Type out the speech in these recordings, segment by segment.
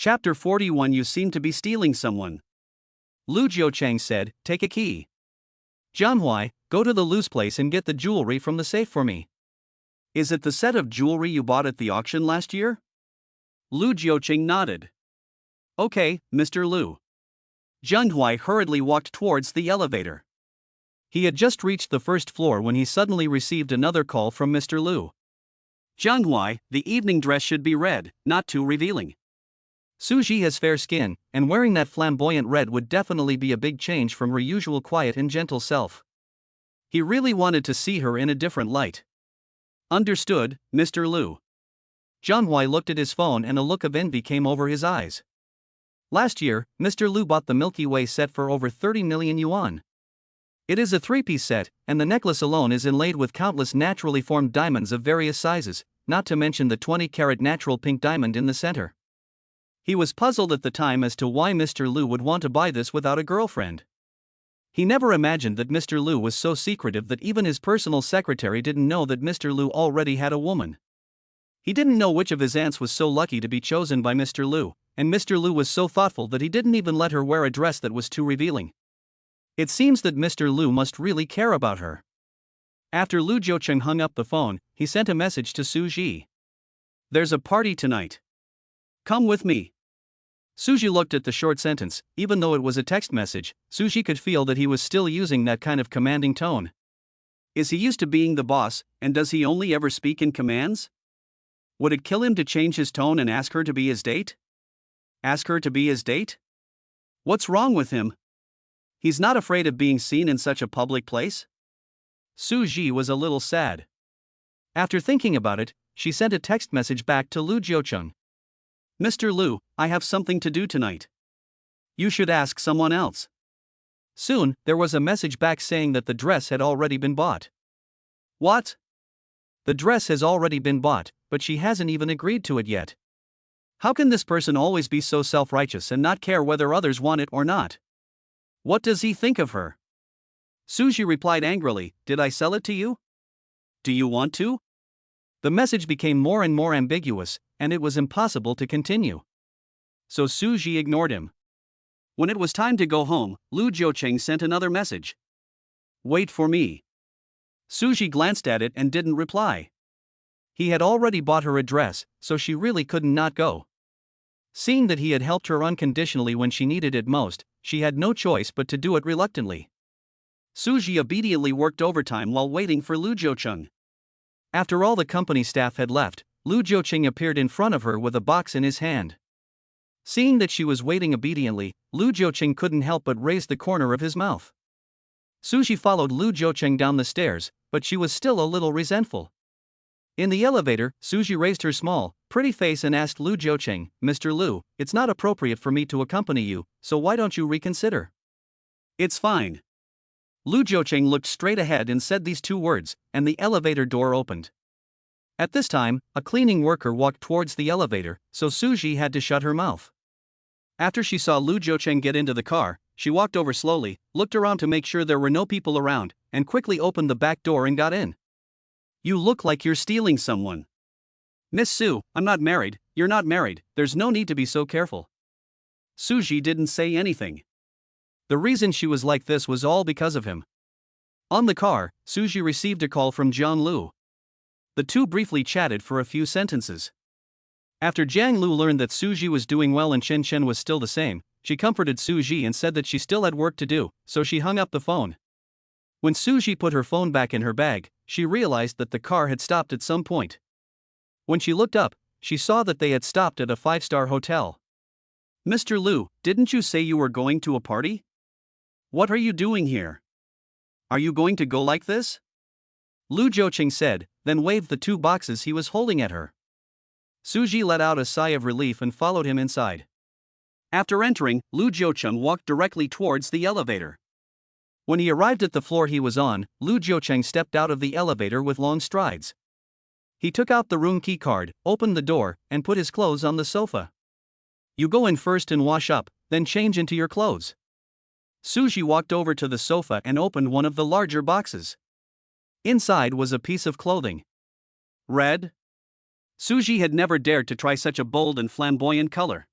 Chapter 41. You seem to be stealing someone. Lu Jiucheng said, take a key. Jianhui, go to the loose place and get the jewelry from the safe for me. Is it the set of jewelry you bought at the auction last year? Lu Jiucheng nodded. Okay, Mr. Lu. Jianhui hurriedly walked towards the elevator. He had just reached the first floor when he suddenly received another call from Mr. Lu. Jianhui, the evening dress should be red, not too revealing. Suji has fair skin, and wearing that flamboyant red would definitely be a big change from her usual quiet and gentle self. He really wanted to see her in a different light. Understood, Mr. Lu. Jianhui looked at his phone and a look of envy came over his eyes. Last year, Mr. Lu bought the Milky Way set for over 30 million yuan. It is a 3-piece set, and the necklace alone is inlaid with countless naturally formed diamonds of various sizes, not to mention the 20-carat natural pink diamond in the center. He was puzzled at the time as to why Mr. Lu would want to buy this without a girlfriend. He never imagined that Mr. Lu was so secretive that even his personal secretary didn't know that Mr. Lu already had a woman. He didn't know which of his aunts was so lucky to be chosen by Mr. Lu, and Mr. Lu was so thoughtful that he didn't even let her wear a dress that was too revealing. It seems that Mr. Lu must really care about her. After Lu Jiucheng hung up the phone, he sent a message to Suji. There's a party tonight. Come with me. Suji looked at the short sentence. Even though it was a text message, Suji could feel that he was still using that kind of commanding tone. Is he used to being the boss, and does he only ever speak in commands? Would it kill him to change his tone and ask her to be his date? Ask her to be his date? What's wrong with him? He's not afraid of being seen in such a public place? Suji was a little sad. After thinking about it, she sent a text message back to Lu Jiucheng. Mr. Lu, I have something to do tonight. You should ask someone else. Soon, there was a message back saying that the dress had already been bought. What? The dress has already been bought, but she hasn't even agreed to it yet. How can this person always be so self-righteous and not care whether others want it or not? What does he think of her? Suji replied angrily, did I sell it to you? Do you want to? The message became more and more ambiguous, and it was impossible to continue. So Suji ignored him. When it was time to go home, Lu Jiucheng sent another message. Wait for me. Suji glanced at it and didn't reply. He had already bought her a dress, so she really couldn't not go. Seeing that he had helped her unconditionally when she needed it most, she had no choice but to do it reluctantly. Suji obediently worked overtime while waiting for Lu Jiucheng. After all the company staff had left, Lu Jiucheng appeared in front of her with a box in his hand. Seeing that she was waiting obediently, Lu Jiucheng couldn't help but raise the corner of his mouth. Suji followed Lu Jiucheng down the stairs, but she was still a little resentful. In the elevator, Suji raised her small, pretty face and asked Lu Jiucheng, Mr. Lu, it's not appropriate for me to accompany you, so why don't you reconsider? It's fine. Lu Jiucheng looked straight ahead and said these two words, and the elevator door opened. At this time, a cleaning worker walked towards the elevator, so Suji had to shut her mouth. After she saw Lu Jiucheng get into the car, she walked over slowly, looked around to make sure there were no people around, and quickly opened the back door and got in. You look like you're stealing someone. Miss Sue, I'm not married, you're not married, there's no need to be so careful. Suji didn't say anything. The reason she was like this was all because of him. On the car, Suji received a call from Jiang Lu. The two briefly chatted for a few sentences. After Jiang Lu learned that Suji was doing well and Chinchin was still the same, she comforted Suji and said that she still had work to do, so she hung up the phone. When Suji put her phone back in her bag, she realized that the car had stopped at some point. When she looked up, she saw that they had stopped at a 5-star hotel. Mr. Lu, didn't you say you were going to a party? What are you doing here? Are you going to go like this? Lu Jiucheng said, then waved the 2 boxes he was holding at her. Suji let out a sigh of relief and followed him inside. After entering, Lu Jiucheng walked directly towards the elevator. When he arrived at the floor he was on, Lu Jiucheng stepped out of the elevator with long strides. He took out the room key card, opened the door, and put his clothes on the sofa. You go in first and wash up, then change into your clothes. Suji walked over to the sofa and opened one of the larger boxes. Inside was a piece of clothing. Red? Suji had never dared to try such a bold and flamboyant color.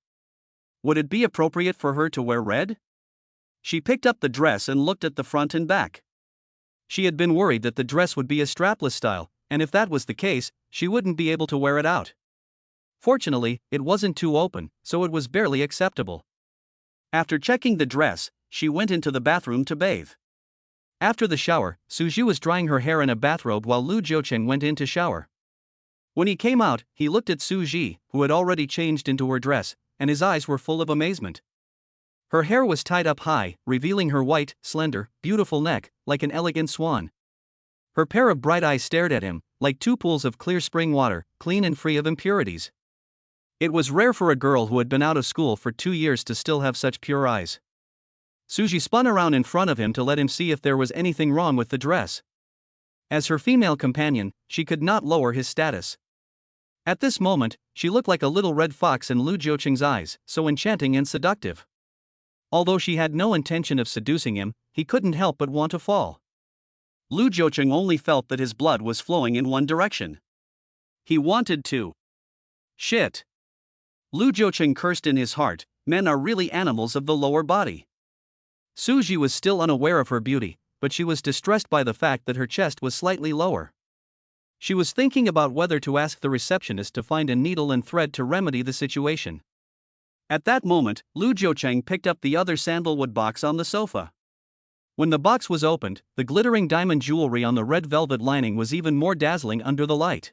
Would it be appropriate for her to wear red? She picked up the dress and looked at the front and back. She had been worried that the dress would be a strapless style, and if that was the case, she wouldn't be able to wear it out. Fortunately, it wasn't too open, so it was barely acceptable. After checking the dress, she went into the bathroom to bathe. After the shower, Suji was drying her hair in a bathrobe while Lu Jiucheng went in to shower. When he came out, he looked at Suji, who had already changed into her dress, and his eyes were full of amazement. Her hair was tied up high, revealing her white, slender, beautiful neck, like an elegant swan. Her pair of bright eyes stared at him, like two pools of clear spring water, clean and free of impurities. It was rare for a girl who had been out of school for 2 years to still have such pure eyes. Suji spun around in front of him to let him see if there was anything wrong with the dress. As her female companion, she could not lower his status. At this moment, she looked like a little red fox in Lu Jiucheng's eyes, so enchanting and seductive. Although she had no intention of seducing him, he couldn't help but want to fall. Lu Jiucheng only felt that his blood was flowing in one direction. He wanted to. Shit. Lu Jiucheng cursed in his heart, men are really animals of the lower body. Suji was still unaware of her beauty, but she was distressed by the fact that her chest was slightly lower. She was thinking about whether to ask the receptionist to find a needle and thread to remedy the situation. At that moment, Lu Jiucheng picked up the other sandalwood box on the sofa. When the box was opened, the glittering diamond jewelry on the red velvet lining was even more dazzling under the light.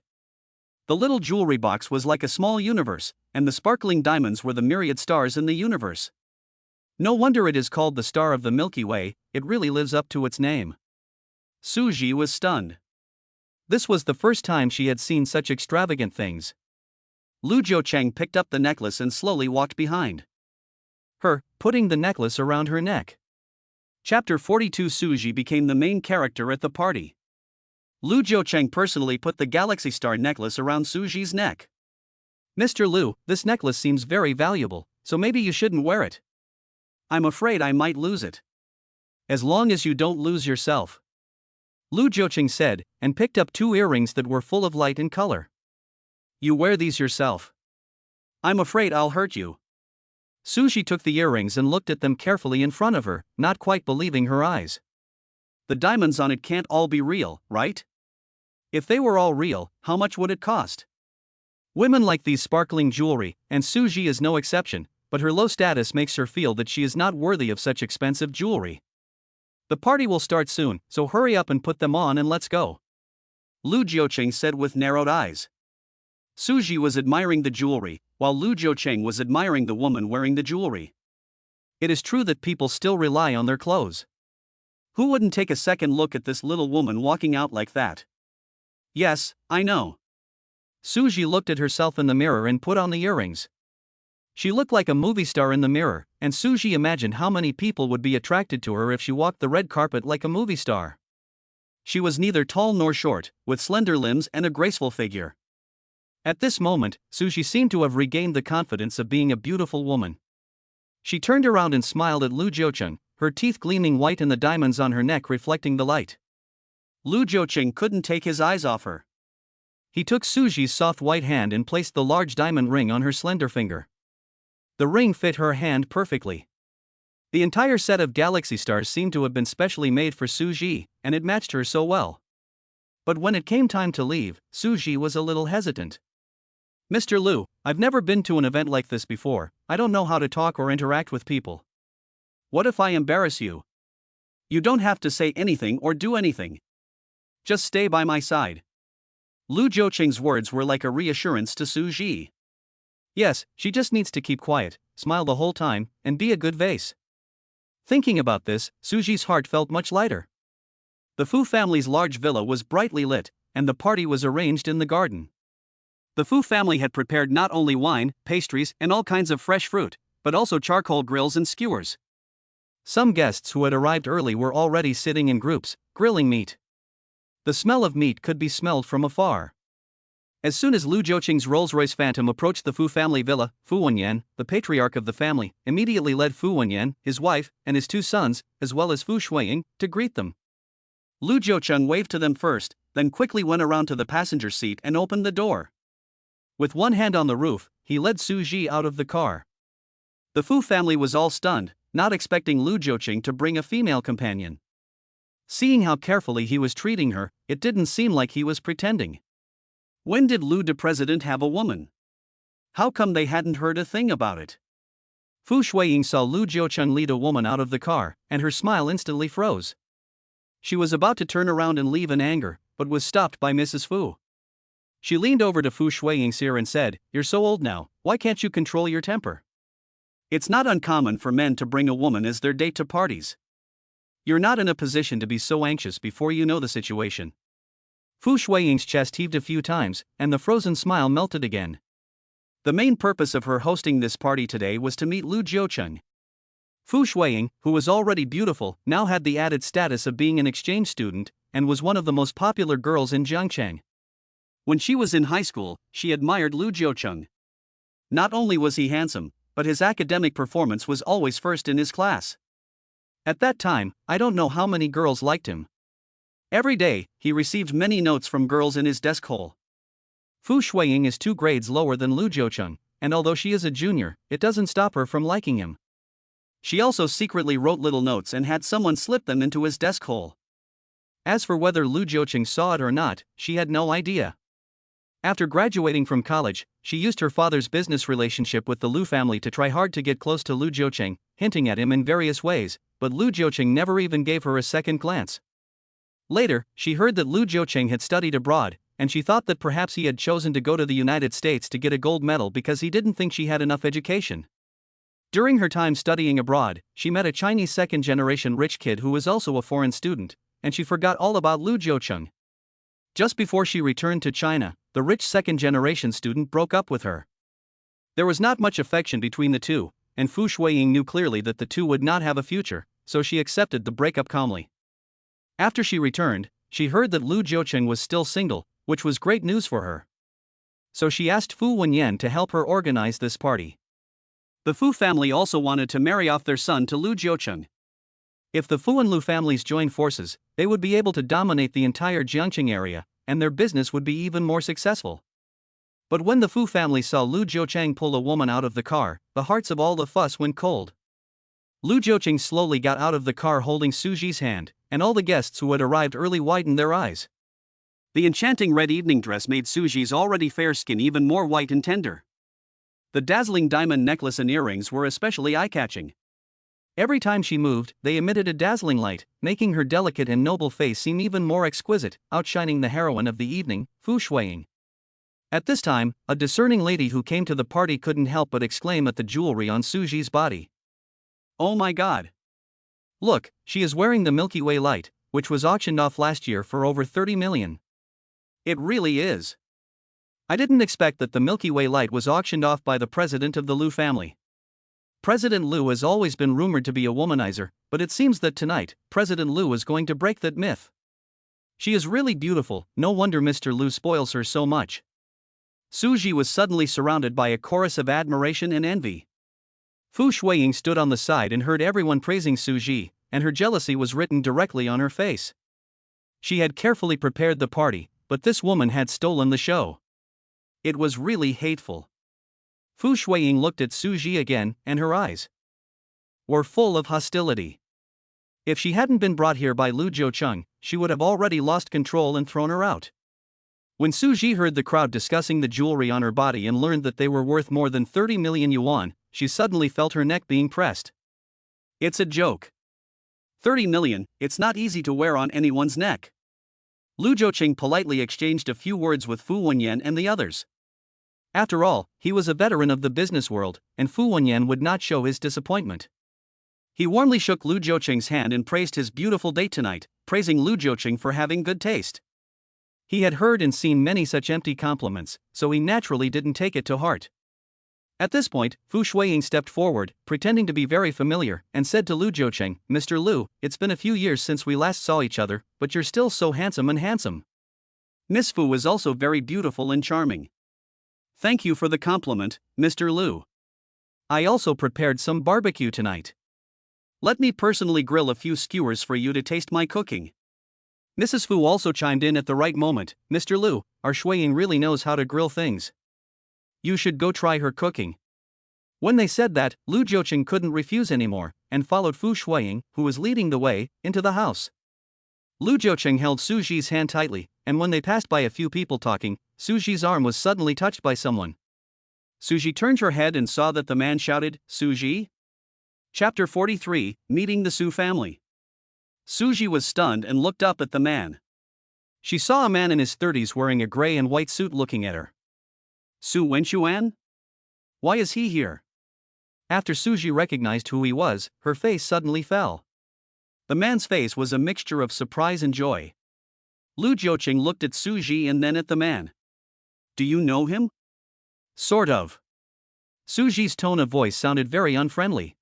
The little jewelry box was like a small universe, and the sparkling diamonds were the myriad stars in the universe. No wonder it is called the Star of the Milky Way, it really lives up to its name. Suji was stunned. This was the first time she had seen such extravagant things. Lu Jiucheng picked up the necklace and slowly walked behind her, putting the necklace around her neck. Chapter 42. Suji became the main character at the party. Lu Jiucheng personally put the Galaxy Star necklace around Suji's neck. Mr. Lu, this necklace seems very valuable, so maybe you shouldn't wear it. I'm afraid I might lose it. As long as you don't lose yourself. Lu Jiucheng said, and picked up 2 earrings that were full of light and color. You wear these yourself. I'm afraid I'll hurt you. Suji took the earrings and looked at them carefully in front of her, not quite believing her eyes. The diamonds on it can't all be real, right? If they were all real, how much would it cost? Women like these sparkling jewelry, and Suji is no exception, but her low status makes her feel that she is not worthy of such expensive jewelry. The party will start soon, so hurry up and put them on and let's go. Lu Jiucheng said with narrowed eyes. Suji was admiring the jewelry, while Lu Jiucheng was admiring the woman wearing the jewelry. It is true that people still rely on their clothes. Who wouldn't take a second look at this little woman walking out like that? Yes, I know. Suji looked at herself in the mirror and put on the earrings. She looked like a movie star in the mirror, and Suji imagined how many people would be attracted to her if she walked the red carpet like a movie star. She was neither tall nor short, with slender limbs and a graceful figure. At this moment, Suji seemed to have regained the confidence of being a beautiful woman. She turned around and smiled at Lu Jiucheng, her teeth gleaming white and the diamonds on her neck reflecting the light. Lu Jiucheng couldn't take his eyes off her. He took Suji's soft white hand and placed the large diamond ring on her slender finger. The ring fit her hand perfectly. The entire set of galaxy stars seemed to have been specially made for Suji, and it matched her so well. But when it came time to leave, Suji was a little hesitant. Mr. Lu, I've never been to an event like this before, I don't know how to talk or interact with people. What if I embarrass you? You don't have to say anything or do anything. Just stay by my side. Lu Jiucheng's words were like a reassurance to Suji. Yes, she just needs to keep quiet, smile the whole time, and be a good vase. Thinking about this, Suji's heart felt much lighter. The Fu family's large villa was brightly lit, and the party was arranged in the garden. The Fu family had prepared not only wine, pastries, and all kinds of fresh fruit, but also charcoal grills and skewers. Some guests who had arrived early were already sitting in groups, grilling meat. The smell of meat could be smelled from afar. As soon as Lu Jiucheng's Rolls-Royce Phantom approached the Fu family villa, Fu Wenyan, the patriarch of the family, immediately led Fu Wenyan, his wife, and his 2 sons, as well as Fu Shuiying, to greet them. Lu Jiucheng waved to them first, then quickly went around to the passenger seat and opened the door. With one hand on the roof, he led Suji out of the car. The Fu family was all stunned, not expecting Lu Jiuqing to bring a female companion. Seeing how carefully he was treating her, it didn't seem like he was pretending. When did Lu the president have a woman? How come they hadn't heard a thing about it? Fu Shuiying saw Lu Jiuqing lead a woman out of the car, and her smile instantly froze. She was about to turn around and leave in anger, but was stopped by Mrs. Fu. She leaned over to Fu Shuiying's ear and said, "You're so old now, why can't you control your temper? It's not uncommon for men to bring a woman as their date to parties. You're not in a position to be so anxious before you know the situation." Fu Shuiying's chest heaved a few times, and the frozen smile melted again. The main purpose of her hosting this party today was to meet Lu Jiuqing. Fu Shuiying, who was already beautiful, now had the added status of being an exchange student, and was one of the most popular girls in Jiangcheng. When she was in high school, she admired Lu Jiuqing. Not only was he handsome, but his academic performance was always first in his class. At that time, I don't know how many girls liked him. Every day, he received many notes from girls in his desk hole. Fu Shuiying is 2 grades lower than Lu Jiuqing, and although she is a junior, it doesn't stop her from liking him. She also secretly wrote little notes and had someone slip them into his desk hole. As for whether Lu Jiuqing saw it or not, she had no idea. After graduating from college, she used her father's business relationship with the Lu family to try hard to get close to Lu Jiuqing, hinting at him in various ways, but Lu Jiuqing never even gave her a second glance. Later, she heard that Lu Jiuqing had studied abroad, and she thought that perhaps he had chosen to go to the United States to get a gold medal because he didn't think she had enough education. During her time studying abroad, she met a Chinese second-generation rich kid who was also a foreign student, and she forgot all about Lu Jiuqing. Just before she returned to China, the rich second-generation student broke up with her. There was not much affection between the two, and Fu Shuiying knew clearly that the two would not have a future, so she accepted the breakup calmly. After she returned, she heard that Lu Jiuqing was still single, which was great news for her. So she asked Fu Wenyan to help her organize this party. The Fu family also wanted to marry off their son to Lu Jiuqing. If the Fu and Lu families joined forces, they would be able to dominate the entire Jiangcheng area, and their business would be even more successful. But when the Fu family saw Lu Jiuqing pull a woman out of the car, the hearts of all the fuss went cold. Lu Jiuqing slowly got out of the car holding Suji's hand, and all the guests who had arrived early widened their eyes. The enchanting red evening dress made Suji's already fair skin even more white and tender. The dazzling diamond necklace and earrings were especially eye-catching. Every time she moved, they emitted a dazzling light, making her delicate and noble face seem even more exquisite, outshining the heroine of the evening, Fu Shuiying. At this time, a discerning lady who came to the party couldn't help but exclaim at the jewelry on Suji's body. "Oh my god! Look, she is wearing the Milky Way light, which was auctioned off last year for over 30 million. It really is. I didn't expect that the Milky Way light was auctioned off by the president of the Lu family. President Lu has always been rumored to be a womanizer, but it seems that tonight, President Lu is going to break that myth. She is really beautiful, no wonder Mr. Lu spoils her so much." Suji was suddenly surrounded by a chorus of admiration and envy. Fu Shuiying stood on the side and heard everyone praising Suji, and her jealousy was written directly on her face. She had carefully prepared the party, but this woman had stolen the show. It was really hateful. Fu Shuiying looked at Suji again, and her eyes were full of hostility. If she hadn't been brought here by Lu Jiuqing, she would have already lost control and thrown her out. When Suji heard the crowd discussing the jewelry on her body and learned that they were worth more than 30 million yuan, she suddenly felt her neck being pressed. It's a joke. 30 million, it's not easy to wear on anyone's neck. Lu Jiuqing politely exchanged a few words with Fu Wenyan and the others. After all, he was a veteran of the business world, and Fu Wenyan would not show his disappointment. He warmly shook Lu Jiuqing's hand and praised his beautiful date tonight, praising Lu Jiuqing for having good taste. He had heard and seen many such empty compliments, so he naturally didn't take it to heart. At this point, Fu Shuiying stepped forward, pretending to be very familiar, and said to Lu Jiuqing, "Mr. Lu, it's been a few years since we last saw each other, but you're still so handsome and handsome. Miss Fu is also very beautiful and charming. Thank you for the compliment, Mr. Lu. I also prepared some barbecue tonight. Let me personally grill a few skewers for you to taste my cooking." Mrs. Fu also chimed in at the right moment, "Mr. Lu, our Shuiying really knows how to grill things. You should go try her cooking." When they said that, Lu Jiuqing couldn't refuse anymore, and followed Fu Shuiying, who was leading the way, into the house. Lu Jiuqing held Suji's hand tightly, and when they passed by a few people talking, Suji's arm was suddenly touched by someone. Suji turned her head and saw that the man shouted, "Suji?" Chapter 43, Meeting the Sue family. Suji was stunned and looked up at the man. She saw a man in his 30s wearing a gray and white suit looking at her. Su Wenchuan? Why is he here? After Suji recognized who he was, her face suddenly fell. The man's face was a mixture of surprise and joy. Lu Jiuqing looked at Suji and then at the man. Do you know him? Sort of. Suji's tone of voice sounded very unfriendly.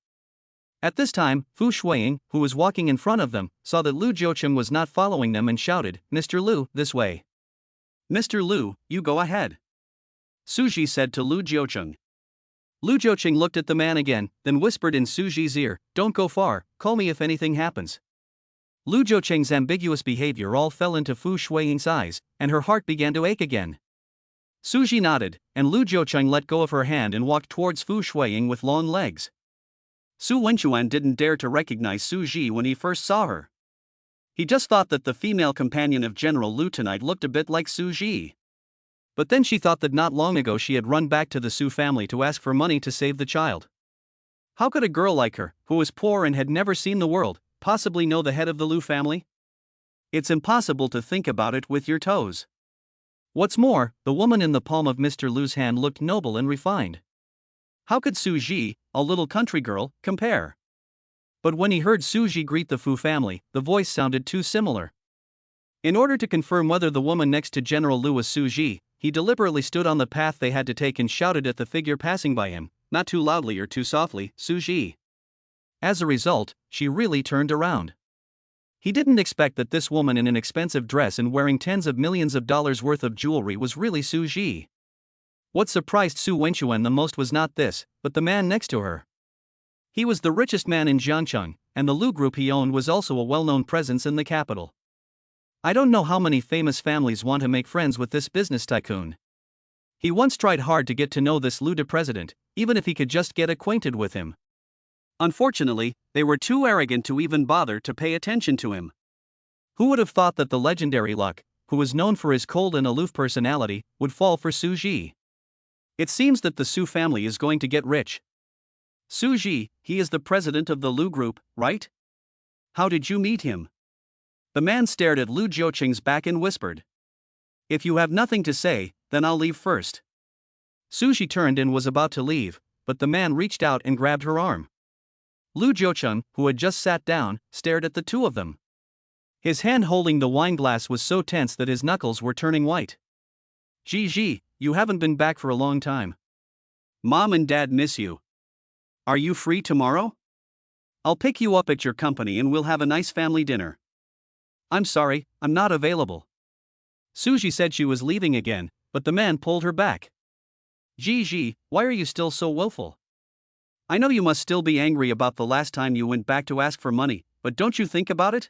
At this time, Fu Shuiying, who was walking in front of them, saw that Lu Jiuqing was not following them and shouted, "Mr. Lu, this way." "Mr. Lu, you go ahead," Suji said to Lu Jiuqing. Lu Jiuqing looked at the man again, then whispered in Suji's ear, "Don't go far, call me if anything happens." Lu Jiuqing's ambiguous behavior all fell into Fu Shuiying's eyes, and her heart began to ache again. Suji nodded, and Lu Jiuqing let go of her hand and walked towards Fu Shuiying with long legs. Su Wenchuan didn't dare to recognize Suji when he first saw her. He just thought that the female companion of General Lu tonight looked a bit like Suji. But then she thought that not long ago she had run back to the Su family to ask for money to save the child. How could a girl like her, who was poor and had never seen the world, possibly know the head of the Lu family? It's impossible to think about it with your toes. What's more, the woman in the palm of Mr. Lu's hand looked noble and refined. How could Suji, a little country girl, compare? But when he heard Suji greet the Fu family, the voice sounded too similar. In order to confirm whether the woman next to General Lu was Suji, he deliberately stood on the path they had to take and shouted at the figure passing by him, not too loudly or too softly, "Suji." As a result, she really turned around. He didn't expect that this woman in an expensive dress and wearing tens of millions of dollars worth of jewelry was really Suji. What surprised Su Wenchuan the most was not this, but the man next to her. He was the richest man in Jiangcheng, and the Lu group he owned was also a well-known presence in the capital. I don't know how many famous families want to make friends with this business tycoon. He once tried hard to get to know this Lu president, even if he could just get acquainted with him. Unfortunately, they were too arrogant to even bother to pay attention to him. Who would have thought that the legendary Luck, who was known for his cold and aloof personality, would fall for Suji? It seems that the Su family is going to get rich. Suji, he is the president of the Lu group, right? How did you meet him? The man stared at Lu Jiuqing's back and whispered. If you have nothing to say, then I'll leave first. Suji turned and was about to leave, but the man reached out and grabbed her arm. Lu Jiuqing, who had just sat down, stared at the two of them. His hand holding the wine glass was so tense that his knuckles were turning white. Gigi, you haven't been back for a long time. Mom and Dad miss you. Are you free tomorrow? I'll pick you up at your company and we'll have a nice family dinner. I'm sorry, I'm not available. Suji said she was leaving again, but the man pulled her back. Gigi, why are you still so willful? I know you must still be angry about the last time you went back to ask for money, but don't you think about it?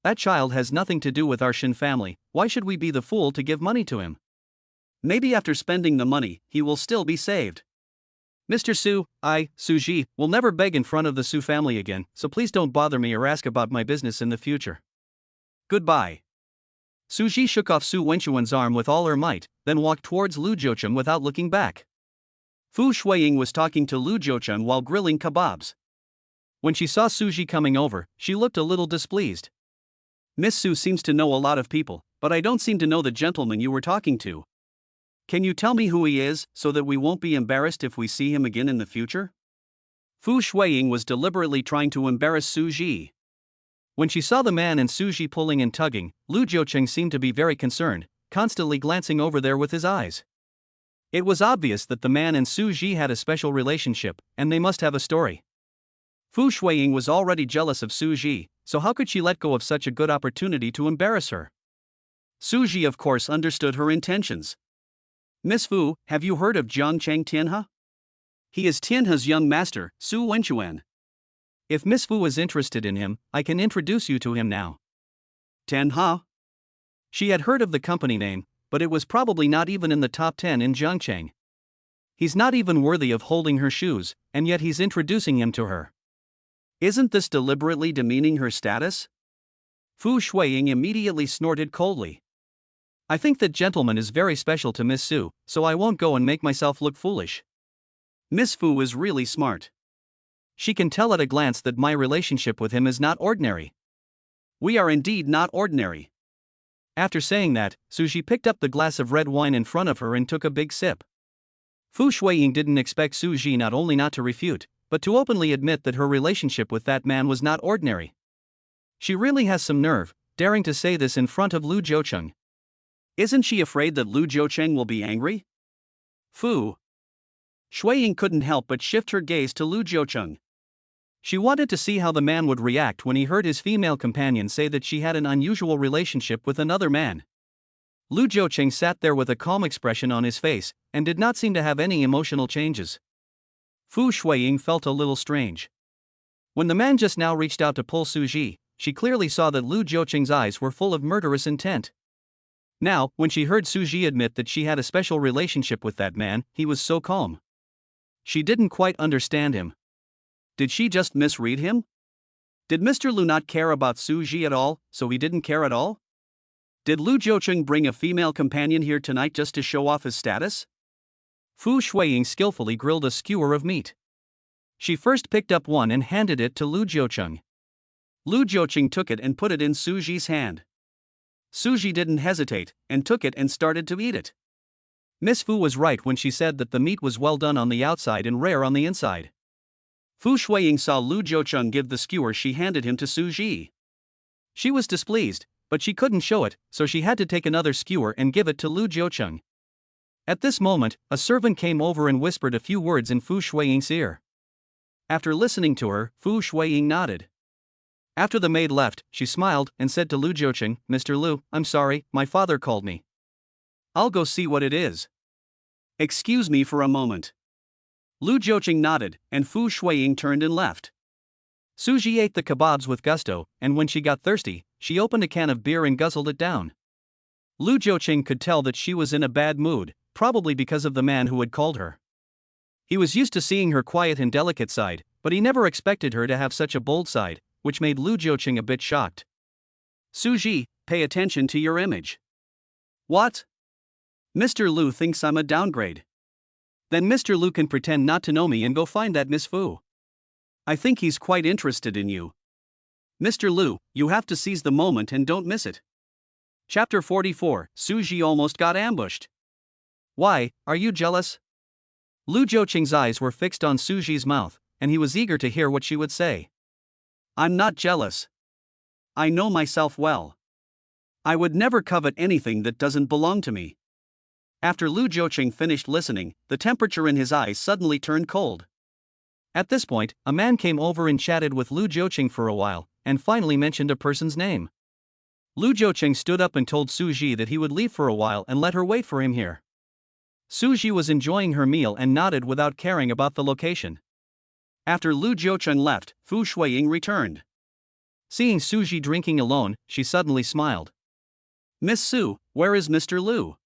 That child has nothing to do with our Shin family, why should we be the fool to give money to him? Maybe after spending the money, he will still be saved. Mr. Su, Suji, will never beg in front of the Su family again, so please don't bother me or ask about my business in the future. Goodbye. Suji shook off Su Wenchuan's arm with all her might, then walked towards Lu Jiuqing without looking back. Fu Shuiying was talking to Lu Jiuqing while grilling kebabs. When she saw Suji coming over, she looked a little displeased. Miss Su seems to know a lot of people, but I don't seem to know the gentleman you were talking to. Can you tell me who he is, so that we won't be embarrassed if we see him again in the future? Fu Shuiying was deliberately trying to embarrass Suji. When she saw the man and Suji pulling and tugging, Lu Jiuqing seemed to be very concerned, constantly glancing over there with his eyes. It was obvious that the man and Suji had a special relationship, and they must have a story. Fu Shuiying was already jealous of Suji, so how could she let go of such a good opportunity to embarrass her? Suji of course understood her intentions. Miss Fu, have you heard of Jiang Chang Tianhe? He is Tianhe's young master, Su Wenchuan. If Miss Fu is interested in him, I can introduce you to him now. Tianhe? She had heard of the company name, but it was probably not even in the top 10 in Jiangcheng. He's not even worthy of holding her shoes, and yet he's introducing him to her. Isn't this deliberately demeaning her status? Fu Shuiying immediately snorted coldly. I think that gentleman is very special to Miss Sue, so I won't go and make myself look foolish. Miss Fu is really smart. She can tell at a glance that my relationship with him is not ordinary. We are indeed not ordinary. After saying that, Suji picked up the glass of red wine in front of her and took a big sip. Fu Shuiying didn't expect Suji not only not to refute, but to openly admit that her relationship with that man was not ordinary. She really has some nerve, daring to say this in front of Lu Jiucheng. Isn't she afraid that Lu Jiucheng will be angry? Fu Shuiying couldn't help but shift her gaze to Lu Jiucheng. She wanted to see how the man would react when he heard his female companion say that she had an unusual relationship with another man. Lu Jiucheng sat there with a calm expression on his face, and did not seem to have any emotional changes. Fu Shuiying felt a little strange. When the man just now reached out to pull Suji, she clearly saw that Lu Jiucheng's eyes were full of murderous intent. Now, when she heard Suji admit that she had a special relationship with that man, he was so calm. She didn't quite understand him. Did she just misread him? Did Mr. Lu not care about Suji at all, so he didn't care at all? Did Lu Jiucheng bring a female companion here tonight just to show off his status? Fu Shuiying skillfully grilled a skewer of meat. She first picked up one and handed it to Lu Jiucheng. Lu Jiucheng took it and put it in Suji's hand. Suji didn't hesitate, and took it and started to eat it. Miss Fu was right when she said that the meat was well done on the outside and rare on the inside. Fu Shuiying saw Lu Jiucheng give the skewer she handed him to Suji. She was displeased, but she couldn't show it, so she had to take another skewer and give it to Lu Jiucheng. At this moment, a servant came over and whispered a few words in Fu Shuiying's ear. After listening to her, Fu Shuiying nodded. After the maid left, she smiled and said to Lu Jiucheng, "Mr. Lu, I'm sorry, my father called me. I'll go see what it is." "Excuse me for a moment." Lu Jiucheng nodded, and Fu Shuiying turned and left. Suji ate the kebabs with gusto, and when she got thirsty, she opened a can of beer and guzzled it down. Lu Jiucheng could tell that she was in a bad mood, probably because of the man who had called her. He was used to seeing her quiet and delicate side, but he never expected her to have such a bold side, which made Lu Jiucheng a bit shocked. "Suji, pay attention to your image." "What? Mr. Lu thinks I'm a downgrade. Then Mr. Lu can pretend not to know me and go find that Miss Fu. I think he's quite interested in you. Mr. Lu, you have to seize the moment and don't miss it." Chapter 44, Suji almost got ambushed. "Why, are you jealous?" Lu Jiucheng's eyes were fixed on Suji's mouth, and he was eager to hear what she would say. "I'm not jealous. I know myself well. I would never covet anything that doesn't belong to me." After Lu Jiucheng finished listening, the temperature in his eyes suddenly turned cold. At this point, a man came over and chatted with Lu Jiucheng for a while, and finally mentioned a person's name. Lu Jiucheng stood up and told Suji that he would leave for a while and let her wait for him here. Suji was enjoying her meal and nodded without caring about the location. After Lu Jiucheng left, Fu Shuiying returned. Seeing Suji drinking alone, she suddenly smiled. "Miss Sue, where is Mr. Lu?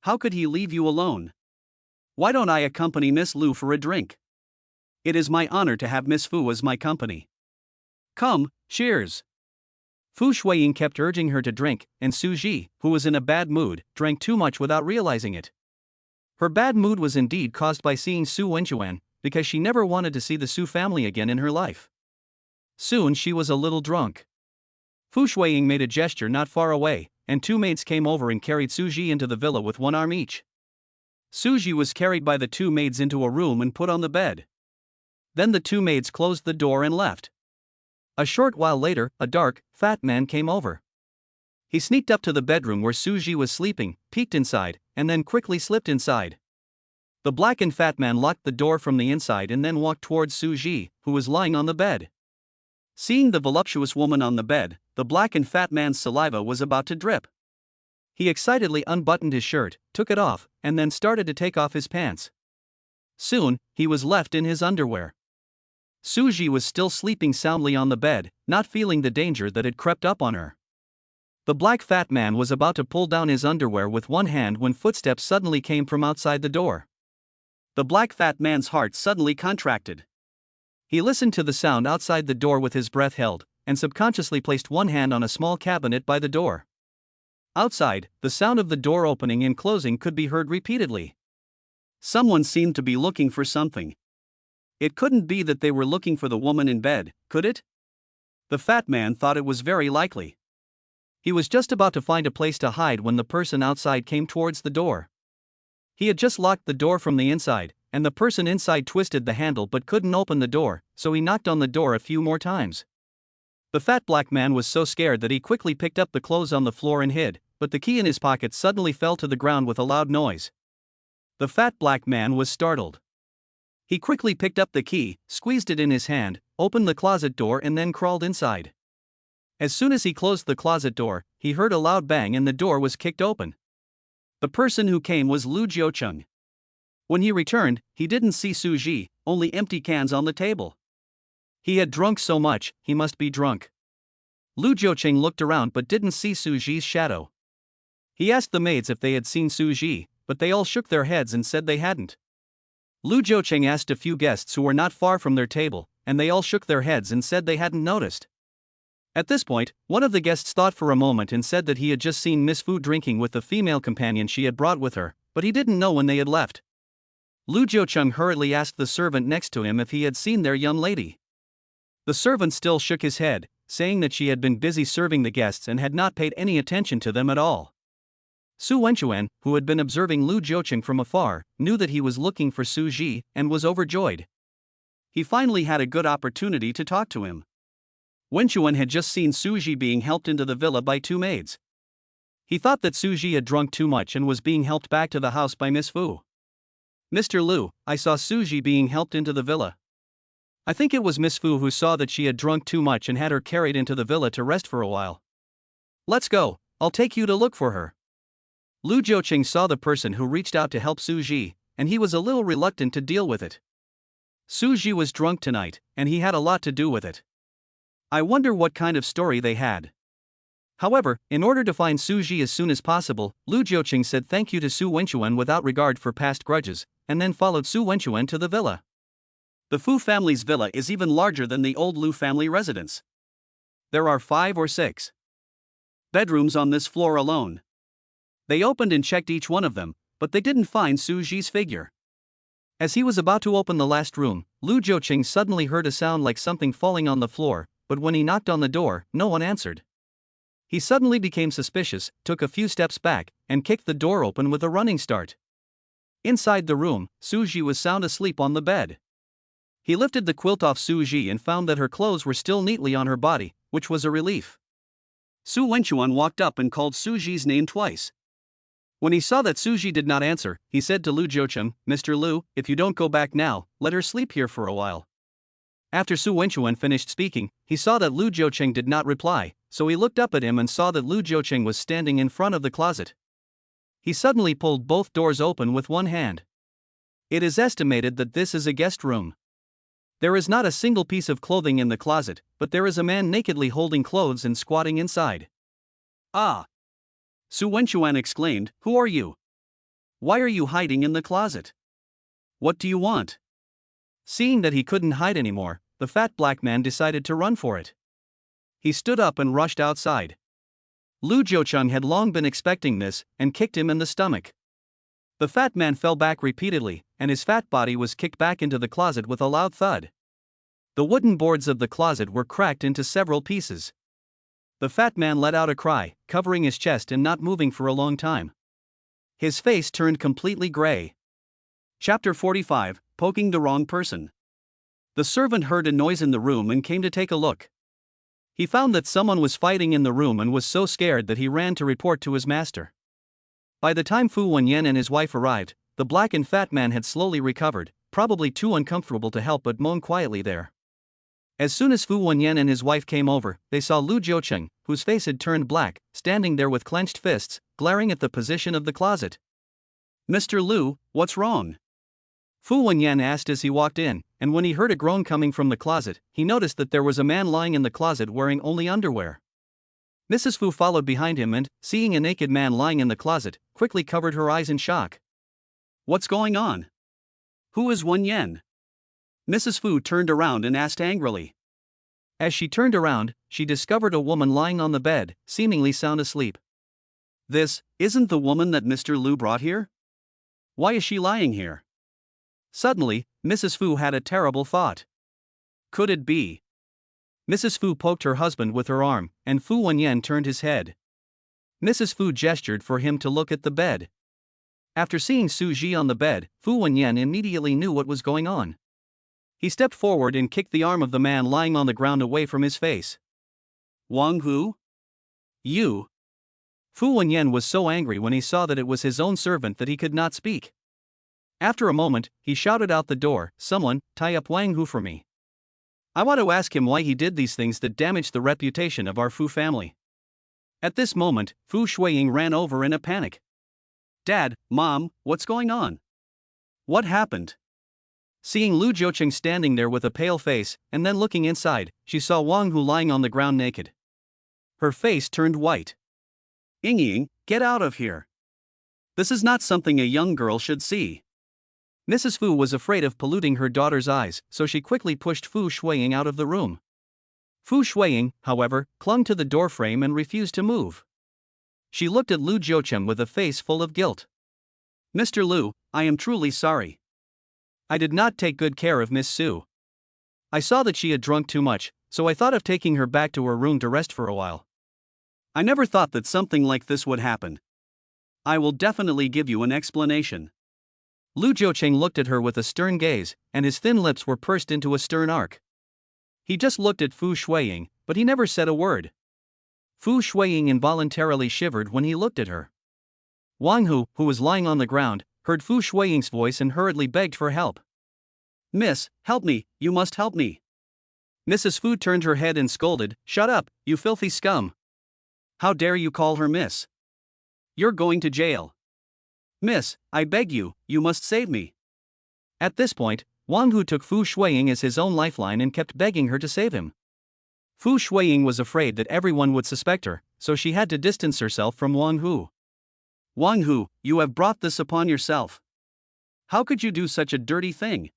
How could he leave you alone? Why don't I accompany Miss Lu for a drink? It is my honor to have Miss Fu as my company. Come, cheers." Fu Shuiying kept urging her to drink, and Suji, who was in a bad mood, drank too much without realizing it. Her bad mood was indeed caused by seeing Su Wenjuan, because she never wanted to see the Su family again in her life. Soon she was a little drunk. Fu Shuiying made a gesture not far away, and two maids came over and carried Suji into the villa with one arm each. Suji was carried by the two maids into a room and put on the bed. Then the two maids closed the door and left. A short while later, a dark, fat man came over. He sneaked up to the bedroom where Suji was sleeping, peeked inside, and then quickly slipped inside. The black and fat man locked the door from the inside and then walked towards Suji, who was lying on the bed. Seeing the voluptuous woman on the bed, the black and fat man's saliva was about to drip. He excitedly unbuttoned his shirt, took it off, and then started to take off his pants. Soon, he was left in his underwear. Suji was still sleeping soundly on the bed, not feeling the danger that had crept up on her. The black fat man was about to pull down his underwear with one hand when footsteps suddenly came from outside the door. The black fat man's heart suddenly contracted. He listened to the sound outside the door with his breath held, and subconsciously placed one hand on a small cabinet by the door. Outside, the sound of the door opening and closing could be heard repeatedly. Someone seemed to be looking for something. It couldn't be that they were looking for the woman in bed, could it? The fat man thought it was very likely. He was just about to find a place to hide when the person outside came towards the door. He had just locked the door from the inside, and the person inside twisted the handle but couldn't open the door, so he knocked on the door a few more times. The fat black man was so scared that he quickly picked up the clothes on the floor and hid, but the key in his pocket suddenly fell to the ground with a loud noise. The fat black man was startled. He quickly picked up the key, squeezed it in his hand, opened the closet door and then crawled inside. As soon as he closed the closet door, he heard a loud bang and the door was kicked open. The person who came was Lu Jiucheng. When he returned, he didn't see Suji, only empty cans on the table. He had drunk so much, he must be drunk. Lu Jiucheng looked around but didn't see Suji's shadow. He asked the maids if they had seen Suji, but they all shook their heads and said they hadn't. Lu Jiucheng asked a few guests who were not far from their table, and they all shook their heads and said they hadn't noticed. At this point, one of the guests thought for a moment and said that he had just seen Miss Fu drinking with the female companion she had brought with her, but he didn't know when they had left. Lu Jiucheng hurriedly asked the servant next to him if he had seen their young lady. The servant still shook his head, saying that she had been busy serving the guests and had not paid any attention to them at all. Su Wenchuan, who had been observing Lu Jiucheng from afar, knew that he was looking for Suji and was overjoyed. He finally had a good opportunity to talk to him. Wenchuan had just seen Suji being helped into the villa by two maids. He thought that Suji had drunk too much and was being helped back to the house by Miss Fu. "Mr. Lu, I saw Suji being helped into the villa. I think it was Miss Fu who saw that she had drunk too much and had her carried into the villa to rest for a while. Let's go, I'll take you to look for her." Lu Jiucheng saw the person who reached out to help Suji, and he was a little reluctant to deal with it. Suji was drunk tonight, and he had a lot to do with it. I wonder what kind of story they had. However, in order to find Suji as soon as possible, Lu Jiucheng said thank you to Su Wenchuan without regard for past grudges, and then followed Su Wenchuan to the villa. The Fu family's villa is even larger than the old Lu family residence. There are 5 or 6 bedrooms on this floor alone. They opened and checked each one of them, but they didn't find Suji's figure. As he was about to open the last room, Lu Jiucheng suddenly heard a sound like something falling on the floor, but when he knocked on the door, no one answered. He suddenly became suspicious, took a few steps back, and kicked the door open with a running start. Inside the room, Suji was sound asleep on the bed. He lifted the quilt off Suji and found that her clothes were still neatly on her body, which was a relief. Su Wenchuan walked up and called Suji's name twice. When he saw that Suji did not answer, he said to Lu Jiucheng, "Mr. Lu, if you don't go back now, let her sleep here for a while." After Su Wenchuan finished speaking, he saw that Lu Jiucheng did not reply, so he looked up at him and saw that Lu Jiucheng was standing in front of the closet. He suddenly pulled both doors open with one hand. It is estimated that this is a guest room. There is not a single piece of clothing in the closet, but there is a man nakedly holding clothes and squatting inside. "Ah!" Su Wenchuan exclaimed, "Who are you? Why are you hiding in the closet? What do you want?" Seeing that he couldn't hide anymore, the fat black man decided to run for it. He stood up and rushed outside. Lu Jiucheng had long been expecting this, and kicked him in the stomach. The fat man fell back repeatedly, and his fat body was kicked back into the closet with a loud thud. The wooden boards of the closet were cracked into several pieces. The fat man let out a cry, covering his chest and not moving for a long time. His face turned completely gray. Chapter 45, Poking the Wrong Person. The servant heard a noise in the room and came to take a look. He found that someone was fighting in the room and was so scared that he ran to report to his master. By the time Fu Wenyan and his wife arrived, the black and fat man had slowly recovered, probably too uncomfortable to help but moan quietly there. As soon as Fu Wenyan and his wife came over, they saw Lu Jiucheng, whose face had turned black, standing there with clenched fists, glaring at the position of the closet. "Mr. Lu, what's wrong?" Fu Wenyan asked as he walked in, and when he heard a groan coming from the closet, he noticed that there was a man lying in the closet wearing only underwear. Mrs. Fu followed behind him and, seeing a naked man lying in the closet, quickly covered her eyes in shock. "What's going on?" Who is Wen Yan? Mrs. Fu turned around and asked angrily. As she turned around, she discovered a woman lying on the bed, seemingly sound asleep. This isn't the woman that Mr. Lu brought here? Why is she lying here? Suddenly, Mrs. Fu had a terrible thought. Could it be? Mrs. Fu poked her husband with her arm, and Fu Wenyan turned his head. Mrs. Fu gestured for him to look at the bed. After seeing Suji on the bed, Fu Wenyan immediately knew what was going on. He stepped forward and kicked the arm of the man lying on the ground away from his face. Wang Hu? You? Fu Wenyan was so angry when he saw that it was his own servant that he could not speak. After a moment, he shouted out the door, "Someone, tie up Wang Hu for me. I want to ask him why he did these things that damaged the reputation of our Fu family." At this moment, Fu Shuiying ran over in a panic. Dad, Mom, what's going on? What happened? Seeing Lu Jiucheng standing there with a pale face, and then looking inside, she saw Wang Hu lying on the ground naked. Her face turned white. Ying, get out of here. This is not something a young girl should see. Mrs. Fu was afraid of polluting her daughter's eyes, so she quickly pushed Fu Shuiying out of the room. Fu Shuiying, however, clung to the doorframe and refused to move. She looked at Lu Jiucheng with a face full of guilt. Mr. Lu, I am truly sorry. I did not take good care of Miss Su. I saw that she had drunk too much, so I thought of taking her back to her room to rest for a while. I never thought that something like this would happen. I will definitely give you an explanation. Lu Jiucheng looked at her with a stern gaze, and his thin lips were pursed into a stern arc. He just looked at Fu Shuiying, but he never said a word. Fu Shuiying involuntarily shivered when he looked at her. Wang Hu, who was lying on the ground, heard Fu Shuiying's voice and hurriedly begged for help. Miss, help me, you must help me. Mrs. Fu turned her head and scolded, Shut up, you filthy scum. How dare you call her miss? You're going to jail. Miss, I beg you, you must save me. At this point, Wang Hu took Fu Shuiying as his own lifeline and kept begging her to save him. Fu Shuiying was afraid that everyone would suspect her, so she had to distance herself from Wang Hu. Wang Hu, you have brought this upon yourself. How could you do such a dirty thing?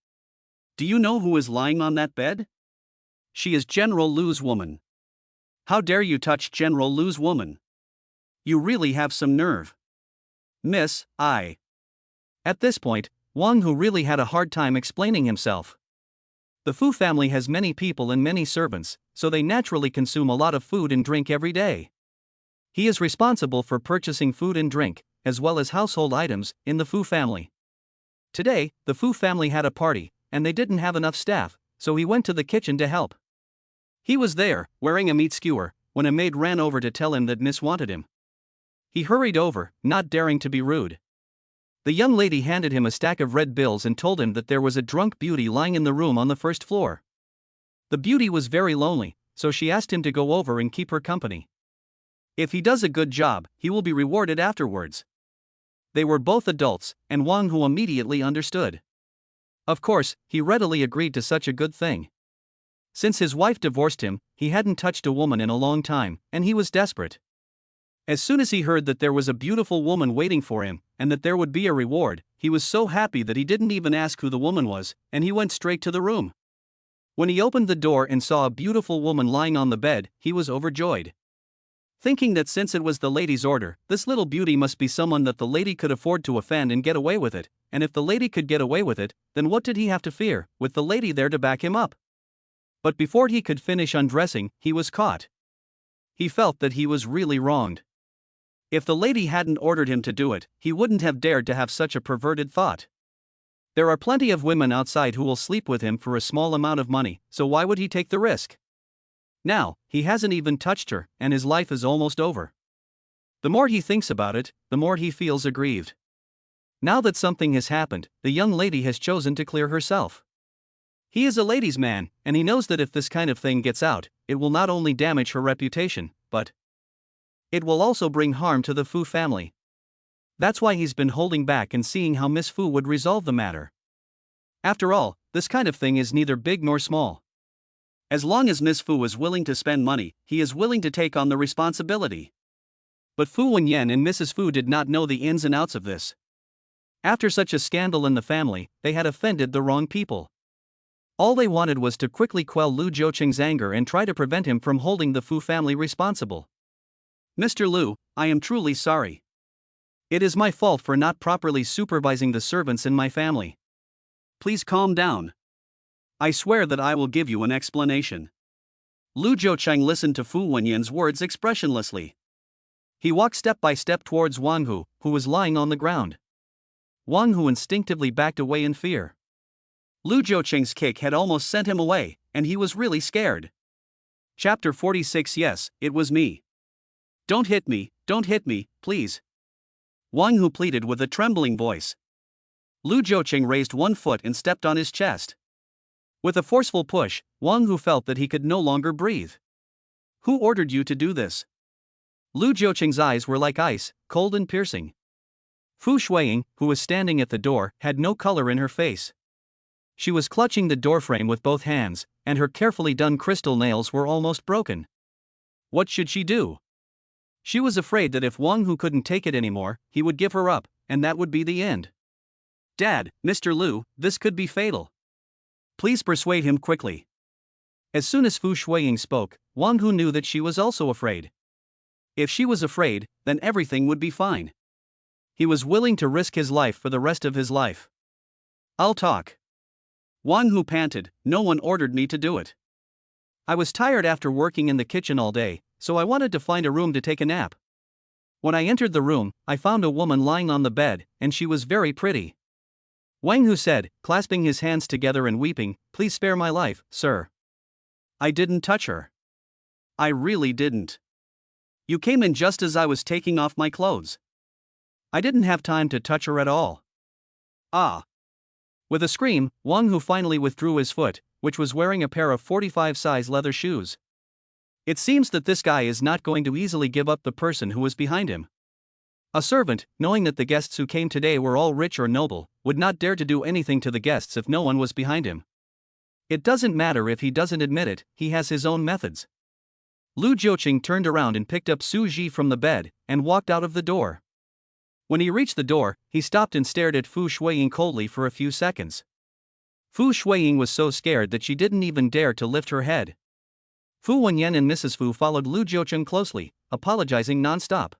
Do you know who is lying on that bed? She is General Lu's woman. How dare you touch General Lu's woman? You really have some nerve. Miss, I. At this point, Wang Hu really had a hard time explaining himself. The Fu family has many people and many servants, so they naturally consume a lot of food and drink every day. He is responsible for purchasing food and drink, as well as household items, in the Fu family. Today, the Fu family had a party, and they didn't have enough staff, so he went to the kitchen to help. He was there, wearing a meat skewer, when a maid ran over to tell him that Miss wanted him. He hurried over, not daring to be rude. The young lady handed him a stack of red bills and told him that there was a drunk beauty lying in the room on the first floor. The beauty was very lonely, so she asked him to go over and keep her company. If he does a good job, he will be rewarded afterwards. They were both adults, and Wang Hu immediately understood. Of course, he readily agreed to such a good thing. Since his wife divorced him, he hadn't touched a woman in a long time, and he was desperate. As soon as he heard that there was a beautiful woman waiting for him, and that there would be a reward, he was so happy that he didn't even ask who the woman was, and he went straight to the room. When he opened the door and saw a beautiful woman lying on the bed, he was overjoyed. Thinking that since it was the lady's order, this little beauty must be someone that the lady could afford to offend and get away with it, and if the lady could get away with it, then what did he have to fear, with the lady there to back him up? But before he could finish undressing, he was caught. He felt that he was really wronged. If the lady hadn't ordered him to do it, he wouldn't have dared to have such a perverted thought. There are plenty of women outside who will sleep with him for a small amount of money, so why would he take the risk? Now, he hasn't even touched her, and his life is almost over. The more he thinks about it, the more he feels aggrieved. Now that something has happened, the young lady has chosen to clear herself. He is a ladies' man, and he knows that if this kind of thing gets out, it will not only damage her reputation, but it will also bring harm to the Fu family. That's why he's been holding back and seeing how Miss Fu would resolve the matter. After all, this kind of thing is neither big nor small. As long as Miss Fu is willing to spend money, he is willing to take on the responsibility. But Fu Wenyan and Mrs. Fu did not know the ins and outs of this. After such a scandal in the family, they had offended the wrong people. All they wanted was to quickly quell Lu Jiuqing's anger and try to prevent him from holding the Fu family responsible. Mr. Lu, I am truly sorry. It is my fault for not properly supervising the servants in my family. Please calm down. I swear that I will give you an explanation. Lu Jiuqing listened to Fu Wenyan's words expressionlessly. He walked step by step towards Wang Hu, who was lying on the ground. Wang Hu instinctively backed away in fear. Lu Jiuqing's kick had almost sent him away, and he was really scared. Chapter 46. Yes, it was me. Don't hit me, please. Wang Hu pleaded with a trembling voice. Lu Jiuqing raised one foot and stepped on his chest. With a forceful push, Wang Hu felt that he could no longer breathe. Who ordered you to do this? Lu Jiuqing's eyes were like ice, cold and piercing. Fu Shuiying, who was standing at the door, had no color in her face. She was clutching the doorframe with both hands, and her carefully done crystal nails were almost broken. What should she do? She was afraid that if Wang Hu couldn't take it anymore, he would give her up, and that would be the end. Dad, Mr. Lu, this could be fatal. Please persuade him quickly. As soon as Fu Shuiying spoke, Wang Hu knew that she was also afraid. If she was afraid, then everything would be fine. He was willing to risk his life for the rest of his life. I'll talk. Wang Hu panted, no one ordered me to do it. I was tired after working in the kitchen all day, so I wanted to find a room to take a nap. When I entered the room, I found a woman lying on the bed, and she was very pretty. Wang Hu said, clasping his hands together and weeping, "Please spare my life, sir. I didn't touch her. I really didn't. You came in just as I was taking off my clothes. I didn't have time to touch her at all." Ah! With a scream, Wang Hu finally withdrew his foot, which was wearing a pair of 45 size leather shoes. It seems that this guy is not going to easily give up the person who was behind him. A servant, knowing that the guests who came today were all rich or noble, would not dare to do anything to the guests if no one was behind him. It doesn't matter if he doesn't admit it, he has his own methods. Lu Jiuqing turned around and picked up Suji from the bed, and walked out of the door. When he reached the door, he stopped and stared at Fu Shuiying coldly for a few seconds. Fu Shuiying was so scared that she didn't even dare to lift her head. Fu Wenyan and Mrs. Fu followed Lu Jiuqing closely, apologizing non-stop.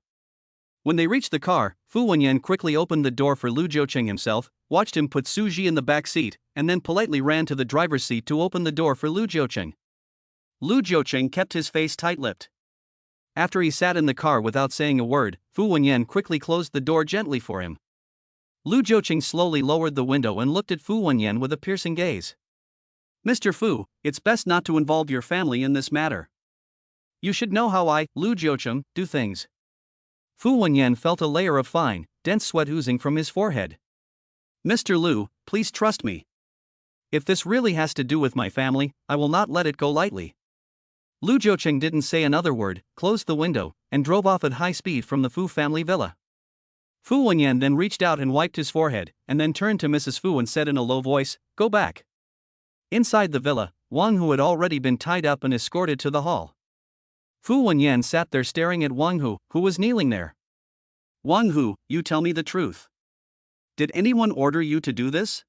When they reached the car, Fu Wenyan quickly opened the door for Lu Jiuqing himself, watched him put Suji in the back seat, and then politely ran to the driver's seat to open the door for Lu Jiuqing. Lu Jiuqing kept his face tight-lipped. After he sat in the car without saying a word, Fu Wenyan quickly closed the door gently for him. Lu Jiuqing slowly lowered the window and looked at Fu Wenyan with a piercing gaze. "Mr. Fu, it's best not to involve your family in this matter. You should know how I, Lu Jiuqing, do things." Fu Wenyan felt a layer of fine, dense sweat oozing from his forehead. "Mr. Lu, please trust me. If this really has to do with my family, I will not let it go lightly." Lu Jiuqing didn't say another word, closed the window, and drove off at high speed from the Fu family villa. Fu Wenyan then reached out and wiped his forehead, and then turned to Mrs. Fu and said in a low voice, "Go back." Inside the villa, Wang Hu had already been tied up and escorted to the hall. Fu Wenyan sat there staring at Wang Hu, who was kneeling there. "Wang Hu, you tell me the truth. Did anyone order you to do this?"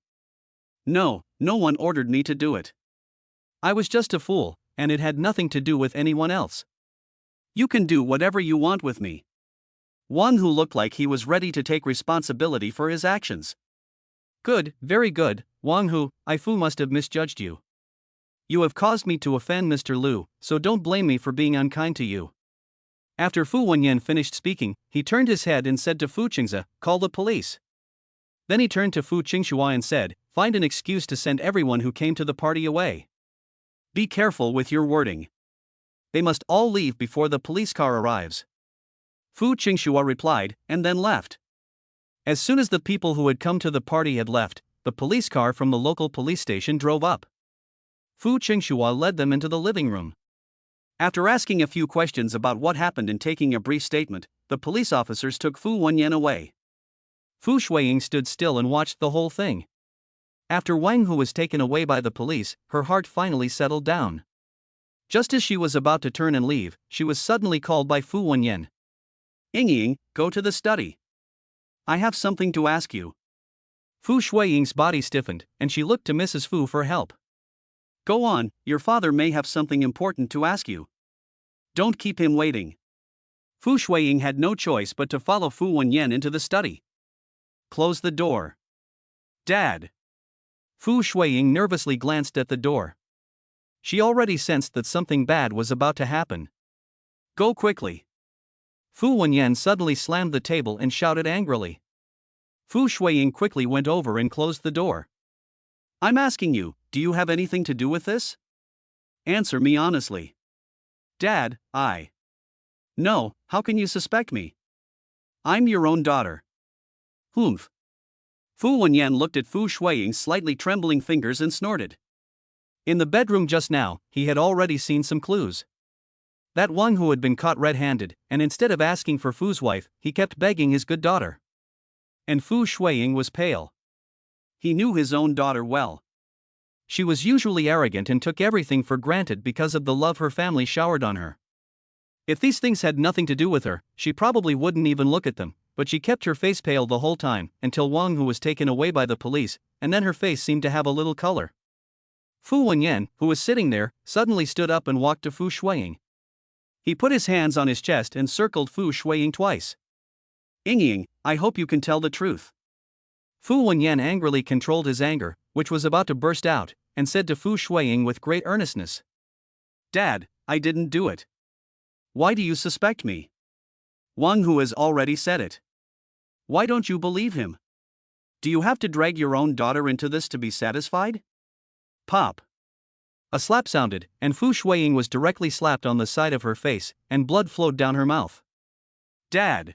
"No, no one ordered me to do it. I was just a fool, and it had nothing to do with anyone else. You can do whatever you want with me." Wang Hu looked like he was ready to take responsibility for his actions. "Good, very good, Wang Hu, I Fu must have misjudged you. You have caused me to offend Mr. Lu, so don't blame me for being unkind to you." After Fu Wenyan finished speaking, he turned his head and said to Fu Qingze, "Call the police." Then he turned to Fu Qingxua and said, "Find an excuse to send everyone who came to the party away. Be careful with your wording. They must all leave before the police car arrives." Fu Qingxua replied, and then left. As soon as the people who had come to the party had left, the police car from the local police station drove up. Fu Qingxua led them into the living room. After asking a few questions about what happened and taking a brief statement, the police officers took Fu Wenyan away. Fu Shuiying stood still and watched the whole thing. After Wang Hu was taken away by the police, her heart finally settled down. Just as she was about to turn and leave, she was suddenly called by Fu Wenyan. "Ying, go to the study. I have something to ask you." Fu Shuiying's body stiffened, and she looked to Mrs. Fu for help. Go on, your father may have something important to ask you. Don't keep him waiting. Fu Shuiying had no choice but to follow Fu Wenyan into the study. Close the door. Dad. Fu Shuiying nervously glanced at the door. She already sensed that something bad was about to happen. Go quickly. Fu Wenyan suddenly slammed the table and shouted angrily. Fu Shuiying quickly went over and closed the door. I'm asking you, do you have anything to do with this? Answer me honestly. Dad, No, how can you suspect me? I'm your own daughter. Humph. Fu Wenyan looked at Fu Shuiying's slightly trembling fingers and snorted. In the bedroom just now, he had already seen some clues. That Wang who had been caught red-handed, and instead of asking for Fu's wife, he kept begging his good daughter. And Fu Shuiying was pale. He knew his own daughter well. She was usually arrogant and took everything for granted because of the love her family showered on her. If these things had nothing to do with her, she probably wouldn't even look at them, but she kept her face pale the whole time, until Wang who was taken away by the police, and then her face seemed to have a little color. Fu Wenyan, who was sitting there, suddenly stood up and walked to Fu Shuiying. He put his hands on his chest and circled Fu Shuiying twice. Ying, I hope you can tell the truth. Fu Wenyan angrily controlled his anger, which was about to burst out, and said to Fu Shuiying with great earnestness. Dad, I didn't do it. Why do you suspect me? Wang Hu has already said it. Why don't you believe him? Do you have to drag your own daughter into this to be satisfied? Pop. A slap sounded, and Fu Shuiying was directly slapped on the side of her face, and blood flowed down her mouth. Dad.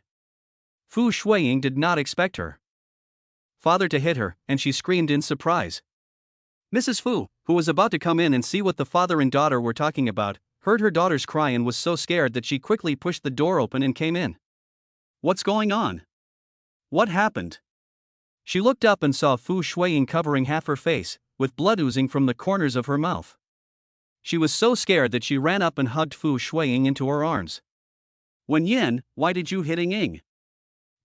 Fu Shuiying did not expect her father to hit her, and she screamed in surprise. Mrs. Fu, who was about to come in and see what the father and daughter were talking about, heard her daughter's cry and was so scared that she quickly pushed the door open and came in. What's going on? What happened? She looked up and saw Fu Shuiying covering half her face, with blood oozing from the corners of her mouth. She was so scared that she ran up and hugged Fu Shuiying into her arms. Wenyan, why did you hit Ying?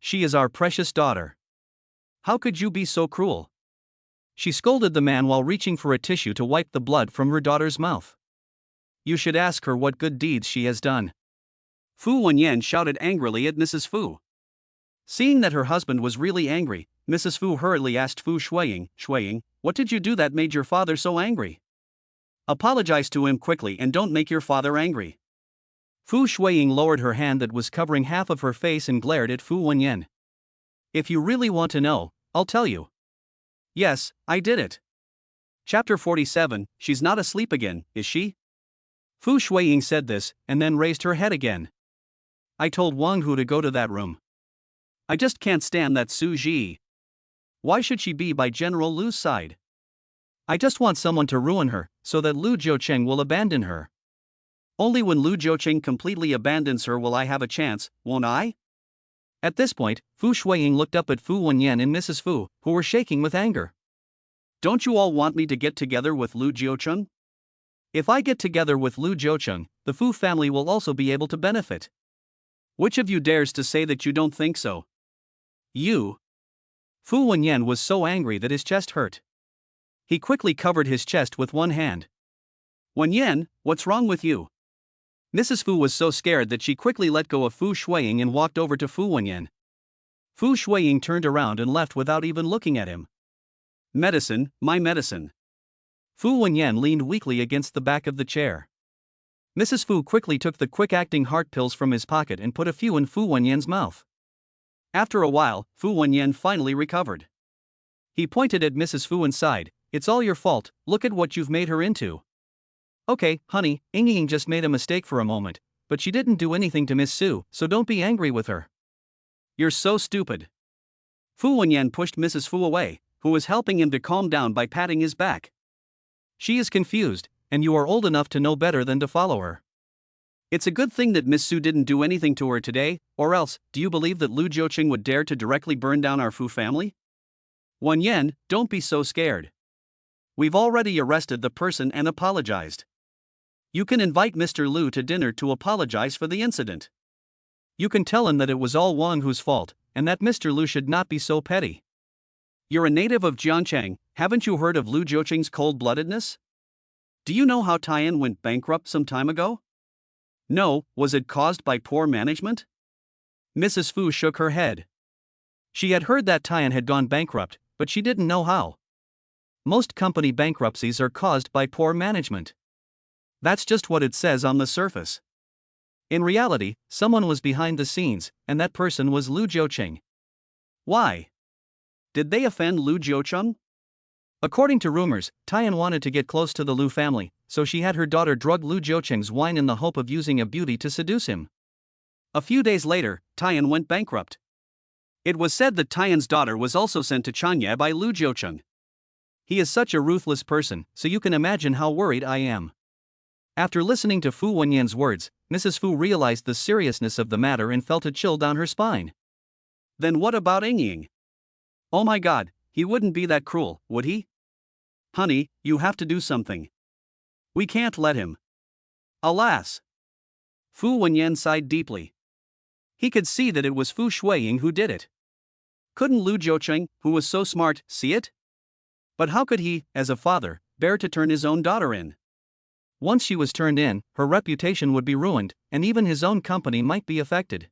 She is our precious daughter. How could you be so cruel? She scolded the man while reaching for a tissue to wipe the blood from her daughter's mouth. You should ask her what good deeds she has done. Fu Wenyan shouted angrily at Mrs. Fu. Seeing that her husband was really angry, Mrs. Fu hurriedly asked Fu Shuiying, what did you do that made your father so angry? Apologize to him quickly and don't make your father angry. Fu Shuiying lowered her hand that was covering half of her face and glared at Fu Wenyan. If you really want to know, I'll tell you. Yes, I did it. Chapter 47, She's not asleep again, is she? Fu Shuiying said this, and then raised her head again. I told Wang Hu to go to that room. I just can't stand that Suji. Why should she be by General Lu's side? I just want someone to ruin her, so that Lu Jiucheng will abandon her. Only when Lu Jiucheng completely abandons her will I have a chance, won't I? At this point, Fu Shuiying looked up at Fu Wenyan and Mrs. Fu, who were shaking with anger. Don't you all want me to get together with Lu Jiucheng? If I get together with Lu Jiucheng, the Fu family will also be able to benefit. Which of you dares to say that you don't think so? You. Fu Wenyan was so angry that his chest hurt. He quickly covered his chest with one hand. Wenyan, what's wrong with you? Mrs. Fu was so scared that she quickly let go of Fu Shuiying and walked over to Fu Wenyan. Fu Shuiying turned around and left without even looking at him. Medicine, my medicine. Fu Wenyan leaned weakly against the back of the chair. Mrs. Fu quickly took the quick-acting heart pills from his pocket and put a few in Fu Wenyan's mouth. After a while, Fu Wenyan finally recovered. He pointed at Mrs. Fu and sighed, It's all your fault, look at what you've made her into. Okay, honey, Ying just made a mistake for a moment, but she didn't do anything to Miss Sue, so don't be angry with her. You're so stupid. Fu Wenyan pushed Mrs. Fu away, who was helping him to calm down by patting his back. She is confused, and you are old enough to know better than to follow her. It's a good thing that Miss Sue didn't do anything to her today, or else, do you believe that Lu Jiucheng would dare to directly burn down our Fu family? Wenyan, don't be so scared. We've already arrested the person and apologized. You can invite Mr. Lu to dinner to apologize for the incident. You can tell him that it was all Wang Hu's fault, and that Mr. Lu should not be so petty. You're a native of Jiangchang, haven't you heard of Lu Jiuqing's cold-bloodedness? Do you know how Tian went bankrupt some time ago? No, was it caused by poor management? Mrs. Fu shook her head. She had heard that Tian had gone bankrupt, but she didn't know how. Most company bankruptcies are caused by poor management. That's just what it says on the surface. In reality, someone was behind the scenes, and that person was Lu Jiuqing. Why? Did they offend Lu Jiuqing? According to rumors, Tian wanted to get close to the Lu family, so she had her daughter drug Lu Jiuqing's wine in the hope of using a beauty to seduce him. A few days later, Tian went bankrupt. It was said that Tian's daughter was also sent to Chanya by Lu Jiuqing. He is such a ruthless person, so you can imagine how worried I am. After listening to Fu Wenyan's words, Mrs. Fu realized the seriousness of the matter and felt a chill down her spine. Then what about Ying? Oh my god, he wouldn't be that cruel, would he? Honey, you have to do something. We can't let him. Alas. Fu Wenyan sighed deeply. He could see that it was Fu Shuiying who did it. Couldn't Lu Jiuqing, who was so smart, see it? But how could he, as a father, bear to turn his own daughter in? Once she was turned in, her reputation would be ruined, and even his own company might be affected.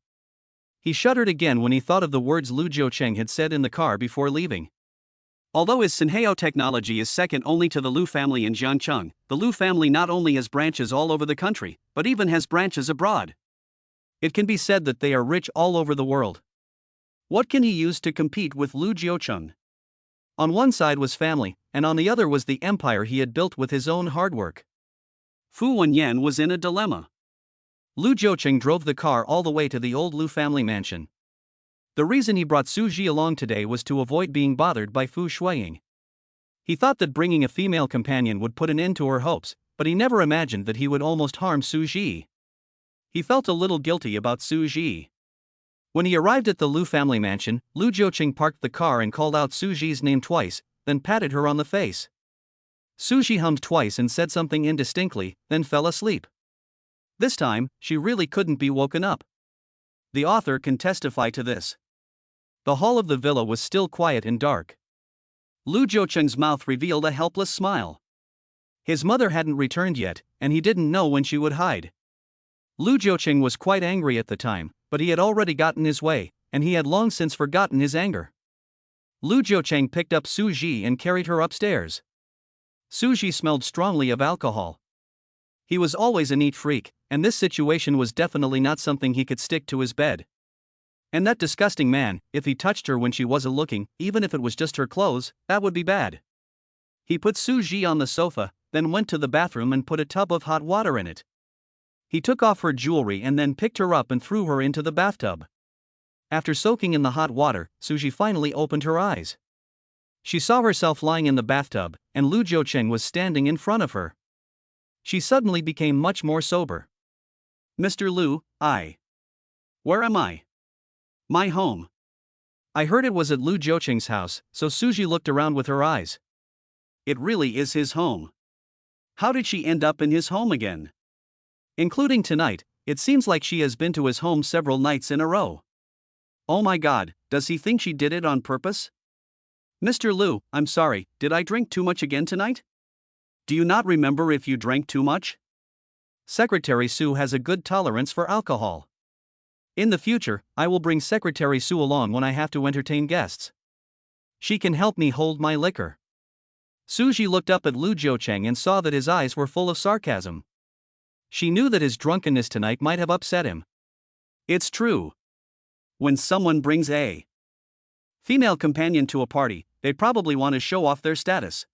He shuddered again when he thought of the words Lu Jiuqing had said in the car before leaving. Although his Sinheo technology is second only to the Lu family in Jiangcheng, the Lu family not only has branches all over the country, but even has branches abroad. It can be said that they are rich all over the world. What can he use to compete with Lu Jiuqing? On one side was family, and on the other was the empire he had built with his own hard work. Fu Wenyan was in a dilemma. Lu Jiuqing drove the car all the way to the old Lu family mansion. The reason he brought Suji along today was to avoid being bothered by Fu Shuiying. He thought that bringing a female companion would put an end to her hopes, but he never imagined that he would almost harm Suji. He felt a little guilty about Suji. When he arrived at the Lu family mansion, Lu Jiuqing parked the car and called out Suji's name twice, then patted her on the face. Suji hummed twice and said something indistinctly, then fell asleep. This time, she really couldn't be woken up. The author can testify to this. The hall of the villa was still quiet and dark. Lu Jiuqing's mouth revealed a helpless smile. His mother hadn't returned yet, and he didn't know when she would hide. Lu Jiuqing was quite angry at the time, but he had already gotten his way, and he had long since forgotten his anger. Lu Jiuqing picked up Suji and carried her upstairs. Suji smelled strongly of alcohol. He was always a neat freak, and this situation was definitely not something he could stick to his bed. And that disgusting man, if he touched her when she wasn't looking, even if it was just her clothes, that would be bad. He put Suji on the sofa, then went to the bathroom and put a tub of hot water in it. He took off her jewelry and then picked her up and threw her into the bathtub. After soaking in the hot water, Suji finally opened her eyes. She saw herself lying in the bathtub, and Lu Jiuqing was standing in front of her. She suddenly became much more sober. Mr. Lu, Where am I? My home. I heard it was at Lu Jiuqing's house, so Suji looked around with her eyes. It really is his home. How did she end up in his home again? Including tonight, it seems like she has been to his home several nights in a row. Oh my god, does he think she did it on purpose? Mr. Lu, I'm sorry, did I drink too much again tonight? Do you not remember if you drank too much? Secretary Sue has a good tolerance for alcohol. In the future, I will bring Secretary Sue along when I have to entertain guests. She can help me hold my liquor. Suji looked up at Lu Jiuqing and saw that his eyes were full of sarcasm. She knew that his drunkenness tonight might have upset him. It's true. When someone brings a female companion to a party, they probably want to show off their status.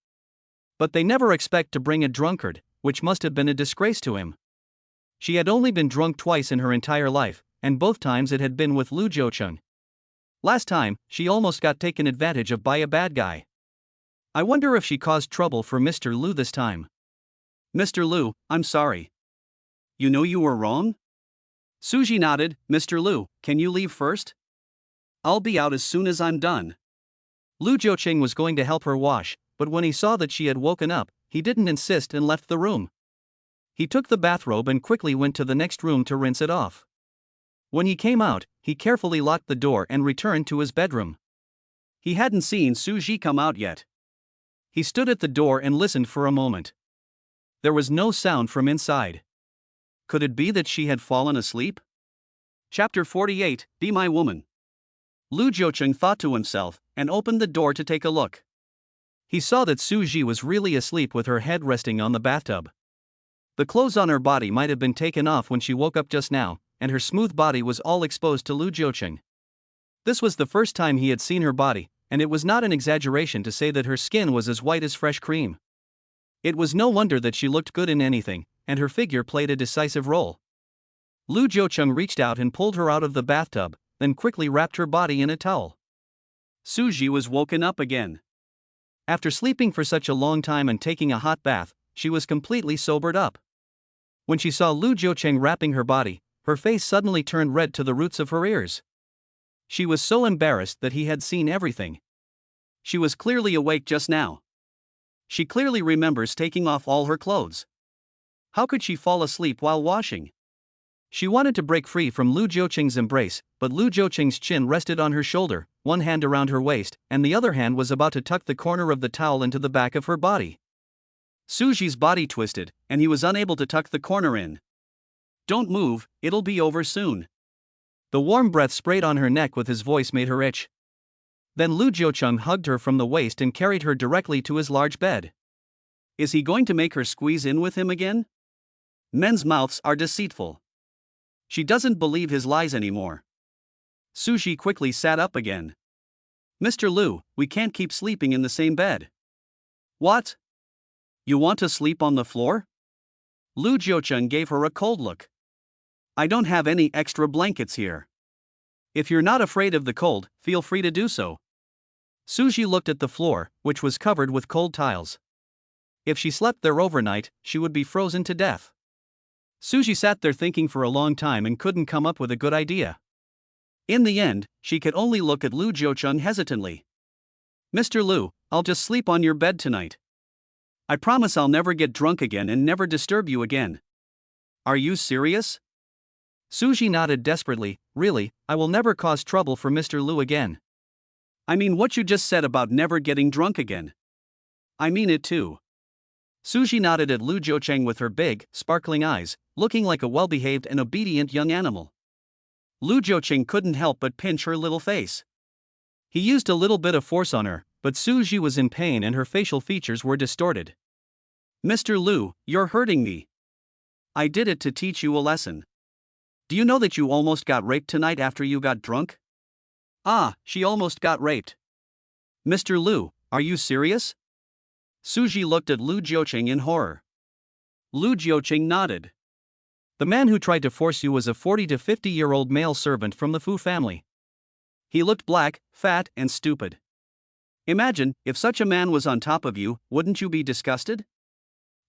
But they never expect to bring a drunkard, which must have been a disgrace to him. She had only been drunk twice in her entire life, and both times it had been with Lu Jiuqing. Last time, she almost got taken advantage of by a bad guy. I wonder if she caused trouble for Mr. Lu this time. Mr. Lu, I'm sorry. You know you were wrong? Suji nodded. Mr. Lu, can you leave first? I'll be out as soon as I'm done. Lu Jiuqing was going to help her wash, but when he saw that she had woken up, he didn't insist and left the room. He took the bathrobe and quickly went to the next room to rinse it off. When he came out, he carefully locked the door and returned to his bedroom. He hadn't seen Suji come out yet. He stood at the door and listened for a moment. There was no sound from inside. Could it be that she had fallen asleep? Chapter 48, Be My Woman. Lu Jiucheng thought to himself, and opened the door to take a look. He saw that Suji was really asleep with her head resting on the bathtub. The clothes on her body might have been taken off when she woke up just now, and her smooth body was all exposed to Lu Jiucheng. This was the first time he had seen her body, and it was not an exaggeration to say that her skin was as white as fresh cream. It was no wonder that she looked good in anything, and her figure played a decisive role. Lu Jiucheng reached out and pulled her out of the bathtub, then quickly wrapped her body in a towel. Suji was woken up again. After sleeping for such a long time and taking a hot bath, she was completely sobered up. When she saw Lu Jiucheng wrapping her body, her face suddenly turned red to the roots of her ears. She was so embarrassed that he had seen everything. She was clearly awake just now. She clearly remembers taking off all her clothes. How could she fall asleep while washing? She wanted to break free from Lu Jiucheng's embrace, but Lu Jiucheng's chin rested on her shoulder, one hand around her waist, and the other hand was about to tuck the corner of the towel into the back of her body. Suji's body twisted, and he was unable to tuck the corner in. Don't move, it'll be over soon. The warm breath sprayed on her neck with his voice made her itch. Then Lu Jiucheng hugged her from the waist and carried her directly to his large bed. Is he going to make her squeeze in with him again? Men's mouths are deceitful. She doesn't believe his lies anymore. Suji quickly sat up again. Mr. Lu, we can't keep sleeping in the same bed. What? You want to sleep on the floor? Lu Jiucheng gave her a cold look. I don't have any extra blankets here. If you're not afraid of the cold, feel free to do so. Suji looked at the floor, which was covered with cold tiles. If she slept there overnight, she would be frozen to death. Suji sat there thinking for a long time and couldn't come up with a good idea. In the end, she could only look at Lu Jiucheng hesitantly. Mr. Lu, I'll just sleep on your bed tonight. I promise I'll never get drunk again and never disturb you again. Are you serious? Suji nodded desperately. Really, I will never cause trouble for Mr. Lu again. I mean what you just said about never getting drunk again. I mean it too. Suji nodded at Lu Jiucheng with her big, sparkling eyes, looking like a well-behaved and obedient young animal. Lu Jiucheng couldn't help but pinch her little face. He used a little bit of force on her, but Suji was in pain and her facial features were distorted. Mr. Lu, you're hurting me. I did it to teach you a lesson. Do you know that you almost got raped tonight after you got drunk? Ah, she almost got raped. Mr. Lu, are you serious? Suji looked at Lu Jiucheng in horror. Lu Jiucheng nodded. The man who tried to force you was a 40 to 50-year-old male servant from the Fu family. He looked black, fat, and stupid. Imagine, if such a man was on top of you, wouldn't you be disgusted?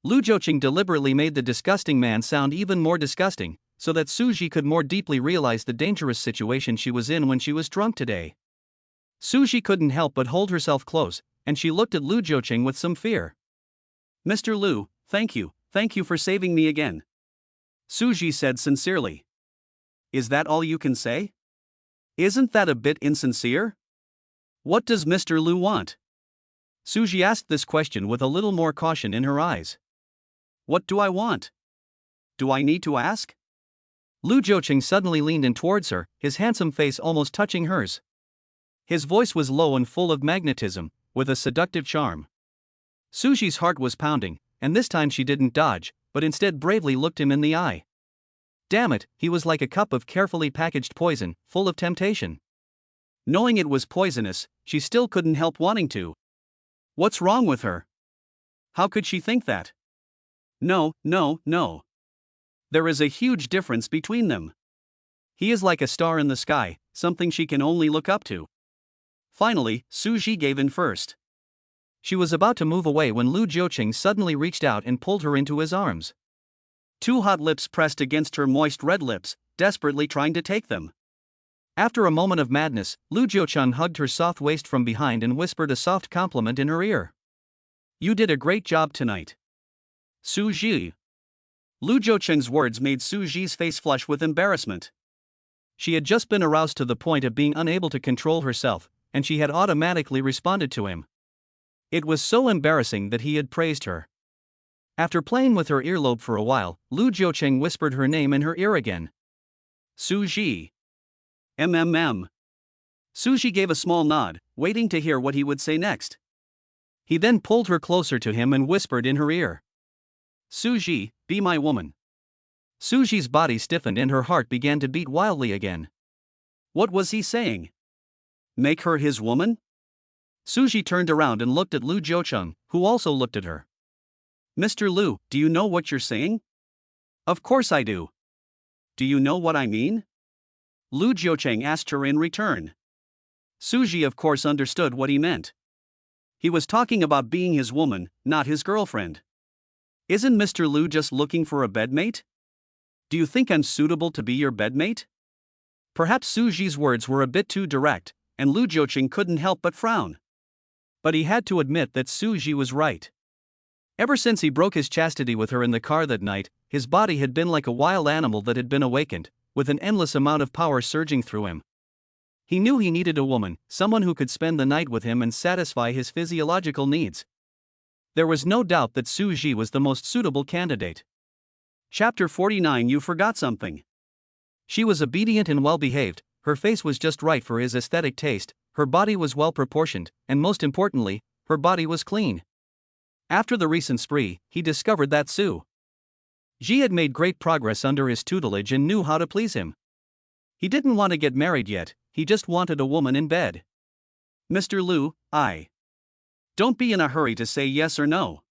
Lu Jiucheng deliberately made the disgusting man sound even more disgusting, so that Suji could more deeply realize the dangerous situation she was in when she was drunk today. Suji couldn't help but hold herself close, and she looked at Lu Jiucheng with some fear. Mr. Lu, thank you for saving me again. Suji said sincerely. Is that all you can say? Isn't that a bit insincere? What does Mr. Lu want? Suji asked this question with a little more caution in her eyes. What do I want? Do I need to ask? Lu Jiucheng suddenly leaned in towards her, his handsome face almost touching hers. His voice was low and full of magnetism, with a seductive charm. Suji's heart was pounding, and this time she didn't dodge, but instead bravely looked him in the eye. Damn it, he was like a cup of carefully packaged poison, full of temptation. Knowing it was poisonous, she still couldn't help wanting to. What's wrong with her? How could she think that? No. There is a huge difference between them. He is like a star in the sky, something she can only look up to. Finally, Suji gave in first. She was about to move away when Lu Jiucheng suddenly reached out and pulled her into his arms. Two hot lips pressed against her moist red lips, desperately trying to take them. After a moment of madness, Lu Jiucheng hugged her soft waist from behind and whispered a soft compliment in her ear. You did a great job tonight. Suji. Lu Jiucheng's words made Suji's face flush with embarrassment. She had just been aroused to the point of being unable to control herself, and she had automatically responded to him. It was so embarrassing that he had praised her. After playing with her earlobe for a while, Lu Jiucheng whispered her name in her ear again. Suji. MMM. Suji gave a small nod, waiting to hear what he would say next. He then pulled her closer to him and whispered in her ear. Suji, be my woman. Suji's body stiffened and her heart began to beat wildly again. What was he saying? Make her his woman? Suji turned around and looked at Lu Jiucheng, who also looked at her. Mr. Lu, do you know what you're saying? Of course I do. Do you know what I mean? Lu Jiucheng asked her in return. Suji of course understood what he meant. He was talking about being his woman, not his girlfriend. Isn't Mr. Lu just looking for a bedmate? Do you think I'm suitable to be your bedmate? Perhaps Suji's words were a bit too direct, and Lu Jiucheng couldn't help but frown. But he had to admit that Suji was right. Ever since he broke his chastity with her in the car that night, his body had been like a wild animal that had been awakened, with an endless amount of power surging through him. He knew he needed a woman, someone who could spend the night with him and satisfy his physiological needs. There was no doubt that Suji was the most suitable candidate. Chapter 49. You forgot something. She was obedient and well-behaved, her face was just right for his aesthetic taste, her body was well-proportioned, and most importantly, her body was clean. After the recent spree, he discovered that Suji had made great progress under his tutelage and knew how to please him. He didn't want to get married yet, he just wanted a woman in bed. Mr. Lu, don't be in a hurry to say yes or no.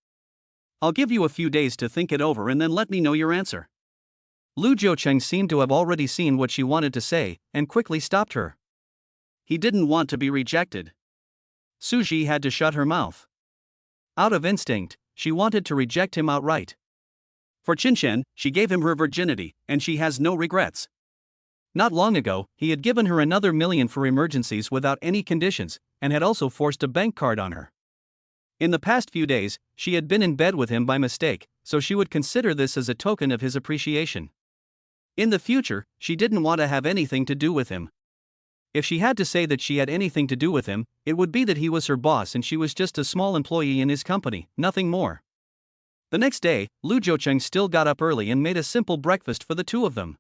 I'll give you a few days to think it over and then let me know your answer. Lu Jiucheng seemed to have already seen what she wanted to say, and quickly stopped her. He didn't want to be rejected. Suji had to shut her mouth. Out of instinct, she wanted to reject him outright. For Chinchin, she gave him her virginity, and she has no regrets. Not long ago, he had given her another $1 million for emergencies without any conditions, and had also forced a bank card on her. In the past few days, she had been in bed with him by mistake, so she would consider this as a token of his appreciation. In the future, she didn't want to have anything to do with him. If she had to say that she had anything to do with him, it would be that he was her boss and she was just a small employee in his company, nothing more. The next day, Lu Jiucheng still got up early and made a simple breakfast for the two of them.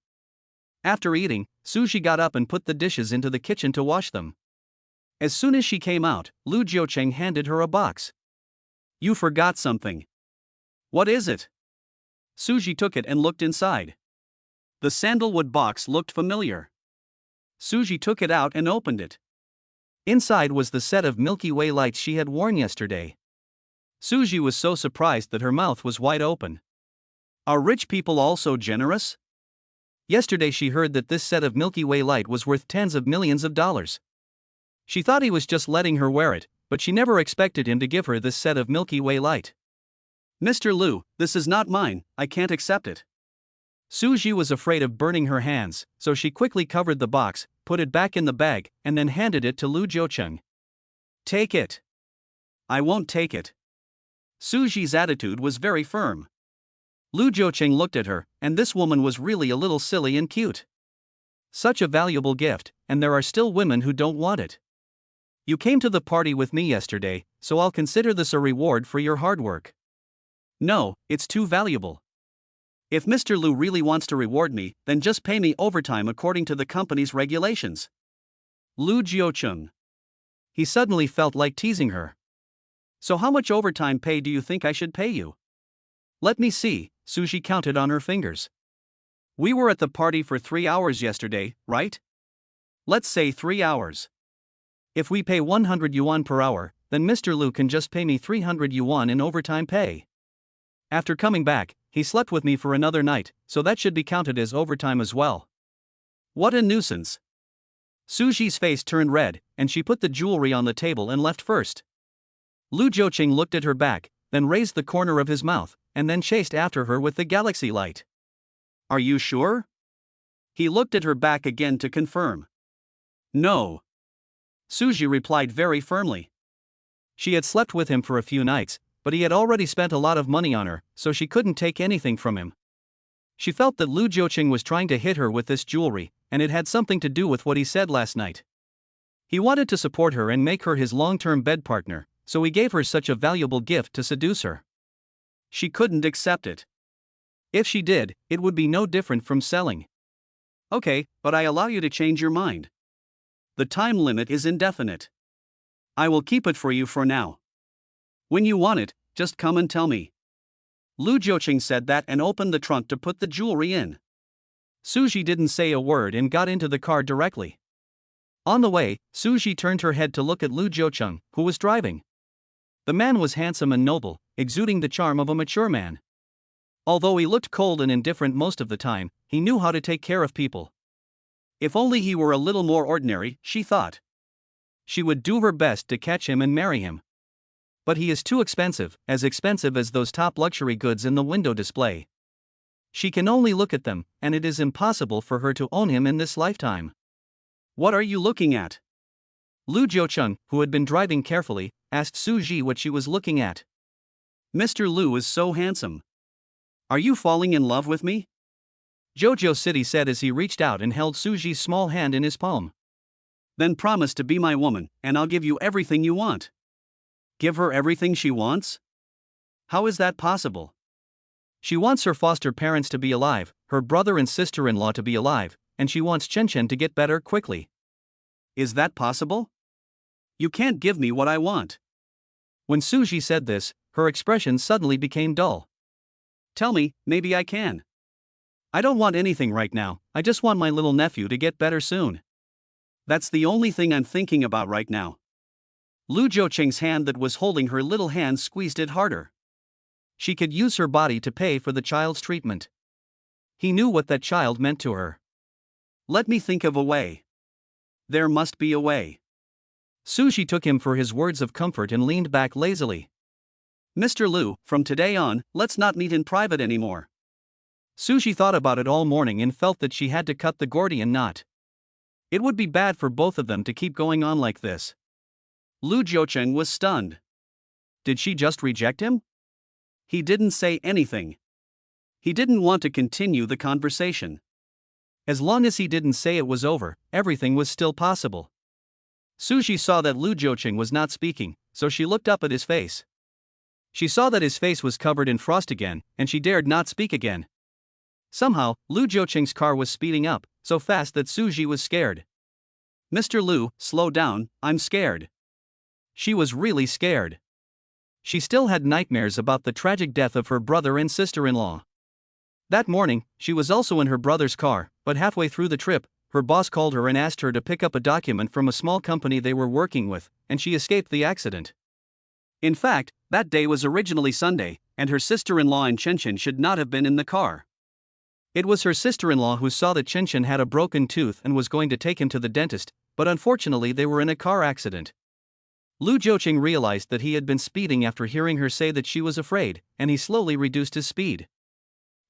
After eating, Suji got up and put the dishes into the kitchen to wash them. As soon as she came out, Lu Jiucheng handed her a box. You forgot something. What is it? Suji took it and looked inside. The sandalwood box looked familiar. Suji took it out and opened it. Inside was the set of Milky Way lights she had worn yesterday. Suji was so surprised that her mouth was wide open. Are rich people also generous? Yesterday she heard that this set of Milky Way light was worth tens of millions of dollars. She thought he was just letting her wear it, but she never expected him to give her this set of Milky Way light. Mr. Lu, this is not mine, I can't accept it. Suji was afraid of burning her hands, so she quickly covered the box, put it back in the bag, and then handed it to Lu Jiucheng. Take it. I won't take it. Suji's attitude was very firm. Lu Jiucheng looked at her, and this woman was really a little silly and cute. Such a valuable gift, and there are still women who don't want it. You came to the party with me yesterday, so I'll consider this a reward for your hard work. No, it's too valuable. If Mr. Lu really wants to reward me, then just pay me overtime according to the company's regulations. Lu Jiucheng. He suddenly felt like teasing her. So how much overtime pay do you think I should pay you? Let me see, Suji counted on her fingers. We were at the party for 3 hours yesterday, right? Let's say 3 hours. If we pay 100 yuan per hour, then Mr. Lu can just pay me 300 yuan in overtime pay. After coming back, he slept with me for another night, so that should be counted as overtime as well. What a nuisance. Suji's face turned red, and she put the jewelry on the table and left first. Lu Jiucheng looked at her back, then raised the corner of his mouth, and then chased after her with the galaxy light. Are you sure? He looked at her back again to confirm. No. Suji replied very firmly. She had slept with him for a few nights, but he had already spent a lot of money on her, so she couldn't take anything from him. She felt that Lu Jiucheng was trying to hit her with this jewelry, and it had something to do with what he said last night. He wanted to support her and make her his long-term bed partner, so he gave her such a valuable gift to seduce her. She couldn't accept it. If she did, it would be no different from selling. Okay, but I allow you to change your mind. The time limit is indefinite. I will keep it for you for now. When you want it, just come and tell me. Lu Jiuqing said that and opened the trunk to put the jewelry in. Suji didn't say a word and got into the car directly. On the way, Suji turned her head to look at Lu Jiuqing, who was driving. The man was handsome and noble, exuding the charm of a mature man. Although he looked cold and indifferent most of the time, he knew how to take care of people. If only he were a little more ordinary, she thought. She would do her best to catch him and marry him. But he is too expensive as those top luxury goods in the window display. She can only look at them, and it is impossible for her to own him in this lifetime. What are you looking at? Lu Jiuqing, who had been driving carefully, asked Suji what she was looking at. Mr. Lu is so handsome. Are you falling in love with me? Jojo City said as he reached out and held Suji's small hand in his palm. Then promise to be my woman, and I'll give you everything you want. Give her everything she wants? How is that possible? She wants her foster parents to be alive, her brother and sister-in-law to be alive, and she wants Chinchin to get better quickly. Is that possible? You can't give me what I want. When Suji said this, her expression suddenly became dull. Tell me, maybe I can. I don't want anything right now, I just want my little nephew to get better soon. That's the only thing I'm thinking about right now. Lu Jiuqing's hand that was holding her little hand squeezed it harder. She could use her body to pay for the child's treatment. He knew what that child meant to her. Let me think of a way. There must be a way. Suji took him for his words of comfort and leaned back lazily. Mr. Lu, from today on, let's not meet in private anymore. Suji thought about it all morning and felt that she had to cut the Gordian knot. It would be bad for both of them to keep going on like this. Lu Jiuqing was stunned. Did she just reject him? He didn't say anything. He didn't want to continue the conversation. As long as he didn't say it was over, everything was still possible. Suji saw that Lu Jiuqing was not speaking, so she looked up at his face. She saw that his face was covered in frost again, and she dared not speak again. Somehow, Lu Jiuqing's car was speeding up, so fast that Suji was scared. Mr. Lu, slow down, I'm scared. She was really scared. She still had nightmares about the tragic death of her brother and sister-in-law. That morning, she was also in her brother's car, but halfway through the trip, her boss called her and asked her to pick up a document from a small company they were working with, and she escaped the accident. In fact, that day was originally Sunday, and her sister-in-law and Chinchin should not have been in the car. It was her sister-in-law who saw that Chinchin had a broken tooth and was going to take him to the dentist, but unfortunately they were in a car accident. Lu Jiuqing realized that he had been speeding after hearing her say that she was afraid, and he slowly reduced his speed.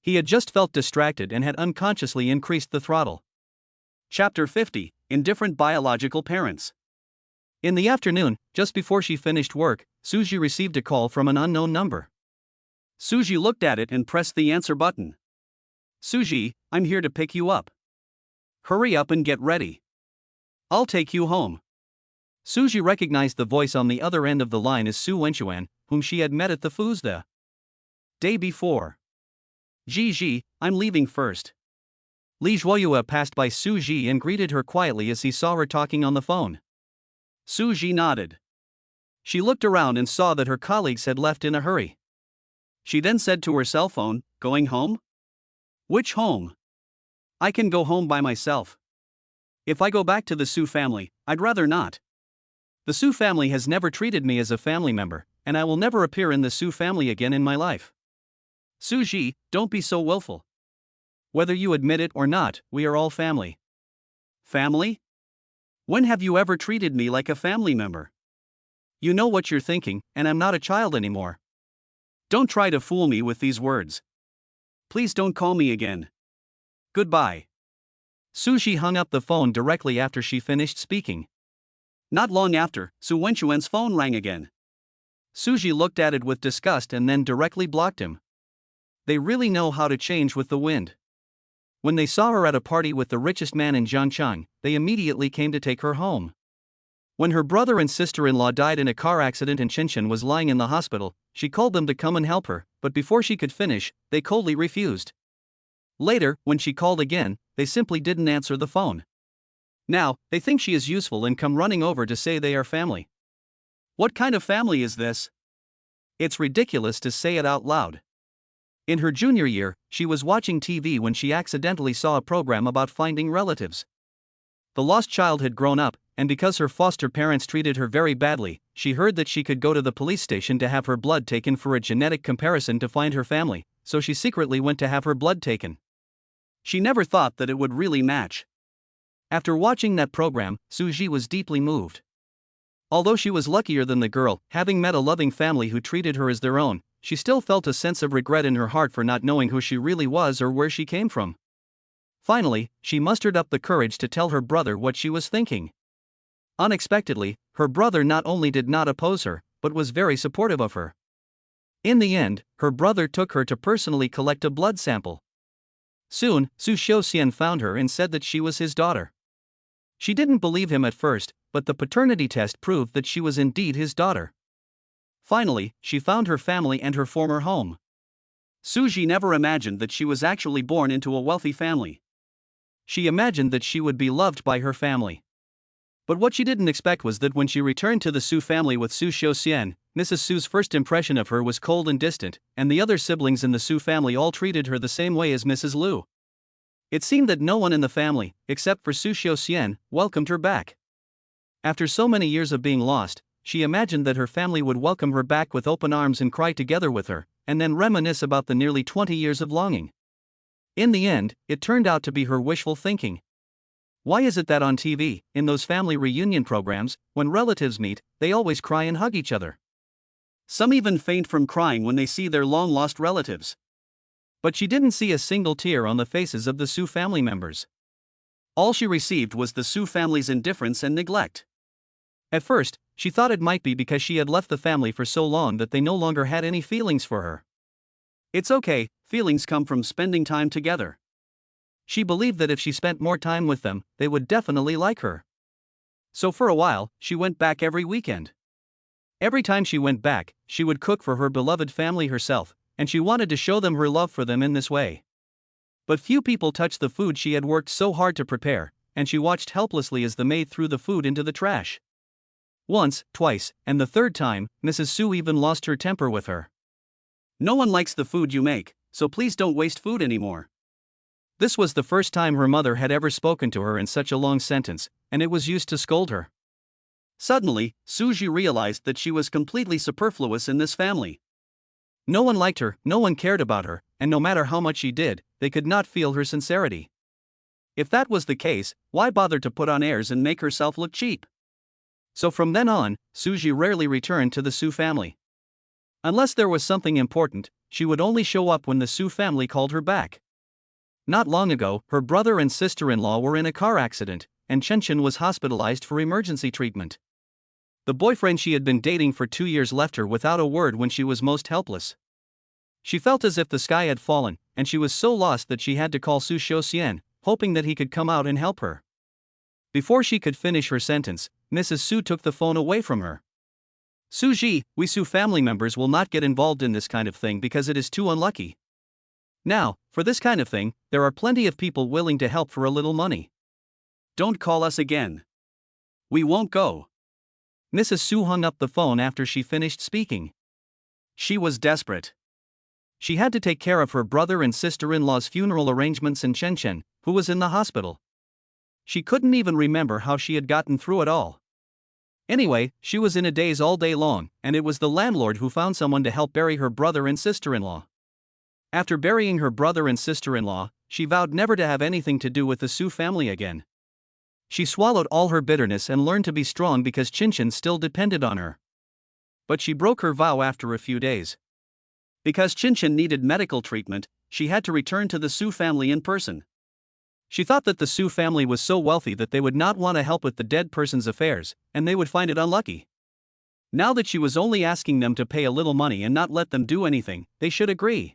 He had just felt distracted and had unconsciously increased the throttle. Chapter 50, Indifferent Biological Parents. In the afternoon, just before she finished work, Suji received a call from an unknown number. Suji looked at it and pressed the answer button. Suji, I'm here to pick you up. Hurry up and get ready. I'll take you home. Suji recognized the voice on the other end of the line as Su Wenxuan, whom she had met at the Foo's the day before. Ji, I'm leaving first. Li Zhuoyue passed by Suji and greeted her quietly as he saw her talking on the phone. Suji nodded. She looked around and saw that her colleagues had left in a hurry. She then said to her cell phone, going home? Which home? I can go home by myself. If I go back to the Sue family, I'd rather not. The Sue family has never treated me as a family member, and I will never appear in the Sue family again in my life. Suji, don't be so willful. Whether you admit it or not, we are all family. Family? When have you ever treated me like a family member? You know what you're thinking, and I'm not a child anymore. Don't try to fool me with these words. Please don't call me again. Goodbye. Suji hung up the phone directly after she finished speaking. Not long after, Su Wenxuan's phone rang again. Suji looked at it with disgust and then directly blocked him. They really know how to change with the wind. When they saw her at a party with the richest man in Zhangchang, they immediately came to take her home. When her brother and sister-in-law died in a car accident and Chinchin was lying in the hospital, she called them to come and help her, but before she could finish, they coldly refused. Later, when she called again, they simply didn't answer the phone. Now, they think she is useful and come running over to say they are family. What kind of family is this? It's ridiculous to say it out loud. In her junior year, she was watching TV when she accidentally saw a program about finding relatives. The lost child had grown up, and because her foster parents treated her very badly, she heard that she could go to the police station to have her blood taken for a genetic comparison to find her family, so she secretly went to have her blood taken. She never thought that it would really match. After watching that program, Suji was deeply moved. Although she was luckier than the girl, having met a loving family who treated her as their own, she still felt a sense of regret in her heart for not knowing who she really was or where she came from. Finally, she mustered up the courage to tell her brother what she was thinking. Unexpectedly, her brother not only did not oppose her, but was very supportive of her. In the end, her brother took her to personally collect a blood sample. Soon, Su Xian found her and said that she was his daughter. She didn't believe him at first, but the paternity test proved that she was indeed his daughter. Finally, she found her family and her former home. Suji never imagined that she was actually born into a wealthy family. She imagined that she would be loved by her family. But what she didn't expect was that when she returned to the Su family with Su Xian, Mrs. Su's first impression of her was cold and distant, and the other siblings in the Su family all treated her the same way as Mrs. Lu. It seemed that no one in the family, except for Su Xian, welcomed her back. After so many years of being lost, she imagined that her family would welcome her back with open arms and cry together with her, and then reminisce about the nearly 20 years of longing. In the end, it turned out to be her wishful thinking. Why is it that on TV, in those family reunion programs, when relatives meet, they always cry and hug each other? Some even faint from crying when they see their long-lost relatives. But she didn't see a single tear on the faces of the Su family members. All she received was the Su family's indifference and neglect. At first, she thought it might be because she had left the family for so long that they no longer had any feelings for her. It's okay, feelings come from spending time together. She believed that if she spent more time with them, they would definitely like her. So for a while, she went back every weekend. Every time she went back, she would cook for her beloved family herself, and she wanted to show them her love for them in this way. But few people touched the food she had worked so hard to prepare, and she watched helplessly as the maid threw the food into the trash. Once, twice, and the third time, Mrs. Su even lost her temper with her. No one likes the food you make, so please don't waste food anymore. This was the first time her mother had ever spoken to her in such a long sentence, and it was used to scold her. Suddenly, Suji realized that she was completely superfluous in this family. No one liked her, no one cared about her, and no matter how much she did, they could not feel her sincerity. If that was the case, why bother to put on airs and make herself look cheap? So from then on, Suji rarely returned to the Su family. Unless there was something important, she would only show up when the Su family called her back. Not long ago, her brother and sister-in-law were in a car accident, and Chinchin was hospitalized for emergency treatment. The boyfriend she had been dating for 2 years left her without a word when she was most helpless. She felt as if the sky had fallen, and she was so lost that she had to call Su Xian, hoping that he could come out and help her. Before she could finish her sentence, Mrs. Su took the phone away from her. Suji, we Su family members will not get involved in this kind of thing because it is too unlucky. Now, for this kind of thing, there are plenty of people willing to help for a little money. Don't call us again. We won't go. Mrs. Su hung up the phone after she finished speaking. She was desperate. She had to take care of her brother and sister-in-law's funeral arrangements and Chinchin, who was in the hospital. She couldn't even remember how she had gotten through it all. Anyway, she was in a daze all day long, and it was the landlord who found someone to help bury her brother and sister-in-law. After burying her brother and sister-in-law, she vowed never to have anything to do with the Su family again. She swallowed all her bitterness and learned to be strong because Chinchin still depended on her. But she broke her vow after a few days. Because Chinchin needed medical treatment, she had to return to the Su family in person. She thought that the Su family was so wealthy that they would not want to help with the dead person's affairs, and they would find it unlucky. Now that she was only asking them to pay a little money and not let them do anything, they should agree.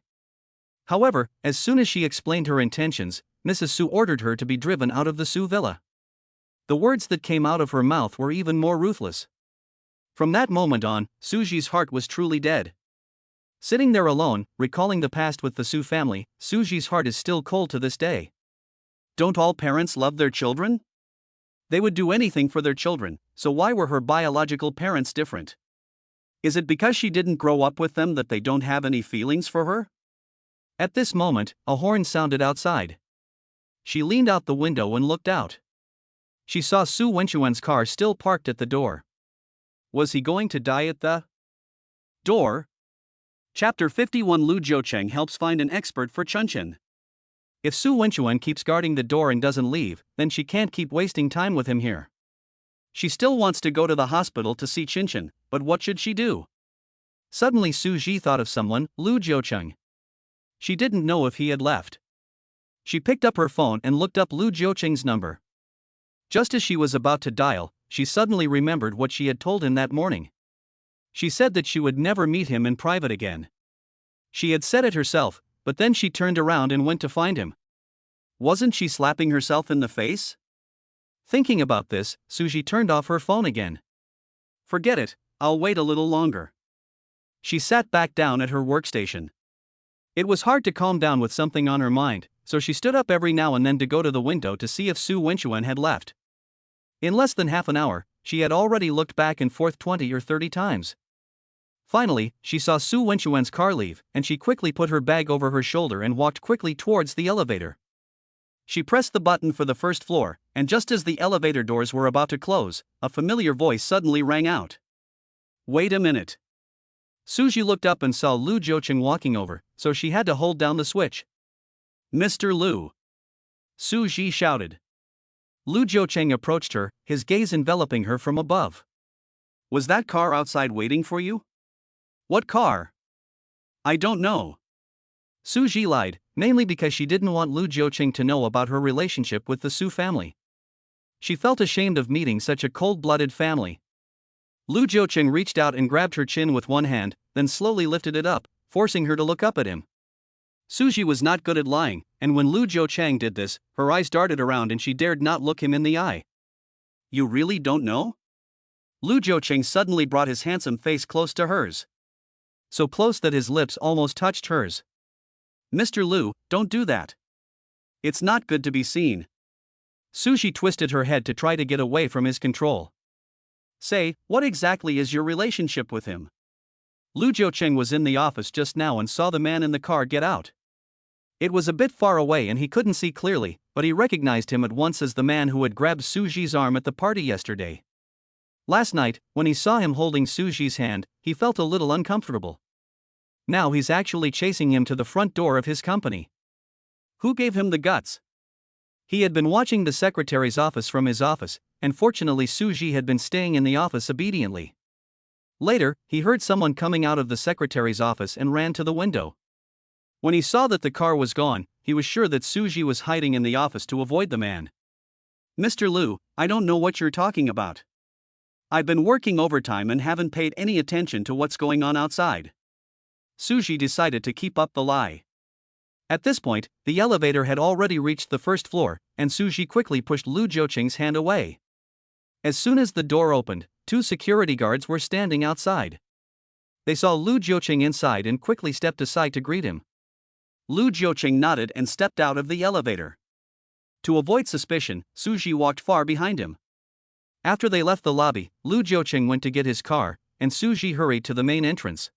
However, as soon as she explained her intentions, Mrs. Su ordered her to be driven out of the Su villa. The words that came out of her mouth were even more ruthless. From that moment on, Suji's heart was truly dead. Sitting there alone, recalling the past with the Sue family, Suji's heart is still cold to this day. Don't all parents love their children? They would do anything for their children, so why were her biological parents different? Is it because she didn't grow up with them that they don't have any feelings for her? At this moment, a horn sounded outside. She leaned out the window and looked out. She saw Su Wenchuan's car still parked at the door. Was he going to die at the door? Chapter 51 Lu Jiucheng helps find an expert for Chinchin. If Su Wenchuan keeps guarding the door and doesn't leave, then she can't keep wasting time with him here. She still wants to go to the hospital to see Chinchin, but what should she do? Suddenly Suji thought of someone, Lu Jiucheng. She didn't know if he had left. She picked up her phone and looked up Lu Jiucheng's number. Just as she was about to dial, she suddenly remembered what she had told him that morning. She said that she would never meet him in private again. She had said it herself, but then she turned around and went to find him. Wasn't she slapping herself in the face? Thinking about this, Suji turned off her phone again. Forget it, I'll wait a little longer. She sat back down at her workstation. It was hard to calm down with something on her mind, so she stood up every now and then to go to the window to see if Su Wenchuan had left. In less than half an hour, she had already looked back and forth 20 or 30 times. Finally, she saw Su Wenchuan's car leave, and she quickly put her bag over her shoulder and walked quickly towards the elevator. She pressed the button for the first floor, and just as the elevator doors were about to close, a familiar voice suddenly rang out. Wait a minute. Suji looked up and saw Lu Jiucheng walking over, so she had to hold down the switch. Mr. Lu. Suji shouted. Lu Jiucheng approached her, his gaze enveloping her from above. Was that car outside waiting for you? What car? I don't know. Suji lied, mainly because she didn't want Lu Jiucheng to know about her relationship with the Su family. She felt ashamed of meeting such a cold-blooded family. Lu Jiucheng reached out and grabbed her chin with one hand, then slowly lifted it up, forcing her to look up at him. Suji was not good at lying, and when Lu Jiucheng did this, her eyes darted around and she dared not look him in the eye. You really don't know? Lu Jiucheng suddenly brought his handsome face close to hers. So close that his lips almost touched hers. Mr. Lu, don't do that. It's not good to be seen. Suji twisted her head to try to get away from his control. Say, what exactly is your relationship with him? Lu Jiucheng was in the office just now and saw the man in the car get out. It was a bit far away and he couldn't see clearly, but he recognized him at once as the man who had grabbed Suji's arm at the party yesterday. Last night, when he saw him holding Suji's hand, he felt a little uncomfortable. Now he's actually chasing him to the front door of his company. Who gave him the guts? He had been watching the secretary's office from his office, and fortunately Suji had been staying in the office obediently. Later, he heard someone coming out of the secretary's office and ran to the window. When he saw that the car was gone, he was sure that Suji was hiding in the office to avoid the man. Mr. Lu, I don't know what you're talking about. I've been working overtime and haven't paid any attention to what's going on outside. Suji decided to keep up the lie. At this point, the elevator had already reached the first floor, and Suji quickly pushed Lu Jiucheng's hand away. As soon as the door opened, 2 security guards were standing outside. They saw Lu Jiucheng inside and quickly stepped aside to greet him. Lu Jiucheng nodded and stepped out of the elevator. To avoid suspicion, Suji walked far behind him. After they left the lobby, Lu Jiucheng went to get his car, and Suji hurried to the main entrance.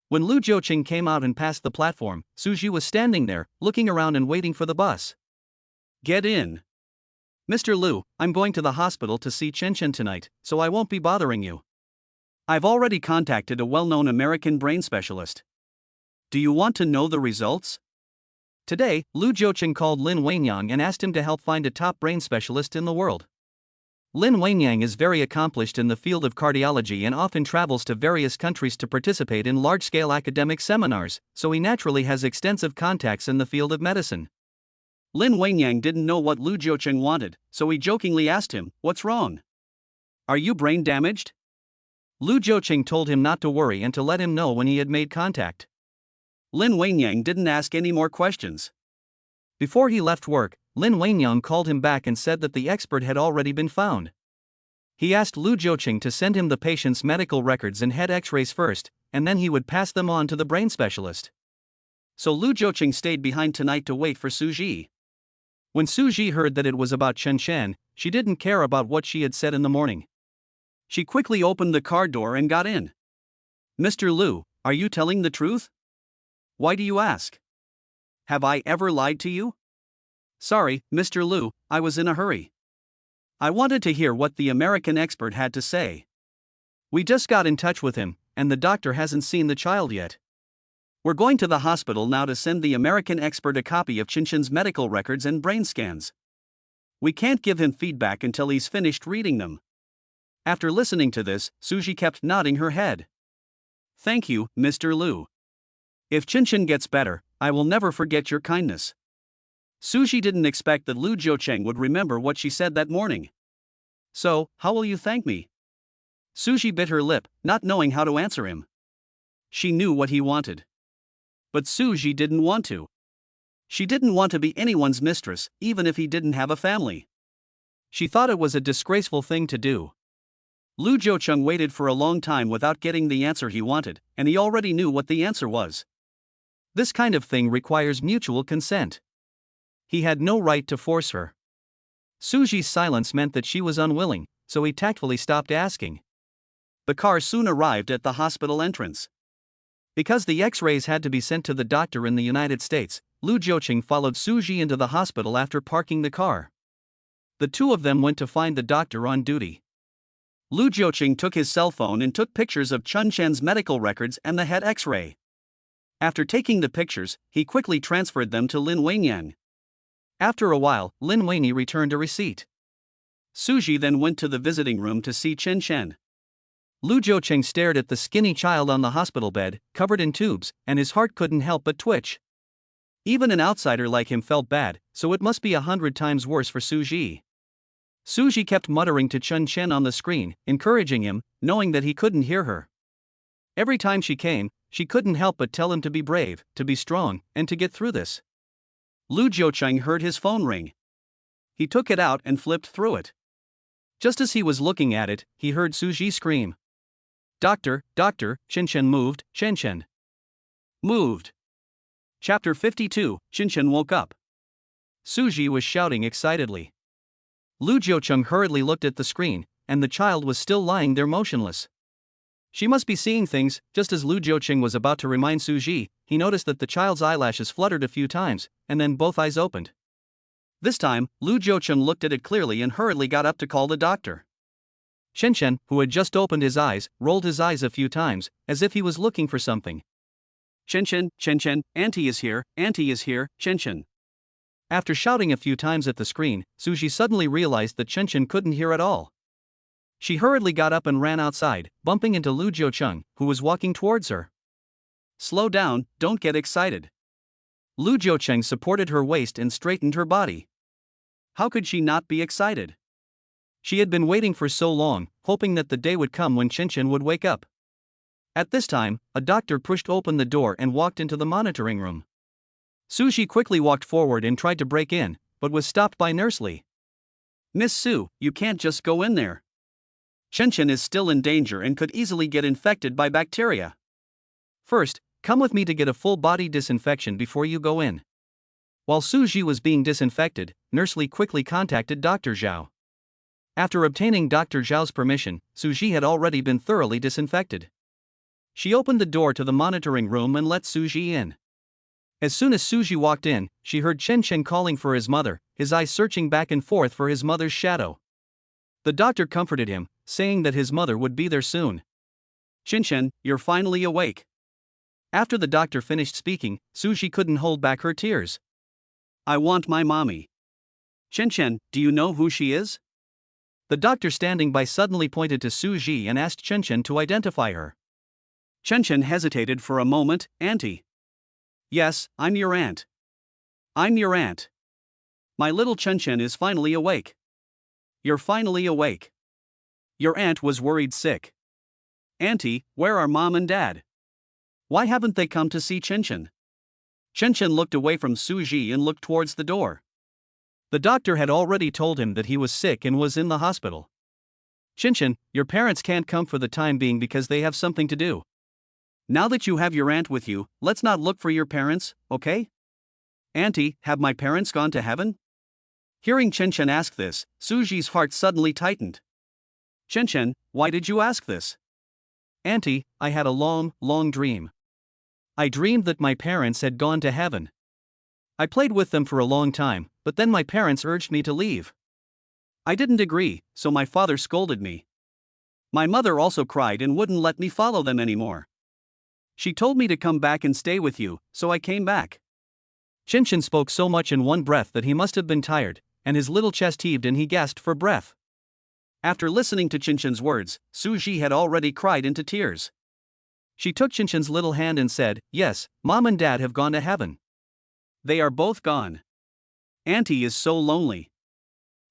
When Lu Jiucheng came out and passed the platform, Suji was standing there, looking around and waiting for the bus. Get in. Mr. Lu, I'm going to the hospital to see Chinchin tonight, so I won't be bothering you. I've already contacted a well-known American brain specialist. Do you want to know the results? Today, Lu Jiucheng called Lin Wenyang and asked him to help find a top brain specialist in the world. Lin Wenyang is very accomplished in the field of cardiology and often travels to various countries to participate in large-scale academic seminars, so he naturally has extensive contacts in the field of medicine. Lin Wenyang didn't know what Lu Jiucheng wanted, so he jokingly asked him, "What's wrong? Are you brain damaged?" Lu Jiucheng told him not to worry and to let him know when he had made contact. Lin Wenyang didn't ask any more questions. Before he left work, Lin Wenyang called him back and said that the expert had already been found. He asked Lu Jiuqing to send him the patient's medical records and head x-rays first, and then he would pass them on to the brain specialist. So Lu Jiuqing stayed behind tonight to wait for Suji. When Suji heard that it was about Chinchin, she didn't care about what she had said in the morning. She quickly opened the car door and got in. "Mr. Lu, are you telling the truth? Why do you ask? Have I ever lied to you?" "Sorry, Mr. Lu, I was in a hurry. I wanted to hear what the American expert had to say. We just got in touch with him, and the doctor hasn't seen the child yet. We're going to the hospital now to send the American expert a copy of Chinchin's medical records and brain scans. We can't give him feedback until he's finished reading them." After listening to this, Suji kept nodding her head. "Thank you, Mr. Lu. If Chinchin gets better, I will never forget your kindness." Suji didn't expect that Lu Jiuqing would remember what she said that morning. "So, how will you thank me?" Suji bit her lip, not knowing how to answer him. She knew what he wanted. But Suji didn't want to. She didn't want to be anyone's mistress, even if he didn't have a family. She thought it was a disgraceful thing to do. Lu Jiuqing waited for a long time without getting the answer he wanted, and he already knew what the answer was. This kind of thing requires mutual consent. He had no right to force her. Suji's silence meant that she was unwilling, so he tactfully stopped asking. The car soon arrived at the hospital entrance. Because the x-rays had to be sent to the doctor in the United States, Lu Jiuqing followed Suji into the hospital after parking the car. The two of them went to find the doctor on duty. Lu Jiuqing took his cell phone and took pictures of Chinchin's medical records and the head x-ray. After taking the pictures, he quickly transferred them to Lin Wenyang. After a while, Lin Wenyang returned a receipt. Suji then went to the visiting room to see Chinchin. Lu Jiuqing stared at the skinny child on the hospital bed, covered in tubes, and his heart couldn't help but twitch. Even an outsider like him felt bad, so it must be 100 times worse for Suji. Suji kept muttering to Chinchin on the screen, encouraging him, knowing that he couldn't hear her. Every time she came, she couldn't help but tell him to be brave, to be strong, and to get through this. Lu Jiuqing heard his phone ring. He took it out and flipped through it. Just as he was looking at it, he heard Suji scream. "Doctor, doctor, Chinchin moved, Chinchin moved." Chapter 52, Chinchin woke up. Suji was shouting excitedly. Lu Jiuqing hurriedly looked at the screen, and the child was still lying there motionless. She must be seeing things. Just as Lu Jiuqing was about to remind Suji, he noticed that the child's eyelashes fluttered a few times, and then both eyes opened. This time, Lu Jiuqing looked at it clearly and hurriedly got up to call the doctor. Chinchin, who had just opened his eyes, rolled his eyes a few times, as if he was looking for something. "Chinchin, Chinchin, Auntie is here, Chinchin." After shouting a few times at the screen, Suji suddenly realized that Chinchin couldn't hear at all. She hurriedly got up and ran outside, bumping into Lu Jiuqing, who was walking towards her. "Slow down, don't get excited." Lu Jiuqing supported her waist and straightened her body. How could she not be excited? She had been waiting for so long, hoping that the day would come when Chinchin would wake up. At this time, a doctor pushed open the door and walked into the monitoring room. Suji quickly walked forward and tried to break in, but was stopped by Nurse Lee. "Miss Sue, you can't just go in there. Chinchin is still in danger and could easily get infected by bacteria. First, come with me to get a full-body disinfection before you go in." While Suji was being disinfected, Nurse Lee quickly contacted Dr. Zhao. After obtaining Dr. Zhao's permission, Suji had already been thoroughly disinfected. She opened the door to the monitoring room and let Suji in. As soon as Suji walked in, she heard Chinchin calling for his mother, his eyes searching back and forth for his mother's shadow. The doctor comforted him, saying that his mother would be there soon. "Chinchin, you're finally awake." After the doctor finished speaking, Suji couldn't hold back her tears. "I want my mommy. Chinchin, do you know who she is?" The doctor standing by suddenly pointed to Suji and asked Chinchin to identify her. Chinchin hesitated for a moment. "Auntie." "Yes, I'm your aunt. I'm your aunt. My little Chinchin is finally awake." "You're finally awake. Your aunt was worried sick." "Auntie, where are mom and dad? Why haven't they come to see Chinchin?" Chinchin looked away from Suji and looked towards the door. The doctor had already told him that he was sick and was in the hospital. Chinchin, your parents can't come for the time being because they have something to do. Now that you have your aunt with you, let's not look for your parents, okay? Auntie, have my parents gone to heaven? Hearing Chinchin ask this, Suji's heart suddenly tightened. Chinchin, why did you ask this? Auntie, I had a long dream. I dreamed that my parents had gone to heaven. I played with them for a long time, but then my parents urged me to leave. I didn't agree, so my father scolded me. My mother also cried and wouldn't let me follow them anymore. She told me to come back and stay with you, so I came back. Chinchin spoke so much in one breath that he must have been tired, and his little chest heaved and he gasped for breath. After listening to Chinchin's words, Suji had already cried into tears. She took Chinchin's little hand and said, "Yes, Mom and Dad have gone to heaven. They are both gone. Auntie is so lonely.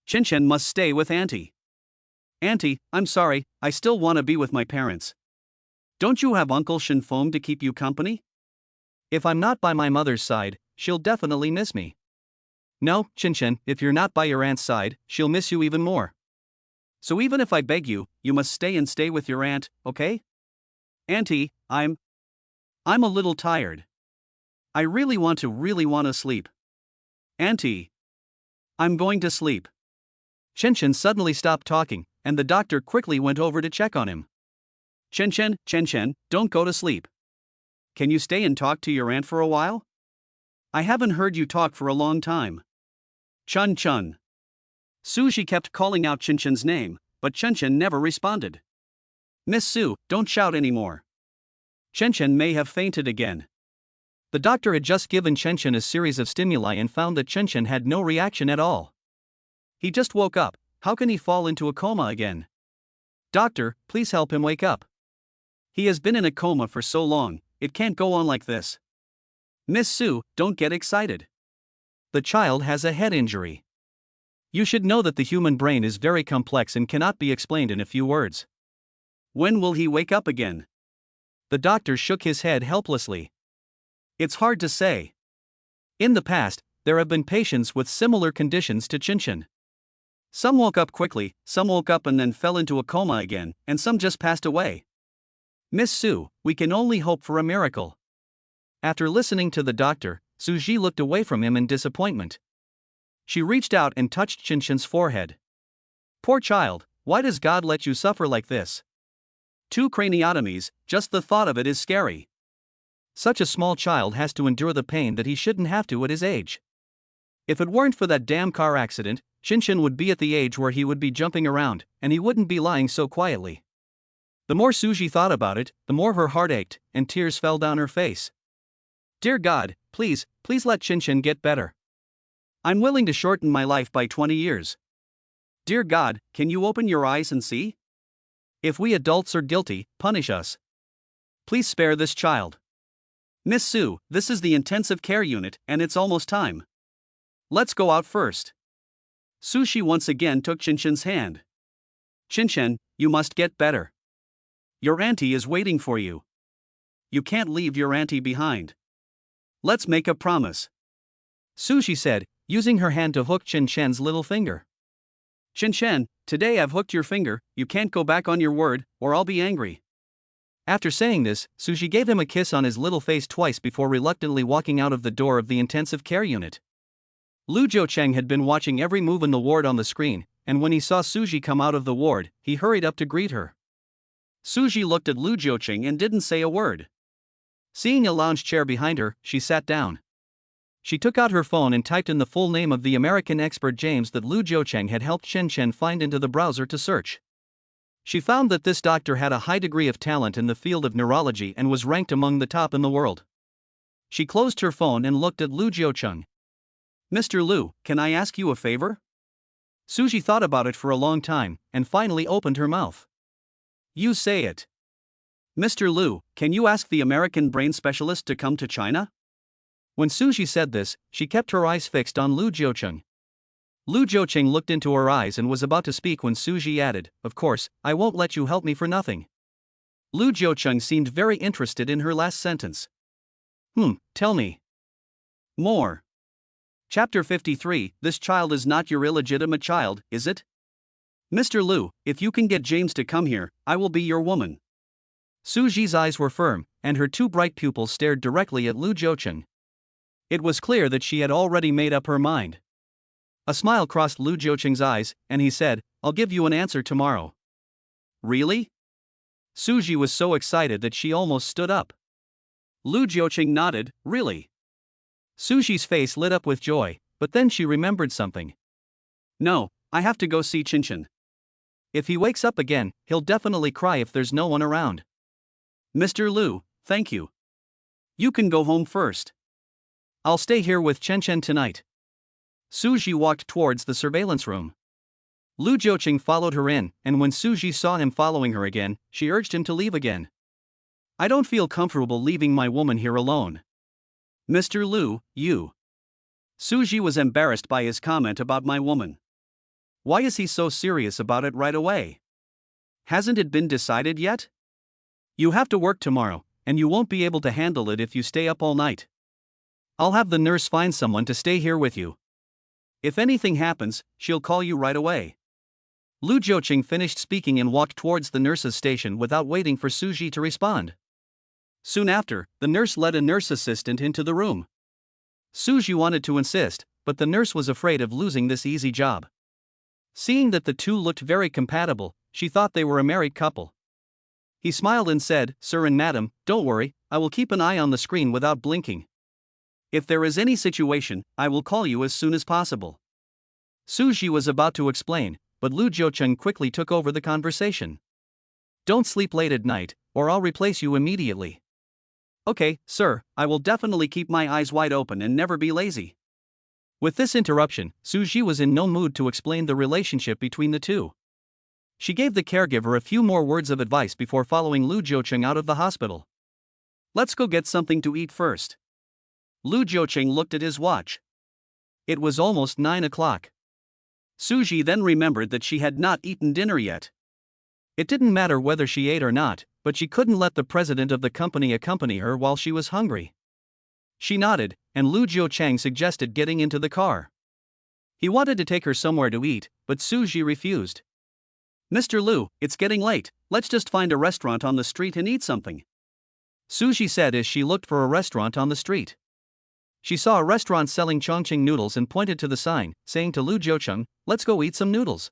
Chinchin must stay with Auntie. Auntie, I'm sorry, I still want to be with my parents. Don't you have Uncle Shinfeng to keep you company? If I'm not by my mother's side, she'll definitely miss me." "No, Chinchin, if you're not by your aunt's side, she'll miss you even more. So even if I beg you, you must stay with your aunt, okay? Auntie, I'm a little tired. I really want to sleep. Auntie, I'm going to sleep." Chinchin suddenly stopped talking, and the doctor quickly went over to check on him. Chinchin, don't go to sleep. Can you stay and talk to your aunt for a while? I haven't heard you talk for a long time. Chun. Suji kept calling out Chinchin's name, but Chinchin never responded. "Miss Sue, don't shout anymore. Chinchin may have fainted again." The doctor had just given Chinchin a series of stimuli and found that Chinchin had no reaction at all. He just woke up. How can he fall into a coma again? Doctor, please help him wake up. He has been in a coma for so long, it can't go on like this. Miss Sue, don't get excited. The child has a head injury. You should know that the human brain is very complex and cannot be explained in a few words. When will he wake up again? The doctor shook his head helplessly. It's hard to say. In the past, there have been patients with similar conditions to Chinchin. Some woke up quickly, some woke up and then fell into a coma again, and some just passed away. Miss Sue, we can only hope for a miracle. After listening to the doctor, Suji looked away from him in disappointment. She reached out and touched Chinchin's forehead. Poor child, why does God let you suffer like this? 2 craniotomies, just the thought of it is scary. Such a small child has to endure the pain that he shouldn't have to at his age. If it weren't for that damn car accident, Chinchin would be at the age where he would be jumping around, and he wouldn't be lying so quietly. The more Suji thought about it, the more her heart ached, and tears fell down her face. Dear God, please let Chinchin get better. I'm willing to shorten my life by 20 years. Dear God, can you open your eyes and see? If we adults are guilty, punish us. Please spare this child. Miss Sue, this is the intensive care unit, and it's almost time. Let's go out first. Sushi once again took Chinchin's hand. Chinchin, you must get better. Your auntie is waiting for you. You can't leave your auntie behind. Let's make a promise. Sushi said, using her hand to hook Chinchin's little finger. Chinchin, today I've hooked your finger, you can't go back on your word, or I'll be angry. After saying this, Sushi gave him a kiss on his little face twice before reluctantly walking out of the door of the intensive care unit. Lu Jiucheng had been watching every move in the ward on the screen, and when he saw Suji come out of the ward, he hurried up to greet her. Suji looked at Lu Jiucheng and didn't say a word. Seeing a lounge chair behind her, she sat down. She took out her phone and typed in the full name of the American expert James that Lu Jiucheng had helped Chinchin find into the browser to search. She found that this doctor had a high degree of talent in the field of neurology and was ranked among the top in the world. She closed her phone and looked at Lu Jiucheng. Mr. Lu, can I ask you a favor? Suji thought about it for a long time, and finally opened her mouth. You say it. Mr. Lu, can you ask the American brain specialist to come to China? When Suji said this, she kept her eyes fixed on Lu Jiucheng. Lu Jiucheng looked into her eyes and was about to speak when Suji added, Of course, I won't let you help me for nothing. Lu Jiucheng seemed very interested in her last sentence. Tell me more. Chapter 53, This child is not your illegitimate child, is it? Mr. Liu, if you can get James to come here, I will be your woman. Suji's eyes were firm, and her two bright pupils stared directly at Lu Jiucheng. It was clear that she had already made up her mind. A smile crossed Lu Jiucheng's eyes, and he said, I'll give you an answer tomorrow. Really? Suji was so excited that she almost stood up. Lu Jiucheng nodded, really? Suji's face lit up with joy, but then she remembered something. No, I have to go see Chinchin. If he wakes up again, he'll definitely cry if there's no one around. Mr. Liu, thank you. You can go home first. I'll stay here with Chinchin tonight. Suji walked towards the surveillance room. Lu Jiucheng followed her in, and when Suji saw him following her again, she urged him to leave again. I don't feel comfortable leaving my woman here alone. Mr. Liu, you. Suji was embarrassed by his comment about my woman. Why is he so serious about it right away? Hasn't it been decided yet? You have to work tomorrow, and you won't be able to handle it if you stay up all night. I'll have the nurse find someone to stay here with you. If anything happens, she'll call you right away. Lu Jiucheng finished speaking and walked towards the nurse's station without waiting for Suji to respond. Soon after, the nurse led a nurse assistant into the room. Suji wanted to insist, but the nurse was afraid of losing this easy job. Seeing that the two looked very compatible, she thought they were a married couple. He smiled and said, Sir and Madam, don't worry, I will keep an eye on the screen without blinking. If there is any situation, I will call you as soon as possible. Suji was about to explain, but Lu Jiucheng quickly took over the conversation. Don't sleep late at night, or I'll replace you immediately. Okay, sir, I will definitely keep my eyes wide open and never be lazy. With this interruption, Suji was in no mood to explain the relationship between the two. She gave the caregiver a few more words of advice before following Lu Jiucheng out of the hospital. Let's go get something to eat first. Lu Jiucheng looked at his watch. It was almost 9 o'clock. Suji then remembered that she had not eaten dinner yet. It didn't matter whether she ate or not, but she couldn't let the president of the company accompany her while she was hungry. She nodded, and Lu Jiucheng suggested getting into the car. He wanted to take her somewhere to eat, but Suji refused. Mr. Liu, it's getting late, let's just find a restaurant on the street and eat something. Suji said as she looked for a restaurant on the street. She saw a restaurant selling Chongqing noodles and pointed to the sign, saying to Lu Jiucheng, let's go eat some noodles.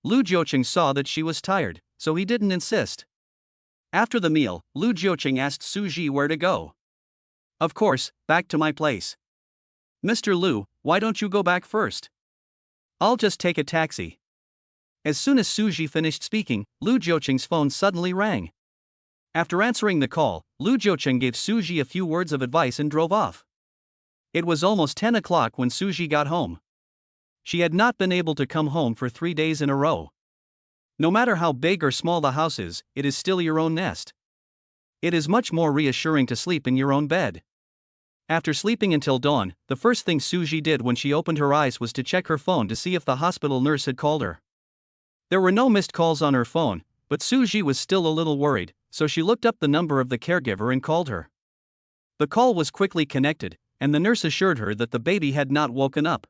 Lu Jiucheng saw that she was tired, so he didn't insist. After the meal, Lu Jiucheng asked Suji where to go. Of course, back to my place. Mr. Liu, why don't you go back first? I'll just take a taxi. As soon as Suji finished speaking, Lu Jiucheng's phone suddenly rang. After answering the call, Lu Jiucheng gave Suji a few words of advice and drove off. It was almost 10 o'clock when Suji got home. She had not been able to come home for 3 days in a row. No matter how big or small the house is, it is still your own nest. It is much more reassuring to sleep in your own bed. After sleeping until dawn, the first thing Suji did when she opened her eyes was to check her phone to see if the hospital nurse had called her. There were no missed calls on her phone, but Suji was still a little worried, so she looked up the number of the caregiver and called her. The call was quickly connected, and the nurse assured her that the baby had not woken up.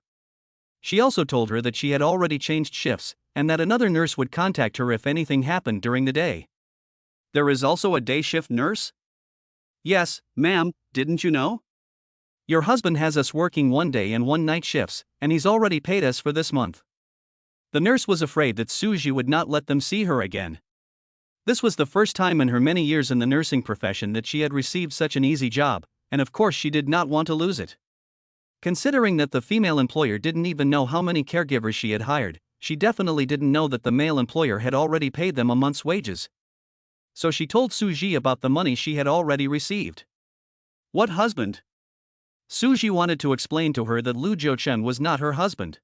She also told her that she had already changed shifts, and that another nurse would contact her if anything happened during the day. There is also a day shift nurse? Yes, ma'am, didn't you know? Your husband has us working 1 day and 1 night shifts, and he's already paid us for this month. The nurse was afraid that Suji would not let them see her again. This was the first time in her many years in the nursing profession that she had received such an easy job, and of course she did not want to lose it. Considering that the female employer didn't even know how many caregivers she had hired, she definitely didn't know that the male employer had already paid them a month's wages. So she told Suji about the money she had already received. What husband? Suji wanted to explain to her that Lu Jiucheng was not her husband.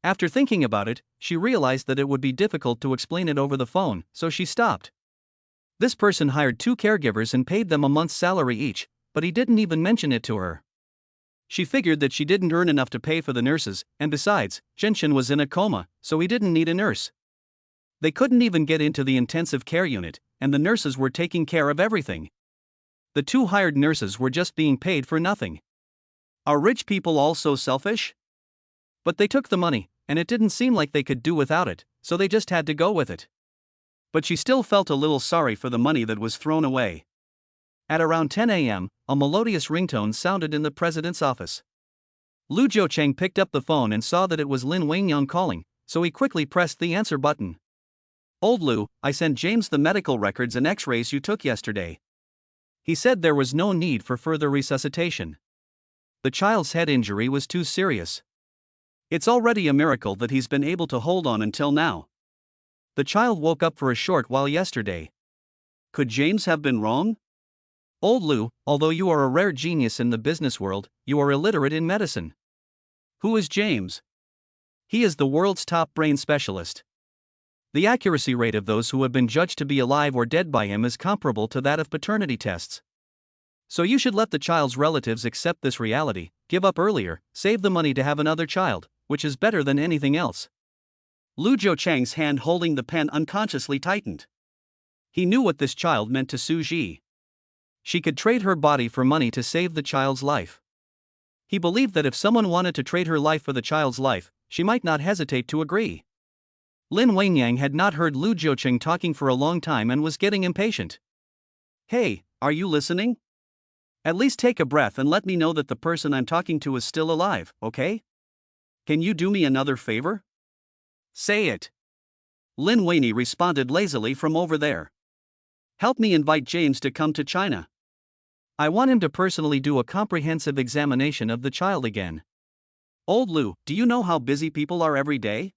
After thinking about it, she realized that it would be difficult to explain it over the phone, so she stopped. This person hired 2 caregivers and paid them a month's salary each, but he didn't even mention it to her. She figured that she didn't earn enough to pay for the nurses, and besides, Chinchin was in a coma, so he didn't need a nurse. They couldn't even get into the intensive care unit, and the nurses were taking care of everything. The 2 hired nurses were just being paid for nothing. Are rich people all so selfish? But they took the money, and it didn't seem like they could do without it, so they just had to go with it. But she still felt a little sorry for the money that was thrown away. At around 10 a.m., a melodious ringtone sounded in the president's office. Lu Jiucheng picked up the phone and saw that it was Lin Wengyang calling, so he quickly pressed the answer button. "Old Lu, I sent James the medical records and x-rays you took yesterday. He said there was no need for further resuscitation. The child's head injury was too serious. It's already a miracle that he's been able to hold on until now. The child woke up for a short while yesterday. Could James have been wrong? Old Lu, although you are a rare genius in the business world, you are illiterate in medicine. Who is James? He is the world's top brain specialist. The accuracy rate of those who have been judged to be alive or dead by him is comparable to that of paternity tests. So you should let the child's relatives accept this reality, give up earlier, save the money to have another child, which is better than anything else." Lu Jiucheng's hand holding the pen unconsciously tightened. He knew what this child meant to Suji. She could trade her body for money to save the child's life. He believed that if someone wanted to trade her life for the child's life, she might not hesitate to agree. Lin Wengyang had not heard Lu Jiucheng talking for a long time and was getting impatient. "Hey, are you listening? At least take a breath and let me know that the person I'm talking to is still alive, okay? Can you do me another favor? Say it." Lin Weinie responded lazily from over there. "Help me invite James to come to China. I want him to personally do a comprehensive examination of the child again. Old Lu, do you know how busy people are every day?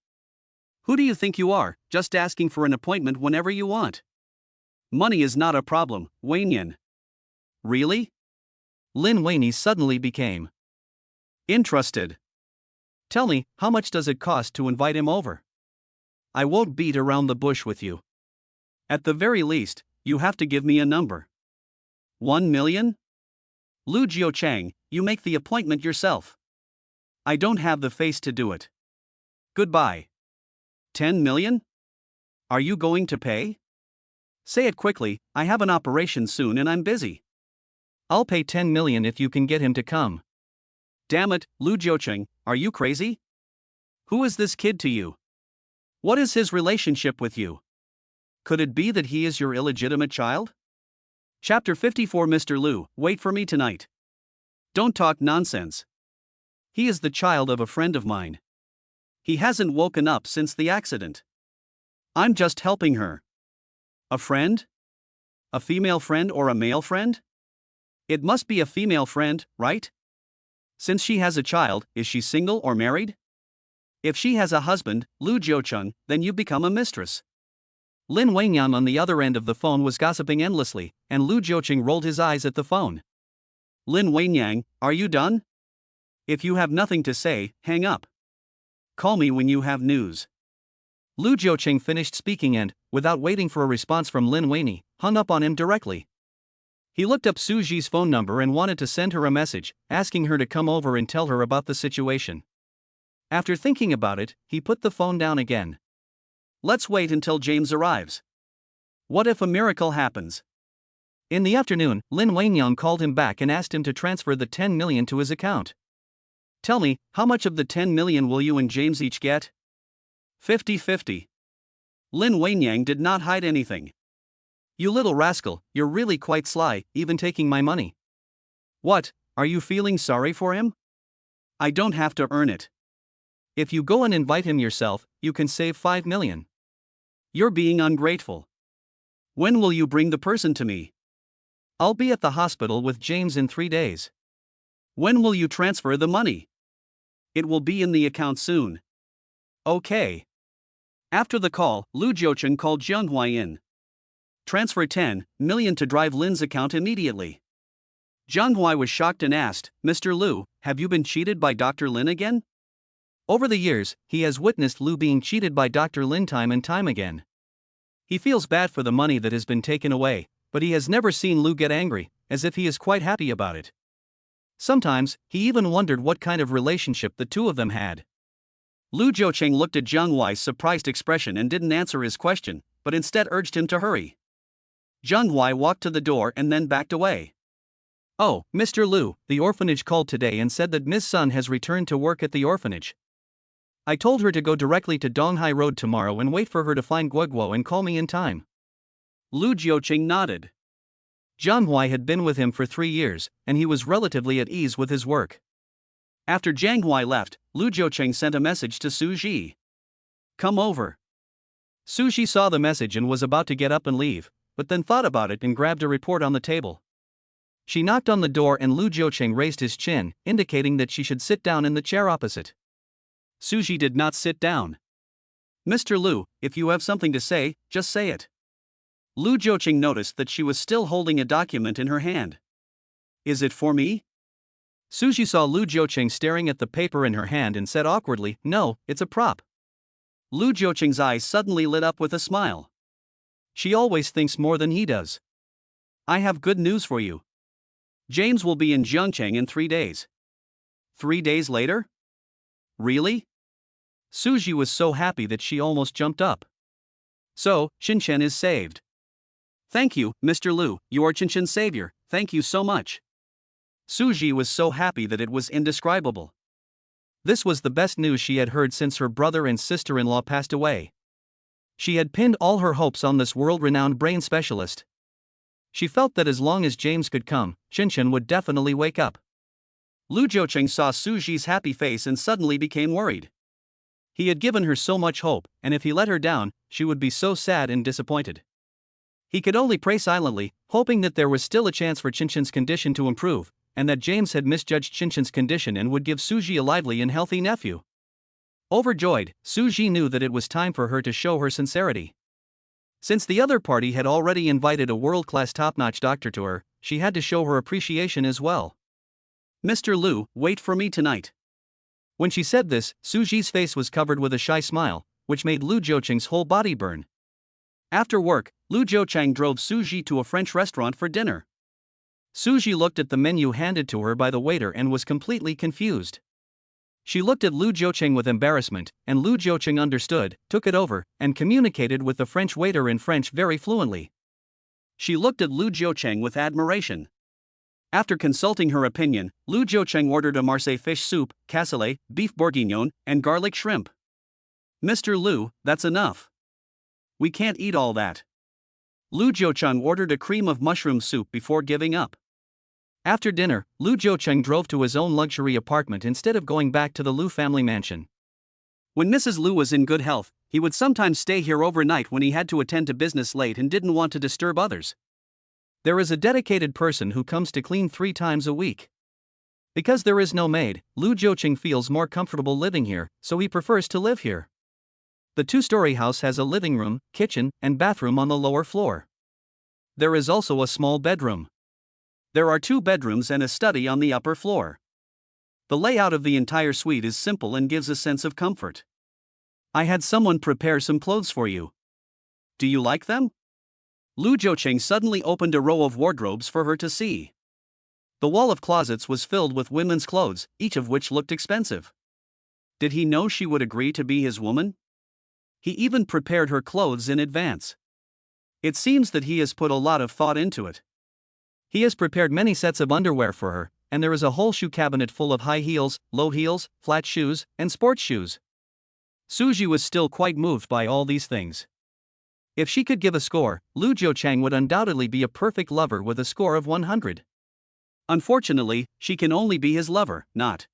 Who do you think you are, just asking for an appointment whenever you want? Money is not a problem, Wenyan." "Really?" Lin Weinie suddenly became interested. "Tell me, how much does it cost to invite him over? I won't beat around the bush with you. At the very least, you have to give me a number. 1 million? Lu Jiucheng, you make the appointment yourself. I don't have the face to do it. Goodbye. 10 million? Are you going to pay? Say it quickly, I have an operation soon and I'm busy. I'll pay 10 million if you can get him to come." "Damn it, Lu Jiucheng, are you crazy? Who is this kid to you? What is his relationship with you? Could it be that he is your illegitimate child?" Chapter 54. Mr. Lu, wait for me tonight. Don't talk nonsense. He is the child of a friend of mine. He hasn't woken up since the accident. I'm just helping her. A friend? A female friend or a male friend? It must be a female friend, right? Since she has a child, is she single or married? If she has a husband, Lu Jiucheng, then you become a mistress. Lin Wengyang on the other end of the phone was gossiping endlessly, and Lu Jiucheng rolled his eyes at the phone. "Lin Wengyang, are you done? If you have nothing to say, hang up. Call me when you have news." Lu Jiucheng finished speaking and, without waiting for a response from Lin Weinie, hung up on him directly. He looked up Suji's phone number and wanted to send her a message, asking her to come over and tell her about the situation. After thinking about it, he put the phone down again. Let's wait until James arrives. What if a miracle happens? In the afternoon, Lin Wengyang called him back and asked him to transfer the 10 million to his account. "Tell me, how much of the 10 million will you and James each get?" 50-50. Lin Wengyang did not hide anything. "You little rascal, you're really quite sly, even taking my money. What, are you feeling sorry for him? I don't have to earn it. If you go and invite him yourself, you can save 5 million. You're being ungrateful. When will you bring the person to me? I'll be at the hospital with James in 3 days. When will you transfer the money? It will be in the account soon." "Okay." After the call, Lu Jiucheng called Zhang Huai in. "Transfer 10 million to drive Lin's account immediately." Zhang Huai was shocked and asked, "Mr. Lu, have you been cheated by Dr. Lin again?" Over the years, he has witnessed Lu being cheated by Dr. Lin time and time again. He feels bad for the money that has been taken away, but he has never seen Lu get angry, as if he is quite happy about it. Sometimes, he even wondered what kind of relationship the two of them had. Lu Jiucheng looked at Zhang Huai's surprised expression and didn't answer his question, but instead urged him to hurry. Zhang Huai walked to the door and then backed away. Oh, Mr. Liu, the orphanage called today and said that Miss Sun has returned to work at the orphanage. I told her to go directly to Donghai Road tomorrow and wait for her to find Guoguo and call me in time. Lu Jiuqing nodded. Jianhui had been with him for 3 years, and he was relatively at ease with his work. After Jianhui left, Lu Jiuqing sent a message to Suji. Come over. Suji saw the message and was about to get up and leave, but then thought about it and grabbed a report on the table. She knocked on the door and Lu Jiuqing raised his chin, indicating that she should sit down in the chair opposite. Suji did not sit down. Mr. Liu, if you have something to say, just say it. Lu Jiuqing noticed that she was still holding a document in her hand. Is it for me? Suji saw Lu Jiuqing staring at the paper in her hand and said awkwardly, no, it's a prop. Lu Jiuqing's eyes suddenly lit up with a smile. She always thinks more than he does. I have good news for you. James will be in Zhengcheng in 3 days. 3 days later? Really? Suji was so happy that she almost jumped up. So, Chinchin is saved. Thank you, Mr. Liu, you are Chinchin's savior, thank you so much. Suji was so happy that it was indescribable. This was the best news she had heard since her brother and sister-in-law passed away. She had pinned all her hopes on this world-renowned brain specialist. She felt that as long as James could come, Chinchin would definitely wake up. Lu Jiuqing saw Suji's happy face and suddenly became worried. He had given her so much hope, and if he let her down, she would be so sad and disappointed. He could only pray silently, hoping that there was still a chance for Chinchin's condition to improve, and that James had misjudged Chinchin's condition and would give Suji a lively and healthy nephew. Overjoyed, Suji knew that it was time for her to show her sincerity. Since the other party had already invited a world-class top-notch doctor to her, she had to show her appreciation as well. Mr. Liu, wait for me tonight. When she said this, Suji's face was covered with a shy smile, which made Lu Jiuqing's whole body burn. After work, Lu Jiuqing drove Suji to a French restaurant for dinner. Suji looked at the menu handed to her by the waiter and was completely confused. She looked at Lu Jiuqing with embarrassment, and Lu Jiuqing understood, took it over, and communicated with the French waiter in French very fluently. She looked at Lu Jiuqing with admiration. After consulting her opinion, Lu Jiuqing ordered a Marseille fish soup, cassoulet, beef bourguignon, and garlic shrimp. Mr. Liu, that's enough. We can't eat all that. Lu Jiuqing ordered a cream of mushroom soup before giving up. After dinner, Lu Jiuqing drove to his own luxury apartment instead of going back to the Liu family mansion. When Mrs. Liu was in good health, he would sometimes stay here overnight when he had to attend to business late and didn't want to disturb others. There is a dedicated person who comes to clean 3 times a week. Because there is no maid, Lu Jiuqing feels more comfortable living here, so he prefers to live here. The 2-story house has a living room, kitchen, and bathroom on the lower floor. There is also a small bedroom. There are 2 bedrooms and a study on the upper floor. The layout of the entire suite is simple and gives a sense of comfort. I had someone prepare some clothes for you. Do you like them? Lu Jiuqing suddenly opened a row of wardrobes for her to see. The wall of closets was filled with women's clothes, each of which looked expensive. Did he know she would agree to be his woman? He even prepared her clothes in advance. It seems that he has put a lot of thought into it. He has prepared many sets of underwear for her, and there is a whole shoe cabinet full of high heels, low heels, flat shoes, and sports shoes. Suji was still quite moved by all these things. If she could give a score, Lu Jiuqing would undoubtedly be a perfect lover with a score of 100. Unfortunately, she can only be his lover, not.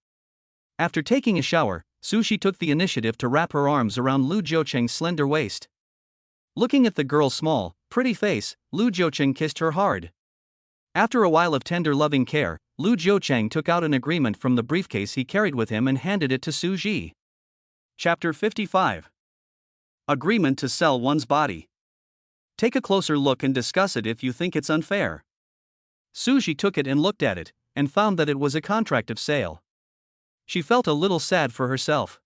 After taking a shower, Suji took the initiative to wrap her arms around Lu Jiuqing's slender waist. Looking at the girl's small, pretty face, Lu Jiuqing kissed her hard. After a while of tender loving care, Lu Jiuqing took out an agreement from the briefcase he carried with him and handed it to Suji. Chapter 55. Agreement to sell one's body. Take a closer look and discuss it if you think it's unfair. Suji took it and looked at it, and found that it was a contract of sale. She felt a little sad for herself.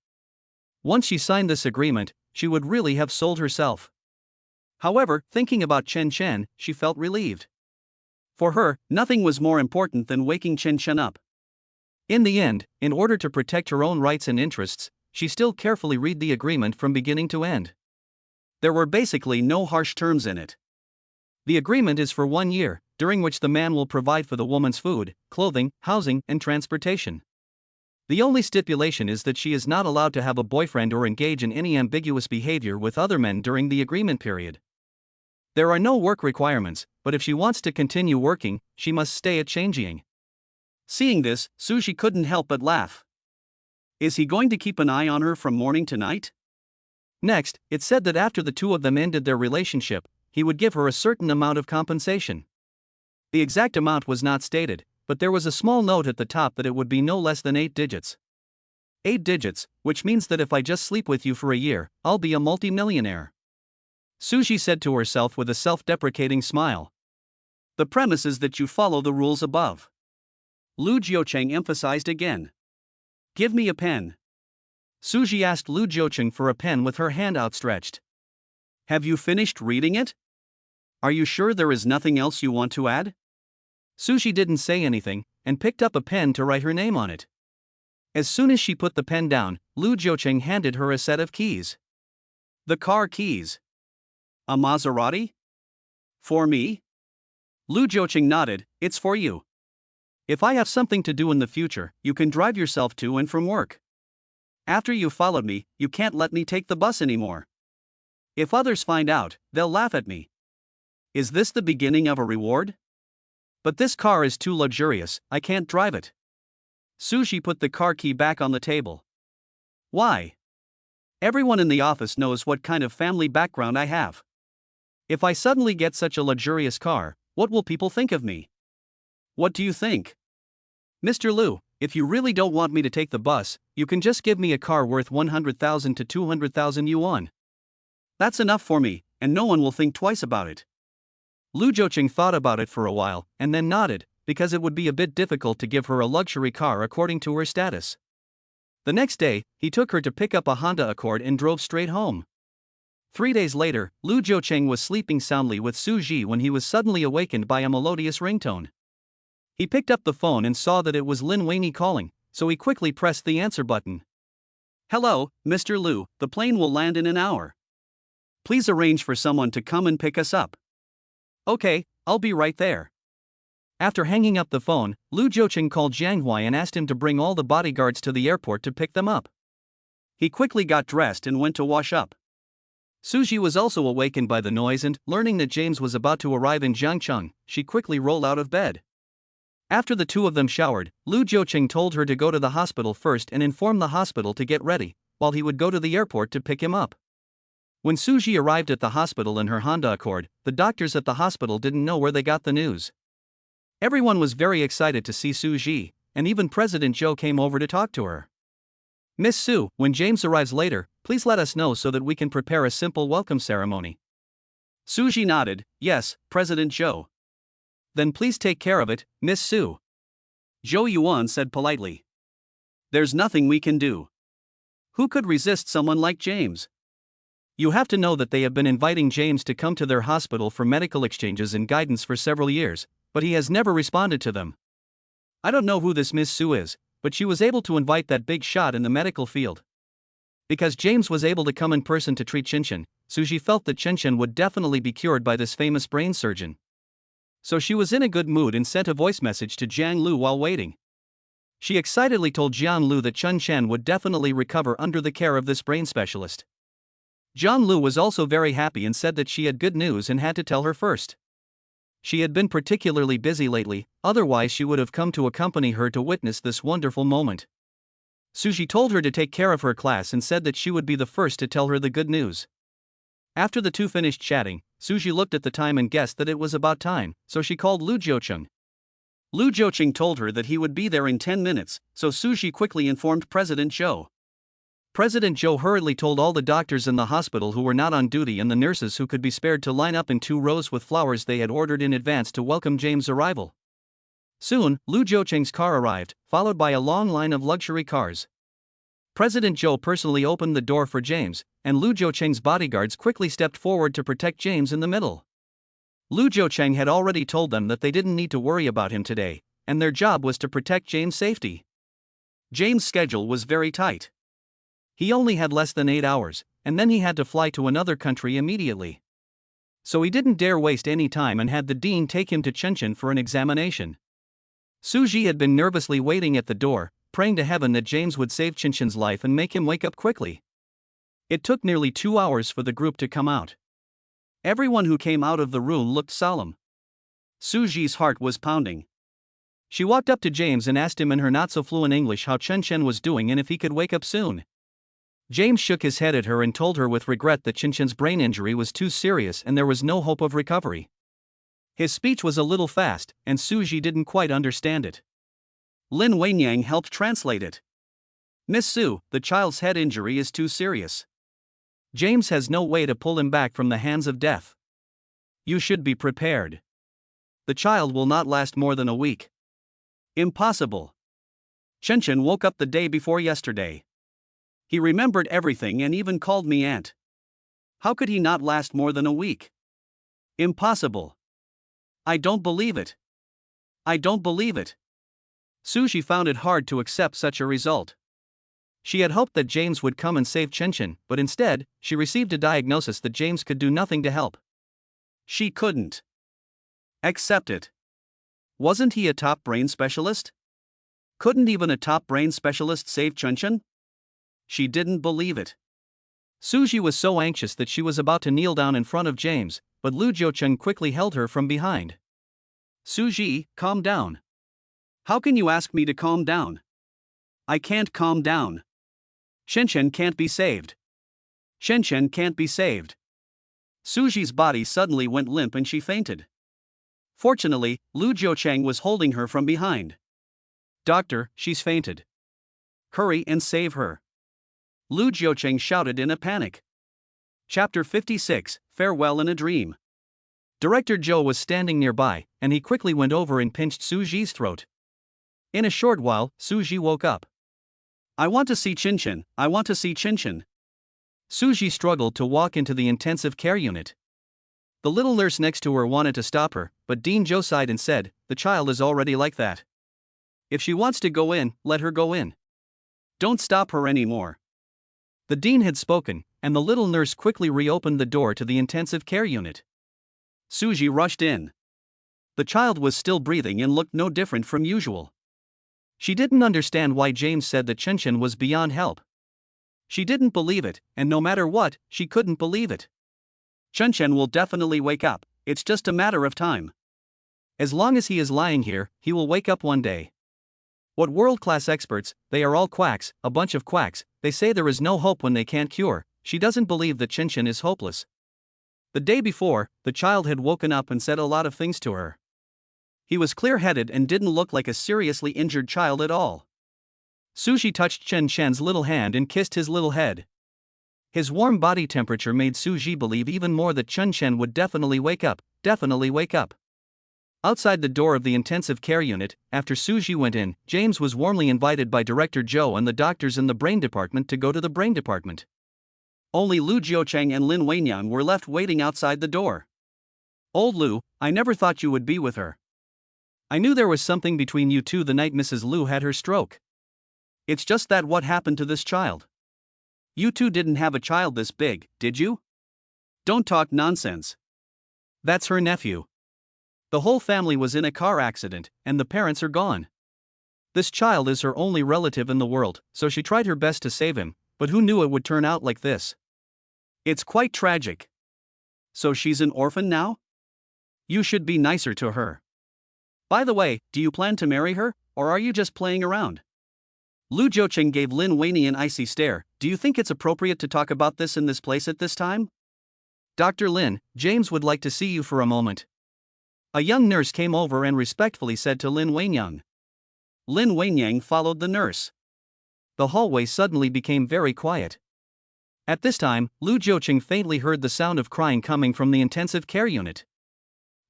Once she signed this agreement, she would really have sold herself. However, thinking about Chinchin, she felt relieved. For her, nothing was more important than waking Chinchin up. In the end, in order to protect her own rights and interests, she still carefully read the agreement from beginning to end. There were basically no harsh terms in it. The agreement is for 1 year, during which the man will provide for the woman's food, clothing, housing, and transportation. The only stipulation is that she is not allowed to have a boyfriend or engage in any ambiguous behavior with other men during the agreement period. There are no work requirements, but if she wants to continue working, she must stay at Chinchin. Seeing this, Suji couldn't help but laugh. Is he going to keep an eye on her from morning to night? Next, it said that after the two of them ended their relationship, he would give her a certain amount of compensation. The exact amount was not stated, but there was a small note at the top that it would be no less than 8 digits. 8 digits, which means that if I just sleep with you for a year, I'll be a multi-millionaire. Suji said to herself with a self-deprecating smile. The premise is that you follow the rules above. Lu Jiucheng emphasized again. Give me a pen. Suji asked Lu Jiucheng for a pen with her hand outstretched. Have you finished reading it? Are you sure there is nothing else you want to add? Suji didn't say anything, and picked up a pen to write her name on it. As soon as she put the pen down, Lu Jiucheng handed her a set of keys. The car keys. A Maserati? For me? Lu Jiucheng nodded. It's for you. If I have something to do in the future, you can drive yourself to and from work. After you followed me, you can't let me take the bus anymore. If others find out, they'll laugh at me. Is this the beginning of a reward? But this car is too luxurious, I can't drive it. Suji put the car key back on the table. Why? Everyone in the office knows what kind of family background I have. If I suddenly get such a luxurious car, what will people think of me? What do you think? Mr. Lu, if you really don't want me to take the bus, you can just give me a car worth 100,000 to 200,000 yuan. That's enough for me, and no one will think twice about it. Lu Jiucheng thought about it for a while, and then nodded, because it would be a bit difficult to give her a luxury car according to her status. The next day, he took her to pick up a Honda Accord and drove straight home. 3 days later, Lu Jiucheng was sleeping soundly with Suji when he was suddenly awakened by a melodious ringtone. He picked up the phone and saw that it was Lin Weini calling, so he quickly pressed the answer button. Hello, Mr. Lu, the plane will land in an hour. Please arrange for someone to come and pick us up. Okay, I'll be right there. After hanging up the phone, Lu Jiucheng called Zhang Huai and asked him to bring all the bodyguards to the airport to pick them up. He quickly got dressed and went to wash up. Suji was also awakened by the noise and, learning that James was about to arrive in Jiangcheng, she quickly rolled out of bed. After the two of them showered, Lu Jiucheng told her to go to the hospital first and inform the hospital to get ready, while he would go to the airport to pick him up. When Suji arrived at the hospital in her Honda Accord, the doctors at the hospital didn't know where they got the news. Everyone was very excited to see Suji, and even President Zhou came over to talk to her. Miss Sue, when James arrives later, please let us know so that we can prepare a simple welcome ceremony. Suji nodded. Yes, President Zhou. Then please take care of it, Miss Sue. Zhou Yuan said politely. There's nothing we can do. Who could resist someone like James? You have to know that they have been inviting James to come to their hospital for medical exchanges and guidance for several years, but he has never responded to them. I don't know who this Miss Sue is, but she was able to invite that big shot in the medical field. Because James was able to come in person to treat Chinchin, Suji felt that Chinchin would definitely be cured by this famous brain surgeon. So she was in a good mood and sent a voice message to Jiang Lu while waiting. She excitedly told Jiang Lu that Chun Chen would definitely recover under the care of this brain specialist. Jiang Lu was also very happy and said that she had good news and had to tell her first. She had been particularly busy lately, otherwise she would have come to accompany her to witness this wonderful moment. Suji told her to take care of her class and said that she would be the first to tell her the good news. After the two finished chatting, Suji looked at the time and guessed that it was about time, so she called Lu Jiucheng. Lu Jiucheng told her that he would be there in 10 minutes, so Suji quickly informed President Zhou. President Zhou hurriedly told all the doctors in the hospital who were not on duty and the nurses who could be spared to line up in 2 rows with flowers they had ordered in advance to welcome James' arrival. Soon, Lu Jiucheng's car arrived, followed by a long line of luxury cars. President Zhou personally opened the door for James, and Lu Jiucheng's bodyguards quickly stepped forward to protect James in the middle. Lu Jiucheng had already told them that they didn't need to worry about him today, and their job was to protect James' safety. James' schedule was very tight. He only had less than 8 hours, and then he had to fly to another country immediately. So he didn't dare waste any time and had the dean take him to Chinchin for an examination. Suji had been nervously waiting at the door, praying to heaven that James would save Chinchin's life and make him wake up quickly. It took nearly 2 hours for the group to come out. Everyone who came out of the room looked solemn. Suji's heart was pounding. She walked up to James and asked him in her not-so-fluent English how Chinchin was doing and if he could wake up soon. James shook his head at her and told her with regret that Chinchin's brain injury was too serious and there was no hope of recovery. His speech was a little fast, and Suji didn't quite understand it. Lin Wenyang helped translate it. "Miss Sue, the child's head injury is too serious. James has no way to pull him back from the hands of death. You should be prepared. The child will not last more than a week." "Impossible. Chinchin woke up the day before yesterday. He remembered everything and even called me aunt. How could he not last more than a week? Impossible. I don't believe it. I don't believe it." Suji found it hard to accept such a result. She had hoped that James would come and save Chinchin, but instead, she received a diagnosis that James could do nothing to help. She couldn't accept it. Wasn't he a top brain specialist? Couldn't even a top brain specialist save Chinchin? She didn't believe it. Suji was so anxious that she was about to kneel down in front of James, but Lu Jiucheng quickly held her from behind. "Suji, calm down. How can you ask me to calm down? I can't calm down. Chinchin can't be saved. Chinchin can't be saved." Suji's body suddenly went limp and she fainted. Fortunately, Lu Jiucheng was holding her from behind. "Doctor, she's fainted. Hurry and save her." Lu Jiucheng shouted in a panic. Chapter 56, Farewell in a Dream. Director Zhou was standing nearby, and he quickly went over and pinched Suji's throat. In a short while, Suji woke up. "I want to see Chinchin, I want to see Chinchin." Suji struggled to walk into the intensive care unit. The little nurse next to her wanted to stop her, but Dean Zhou sighed and said, "The child is already like that. If she wants to go in, let her go in. Don't stop her anymore." The dean had spoken, and the little nurse quickly reopened the door to the intensive care unit. Suji rushed in. The child was still breathing and looked no different from usual. She didn't understand why James said that Chinchin was beyond help. She didn't believe it, and no matter what, she couldn't believe it. "Chinchin will definitely wake up, it's just a matter of time. As long as he is lying here, he will wake up one day. What world-class experts, they are all quacks, a bunch of quacks, they say there is no hope when they can't cure." She doesn't believe that Chinchin is hopeless. The day before, the child had woken up and said a lot of things to her. He was clear-headed and didn't look like a seriously injured child at all. Suji touched Chinchin's little hand and kissed his little head. His warm body temperature made Suji believe even more that Chinchin would definitely wake up, definitely wake up. Outside the door of the intensive care unit, after Suji went in, James was warmly invited by Director Zhou and the doctors in the brain department to go to the brain department. Only Lu Jiucheng and Lin Wenyang were left waiting outside the door. "Old Lu, I never thought you would be with her. I knew there was something between you two the night Mrs. Lu had her stroke. It's just that what happened to this child? You two didn't have a child this big, did you? Don't talk nonsense. That's her nephew. The whole family was in a car accident, and the parents are gone. This child is her only relative in the world, so she tried her best to save him, but who knew it would turn out like this? It's quite tragic. So she's an orphan now? You should be nicer to her. By the way, do you plan to marry her, or are you just playing around?" Lu Jiucheng gave Lin Weini an icy stare. "Do you think it's appropriate to talk about this in this place at this time?" "Dr. Lin, James would like to see you for a moment." A young nurse came over and respectfully said to Lin Wenyang. Lin Wenyang followed the nurse. The hallway suddenly became very quiet. At this time, Lu Jiucheng faintly heard the sound of crying coming from the intensive care unit.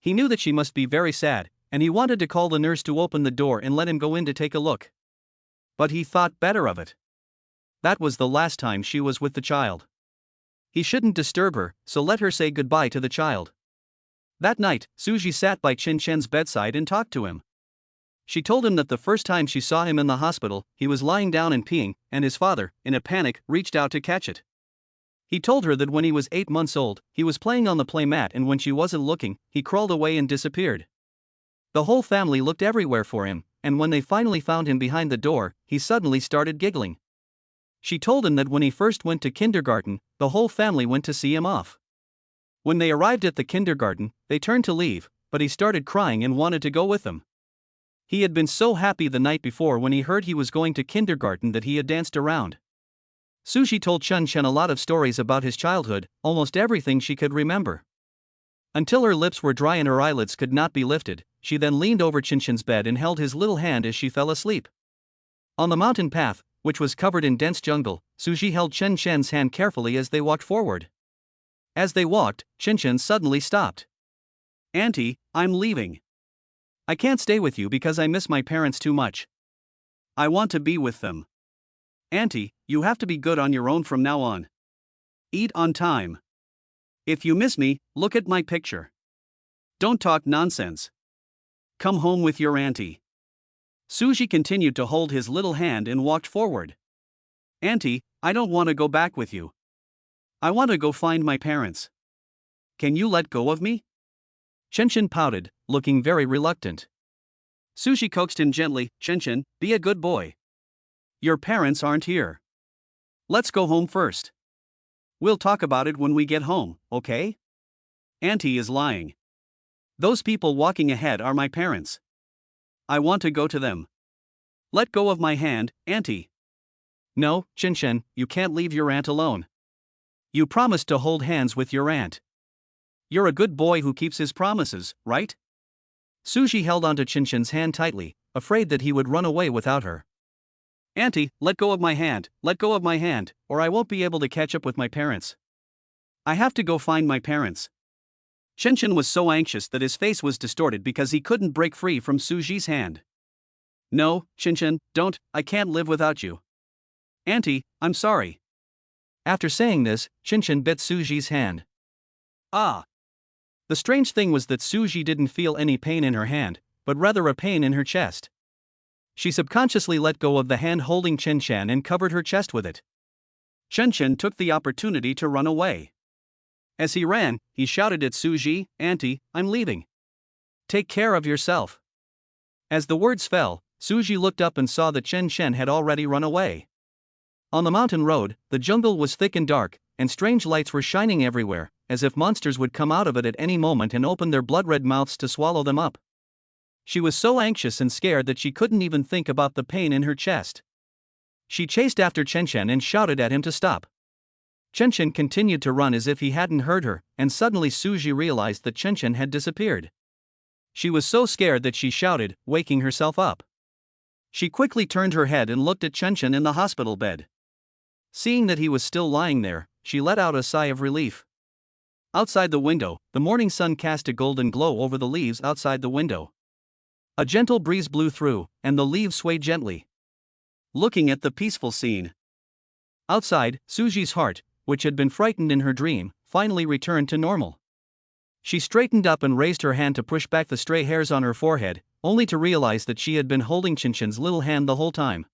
He knew that she must be very sad, and he wanted to call the nurse to open the door and let him go in to take a look. But he thought better of it. That was the last time she was with the child. He shouldn't disturb her, so let her say goodbye to the child. That night, Suji sat by Chinchin's bedside and talked to him. She told him that the first time she saw him in the hospital, he was lying down and peeing, and his father, in a panic, reached out to catch it. He told her that when he was 8 months old, he was playing on the playmat and when she wasn't looking, he crawled away and disappeared. The whole family looked everywhere for him, and when they finally found him behind the door, he suddenly started giggling. She told him that when he first went to kindergarten, the whole family went to see him off. When they arrived at the kindergarten, they turned to leave, but he started crying and wanted to go with them. He had been so happy the night before when he heard he was going to kindergarten that he had danced around. Suji told Chinchin a lot of stories about his childhood, almost everything she could remember. Until her lips were dry and her eyelids could not be lifted, she then leaned over Chinchin's bed and held his little hand as she fell asleep. On the mountain path, which was covered in dense jungle, Suji held Chinchin's hand carefully as they walked forward. As they walked, Chinchin suddenly stopped. "Auntie, I'm leaving. I can't stay with you because I miss my parents too much. I want to be with them. Auntie, you have to be good on your own from now on. Eat on time. If you miss me, look at my picture. Don't talk nonsense. Come home with your auntie." Suji continued to hold his little hand and walked forward. "Auntie, I don't want to go back with you. I want to go find my parents. Can you let go of me?" Chinchin pouted, looking very reluctant. Suji coaxed him gently. "Chinchin, be a good boy. Your parents aren't here. Let's go home first. We'll talk about it when we get home, okay? Auntie is lying. Those people walking ahead are my parents. I want to go to them. Let go of my hand, Auntie." "No, Chinchin, you can't leave your aunt alone. You promised to hold hands with your aunt. You're a good boy who keeps his promises, right?" Suji held onto Chinchin's hand tightly, afraid that he would run away without her. "Auntie, let go of my hand, or I won't be able to catch up with my parents. I have to go find my parents." Chinchin was so anxious that his face was distorted because he couldn't break free from Suji's hand. "No, Chinchin, don't, I can't live without you. Auntie, I'm sorry." After saying this, Chinchin bit Suji's hand. Ah! The strange thing was that Suji didn't feel any pain in her hand, but rather a pain in her chest. She subconsciously let go of the hand holding Chinchin and covered her chest with it. Chinchin took the opportunity to run away. As he ran, he shouted at Suji, "Auntie, I'm leaving. Take care of yourself." As the words fell, Suji looked up and saw that Chinchin had already run away. On the mountain road, the jungle was thick and dark, and strange lights were shining everywhere, as if monsters would come out of it at any moment and open their blood-red mouths to swallow them up. She was so anxious and scared that she couldn't even think about the pain in her chest. She chased after Chinchin and shouted at him to stop. Chinchin continued to run as if he hadn't heard her, and suddenly Suji realized that Chinchin had disappeared. She was so scared that she shouted, waking herself up. She quickly turned her head and looked at Chinchin in the hospital bed. Seeing that he was still lying there, she let out a sigh of relief. Outside the window, the morning sun cast a golden glow over the leaves outside the window. A gentle breeze blew through, and the leaves swayed gently. Looking at the peaceful scene. Outside, Suji's heart, which had been frightened in her dream, finally returned to normal. She straightened up and raised her hand to push back the stray hairs on her forehead, only to realize that she had been holding Chinchin's little hand the whole time.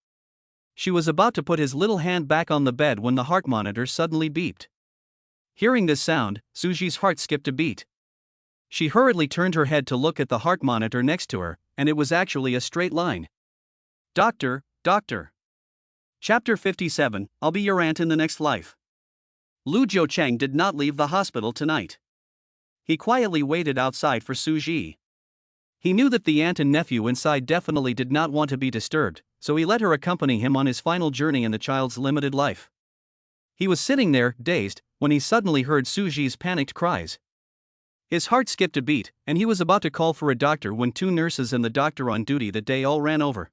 She was about to put his little hand back on the bed when the heart monitor suddenly beeped. Hearing this sound, Suji's heart skipped a beat. She hurriedly turned her head to look at the heart monitor next to her, and it was actually a straight line. "Doctor, doctor. Chapter 57, I'll be your aunt in the next life." Lu Jiucheng did not leave the hospital tonight. He quietly waited outside for Suji. He knew that the aunt and nephew inside definitely did not want to be disturbed, so he let her accompany him on his final journey in the child's limited life. He was sitting there, dazed, when he suddenly heard Suji's panicked cries. His heart skipped a beat, and he was about to call for a doctor when two nurses and the doctor on duty that day all ran over.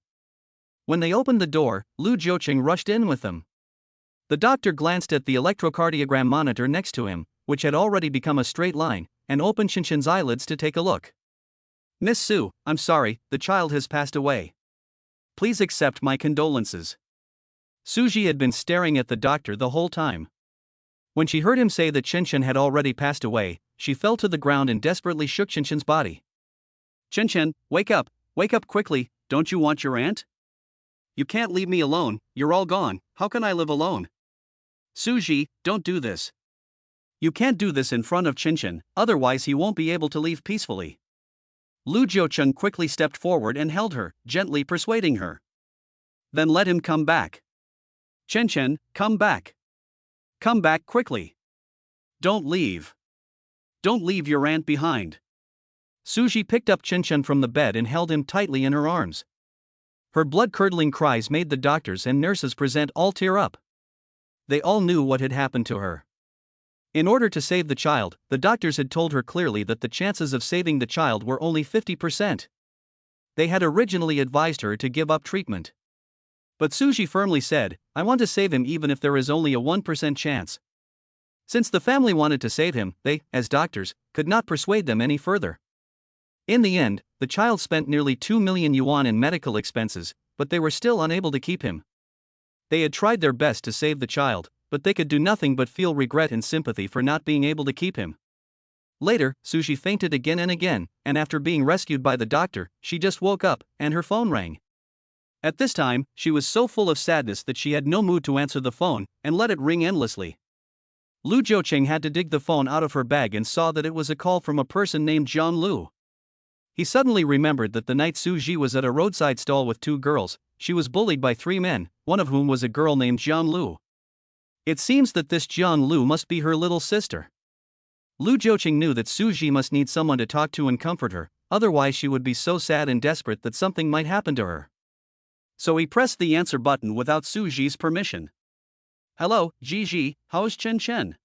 When they opened the door, Lu Jiucheng rushed in with them. The doctor glanced at the electrocardiogram monitor next to him, which had already become a straight line, and opened Chinchin's eyelids to take a look. "Miss Sue, I'm sorry, the child has passed away. Please accept my condolences." Suji had been staring at the doctor the whole time. When she heard him say that Chinchin had already passed away, she fell to the ground and desperately shook Chinchin's body. "Chinchin, wake up quickly, don't you want your aunt? You can't leave me alone, you're all gone, how can I live alone? Suji, don't do this, You can't do this in front of Chinchin, otherwise he won't be able to leave peacefully. Lu Jiucheng quickly stepped forward and held her, gently persuading her. Then let him come back. Chinchin, come back. Come back quickly. Don't leave. Don't leave your aunt behind. Suji picked up Chinchin from the bed and held him tightly in her arms. Her blood-curdling cries made the doctors and nurses present all tear up. They all knew what had happened to her. In order to save the child, the doctors had told her clearly that the chances of saving the child were only 50%. They had originally advised her to give up treatment. But Suji firmly said, I want to save him even if there is only a 1% chance. Since the family wanted to save him, they, as doctors, could not persuade them any further. In the end, the child spent nearly 2 million yuan in medical expenses, but they were still unable to keep him. They had tried their best to save the child, but they could do nothing but feel regret and sympathy for not being able to keep him. Later, Suji fainted again and again, and after being rescued by the doctor, she just woke up, and her phone rang. At this time, she was so full of sadness that she had no mood to answer the phone, and let it ring endlessly. Lu Jiucheng had to dig the phone out of her bag and saw that it was a call from a person named John Lu. He suddenly remembered that the night Suji was at a roadside stall with 2 girls, she was bullied by 3 men, one of whom was a girl named Jian Lu. It seems that this Jian Lu must be her little sister. Lu Jiucheng knew that Suji must need someone to talk to and comfort her, otherwise she would be so sad and desperate that something might happen to her. So he pressed the answer button without Suji's permission. Hello, Gigi, how's Chinchin?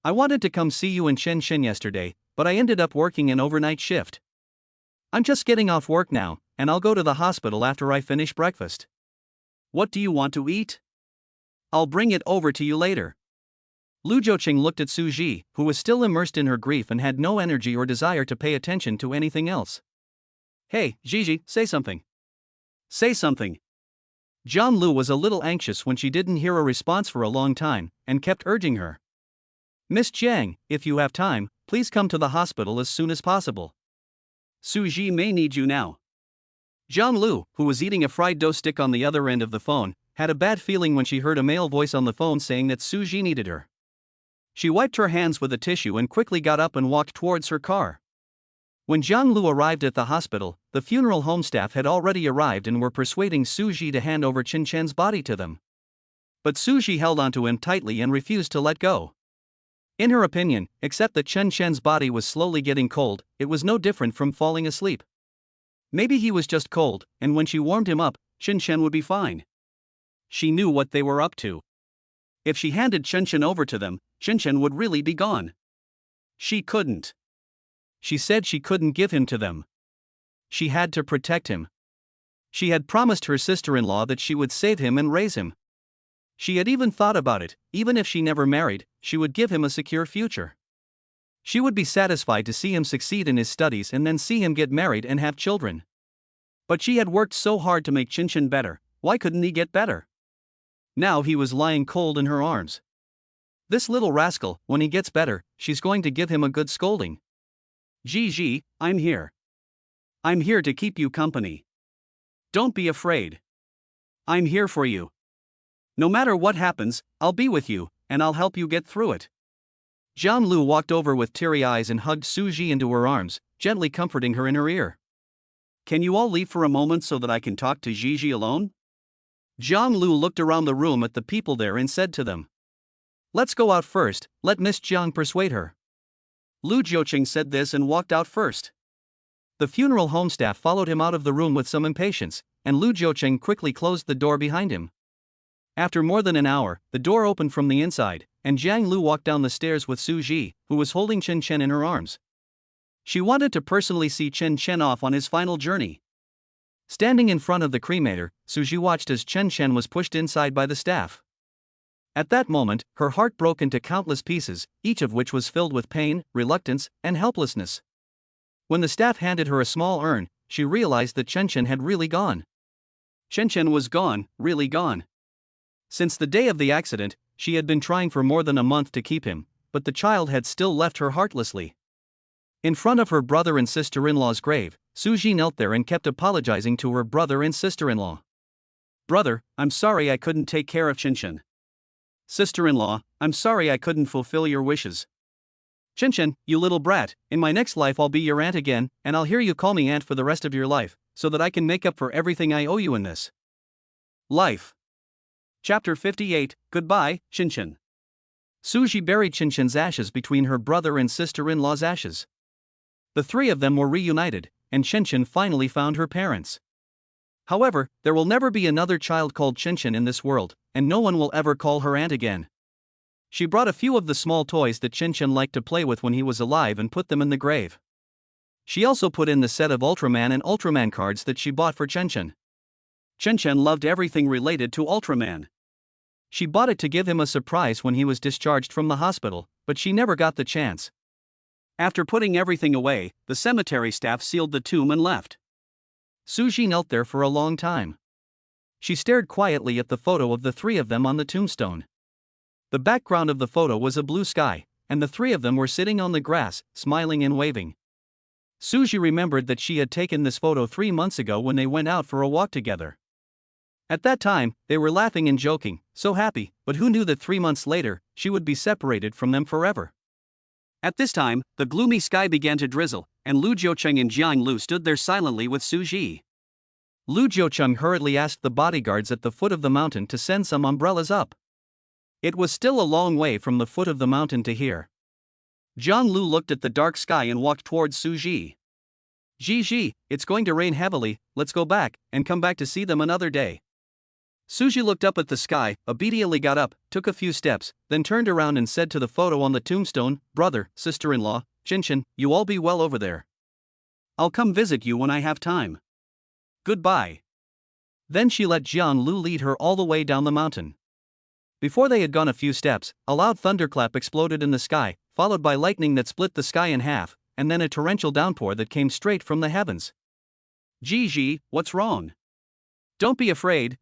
I wanted to come see you in Chinchin yesterday, but I ended up working an overnight shift. I'm just getting off work now, and I'll go to the hospital after I finish breakfast. What do you want to eat? I'll bring it over to you later. Lu Jiucheng looked at Suji, who was still immersed in her grief and had no energy or desire to pay attention to anything else. Hey, Gigi, say something. Say something. John Lu was a little anxious when she didn't hear a response for a long time, and kept urging her. Miss Jiang, if you have time, please come to the hospital as soon as possible. Suji may need you now. John Lu, who was eating a fried dough stick on the other end of the phone, had a bad feeling when she heard a male voice on the phone saying that Suji needed her. She wiped her hands with a tissue and quickly got up and walked towards her car. When Jiang Lu arrived at the hospital, the funeral home staff had already arrived and were persuading Suji to hand over Chinchin's body to them. But Suji held onto him tightly and refused to let go. In her opinion, except that Chinchin's body was slowly getting cold, it was no different from falling asleep. Maybe he was just cold, and when she warmed him up, Chinchin would be fine. She knew what they were up to. If she handed Chinchin over to them, Chinchin would really be gone. She couldn't. She said she couldn't give him to them. She had to protect him. She had promised her sister-in-law that she would save him and raise him. She had even thought about it, even if she never married, she would give him a secure future. She would be satisfied to see him succeed in his studies and then see him get married and have children. But she had worked so hard to make Chinchin better, why couldn't he get better? Now he was lying cold in her arms. This little rascal, when he gets better, she's going to give him a good scolding. Gigi, I'm here. I'm here to keep you company. Don't be afraid. I'm here for you. No matter what happens, I'll be with you, and I'll help you get through it. Jian Lu walked over with teary eyes and hugged Suji into her arms, gently comforting her in her ear. Can you all leave for a moment so that I can talk to Gigi alone? Jiang Lu looked around the room at the people there and said to them. Let's go out first, let Miss Jiang persuade her. Lu Jiucheng said this and walked out first. The funeral home staff followed him out of the room with some impatience, and Lu Jiucheng quickly closed the door behind him. After more than an hour, the door opened from the inside, and Jiang Lu walked down the stairs with Suji, who was holding Chinchin in her arms. She wanted to personally see Chinchin off on his final journey. Standing in front of the cremator, Suji watched as Chinchin was pushed inside by the staff. At that moment, her heart broke into countless pieces, each of which was filled with pain, reluctance, and helplessness. When the staff handed her a small urn, she realized that Chinchin had really gone. Chinchin was gone, really gone. Since the day of the accident, she had been trying for more than a month to keep him, but the child had still left her heartlessly. In front of her brother and sister-in-law's grave, Suji knelt there and kept apologizing to her brother and sister-in-law. Brother, I'm sorry I couldn't take care of Chinchin. Sister-in-law, I'm sorry I couldn't fulfill your wishes. Chinchin, you little brat, in my next life I'll be your aunt again, and I'll hear you call me aunt for the rest of your life, so that I can make up for everything I owe you in this life. Chapter 58, Goodbye, Chinchin. Suji buried Chinchin's ashes between her brother and sister-in-law's ashes. The three of them were reunited, and Chinchin finally found her parents. However, there will never be another child called Chinchin in this world, and no one will ever call her aunt again. She brought a few of the small toys that Chinchin liked to play with when he was alive and put them in the grave. She also put in the set of Ultraman and Ultraman cards that she bought for Chinchin. Chinchin loved everything related to Ultraman. She bought it to give him a surprise when he was discharged from the hospital, but she never got the chance. After putting everything away, the cemetery staff sealed the tomb and left. Suji knelt there for a long time. She stared quietly at the photo of the three of them on the tombstone. The background of the photo was a blue sky, and the three of them were sitting on the grass, smiling and waving. Suji remembered that she had taken this photo 3 months ago when they went out for a walk together. At that time, they were laughing and joking, so happy, but who knew that 3 months later, she would be separated from them forever. At this time, the gloomy sky began to drizzle, and Lu Jiucheng and Jiang Lu stood there silently with Suji. Lu Jiucheng hurriedly asked the bodyguards at the foot of the mountain to send some umbrellas up. It was still a long way from the foot of the mountain to here. Jiang Lu looked at the dark sky and walked towards Suji. Ji, it's going to rain heavily, let's go back, and come back to see them another day. Suji looked up at the sky, obediently got up, took a few steps, then turned around and said to the photo on the tombstone, brother, sister-in-law, Chinchin, you all be well over there. I'll come visit you when I have time. Goodbye. Then she let Jiang Lu lead her all the way down the mountain. Before they had gone a few steps, a loud thunderclap exploded in the sky, followed by lightning that split the sky in half, and then a torrential downpour that came straight from the heavens. Ji, what's wrong? Don't be afraid,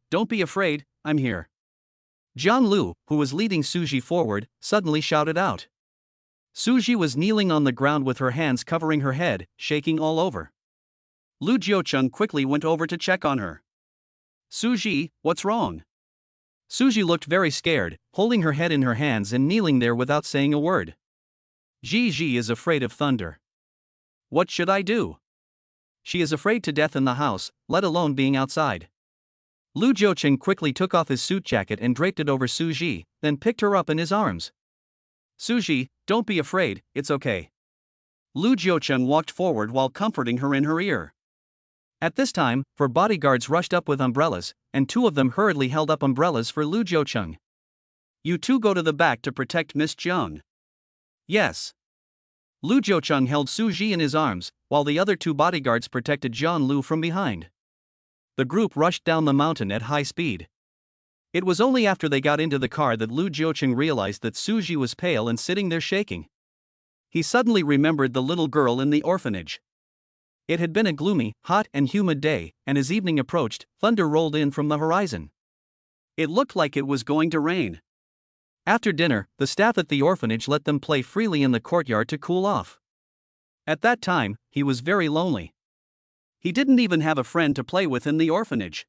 I'm here. Jiang Lu, who was leading Suji forward, suddenly shouted out. Suji was kneeling on the ground with her hands covering her head, shaking all over. Lu Jiucheng quickly went over to check on her. Suji, what's wrong? Suji looked very scared, holding her head in her hands and kneeling there without saying a word. Ji is afraid of thunder. What should I do? She is afraid to death in the house, let alone being outside. Lu Jiucheng quickly took off his suit jacket and draped it over Suji, then picked her up in his arms. Suji, don't be afraid, it's okay. Lu Jiucheng walked forward while comforting her in her ear. At this time, 4 bodyguards rushed up with umbrellas, and 2 of them hurriedly held up umbrellas for Lu Jiucheng. You 2 go to the back to protect Miss Jong. Yes. Lu Jiucheng held Suji in his arms, while the other 2 bodyguards protected Jiang Lu from behind. The group rushed down the mountain at high speed. It was only after they got into the car that Lu Jiucheng realized that Suji was pale and sitting there shaking. He suddenly remembered the little girl in the orphanage. It had been a gloomy, hot and humid day, and as evening approached, thunder rolled in from the horizon. It looked like it was going to rain. After dinner, the staff at the orphanage let them play freely in the courtyard to cool off. At that time, he was very lonely. He didn't even have a friend to play with in the orphanage.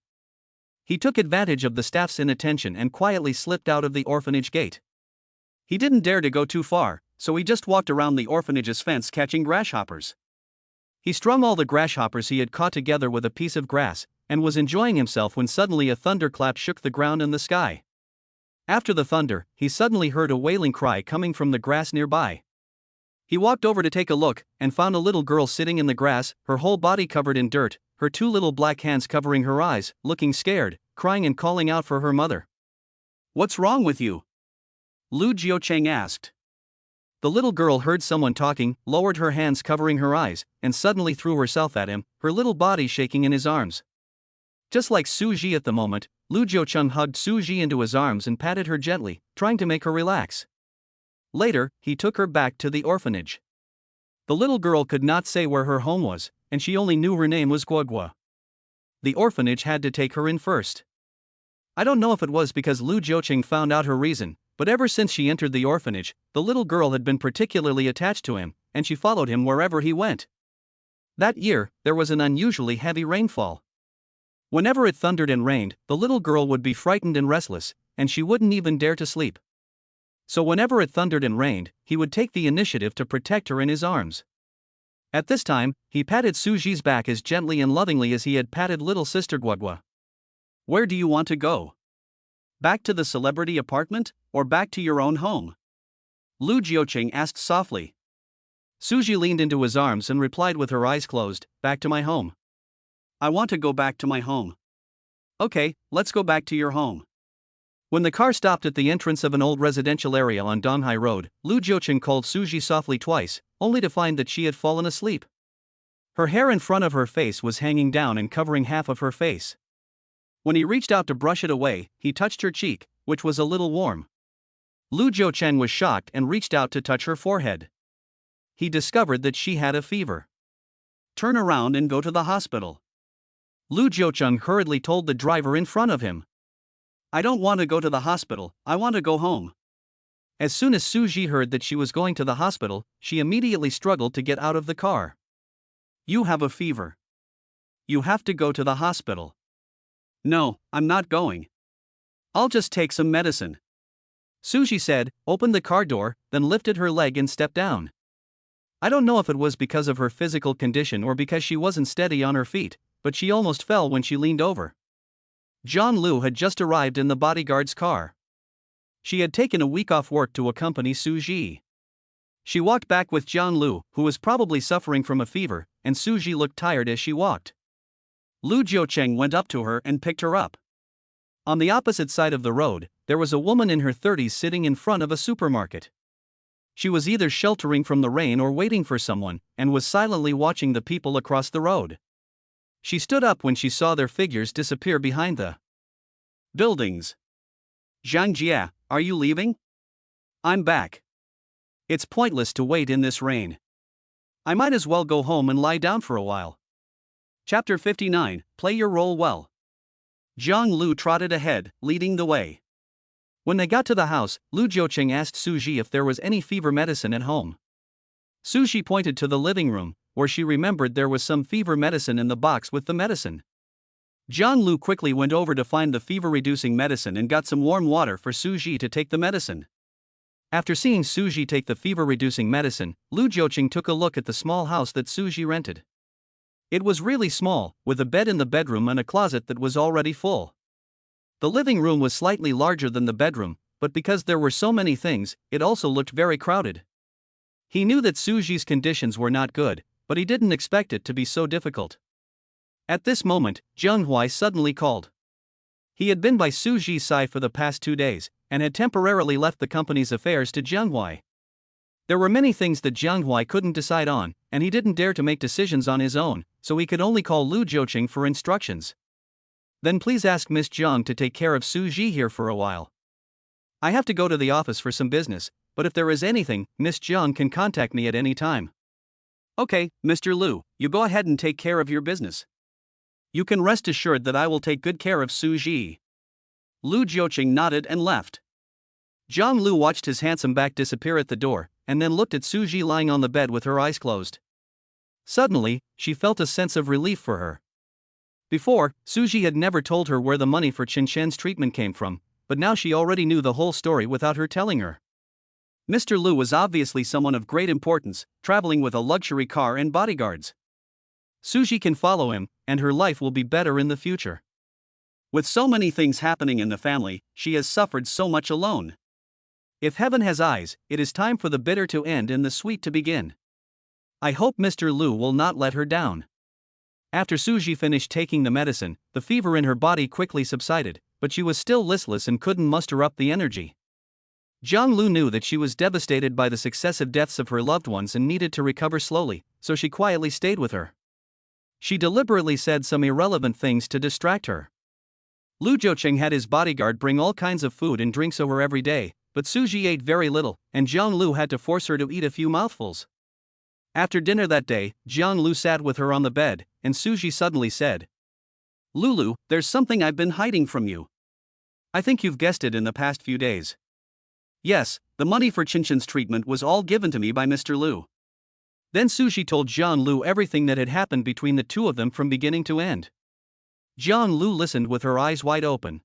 He took advantage of the staff's inattention and quietly slipped out of the orphanage gate. He didn't dare to go too far, so he just walked around the orphanage's fence catching grasshoppers. He strung all the grasshoppers he had caught together with a piece of grass, and was enjoying himself when suddenly a thunderclap shook the ground and the sky. After the thunder, he suddenly heard a wailing cry coming from the grass nearby. He walked over to take a look, and found a little girl sitting in the grass, her whole body covered in dirt, her 2 little black hands covering her eyes, looking scared, crying and calling out for her mother. What's wrong with you? Lu Jiucheng asked. The little girl heard someone talking, lowered her hands covering her eyes, and suddenly threw herself at him, her little body shaking in his arms. Just like Suji at the moment, Lu Jiucheng hugged Suji into his arms and patted her gently, trying to make her relax. Later, he took her back to the orphanage. The little girl could not say where her home was, and she only knew her name was Guogua. The orphanage had to take her in first. I don't know if it was because Lu Jiucheng found out her reason, but ever since she entered the orphanage, the little girl had been particularly attached to him, and she followed him wherever he went. That year, there was an unusually heavy rainfall. Whenever it thundered and rained, the little girl would be frightened and restless, and she wouldn't even dare to sleep. So whenever it thundered and rained, he would take the initiative to protect her in his arms. At this time, he patted Suji's back as gently and lovingly as he had patted little sister Guagua. Where do you want to go? Back to the celebrity apartment, or back to your own home? Lu Jiuqing asked softly. Suji leaned into his arms and replied with her eyes closed, back to my home. I want to go back to my home. Okay, let's go back to your home. When the car stopped at the entrance of an old residential area on Donghai Road, Lu Jiuqing called Suji softly twice, only to find that she had fallen asleep. Her hair in front of her face was hanging down and covering half of her face. When he reached out to brush it away, he touched her cheek, which was a little warm. Lu Jiuqing was shocked and reached out to touch her forehead. He discovered that she had a fever. Turn around and go to the hospital. Lu Jiuqing hurriedly told the driver in front of him. I don't want to go to the hospital, I want to go home. As soon as Suji heard that she was going to the hospital, she immediately struggled to get out of the car. You have a fever. You have to go to the hospital. No, I'm not going. I'll just take some medicine. Suji said, opened the car door, then lifted her leg and stepped down. I don't know if it was because of her physical condition or because she wasn't steady on her feet, but she almost fell when she leaned over. John Lu had just arrived in the bodyguard's car. She had taken a week off work to accompany Suji. She walked back with John Lu, who was probably suffering from a fever, and Suji looked tired as she walked. Lu Jiuqing went up to her and picked her up. On the opposite side of the road, there was a woman in her 30s sitting in front of a supermarket. She was either sheltering from the rain or waiting for someone, and was silently watching the people across the road. She stood up when she saw their figures disappear behind the buildings. Zhang Jia, are you leaving? I'm back. It's pointless to wait in this rain. I might as well go home and lie down for a while. Chapter 59, Play Your Role Well. Zhang Lu trotted ahead, leading the way. When they got to the house, Lu Jiuqing asked Suji if there was any fever medicine at home. Suji pointed to the living room, where she remembered there was some fever medicine in the box with the medicine. Zhang Lu quickly went over to find the fever-reducing medicine and got some warm water for Suji to take the medicine. After seeing Suji take the fever-reducing medicine, Lu Jiuqing took a look at the small house that Suji rented. It was really small, with a bed in the bedroom and a closet that was already full. The living room was slightly larger than the bedroom, but because there were so many things, it also looked very crowded. He knew that Suji's conditions were not good, but he didn't expect it to be so difficult. At this moment, Jianhui suddenly called. He had been by Suji's side for the past 2 days, and had temporarily left the company's affairs to Jianhui. There were many things that Jianhui couldn't decide on, and he didn't dare to make decisions on his own, so he could only call Lu Jiuqing for instructions. Then please ask Miss Jong to take care of Suji here for a while. I have to go to the office for some business, but if there is anything, Miss Jong can contact me at any time. Okay, Mr. Lu, you go ahead and take care of your business. You can rest assured that I will take good care of Suji. Lu Jiuqing nodded and left. Zhang Lu watched his handsome back disappear at the door, and then looked at Suji lying on the bed with her eyes closed. Suddenly, she felt a sense of relief for her. Before, Suji had never told her where the money for Chinchin's treatment came from, but now she already knew the whole story without her telling her. Mr. Lu was obviously someone of great importance, traveling with a luxury car and bodyguards. Suji can follow him, and her life will be better in the future. With so many things happening in the family, she has suffered so much alone. If heaven has eyes, it is time for the bitter to end and the sweet to begin. I hope Mr. Lu will not let her down. After Suji finished taking the medicine, the fever in her body quickly subsided, but she was still listless and couldn't muster up the energy. Zhang Lu knew that she was devastated by the successive deaths of her loved ones and needed to recover slowly, so she quietly stayed with her. She deliberately said some irrelevant things to distract her. Lu Jiuqing had his bodyguard bring all kinds of food and drinks over every day, but Suji ate very little, and Zhang Lu had to force her to eat a few mouthfuls. After dinner that day, Zhang Lu sat with her on the bed, and Suji suddenly said, Lulu, there's something I've been hiding from you. I think you've guessed it in the past few days. Yes, the money for Chinchin's treatment was all given to me by Mr. Lu. Then Suji told Zhang Lu everything that had happened between the two of them from beginning to end. Zhang Lu listened with her eyes wide open.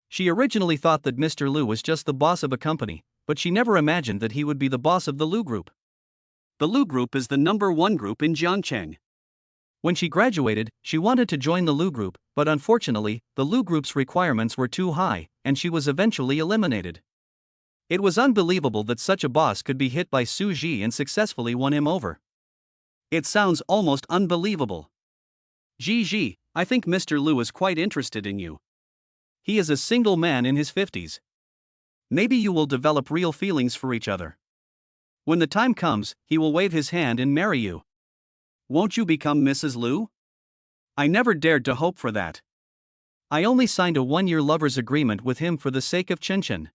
She originally thought that Mr. Lu was just the boss of a company, but she never imagined that he would be the boss of the Lu Group. The Lu Group is the #1 group in Jiangcheng. When she graduated, she wanted to join the Lu Group, but unfortunately, the Lu Group's requirements were too high, and she was eventually eliminated. It was unbelievable that such a boss could be hit by Suji and successfully won him over. It sounds almost unbelievable. Gigi, I think Mr. Lu is quite interested in you. He is a single man in his 50s. Maybe you will develop real feelings for each other. When the time comes, he will wave his hand and marry you. Won't you become Mrs. Lu? I never dared to hope for that. I only signed a 1-year lover's agreement with him for the sake of Chinchin.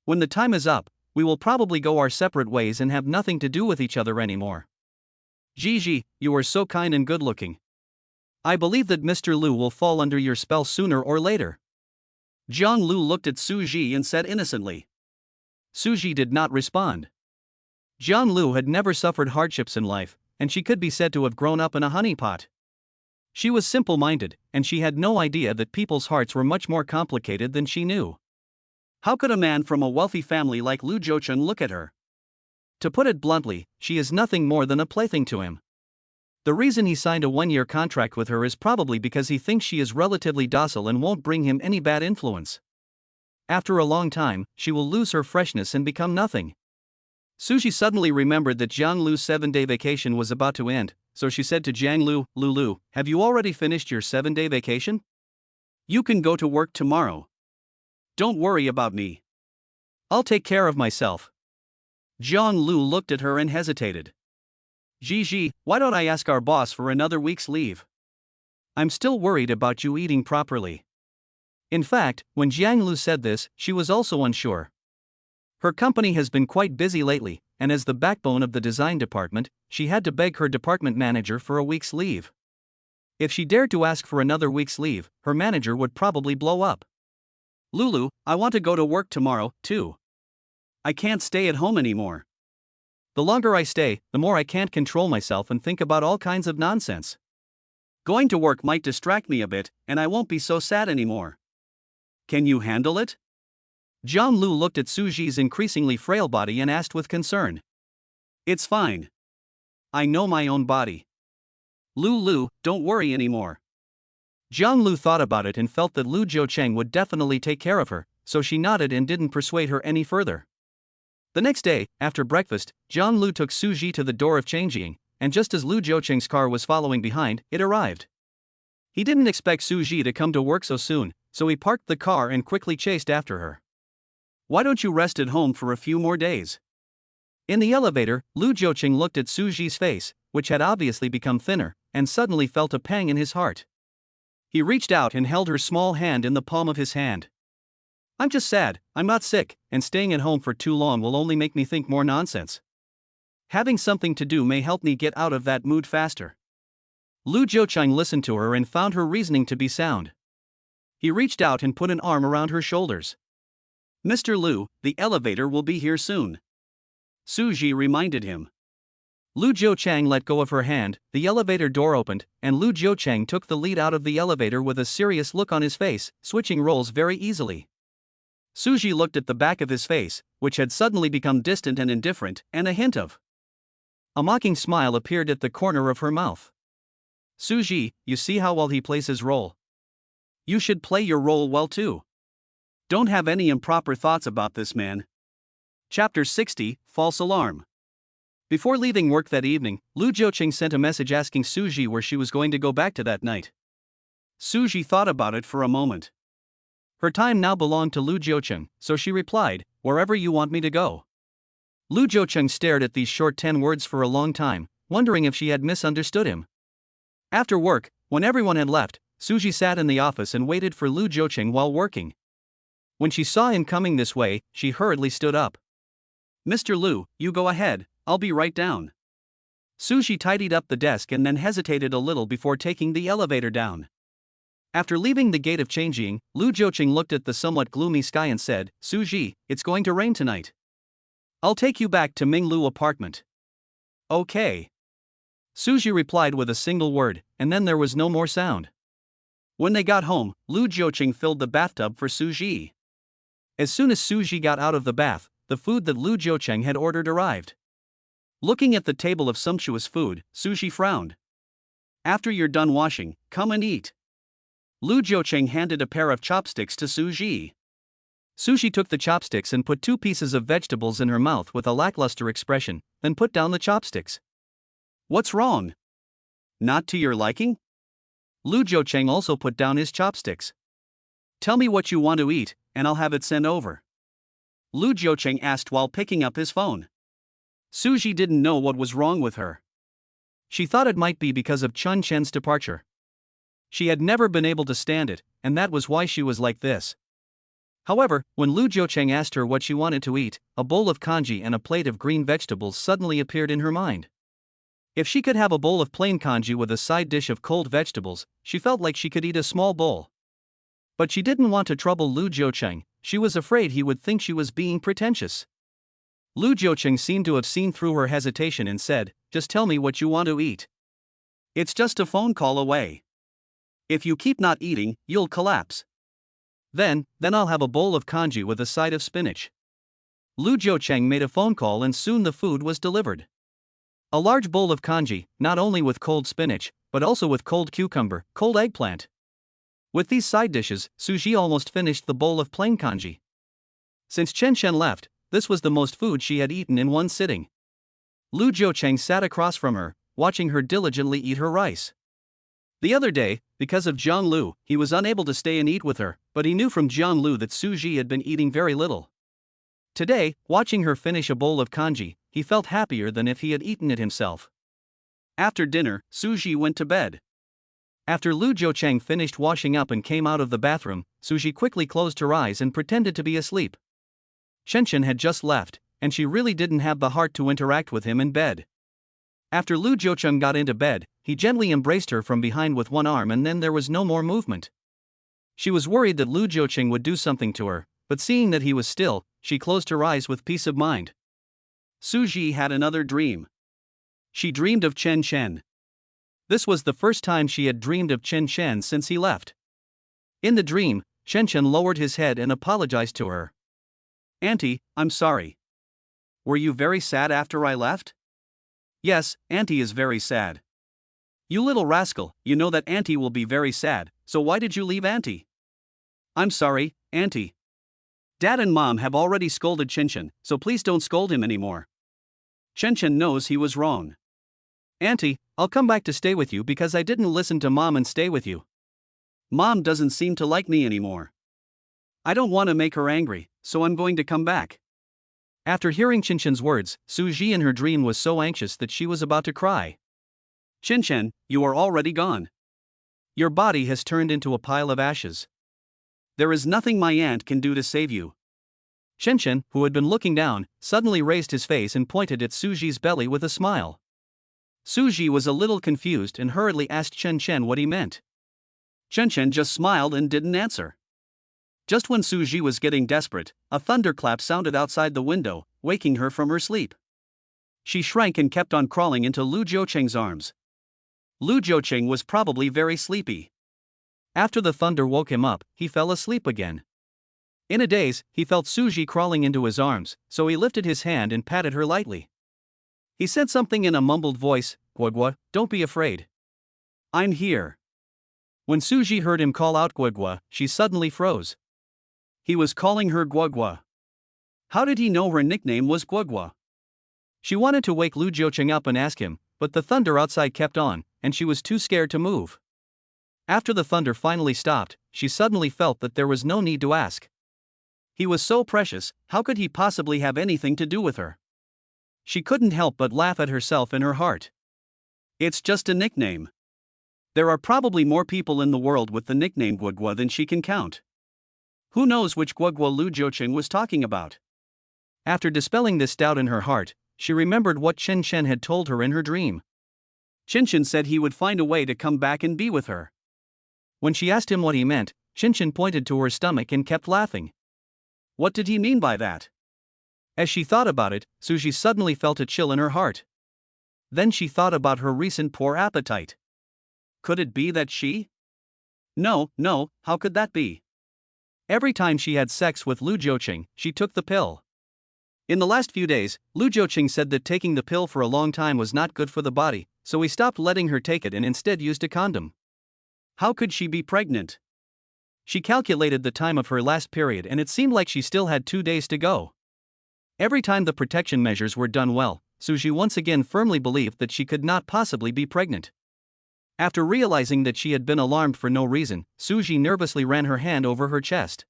When the time is up, we will probably go our separate ways and have nothing to do with each other anymore. Gigi, you are so kind and good-looking. I believe that Mr. Lu will fall under your spell sooner or later. Jong Lu looked at Suji and said innocently. Suji did not respond. Jong Lu had never suffered hardships in life, and she could be said to have grown up in a honeypot. She was simple-minded, and she had no idea that people's hearts were much more complicated than she knew. How could a man from a wealthy family like Lu Jiucheng look at her? To put it bluntly, she is nothing more than a plaything to him. The reason he signed a 1-year contract with her is probably because he thinks she is relatively docile and won't bring him any bad influence. After a long time, she will lose her freshness and become nothing. Suji suddenly remembered that Jiang Lu's 7-day vacation was about to end, so she said to Jiang Lu, Lulu, have you already finished your 7-day vacation? You can go to work tomorrow. Don't worry about me. I'll take care of myself. Jiang Lu looked at her and hesitated. Gigi, why don't I ask our boss for another week's leave? I'm still worried about you eating properly. In fact, when Jiang Lu said this, she was also unsure. Her company has been quite busy lately, and as the backbone of the design department, she had to beg her department manager for a week's leave. If she dared to ask for another week's leave, her manager would probably blow up. Lulu, I want to go to work tomorrow, too. I can't stay at home anymore. The longer I stay, the more I can't control myself and think about all kinds of nonsense. Going to work might distract me a bit, and I won't be so sad anymore. Can you handle it? Jiang Lu looked at Suji's increasingly frail body and asked with concern. It's fine. I know my own body. Lu, don't worry anymore. Jiang Lu thought about it and felt that Lu Jiucheng would definitely take care of her, so she nodded and didn't persuade her any further. The next day, after breakfast, Jiang Lu took Suji to the door of Changjing, and just as Lu Jiucheng's car was following behind, it arrived. He didn't expect Suji to come to work so soon, so he parked the car and quickly chased after her. Why don't you rest at home for a few more days? In the elevator, Lu Jiucheng looked at Suji's face, which had obviously become thinner, and suddenly felt a pang in his heart. He reached out and held her small hand in the palm of his hand. I'm just sad, I'm not sick, and staying at home for too long will only make me think more nonsense. Having something to do may help me get out of that mood faster. Lu Jiucheng listened to her and found her reasoning to be sound. He reached out and put an arm around her shoulders. Mr. Lu, the elevator will be here soon. Suji reminded him. Lu Jiucheng let go of her hand, the elevator door opened, and Lu Jiucheng took the lead out of the elevator with a serious look on his face, switching roles very easily. Suji looked at the back of his face, which had suddenly become distant and indifferent, and a hint of a mocking smile appeared at the corner of her mouth. Suji, you see how well he plays his role. You should play your role well too. Don't have any improper thoughts about this man. Chapter 60, False Alarm. Before leaving work that evening, Lu Jiucheng sent a message asking Suji where she was going to go back to that night. Suji thought about it for a moment. Her time now belonged to Lu Jiucheng, so she replied, wherever you want me to go. Lu Jiucheng stared at these short 10 words for a long time, wondering if she had misunderstood him. After work, when everyone had left, Suji sat in the office and waited for Lu Jiucheng while working. When she saw him coming this way, she hurriedly stood up. Mr. Lu, you go ahead, I'll be right down. Suji tidied up the desk and then hesitated a little before taking the elevator down. After leaving the gate of Changjing, Lu Jiucheng looked at the somewhat gloomy sky and said, Suji, it's going to rain tonight. I'll take you back to Minglu apartment. Okay. Suji replied with a single word, and then there was no more sound. When they got home, Lu Jiucheng filled the bathtub for Suji. As soon as Suji got out of the bath, the food that Lu Jiucheng had ordered arrived. Looking at the table of sumptuous food, Suji frowned. After you're done washing, come and eat. Lu Jiucheng handed a pair of chopsticks to Suji. Suji took the chopsticks and put 2 pieces of vegetables in her mouth with a lackluster expression, then put down the chopsticks. What's wrong? Not to your liking? Lu Jiucheng also put down his chopsticks. Tell me what you want to eat, and I'll have it sent over. Lu Jiucheng asked while picking up his phone. Suji didn't know what was wrong with her. She thought it might be because of Chinchin's departure. She had never been able to stand it, and that was why she was like this. However, when Lu Jiucheng asked her what she wanted to eat, a bowl of congee and a plate of green vegetables suddenly appeared in her mind. If she could have a bowl of plain congee with a side dish of cold vegetables, she felt like she could eat a small bowl. But she didn't want to trouble Lu Jiucheng. She was afraid he would think she was being pretentious. Lu Jiucheng seemed to have seen through her hesitation and said, "Just tell me what you want to eat. It's just a phone call away. If you keep not eating, you'll collapse. Then I'll have a bowl of congee with a side of spinach." Lu Jiucheng made a phone call and soon the food was delivered. A large bowl of congee, not only with cold spinach, but also with cold cucumber, cold eggplant. With these side dishes, Suji almost finished the bowl of plain congee. Since Chinchin left, this was the most food she had eaten in one sitting. Lu Jiucheng sat across from her, watching her diligently eat her rice. The other day, because of Jiang Lu, he was unable to stay and eat with her, but he knew from Jiang Lu that Suji had been eating very little. Today, watching her finish a bowl of congee, he felt happier than if he had eaten it himself. After dinner, Suji went to bed. After Lu Jiucheng finished washing up and came out of the bathroom, Suji quickly closed her eyes and pretended to be asleep. Chinchin had just left, and she really didn't have the heart to interact with him in bed. After Lu Jiucheng got into bed, he gently embraced her from behind with one arm and then there was no more movement. She was worried that Lu Jiucheng would do something to her, but seeing that he was still, she closed her eyes with peace of mind. Suji had another dream. She dreamed of Chinchin. This was the first time she had dreamed of Chinchin since he left. In the dream, Chinchin lowered his head and apologized to her. "Auntie, I'm sorry. Were you very sad after I left?" "Yes, Auntie is very sad." "You little rascal, you know that Auntie will be very sad, so why did you leave Auntie?" "I'm sorry, Auntie. Dad and Mom have already scolded Chinchin, so please don't scold him anymore. Chinchin knows he was wrong." "Auntie, I'll come back to stay with you because I didn't listen to Mom and stay with you. Mom doesn't seem to like me anymore. I don't want to make her angry, so I'm going to come back." After hearing Chinchin's words, Suji in her dream was so anxious that she was about to cry. "Chinchin, you are already gone. Your body has turned into a pile of ashes. There is nothing my aunt can do to save you." Chinchin, who had been looking down, suddenly raised his face and pointed at Suji's belly with a smile. Suji was a little confused and hurriedly asked Chinchin what he meant. Chinchin just smiled and didn't answer. Just when Suji was getting desperate, a thunderclap sounded outside the window, waking her from her sleep. She shrank and kept on crawling into Lu Jiucheng's arms. Lu Jiucheng was probably very sleepy. After the thunder woke him up, he fell asleep again. In a daze, he felt Suji crawling into his arms, so he lifted his hand and patted her lightly. He said something in a mumbled voice, "Guogua, don't be afraid. I'm here." When Suji heard him call out Guogua, she suddenly froze. He was calling her Guogua. How did he know her nickname was Guogua? She wanted to wake Lu Jiucheng up and ask him, but the thunder outside kept on, and she was too scared to move. After the thunder finally stopped, she suddenly felt that there was no need to ask. He was so precious, how could he possibly have anything to do with her? She couldn't help but laugh at herself in her heart. It's just a nickname. There are probably more people in the world with the nickname Guogua than she can count. Who knows which Guogua Lu Jiucheng was talking about? After dispelling this doubt in her heart, she remembered what Chinchin had told her in her dream. Chinchin said he would find a way to come back and be with her. When she asked him what he meant, Chinchin pointed to her stomach and kept laughing. What did he mean by that? As she thought about it, Suji suddenly felt a chill in her heart. Then she thought about her recent poor appetite. Could it be that she? No, how could that be? Every time she had sex with Lu Jiucheng, she took the pill. In the last few days, Lu Jiuqing said that taking the pill for a long time was not good for the body, so he stopped letting her take it and instead used a condom. How could she be pregnant? She calculated the time of her last period and it seemed like she still had 2 days to go. Every time the protection measures were done well, Suji once again firmly believed that she could not possibly be pregnant. After realizing that she had been alarmed for no reason, Suji nervously ran her hand over her chest.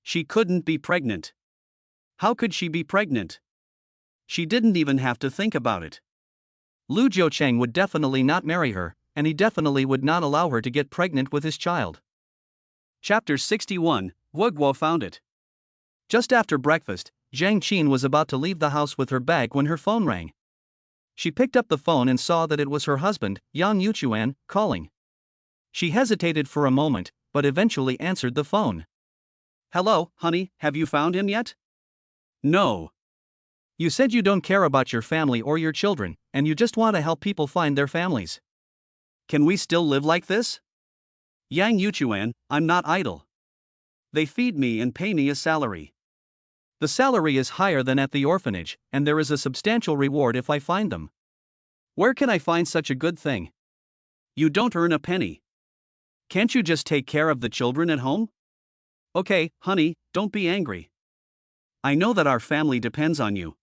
She couldn't be pregnant. How could she be pregnant? She didn't even have to think about it. Lu Jiucheng would definitely not marry her, and he definitely would not allow her to get pregnant with his child. Chapter 61, Guo found it. Just after breakfast, Zhang Qin was about to leave the house with her bag when her phone rang. She picked up the phone and saw that it was her husband, Yang Yuchuan, calling. She hesitated for a moment, but eventually answered the phone. Hello, honey, have you found him yet? No. You said you don't care about your family or your children, and you just want to help people find their families. Can we still live like this? Yang Yuchuan, I'm not idle. They feed me and pay me a salary. The salary is higher than at the orphanage, and there is a substantial reward if I find them. Where can I find such a good thing? You don't earn a penny. Can't you just take care of the children at home? Okay, honey, don't be angry. I know that our family depends on you.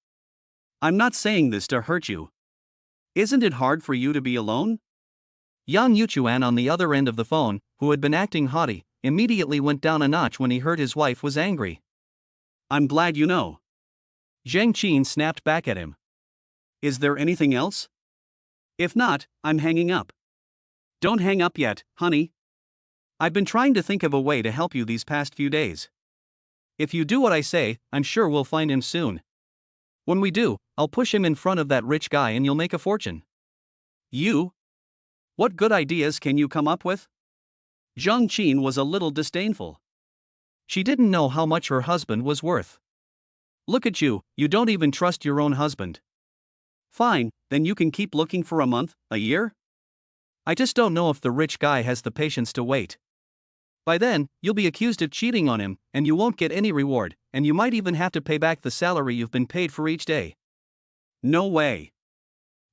I'm not saying this to hurt you. Isn't it hard for you to be alone? Yang Yuchuan on the other end of the phone, who had been acting haughty, immediately went down a notch when he heard his wife was angry. I'm glad you know. Zhang Qin snapped back at him. Is there anything else? If not, I'm hanging up. Don't hang up yet, honey. I've been trying to think of a way to help you these past few days. If you do what I say, I'm sure we'll find him soon. When we do, I'll push him in front of that rich guy and you'll make a fortune. You? What good ideas can you come up with? Zhang Qin was a little disdainful. She didn't know how much her husband was worth. Look at you, you don't even trust your own husband. Fine, then you can keep looking for a month, a year? I just don't know if the rich guy has the patience to wait. By then, you'll be accused of cheating on him, and you won't get any reward, and you might even have to pay back the salary you've been paid for each day. No way.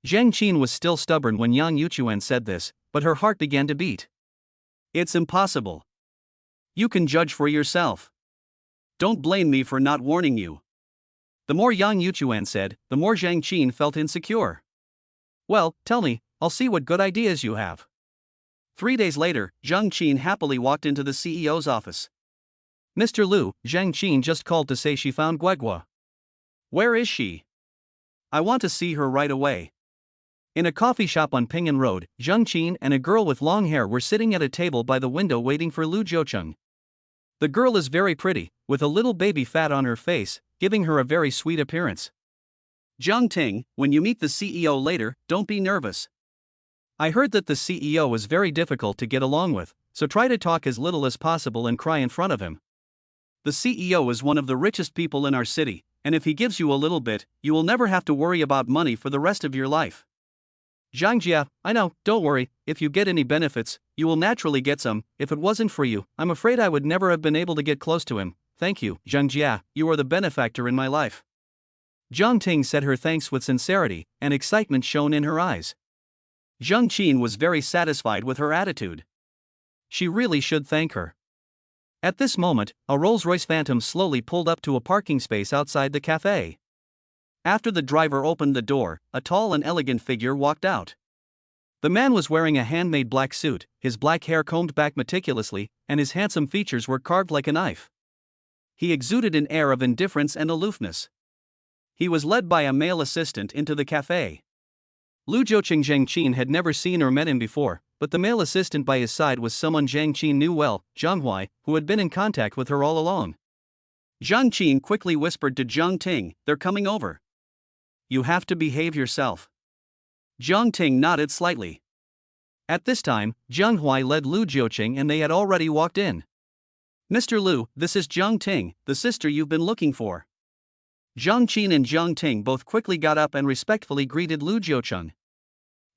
Zhang Qin was still stubborn when Yang Yuchuan said this, but her heart began to beat. It's impossible. You can judge for yourself. Don't blame me for not warning you. The more Yang Yuchuan said, the more Zhang Qin felt insecure. Well, tell me, I'll see what good ideas you have. 3 days later, Zhang Qin happily walked into the CEO's office. Mr. Lu, Zhang Qin just called to say she found Guo. Where is she? I want to see her right away. In a coffee shop on Pingan Road, Zhang Qin and a girl with long hair were sitting at a table by the window waiting for Lu Jiucheng. The girl is very pretty, with a little baby fat on her face, giving her a very sweet appearance. Zhang Ting, when you meet the CEO later, don't be nervous. I heard that the CEO is very difficult to get along with, so try to talk as little as possible and cry in front of him. The CEO is one of the richest people in our city, and if he gives you a little bit, you will never have to worry about money for the rest of your life. Zhang Jia, I know, don't worry, if you get any benefits, you will naturally get some. If it wasn't for you, I'm afraid I would never have been able to get close to him. Thank you, Zhang Jia, you are the benefactor in my life. Zhang Ting said her thanks with sincerity, and excitement shone in her eyes. Zhang Qin was very satisfied with her attitude. She really should thank her. At this moment, a Rolls-Royce Phantom slowly pulled up to a parking space outside the cafe. After the driver opened the door, a tall and elegant figure walked out. The man was wearing a handmade black suit, his black hair combed back meticulously, and his handsome features were carved like a knife. He exuded an air of indifference and aloofness. He was led by a male assistant into the cafe. Lu Jiucheng Zhang Qin had never seen or met him before, but the male assistant by his side was someone Zhang Qin knew well, Zhang Huai, who had been in contact with her all along. Zhang Qin quickly whispered to Zhang Ting, "They're coming over. You have to behave yourself." Zhang Ting nodded slightly. At this time, Zhang Huai led Lu Jiucheng and they had already walked in. "Mr. Lu, this is Zhang Ting, the sister you've been looking for." Zhang Qin and Zhang Ting both quickly got up and respectfully greeted Lu Jiucheng.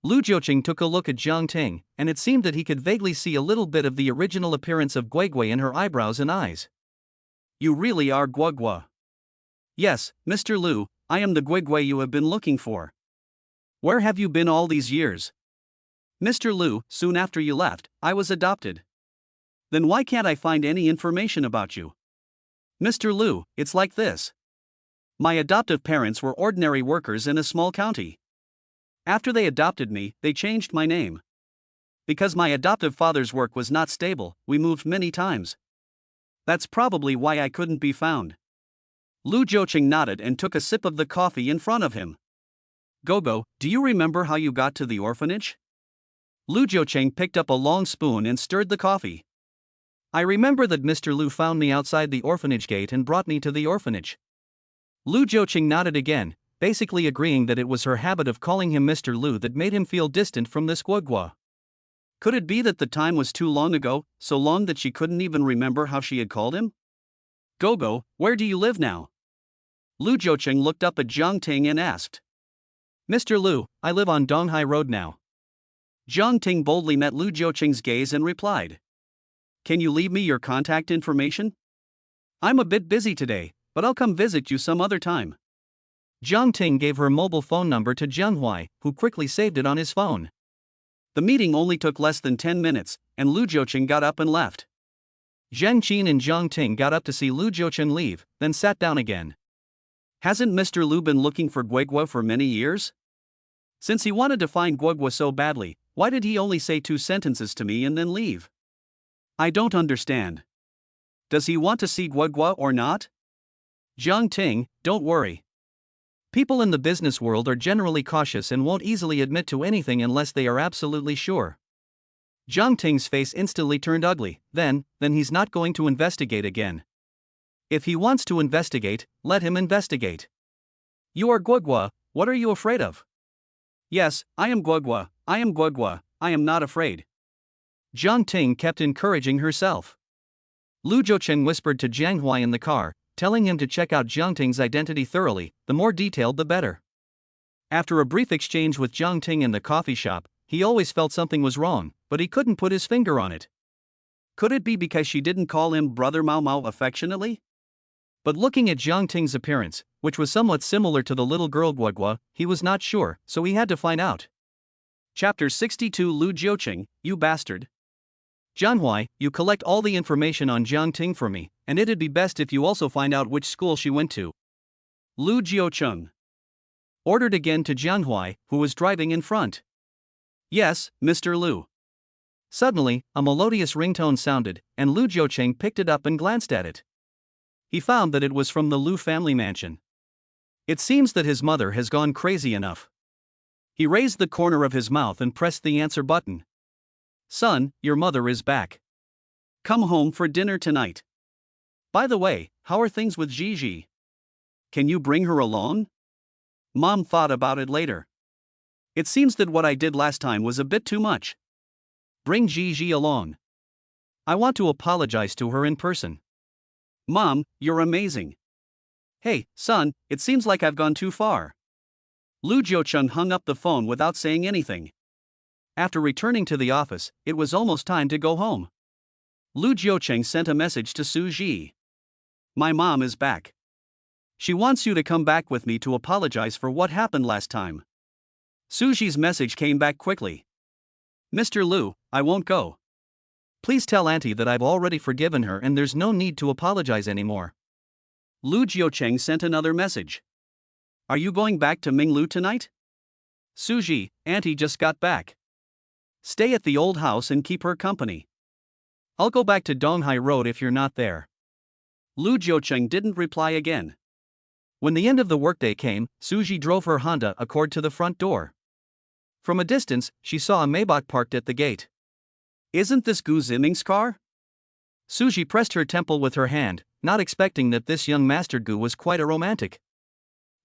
Lu Jiucheng took a look at Zhang Ting, and it seemed that he could vaguely see a little bit of the original appearance of Guo in her eyebrows and eyes. "You really are Guo. Yes, Mr. Lu, I am the Guigui you have been looking for. Where have you been all these years? Mr. Lu, soon after you left, I was adopted. Then why can't I find any information about you? Mr. Lu, it's like this. My adoptive parents were ordinary workers in a small county. After they adopted me, they changed my name. Because my adoptive father's work was not stable, we moved many times. That's probably why I couldn't be found. Lu Jiuqing nodded and took a sip of the coffee in front of him. Gogo, do you remember how you got to the orphanage? Lu Jiuqing picked up a long spoon and stirred the coffee. I remember that Mr. Lu found me outside the orphanage gate and brought me to the orphanage. Lu Jiuqing nodded again, basically agreeing that it was her habit of calling him Mr. Lu that made him feel distant from this Guogua. Could it be that the time was too long ago, so long that she couldn't even remember how she had called him? Gogo, where do you live now? Lu Jiuqing looked up at Ting and asked. Mr. Lu, I live on Donghai Road now. Ting boldly met Lu Jiuqing's gaze and replied. Can you leave me your contact information? I'm a bit busy today, but I'll come visit you some other time. Ting gave her mobile phone number to Jianhui, who quickly saved it on his phone. The meeting only took less than 10 minutes, and Lu Jiuqing got up and left. Zhengqin and Ting got up to see Lu Jiuqing leave, then sat down again. Hasn't Mr. Lu been looking for Guogua for many years? Since he wanted to find Guogua so badly, why did he only say 2 sentences to me and then leave? I don't understand. Does he want to see Guogua or not? Ting, don't worry. People in the business world are generally cautious and won't easily admit to anything unless they are absolutely sure. Ting's face instantly turned ugly. Then he's not going to investigate again. If he wants to investigate, let him investigate. You are Guogua, what are you afraid of? Yes, I am Guogua, I am not afraid. Ting kept encouraging herself. Lu Jiuqing whispered to Jianhui in the car, telling him to check out Ting's identity thoroughly, the more detailed the better. After a brief exchange with Ting in the coffee shop, he always felt something was wrong, but he couldn't put his finger on it. Could it be because she didn't call him Brother Mao Mao affectionately? But looking at Ting's appearance, which was somewhat similar to the little girl Guogua, he was not sure, so he had to find out. Chapter 62 Lu Jiuqing, you bastard. Jianhui, you collect all the information on Ting for me, and it'd be best if you also find out which school she went to. Lu Jiuqing ordered again to Jianhui, who was driving in front. Yes, Mr. Lu. Suddenly, a melodious ringtone sounded, and Lu Jiuqing picked it up and glanced at it. He found that it was from the Lu family mansion. It seems that his mother has gone crazy enough. He raised the corner of his mouth and pressed the answer button. Son, your mother is back. Come home for dinner tonight. By the way, how are things with Gigi? Can you bring her along? Mom thought about it later. It seems that what I did last time was a bit too much. Bring Gigi along. I want to apologize to her in person. Mom, you're amazing. Hey, son, it seems like I've gone too far. Lu Jiuqing hung up the phone without saying anything. After returning to the office, it was almost time to go home. Lu Jiuqing sent a message to Suji. My mom is back. She wants you to come back with me to apologize for what happened last time. Suji's message came back quickly. Mr. Lu, I won't go. Please tell Auntie that I've already forgiven her and there's no need to apologize anymore. Lu Jiuqing sent another message. Are you going back to Minglu tonight? Suji, Auntie just got back. Stay at the old house and keep her company. I'll go back to Donghai Road if you're not there. Lu Jiuqing didn't reply again. When the end of the workday came, Suji drove her Honda Accord to the front door. From a distance, she saw a Maybach parked at the gate. Isn't this Gu Ziming's car? Suji pressed her temple with her hand, not expecting that this young Master Gu was quite a romantic.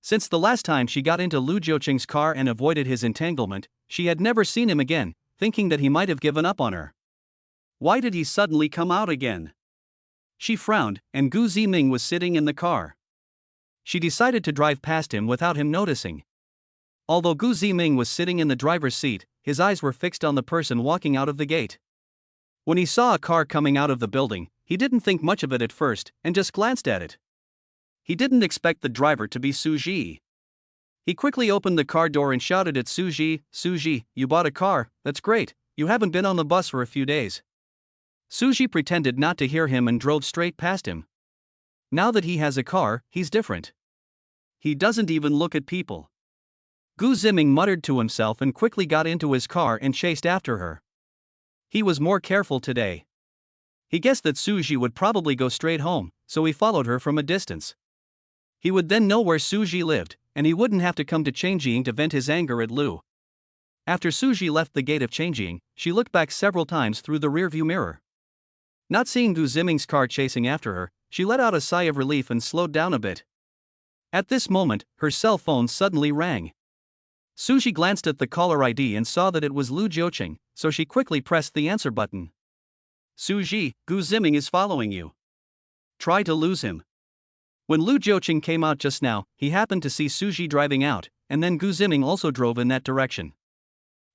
Since the last time she got into Lu Jiuqing's car and avoided his entanglement, she had never seen him again, thinking that he might have given up on her. Why did he suddenly come out again? She frowned, and Gu Ziming was sitting in the car. She decided to drive past him without him noticing. Although Gu Ziming was sitting in the driver's seat, his eyes were fixed on the person walking out of the gate. When he saw a car coming out of the building, he didn't think much of it at first, and just glanced at it. He didn't expect the driver to be Suji. He quickly opened the car door and shouted at Suji, "Suji, you bought a car, that's great, you haven't been on the bus for a few days." Suji pretended not to hear him and drove straight past him. Now that he has a car, he's different. He doesn't even look at people. Gu Ziming muttered to himself and quickly got into his car and chased after her. He was more careful today. He guessed that Suji would probably go straight home, so he followed her from a distance. He would then know where Suji lived, and he wouldn't have to come to Chinchin to vent his anger at Lu. After Suji left the gate of Chinchin, she looked back several times through the rearview mirror. Not seeing Gu Ziming's car chasing after her, she let out a sigh of relief and slowed down a bit. At this moment, her cell phone suddenly rang. Suji glanced at the caller ID and saw that it was Lu Jiuqing, so she quickly pressed the answer button. "Suji, Gu Ziming is following you. Try to lose him." When Lu Jiuqing came out just now, he happened to see Suji driving out, and then Gu Ziming also drove in that direction.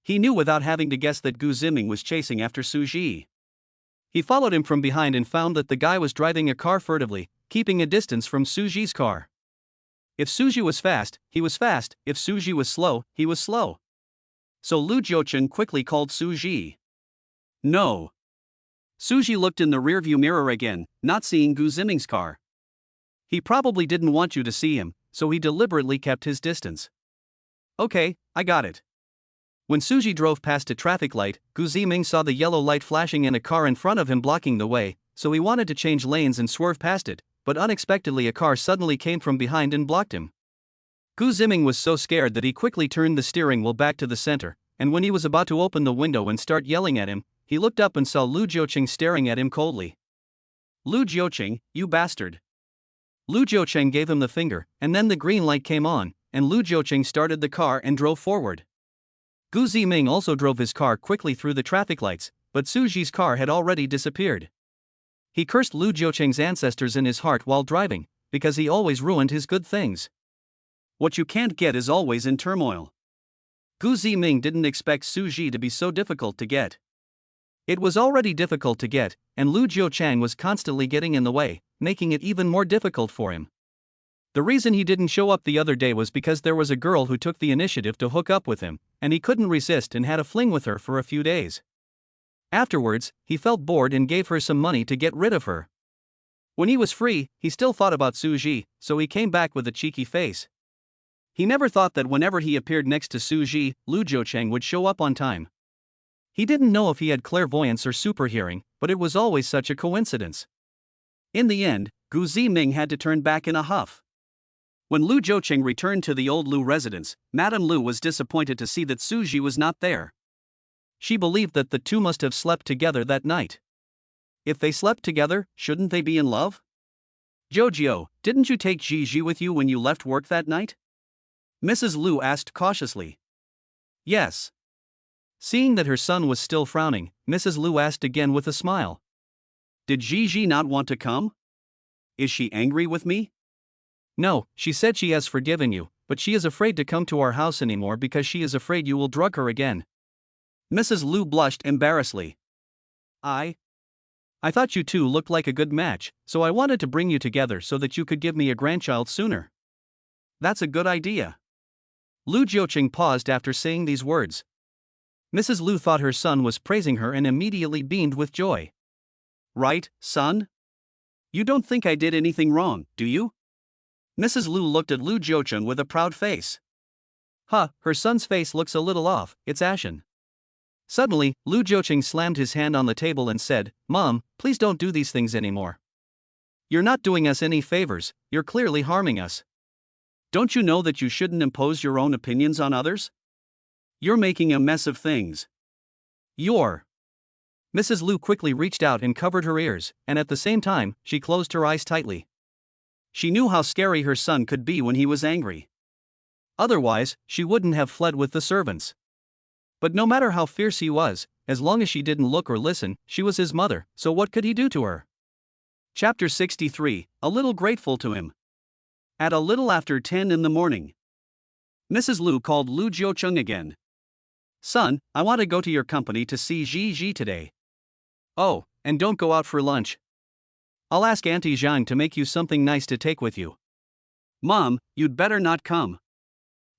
He knew without having to guess that Gu Ziming was chasing after Suji. He followed him from behind and found that the guy was driving a car furtively, keeping a distance from Suji's car. If Suji was fast, he was fast, if Suji was slow, he was slow. So Lu Jiuqing quickly called Suji. "No." Suji looked in the rearview mirror again, not seeing Gu Ziming's car. He probably didn't want you to see him, so he deliberately kept his distance. "Okay, I got it." When Suji drove past a traffic light, Gu Ziming saw the yellow light flashing and a car in front of him blocking the way, so he wanted to change lanes and swerve past it, but unexpectedly a car suddenly came from behind and blocked him. Gu Ziming was so scared that he quickly turned the steering wheel back to the center, and when he was about to open the window and start yelling at him, he looked up and saw Lu Jiuqing staring at him coldly. "Lu Jiuqing, you bastard." Lu Jiuqing gave him the finger, and then the green light came on, and Lu Jiuqing started the car and drove forward. Gu Ziming also drove his car quickly through the traffic lights, but Suji's car had already disappeared. He cursed Lu Jiuqing's ancestors in his heart while driving, because he always ruined his good things. What you can't get is always in turmoil. Gu Ziming didn't expect Suji to be so difficult to get. It was already difficult to get, and Lu Jiuqing was constantly getting in the way, making it even more difficult for him. The reason he didn't show up the other day was because there was a girl who took the initiative to hook up with him, and he couldn't resist and had a fling with her for a few days. Afterwards, he felt bored and gave her some money to get rid of her. When he was free, he still thought about Suji, so he came back with a cheeky face. He never thought that whenever he appeared next to Suji, Lu Jiuqing would show up on time. He didn't know if he had clairvoyance or superhearing, but it was always such a coincidence. In the end, Gu Ziming had to turn back in a huff. When Lu Jiuqing returned to the old Lu residence, Madame Lu was disappointed to see that Suji was not there. She believed that the two must have slept together that night. If they slept together, shouldn't they be in love? "Jojo, didn't you take Gigi with you when you left work that night?" Mrs. Lu asked cautiously. "Yes." Seeing that her son was still frowning, Mrs. Lu asked again with a smile. "Did Gigi not want to come? Is she angry with me?" "No, she said she has forgiven you, but she is afraid to come to our house anymore because she is afraid you will drug her again." Mrs. Lu blushed embarrassedly. I thought you two looked like a good match, so I wanted to bring you together so that you could give me a grandchild sooner." "That's a good idea." Lu Jiuqing paused after saying these words. Mrs. Lu thought her son was praising her and immediately beamed with joy. "Right, son? You don't think I did anything wrong, do you?" Mrs. Lu looked at Lu Jiuqing with a proud face. Her son's face looks a little off, it's ashen. Suddenly, Lu Jiuqing slammed his hand on the table and said, "Mom, please don't do these things anymore. You're not doing us any favors, you're clearly harming us. Don't you know that you shouldn't impose your own opinions on others? You're making a mess of things. Mrs. Lu quickly reached out and covered her ears, and at the same time, she closed her eyes tightly. She knew how scary her son could be when he was angry. Otherwise, she wouldn't have fled with the servants. But no matter how fierce he was, as long as she didn't look or listen, she was his mother, so what could he do to her? Chapter 63, a little grateful to him. At a little after 10 in the morning, Mrs. Lu called Lu Jiuqing again. "Son, I want to go to your company to see Gigi today." "Oh, and don't go out for lunch. I'll ask Auntie Zhang to make you something nice to take with you." Mom, you'd better not come.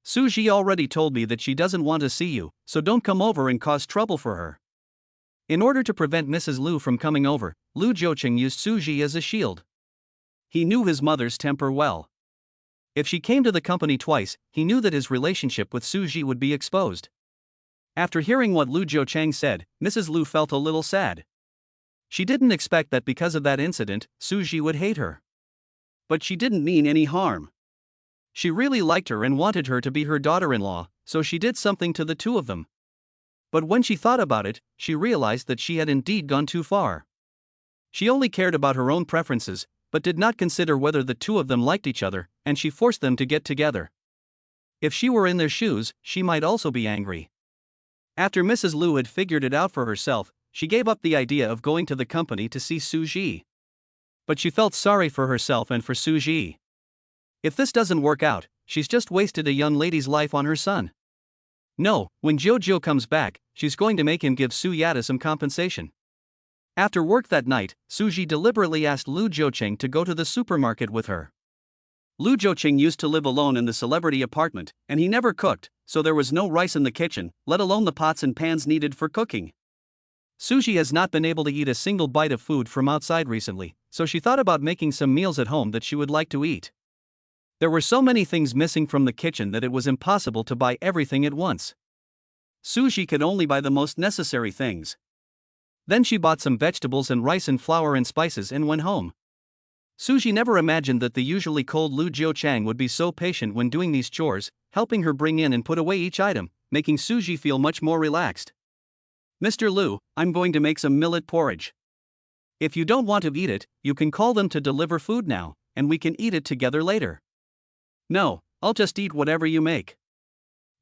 Suji already told me that she doesn't want to see you, so don't come over and cause trouble for her. In order to prevent Mrs. Lu from coming over, Lu Jiuqing used Suji as a shield. He knew his mother's temper well. If she came to the company twice, he knew that his relationship with Suji would be exposed. After hearing what Lu Jiuqing said, Mrs. Lu felt a little sad. She didn't expect that because of that incident, Suji would hate her. But she didn't mean any harm. She really liked her and wanted her to be her daughter-in-law, so she did something to the two of them. But when she thought about it, she realized that she had indeed gone too far. She only cared about her own preferences, but did not consider whether the two of them liked each other, and she forced them to get together. If she were in their shoes, she might also be angry. After Mrs. Lu had figured it out for herself, she gave up the idea of going to the company to see Suji. But she felt sorry for herself and for Suji. If this doesn't work out, she's just wasted a young lady's life on her son. No, when Jojo comes back, she's going to make him give Su Yata some compensation. After work that night, Suji deliberately asked Lu Jiuqing to go to the supermarket with her. Lu Jiuqing used to live alone in the celebrity apartment, and he never cooked, so there was no rice in the kitchen, let alone the pots and pans needed for cooking. Suji has not been able to eat a single bite of food from outside recently, so she thought about making some meals at home that she would like to eat. There were so many things missing from the kitchen that it was impossible to buy everything at once. Suji could only buy the most necessary things. Then she bought some vegetables and rice and flour and spices and went home. Suji never imagined that the usually cold Lu Jiuqing would be so patient when doing these chores, helping her bring in and put away each item, making Suji feel much more relaxed. Mr. Lu, I'm going to make some millet porridge. If you don't want to eat it, you can call them to deliver food now, and we can eat it together later. No, I'll just eat whatever you make.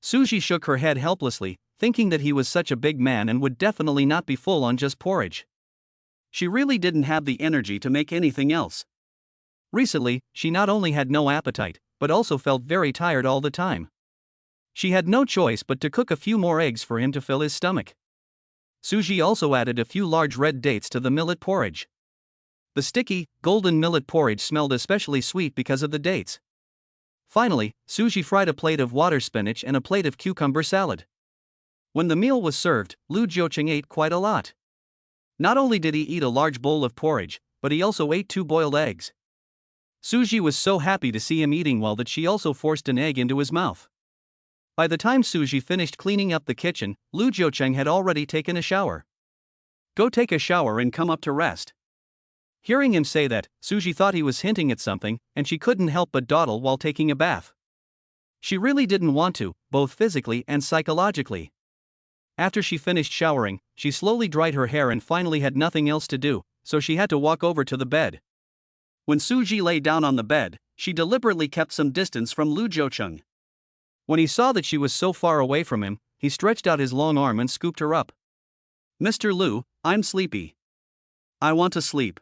Suji shook her head helplessly, thinking that he was such a big man and would definitely not be full on just porridge. She really didn't have the energy to make anything else. Recently, she not only had no appetite, but also felt very tired all the time. She had no choice but to cook a few more eggs for him to fill his stomach. Suji also added a few large red dates to the millet porridge. The sticky, golden millet porridge smelled especially sweet because of the dates. Finally, Suji fried a plate of water spinach and a plate of cucumber salad. When the meal was served, Lu Jiuqing ate quite a lot. Not only did he eat a large bowl of porridge, but he also ate 2 boiled eggs. Suji was so happy to see him eating well that she also forced an egg into his mouth. By the time Suji finished cleaning up the kitchen, Lu Jiuqing had already taken a shower. Go take a shower and come up to rest. Hearing him say that, Suji thought he was hinting at something, and she couldn't help but dawdle while taking a bath. She really didn't want to, both physically and psychologically. After she finished showering, she slowly dried her hair and finally had nothing else to do, so she had to walk over to the bed. When Suji lay down on the bed, she deliberately kept some distance from Lu Jiuqing. When he saw that she was so far away from him, he stretched out his long arm and scooped her up. Mr. Lu, I'm sleepy. I want to sleep.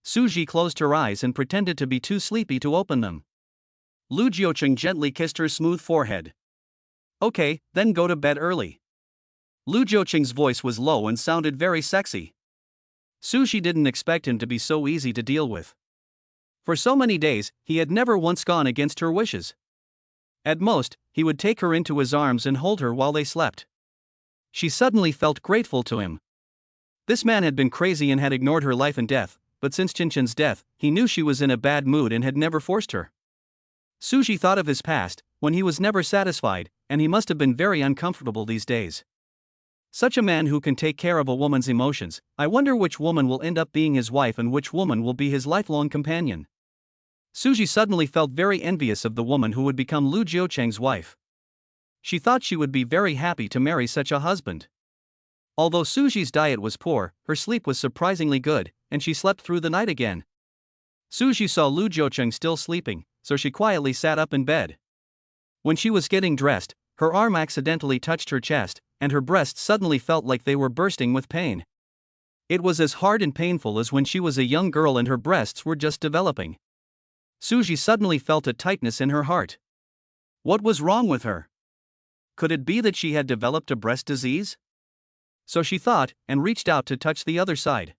Suji closed her eyes and pretended to be too sleepy to open them. Lu Jiuqing gently kissed her smooth forehead. Okay, then go to bed early. Lu Jiuqing's voice was low and sounded very sexy. Suji didn't expect him to be so easy to deal with. For so many days, he had never once gone against her wishes. At most, he would take her into his arms and hold her while they slept. She suddenly felt grateful to him. This man had been crazy and had ignored her life and death, but since Chinchin's death, he knew she was in a bad mood and had never forced her. Suji thought of his past, when he was never satisfied, and he must have been very uncomfortable these days. Such a man who can take care of a woman's emotions, I wonder which woman will end up being his wife and which woman will be his lifelong companion. Suji suddenly felt very envious of the woman who would become Lu Jiuqing's wife. She thought she would be very happy to marry such a husband. Although Suji's diet was poor, her sleep was surprisingly good, and she slept through the night again. Suji saw Lu Jiuqing still sleeping, so she quietly sat up in bed. When she was getting dressed, her arm accidentally touched her chest, and her breasts suddenly felt like they were bursting with pain. It was as hard and painful as when she was a young girl and her breasts were just developing. Suji suddenly felt a tightness in her heart. What was wrong with her? Could it be that she had developed a breast disease? So she thought, and reached out to touch the other side.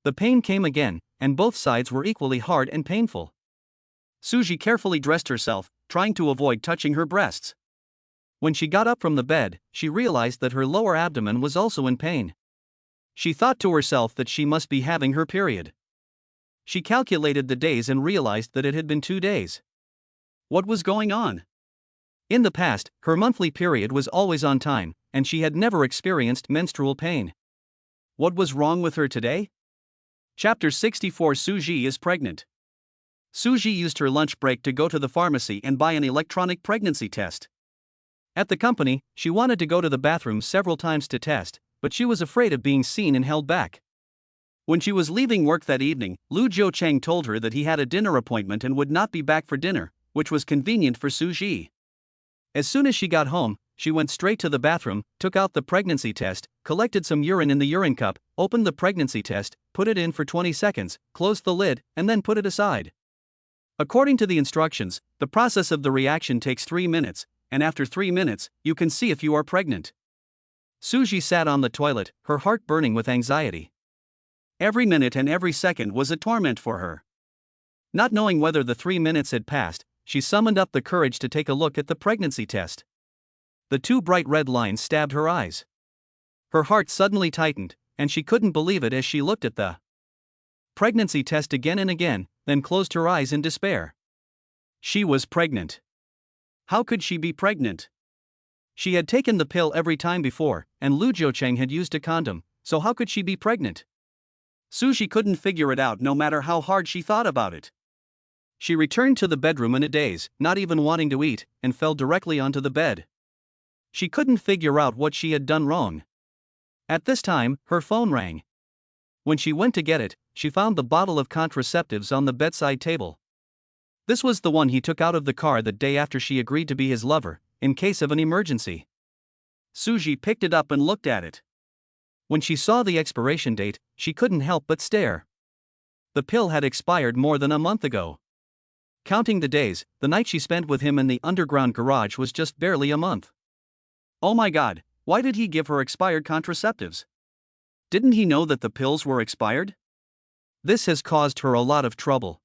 The pain came again, and both sides were equally hard and painful. Suji carefully dressed herself, trying to avoid touching her breasts. When she got up from the bed, she realized that her lower abdomen was also in pain. She thought to herself that she must be having her period. She calculated the days and realized that it had been 2 days. What was going on? In the past, her monthly period was always on time, and she had never experienced menstrual pain. What was wrong with her today? Chapter 64. Suji is pregnant. Suji used her lunch break to go to the pharmacy and buy an electronic pregnancy test. At the company, she wanted to go to the bathroom several times to test, but she was afraid of being seen and held back. When she was leaving work that evening, Lu Jiucheng told her that he had a dinner appointment and would not be back for dinner, which was convenient for Suji. As soon as she got home, she went straight to the bathroom, took out the pregnancy test, collected some urine in the urine cup, opened the pregnancy test, put it in for 20 seconds, closed the lid, and then put it aside. According to the instructions, the process of the reaction takes 3 minutes, and after 3 minutes, you can see if you are pregnant. Suji sat on the toilet, her heart burning with anxiety. Every minute and every second was a torment for her. Not knowing whether the 3 minutes had passed, she summoned up the courage to take a look at the pregnancy test. The 2 bright red lines stabbed her eyes. Her heart suddenly tightened, and she couldn't believe it as she looked at the pregnancy test again and again, then closed her eyes in despair. She was pregnant. How could she be pregnant? She had taken the pill every time before, and Lu Jiucheng had used a condom, so how could she be pregnant? Suji couldn't figure it out no matter how hard she thought about it. She returned to the bedroom in a daze, not even wanting to eat, and fell directly onto the bed. She couldn't figure out what she had done wrong. At this time, her phone rang. When she went to get it, she found the bottle of contraceptives on the bedside table. This was the one he took out of the car the day after she agreed to be his lover, in case of an emergency. Suji picked it up and looked at it. When she saw the expiration date, she couldn't help but stare. The pill had expired more than a month ago. Counting the days, the night she spent with him in the underground garage was just barely a month. Oh my god, why did he give her expired contraceptives? Didn't he know that the pills were expired? This has caused her a lot of trouble.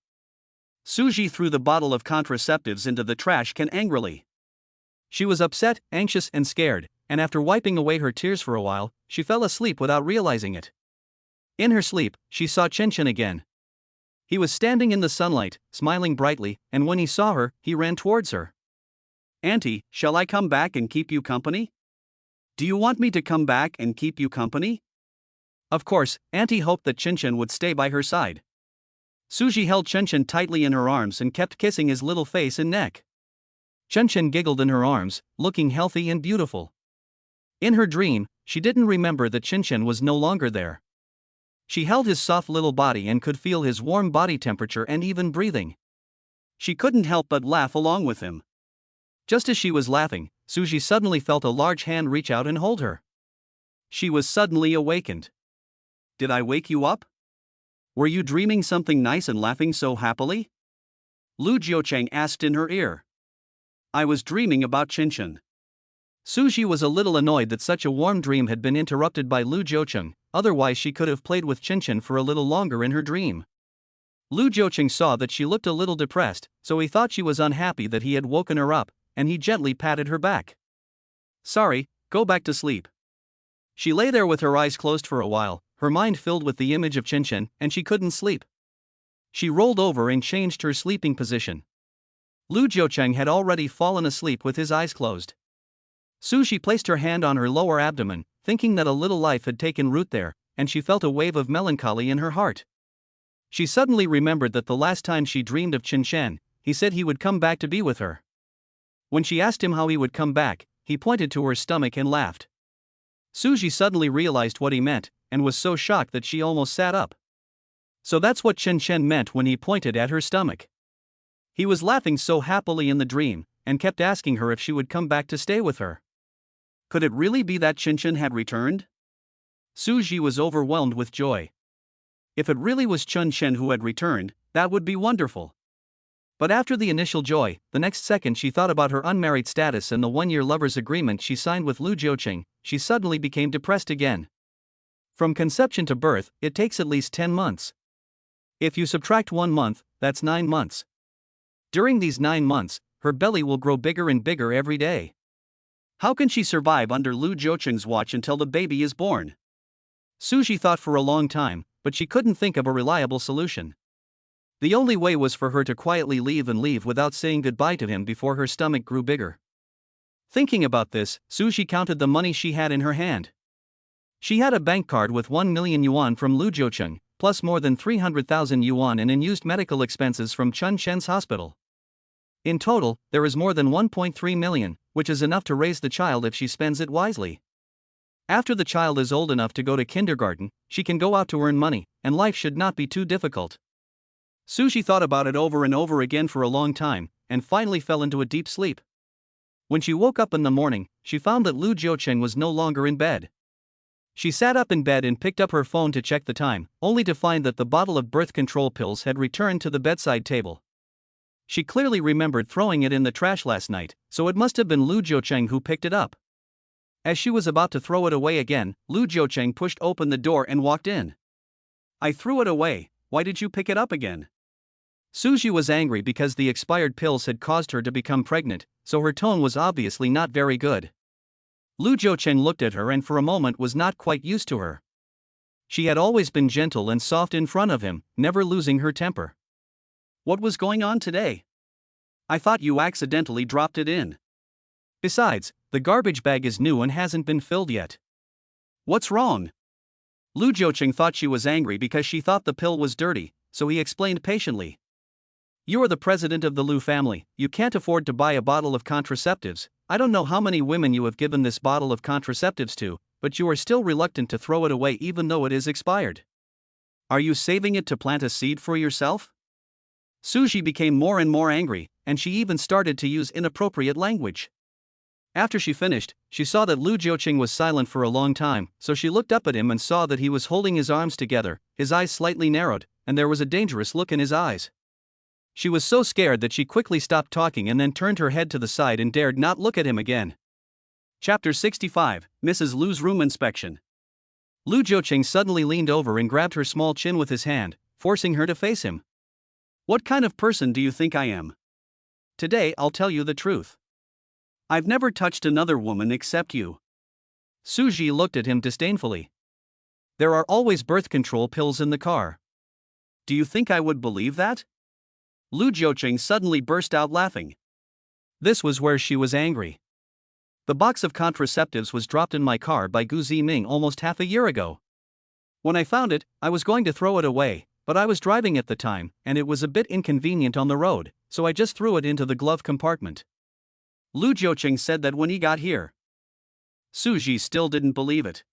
Suji threw the bottle of contraceptives into the trash can angrily. She was upset, anxious, and scared, and after wiping away her tears for a while, she fell asleep without realizing it. In her sleep, she saw Chinchin again. He was standing in the sunlight, smiling brightly, and when he saw her, he ran towards her. "Auntie, shall I come back and keep you company? Do you want me to come back and keep you company?" Of course, Auntie hoped that Chinchin would stay by her side. Suji held Chinchin tightly in her arms and kept kissing his little face and neck. Chinchin giggled in her arms, looking healthy and beautiful. In her dream, she didn't remember that Chinchin was no longer there. She held his soft little body and could feel his warm body temperature and even breathing. She couldn't help but laugh along with him. Just as she was laughing, Suji suddenly felt a large hand reach out and hold her. She was suddenly awakened. "Did I wake you up? Were you dreaming something nice and laughing so happily?" Lu Jiucheng asked in her ear. "I was dreaming about Chinchin." Suji was a little annoyed that such a warm dream had been interrupted by Lu Jiucheng, otherwise she could have played with Chinchin for a little longer in her dream. Lu Jiucheng saw that she looked a little depressed, so he thought she was unhappy that he had woken her up, and he gently patted her back. "Sorry, go back to sleep." She lay there with her eyes closed for a while, her mind filled with the image of Chinchin, and she couldn't sleep. She rolled over and changed her sleeping position. Lu Jiucheng had already fallen asleep with his eyes closed. Suji placed her hand on her lower abdomen, thinking that a little life had taken root there, and she felt a wave of melancholy in her heart. She suddenly remembered that the last time she dreamed of Chinchin, he said he would come back to be with her. When she asked him how he would come back, he pointed to her stomach and laughed. Suji suddenly realized what he meant, and was so shocked that she almost sat up. So that's what Chinchin meant when he pointed at her stomach. He was laughing so happily in the dream, and kept asking her if she would come back to stay with her. Could it really be that Chinchin had returned? Suji was overwhelmed with joy. If it really was Chinchin who had returned, that would be wonderful. But after the initial joy, the next second she thought about her unmarried status and the one-year lover's agreement she signed with Lu Jiucheng, she suddenly became depressed again. From conception to birth, it takes at least 10 months. If you subtract 1 month, that's 9 months. During these 9 months, her belly will grow bigger and bigger every day. How can she survive under Lu Jiucheng's watch until the baby is born? Suji thought for a long time, but she couldn't think of a reliable solution. The only way was for her to quietly leave without saying goodbye to him before her stomach grew bigger. Thinking about this, Suji counted the money she had in her hand. She had a bank card with 1 million yuan from Lu Jiucheng, plus more than 300,000 yuan in unused medical expenses from Chinchin's hospital. In total, there is more than 1.3 million, which is enough to raise the child if she spends it wisely. After the child is old enough to go to kindergarten, she can go out to earn money, and life should not be too difficult. Suji thought about it over and over again for a long time, and finally fell into a deep sleep. When she woke up in the morning, she found that Lu Jiucheng was no longer in bed. She sat up in bed and picked up her phone to check the time, only to find that the bottle of birth control pills had returned to the bedside table. She clearly remembered throwing it in the trash last night, so it must have been Lu Jiucheng who picked it up. As she was about to throw it away again, Lu Jiucheng pushed open the door and walked in. "I threw it away, why did you pick it up again?" Suji was angry because the expired pills had caused her to become pregnant, so her tone was obviously not very good. Lu Jiucheng looked at her and for a moment was not quite used to her. She had always been gentle and soft in front of him, never losing her temper. "What was going on today? I thought you accidentally dropped it in. Besides, the garbage bag is new and hasn't been filled yet. What's wrong?" Lu Jiucheng thought she was angry because she thought the pill was dirty, so he explained patiently. "You are the president of the Lu family, you can't afford to buy a bottle of contraceptives. I don't know how many women you have given this bottle of contraceptives to, but you are still reluctant to throw it away even though it is expired. Are you saving it to plant a seed for yourself?" Suji became more and more angry, and she even started to use inappropriate language. After she finished, she saw that Lu Jiucheng was silent for a long time, so she looked up at him and saw that he was holding his arms together, his eyes slightly narrowed, and there was a dangerous look in his eyes. She was so scared that she quickly stopped talking and then turned her head to the side and dared not look at him again. Chapter 65, Mrs. Lu's Room Inspection. Lu Jiucheng suddenly leaned over and grabbed her small chin with his hand, forcing her to face him. "What kind of person do you think I am? Today I'll tell you the truth. I've never touched another woman except you." Suji looked at him disdainfully. "There are always birth control pills in the car. Do you think I would believe that?" Lu Jiucheng suddenly burst out laughing. This was where she was angry. "The box of contraceptives was dropped in my car by Gu Ziming almost half a year ago. When I found it, I was going to throw it away, but I was driving at the time, and it was a bit inconvenient on the road, so I just threw it into the glove compartment." Lu Jiucheng said that when he got here. Suji still didn't believe it.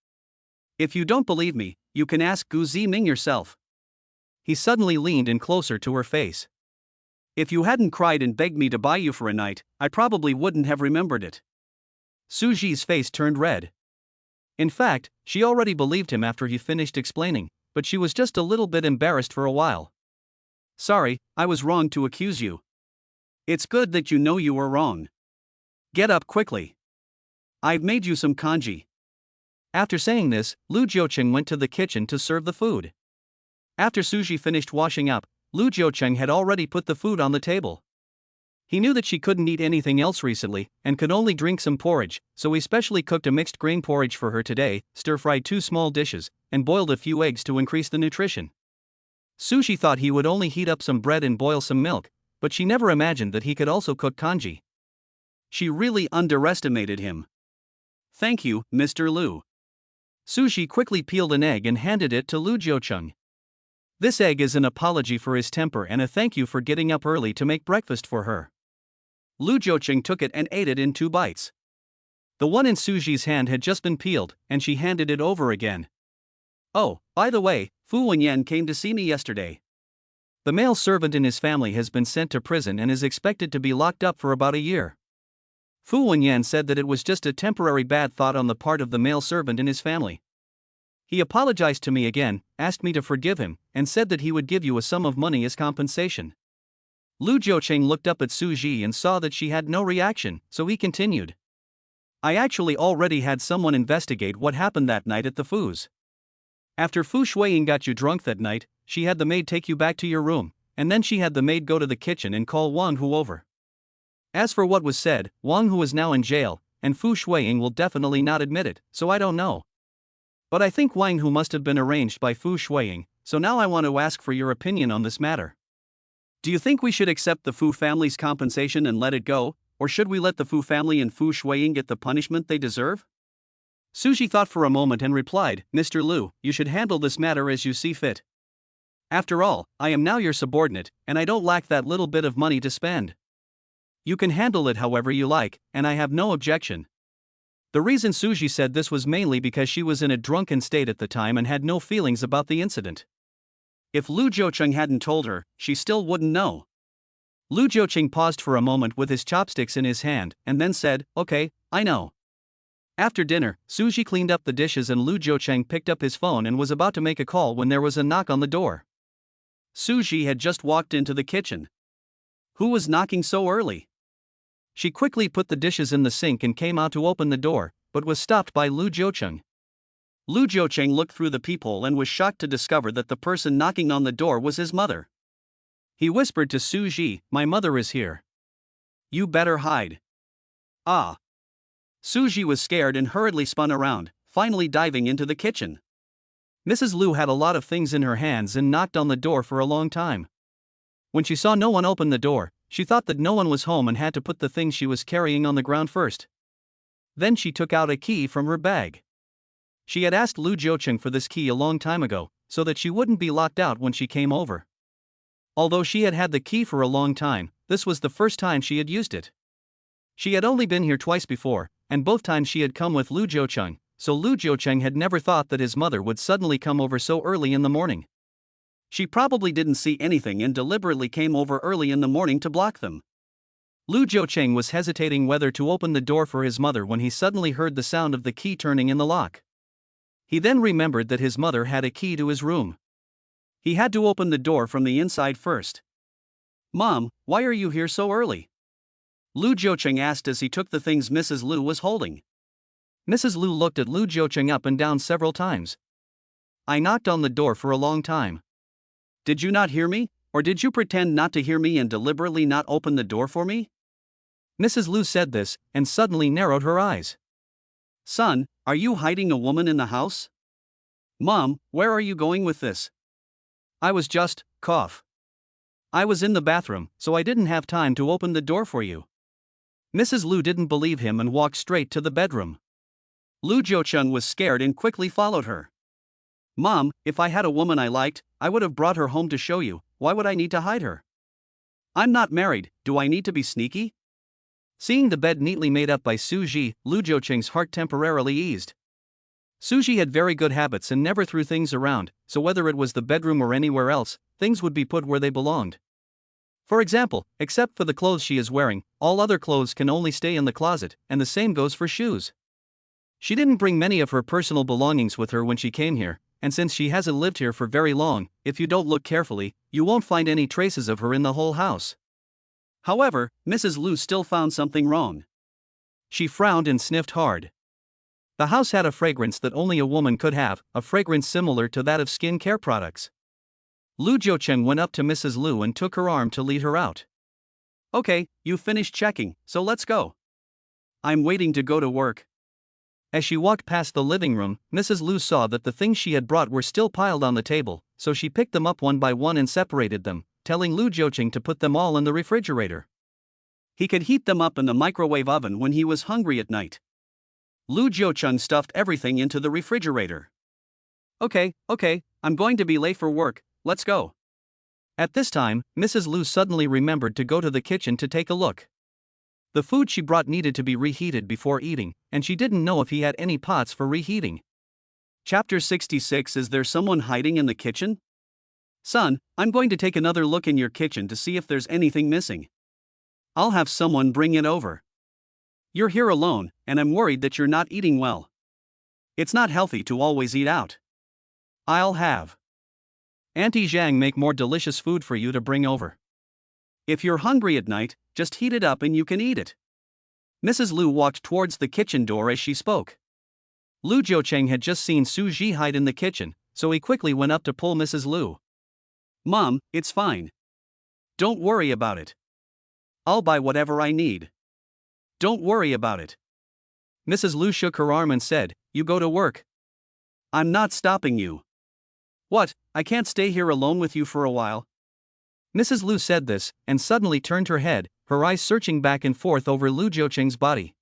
"If you don't believe me, you can ask Gu Ziming yourself." He suddenly leaned in closer to her face. "If you hadn't cried and begged me to buy you for a night, I probably wouldn't have remembered it." Suji's face turned red. In fact, she already believed him after he finished explaining, but she was just a little bit embarrassed for a while. "Sorry, I was wrong to accuse you. It's good that you know you were wrong. Get up quickly. I've made you some congee." After saying this, Lu Jiucheng went to the kitchen to serve the food. After Suji finished washing up, Lu Jiucheng had already put the food on the table. He knew that she couldn't eat anything else recently, and could only drink some porridge, so he specially cooked a mixed grain porridge for her today, stir-fried 2 small dishes, and boiled a few eggs to increase the nutrition. Suji thought he would only heat up some bread and boil some milk, but she never imagined that he could also cook congee. She really underestimated him. "Thank you, Mr. Lu." Suji quickly peeled an egg and handed it to Lu Jiucheng. This egg is an apology for his temper and a thank you for getting up early to make breakfast for her. Lu Jiucheng took it and ate it in 2 bites. The one in Suji's hand had just been peeled, and she handed it over again. "Oh, by the way, Fu Wenyan came to see me yesterday. The male servant in his family has been sent to prison and is expected to be locked up for about a year." Fu Wenyan said that it was just a temporary bad thought on the part of the male servant in his family. "He apologized to me again, asked me to forgive him, and said that he would give you a sum of money as compensation." Lu Jiucheng looked up at Suji and saw that she had no reaction, so he continued. "I actually already had someone investigate what happened that night at the Fu's. After Fu Shuiying got you drunk that night, she had the maid take you back to your room, and then she had the maid go to the kitchen and call Wang Hu over. As for what was said, Wang Hu is now in jail, and Fu Shuiying will definitely not admit it, so I don't know. But I think Wang Hu must have been arranged by Fu Shuiying, so now I want to ask for your opinion on this matter. Do you think we should accept the Fu family's compensation and let it go, or should we let the Fu family and Fu Shuiying get the punishment they deserve? Suji thought for a moment and replied, Mr. Lu, you should handle this matter as you see fit. After all, I am now your subordinate, and I don't lack that little bit of money to spend. You can handle it however you like, and I have no objection. The reason Suji said this was mainly because she was in a drunken state at the time and had no feelings about the incident. If Lu Jiucheng hadn't told her, she still wouldn't know. Lu Jiucheng paused for a moment with his chopsticks in his hand, and then said, okay, I know. After dinner, Suji cleaned up the dishes and Lu Jiucheng picked up his phone and was about to make a call when there was a knock on the door. Suji had just walked into the kitchen. Who was knocking so early? She quickly put the dishes in the sink and came out to open the door, but was stopped by Lu Jiucheng. Lu Jiucheng looked through the peephole and was shocked to discover that the person knocking on the door was his mother. He whispered to Suji, my mother is here. You better hide. Ah. Suji was scared and hurriedly spun around, finally diving into the kitchen. Mrs. Lu had a lot of things in her hands and knocked on the door for a long time. When she saw no one open the door, she thought that no one was home and had to put the things she was carrying on the ground first. Then she took out a key from her bag. She had asked Lu Jiucheng for this key a long time ago, so that she wouldn't be locked out when she came over. Although she had had the key for a long time, this was the first time she had used it. She had only been here twice before, and both times she had come with Lu Jiucheng, so Lu Jiucheng had never thought that his mother would suddenly come over so early in the morning. She probably didn't see anything and deliberately came over early in the morning to block them. Lu Jiucheng was hesitating whether to open the door for his mother when he suddenly heard the sound of the key turning in the lock. He then remembered that his mother had a key to his room. He had to open the door from the inside first. Mom, why are you here so early? Lu Jiucheng asked as he took the things Mrs. Lu was holding. Mrs. Lu looked at Lu Jiucheng up and down several times. I knocked on the door for a long time. Did you not hear me, or did you pretend not to hear me and deliberately not open the door for me? Mrs. Lu said this, and suddenly narrowed her eyes. Son, are you hiding a woman in the house? Mom, where are you going with this? I was just, cough. I was in the bathroom, so I didn't have time to open the door for you. Mrs. Lu didn't believe him and walked straight to the bedroom. Lu Jiucheng was scared and quickly followed her. Mom, if I had a woman I liked, I would have brought her home to show you, why would I need to hide her? I'm not married, do I need to be sneaky? Seeing the bed neatly made up by Suji, Lu Jiucheng's heart temporarily eased. Suji had very good habits and never threw things around, so whether it was the bedroom or anywhere else, things would be put where they belonged. For example, except for the clothes she is wearing, all other clothes can only stay in the closet, and the same goes for shoes. She didn't bring many of her personal belongings with her when she came here, and since she hasn't lived here for very long, if you don't look carefully, you won't find any traces of her in the whole house. However, Mrs. Lu still found something wrong. She frowned and sniffed hard. The house had a fragrance that only a woman could have, a fragrance similar to that of skin care products. Lu Jiucheng went up to Mrs. Lu and took her arm to lead her out. Okay, you finished checking, so let's go. I'm waiting to go to work. As she walked past the living room, Mrs. Lu saw that the things she had brought were still piled on the table, so she picked them up one by one and separated them, telling Lu Jiucheng to put them all in the refrigerator. He could heat them up in the microwave oven when he was hungry at night. Lu Jiucheng stuffed everything into the refrigerator. Okay, I'm going to be late for work, let's go. At this time, Mrs. Lu suddenly remembered to go to the kitchen to take a look. The food she brought needed to be reheated before eating, and she didn't know if he had any pots for reheating. Chapter 66. Is there someone hiding in the kitchen? Son, I'm going to take another look in your kitchen to see if there's anything missing. I'll have someone bring it over. You're here alone, and I'm worried that you're not eating well. It's not healthy to always eat out. I'll have Auntie Zhang make more delicious food for you to bring over. If you're hungry at night, just heat it up and you can eat it. Mrs. Lu walked towards the kitchen door as she spoke. Lu Jiucheng had just seen Suji hide in the kitchen, so he quickly went up to pull Mrs. Lu. Mom, it's fine. Don't worry about it. I'll buy whatever I need. Don't worry about it. Mrs. Lu shook her arm and said, You go to work. I'm not stopping you. What, I can't stay here alone with you for a while? Mrs. Lu said this, and suddenly turned her head, her eyes searching back and forth over Lu Jiucheng's body.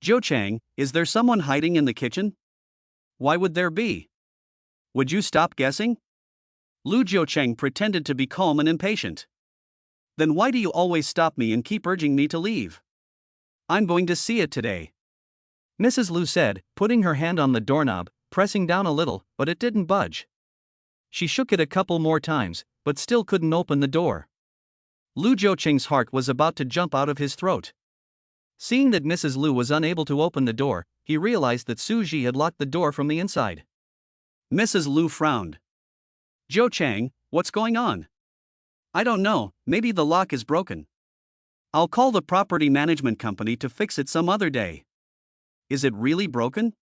Jiucheng, is there someone hiding in the kitchen? Why would there be? Would you stop guessing? Lu Jiucheng pretended to be calm and impatient. Then why do you always stop me and keep urging me to leave? I'm going to see it today. Mrs. Lu said, putting her hand on the doorknob, pressing down a little, but it didn't budge. She shook it a couple more times, but still couldn't open the door. Lu Jiucheng's heart was about to jump out of his throat. Seeing that Mrs. Lu was unable to open the door, he realized that Suji had locked the door from the inside. Mrs. Lu frowned. Jiucheng, what's going on? I don't know, maybe the lock is broken. I'll call the property management company to fix it some other day. Is it really broken?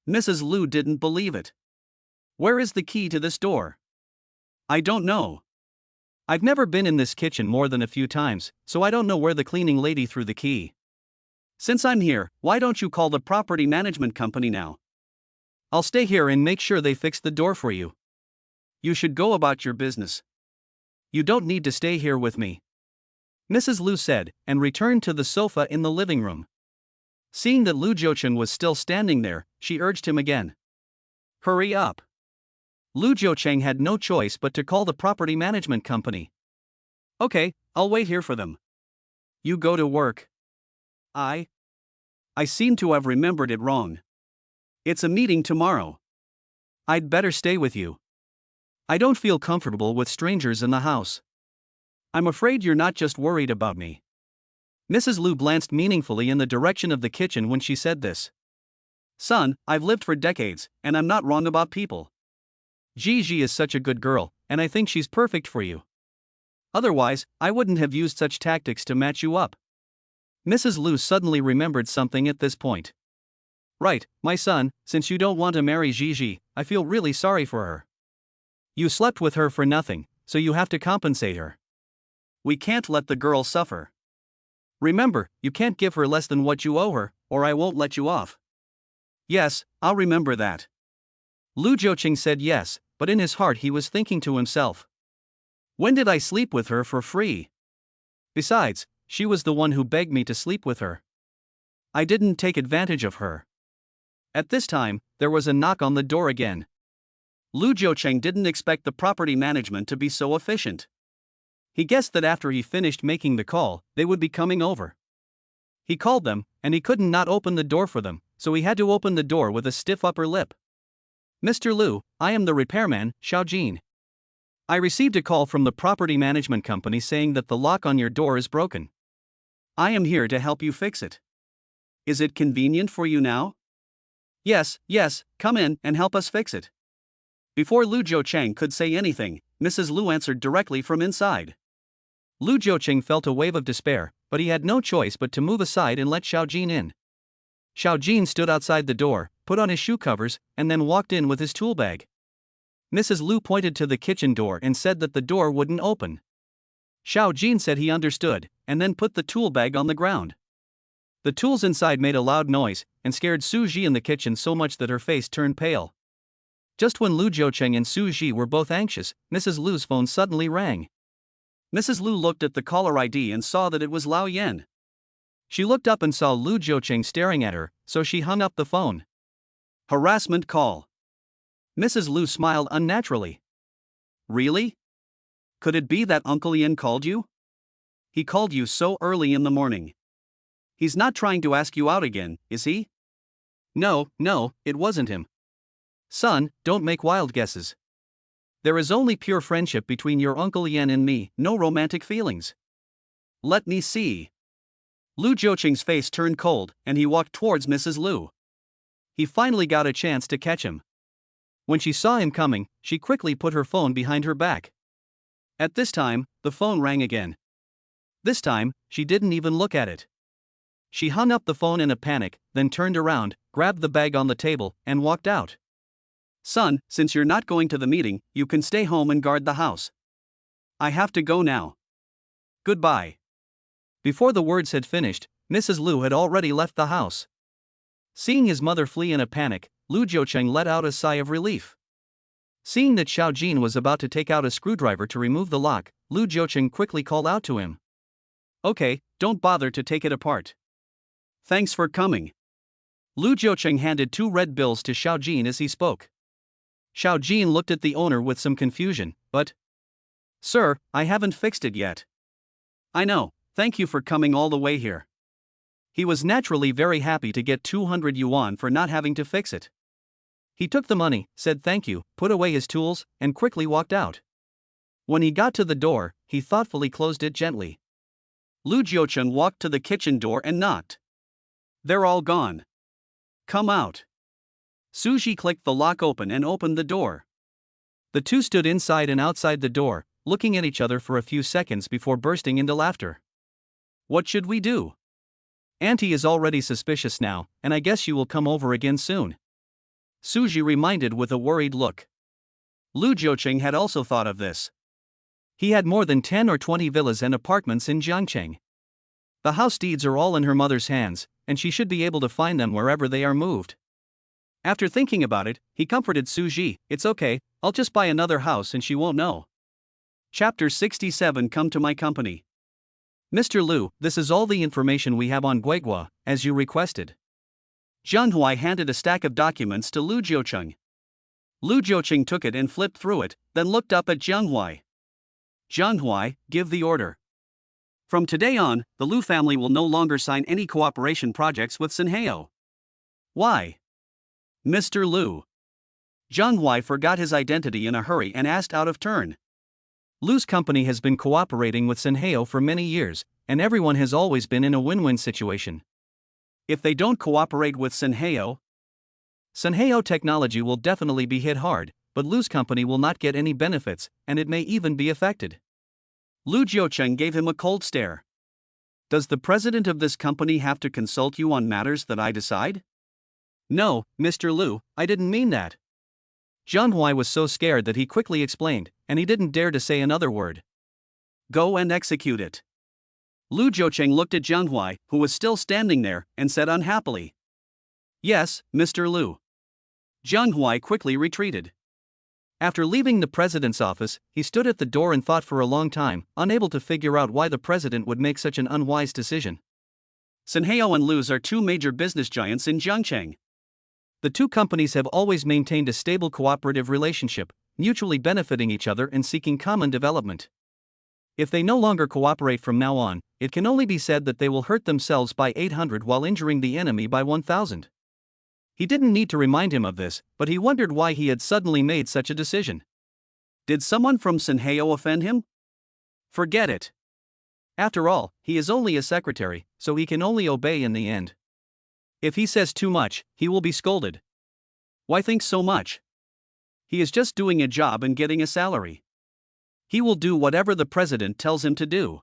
Mrs. Lu didn't believe it. Where is the key to this door? I don't know. I've never been in this kitchen more than a few times, so I don't know where the cleaning lady threw the key. Since I'm here, why don't you call the property management company now? I'll stay here and make sure they fix the door for you. You should go about your business. You don't need to stay here with me. Mrs. Lu said, and returned to the sofa in the living room. Seeing that Lu Jiucheng was still standing there, she urged him again. Hurry up. Lu Jiucheng had no choice but to call the property management company. Okay, I'll wait here for them. You go to work. I seem to have remembered it wrong. It's a meeting tomorrow. I'd better stay with you. I don't feel comfortable with strangers in the house. I'm afraid you're not just worried about me. Mrs. Lu glanced meaningfully in the direction of the kitchen when she said this. Son, I've lived for decades, and I'm not wrong about people. Gigi is such a good girl, and I think she's perfect for you. Otherwise, I wouldn't have used such tactics to match you up. Mrs. Lu suddenly remembered something at this point. Right, my son, since you don't want to marry Gigi, I feel really sorry for her. You slept with her for nothing, so you have to compensate her. We can't let the girl suffer. Remember, you can't give her less than what you owe her, or I won't let you off. Yes, I'll remember that. Lu Jiucheng said yes, but in his heart he was thinking to himself. When did I sleep with her for free? Besides, she was the one who begged me to sleep with her. I didn't take advantage of her. At this time, there was a knock on the door again. Lu Jiucheng didn't expect the property management to be so efficient. He guessed that after he finished making the call, they would be coming over. He called them, and he couldn't not open the door for them, so he had to open the door with a stiff upper lip. Mr. Lu, I am the repairman, Xiaojin. I received a call from the property management company saying that the lock on your door is broken. I am here to help you fix it. Is it convenient for you now? Yes, come in and help us fix it. Before Lu Jiucheng could say anything, Mrs. Lu answered directly from inside. Lu Jiucheng felt a wave of despair, but he had no choice but to move aside and let Xiaojin in. Xiaojin stood outside the door, put on his shoe covers, and then walked in with his tool bag. Mrs. Lu pointed to the kitchen door and said that the door wouldn't open. Xiaojin said he understood, and then put the tool bag on the ground. The tools inside made a loud noise, and scared Suji in the kitchen so much that her face turned pale. Just when Lu Jiucheng and Suji were both anxious, Mrs. Lu's phone suddenly rang. Mrs. Lu looked at the caller ID and saw that it was Lao Yan. She looked up and saw Lu Jiucheng staring at her, so she hung up the phone. Harassment call. Mrs. Lu smiled unnaturally. Really? Could it be that Uncle Yan called you? He called you so early in the morning. He's not trying to ask you out again, is he? No, it wasn't him. Son, don't make wild guesses. There is only pure friendship between your Uncle Yan and me, no romantic feelings. Let me see. Lu Jiucheng's face turned cold, and he walked towards Mrs. Lu. He finally got a chance to catch him. When she saw him coming, she quickly put her phone behind her back. At this time, the phone rang again. This time, she didn't even look at it. She hung up the phone in a panic, then turned around, grabbed the bag on the table, and walked out. Son, since you're not going to the meeting, you can stay home and guard the house. I have to go now. Goodbye. Before the words had finished, Mrs. Lu had already left the house. Seeing his mother flee in a panic, Lu Jiucheng let out a sigh of relief. Seeing that Xiao Jin was about to take out a screwdriver to remove the lock, Lu Jiucheng quickly called out to him. Okay, don't bother to take it apart. Thanks for coming. Lu Jiucheng handed 2 red bills to Xiao Jin as he spoke. Xiao Jin looked at the owner with some confusion, but... Sir, I haven't fixed it yet. I know, thank you for coming all the way here. He was naturally very happy to get 200 yuan for not having to fix it. He took the money, said thank you, put away his tools, and quickly walked out. When he got to the door, he thoughtfully closed it gently. Lu Jiucheng walked to the kitchen door and knocked. They're all gone. Come out. Suji clicked the lock open and opened the door. The two stood inside and outside the door, looking at each other for a few seconds before bursting into laughter. What should we do? Auntie is already suspicious now, and I guess you will come over again soon. Suji reminded with a worried look. Lu Jiucheng had also thought of this. He had more than 10 or 20 villas and apartments in Jiangcheng. The house deeds are all in her mother's hands, and she should be able to find them wherever they are moved. After thinking about it, he comforted Suji, it's okay, I'll just buy another house and she won't know. Chapter 67 Come to my company. Mr. Lu, this is all the information we have on Guigua, as you requested. Zhang handed a stack of documents to Lu Jiucheng. Lu Jiucheng took it and flipped through it, then looked up at Zhang. Zhang, give the order. From today on, the Lu family will no longer sign any cooperation projects with Sinheo. Why? Mr. Lu. Zhang forgot his identity in a hurry and asked out of turn. Lu's company has been cooperating with Sinheo for many years, and everyone has always been in a win-win situation. If they don't cooperate with Sinheo technology will definitely be hit hard, but Lu's company will not get any benefits, and it may even be affected. Lu Jiucheng gave him a cold stare. Does the president of this company have to consult you on matters that I decide? No, Mr. Lu, I didn't mean that. Zhang was so scared that he quickly explained, and he didn't dare to say another word. Go and execute it. Lu Jiucheng looked at Zhang, who was still standing there, and said unhappily. Yes, Mr. Lu. Zhang quickly retreated. After leaving the president's office, he stood at the door and thought for a long time, unable to figure out why the president would make such an unwise decision. Sinheo and Lu's are 2 major business giants in Jiangcheng. The 2 companies have always maintained a stable cooperative relationship, mutually benefiting each other and seeking common development. If they no longer cooperate from now on, it can only be said that they will hurt themselves by 800 while injuring the enemy by 1,000. He didn't need to remind him of this, but he wondered why he had suddenly made such a decision. Did someone from Sinheo offend him? Forget it. After all, he is only a secretary, so he can only obey in the end. If he says too much, he will be scolded. Why think so much? He is just doing a job and getting a salary. He will do whatever the president tells him to do.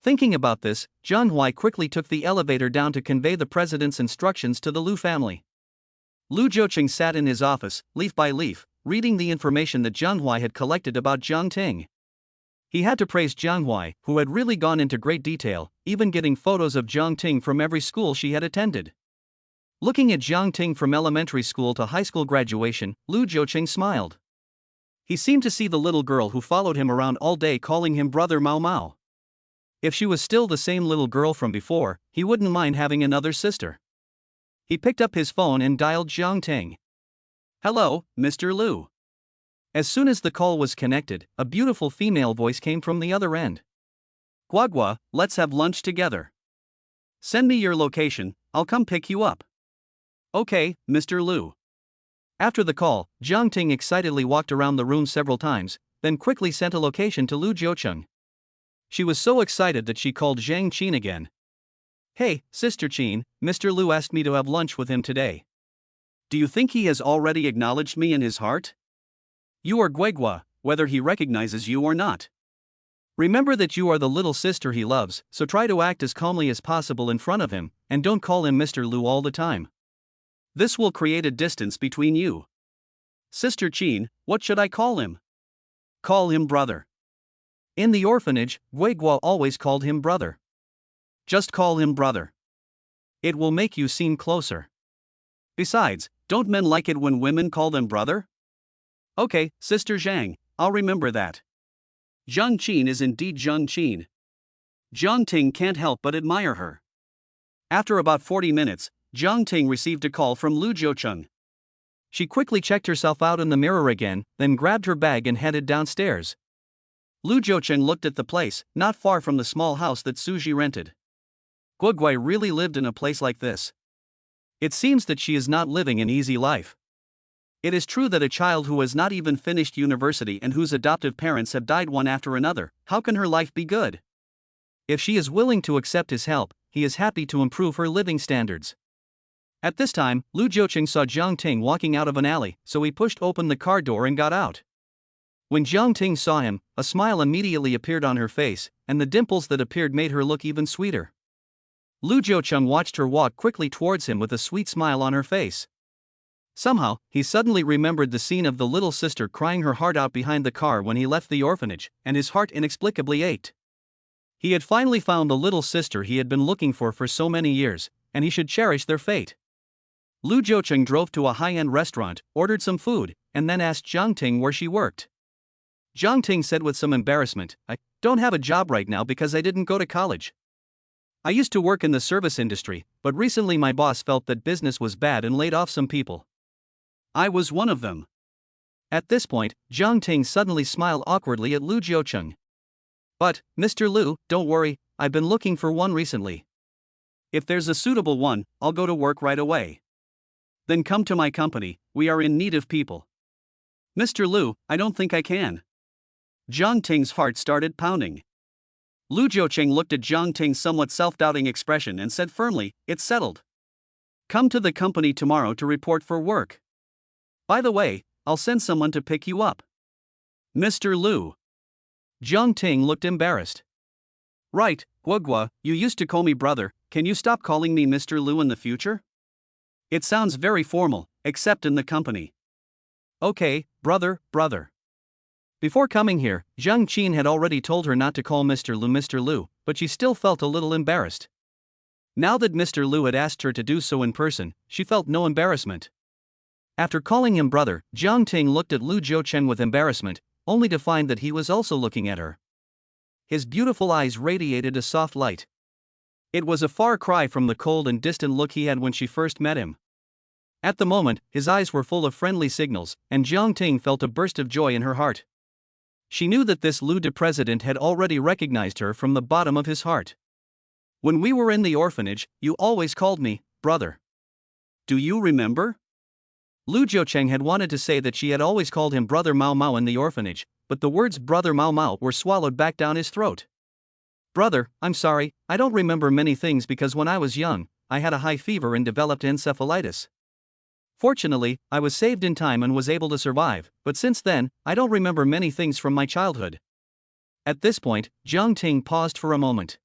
Thinking about this, Zhang quickly took the elevator down to convey the president's instructions to the Lu family. Lu Jiucheng sat in his office, leaf by leaf, reading the information that Zhang had collected about Zhang Ting. He had to praise Zhang, who had really gone into great detail, even getting photos of Zhang Ting from every school she had attended. Looking at Zhang Ting from elementary school to high school graduation, Lu Jiucheng smiled. He seemed to see the little girl who followed him around all day calling him Brother Mao Mao. If she was still the same little girl from before, he wouldn't mind having another sister. He picked up his phone and dialed Zhang Ting. Hello, Mr. Lu. As soon as the call was connected, a beautiful female voice came from the other end. Guagua, let's have lunch together. Send me your location, I'll come pick you up. Okay, Mr. Lu. After the call, Zhang Ting excitedly walked around the room several times, then quickly sent a location to Lu Jiucheng. She was so excited that she called Zhang Qin again. Hey, Sister Qin, Mr. Lu asked me to have lunch with him today. Do you think he has already acknowledged me in his heart? You are Guigua, whether he recognizes you or not. Remember that you are the little sister he loves, so try to act as calmly as possible in front of him, and don't call him Mr. Lu all the time. This will create a distance between you. Sister Qin, what should I call him? Call him brother. In the orphanage, Guigua always called him brother. Just call him brother. It will make you seem closer. Besides, don't men like it when women call them brother? Okay, Sister Zhang, I'll remember that. Zhang Qin is indeed Zhang Qin. Zhang Ting can't help but admire her. After about 40 minutes, Zhang Ting received a call from Lu Jiucheng. She quickly checked herself out in the mirror again, then grabbed her bag and headed downstairs. Lu Jiucheng looked at the place, not far from the small house that Suji rented. Guigui really lived in a place like this. It seems that she is not living an easy life. It is true that a child who has not even finished university and whose adoptive parents have died one after another, how can her life be good? If she is willing to accept his help, he is happy to improve her living standards. At this time, Lu Jiucheng saw Zhang Ting walking out of an alley, so he pushed open the car door and got out. When Zhang Ting saw him, a smile immediately appeared on her face, and the dimples that appeared made her look even sweeter. Lu Jiucheng watched her walk quickly towards him with a sweet smile on her face. Somehow, he suddenly remembered the scene of the little sister crying her heart out behind the car when he left the orphanage, and his heart inexplicably ached. He had finally found the little sister he had been looking for so many years, and he should cherish their fate. Lu Jiucheng drove to a high-end restaurant, ordered some food, and then asked Zhang Ting where she worked. Zhang Ting said with some embarrassment, "I don't have a job right now because I didn't go to college. I used to work in the service industry, but recently my boss felt that business was bad and laid off some people. I was one of them." At this point, Zhang Ting suddenly smiled awkwardly at Lu Jiucheng. "But, Mr. Lu, don't worry, I've been looking for one recently. If there's a suitable one, I'll go to work right away. Then come to my company, we are in need of people." "Mr. Lu, I don't think I can." Zhang Ting's heart started pounding. Lu Jiucheng looked at Zhang Ting's somewhat self-doubting expression and said firmly, "It's settled. Come to the company tomorrow to report for work. By the way, I'll send someone to pick you up." "Mr. Lu." Zhang Ting looked embarrassed. "Right, Guigua, you used to call me brother, can you stop calling me Mr. Lu in the future? It sounds very formal, except in the company." "Okay, brother, brother." Before coming here, Zhang Qin had already told her not to call Mr. Lu, but she still felt a little embarrassed. Now that Mr. Lu had asked her to do so in person, she felt no embarrassment. After calling him brother, Zhang Ting looked at Lu Jiucheng with embarrassment, only to find that he was also looking at her. His beautiful eyes radiated a soft light. It was a far cry from the cold and distant look he had when she first met him. At the moment, his eyes were full of friendly signals, and Zhang Ting felt a burst of joy in her heart. She knew that this Lu de president had already recognized her from the bottom of his heart. "When we were in the orphanage, you always called me brother. Do you remember?" Lu Jiucheng had wanted to say that she had always called him brother Mao Mao in the orphanage, but the words brother Mao Mao were swallowed back down his throat. "Brother, I'm sorry, I don't remember many things because when I was young, I had a high fever and developed encephalitis. Fortunately, I was saved in time and was able to survive, but since then, I don't remember many things from my childhood." At this point, Zhang Ting paused for a moment.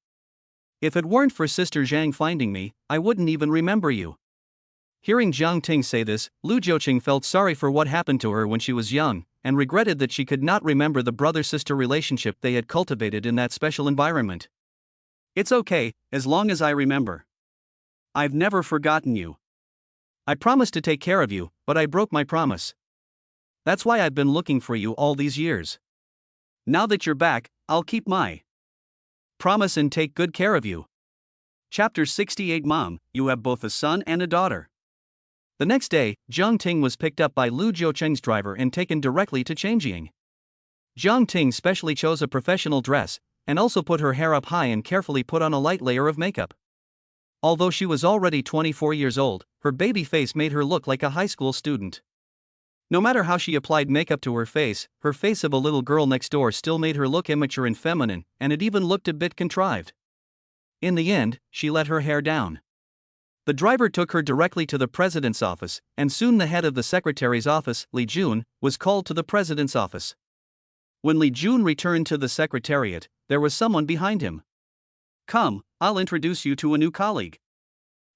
"If it weren't for Sister Zhang finding me, I wouldn't even remember you." Hearing Zhang Ting say this, Lu Jiucheng felt sorry for what happened to her when she was young, and regretted that she could not remember the brother-sister relationship they had cultivated in that special environment. "It's okay, as long as I remember. I've never forgotten you. I promised to take care of you, but I broke my promise. That's why I've been looking for you all these years. Now that you're back, I'll keep my promise and take good care of you." Chapter 68. Mom, you have both a son and a daughter. The next day, Zhang Ting was picked up by Lu Jiucheng's driver and taken directly to Chinchin. Zhang Ting specially chose a professional dress, and also put her hair up high and carefully put on a light layer of makeup. Although she was already 24 years old, her baby face made her look like a high school student. No matter how she applied makeup to her face of a little girl next door still made her look immature and feminine, and it even looked a bit contrived. In the end, she let her hair down. The driver took her directly to the president's office, and soon the head of the secretary's office, Li Jun, was called to the president's office. When Li Jun returned to the secretariat, there was someone behind him. "Come, I'll introduce you to a new colleague.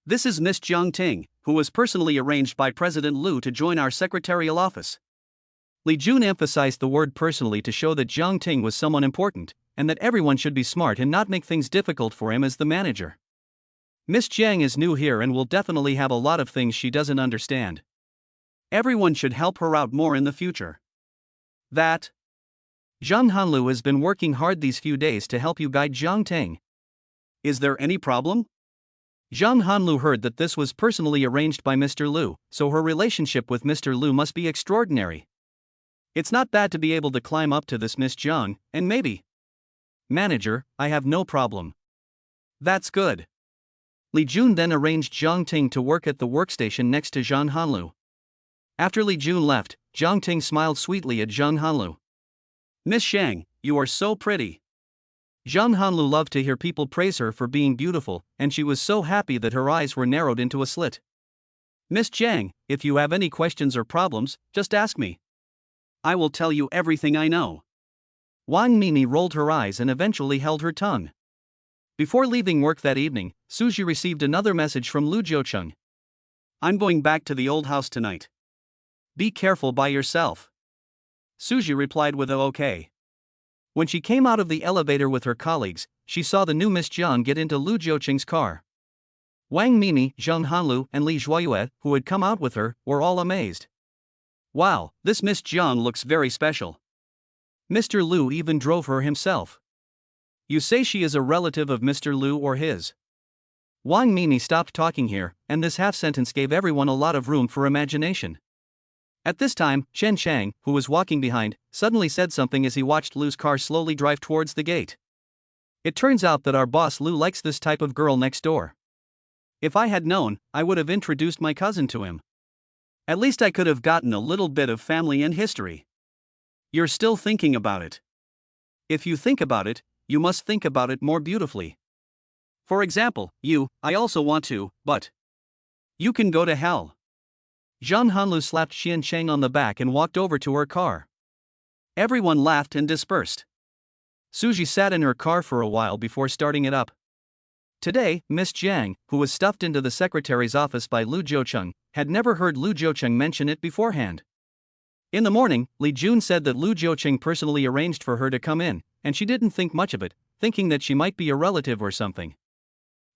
This is Miss Zhang Ting, who was personally arranged by President Lu to join our secretarial office." Li Jun emphasized the word personally to show that Zhang Ting was someone important, and that everyone should be smart and not make things difficult for him as the manager. Miss Jang is new here and will definitely have a lot of things she doesn't understand. Everyone should help her out more in the future. That. Zhang Hanlu has been working hard these few days to help you guide Zhang Ting. Is there any problem? Zhang Hanlu heard that this was personally arranged by Mr. Liu, so her relationship with Mr. Liu must be extraordinary. It's not bad to be able to climb up to this Miss Zhang, and maybe. Manager, I have no problem. That's good. Li Jun then arranged Zhang Ting to work at the workstation next to Zhang Hanlu. After Li Jun left, Zhang Ting smiled sweetly at Zhang Hanlu. Miss Shang, you are so pretty. Zhang Hanlu loved to hear people praise her for being beautiful, and she was so happy that her eyes were narrowed into a slit. Miss Zhang, if you have any questions or problems, just ask me. I will tell you everything I know. Wang Mimi rolled her eyes and eventually held her tongue. Before leaving work that evening, Suji received another message from Lu Jiucheng. I'm going back to the old house tonight. Be careful by yourself. Suji replied with a okay. When she came out of the elevator with her colleagues, she saw the new Miss Jiang get into Lu Jiucheng's car. Wang Mimi, Zhang Hanlu, and Li Zhuoyue, who had come out with her, were all amazed. Wow, this Miss Jiang looks very special. Mr. Liu even drove her himself. You say she is a relative of Mr. Liu or his? Wang Mimi stopped talking here, and this half-sentence gave everyone a lot of room for imagination. At this time, Chen Chang, who was walking behind, suddenly said something as he watched Lu's car slowly drive towards the gate. It turns out that our boss Lu likes this type of girl next door. If I had known, I would have introduced my cousin to him. At least I could have gotten a little bit of family and history. You're still thinking about it. If you think about it, you must think about it more beautifully. For example, I also want to, but. You can go to hell. Zhang Hanlu slapped Xian Cheng on the back and walked over to her car. Everyone laughed and dispersed. Suji sat in her car for a while before starting it up. Today, Miss Jiang, who was stuffed into the secretary's office by Lu Jiucheng, had never heard Lu Jiucheng mention it beforehand. In the morning, Li Jun said that Lu Jiucheng personally arranged for her to come in, and she didn't think much of it, thinking that she might be a relative or something.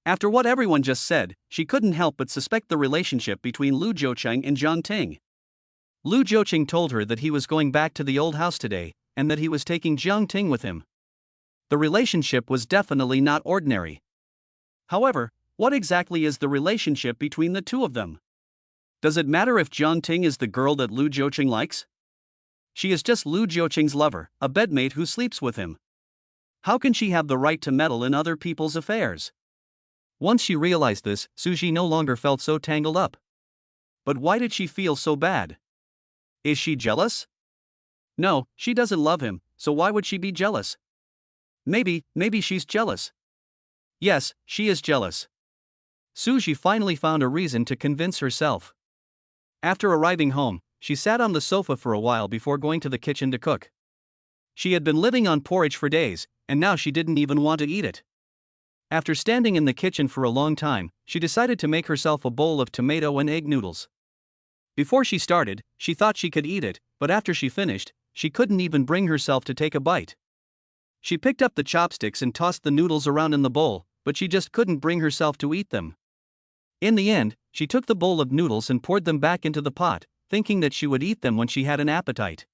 After what everyone just said, she couldn't help but suspect the relationship between Lu Jiucheng and Zhang Ting. Lu Jiucheng told her that he was going back to the old house today, and that he was taking Zhang Ting with him. The relationship was definitely not ordinary. However, what exactly is the relationship between the two of them? Does it matter if Zhang Ting is the girl that Lu Jiucheng likes? She is just Lu Jiucheng's lover, a bedmate who sleeps with him. How can she have the right to meddle in other people's affairs? Once she realized this, Suji no longer felt so tangled up. But why did she feel so bad? Is she jealous? No, she doesn't love him, so why would she be jealous? Maybe she's jealous. Yes, she is jealous. Suji finally found a reason to convince herself. After arriving home, she sat on the sofa for a while before going to the kitchen to cook. She had been living on porridge for days, and now she didn't even want to eat it. After standing in the kitchen for a long time, she decided to make herself a bowl of tomato and egg noodles. Before she started, she thought she could eat it, but after she finished, she couldn't even bring herself to take a bite. She picked up the chopsticks and tossed the noodles around in the bowl, but she just couldn't bring herself to eat them. In the end, she took the bowl of noodles and poured them back into the pot, thinking that she would eat them when she had an appetite.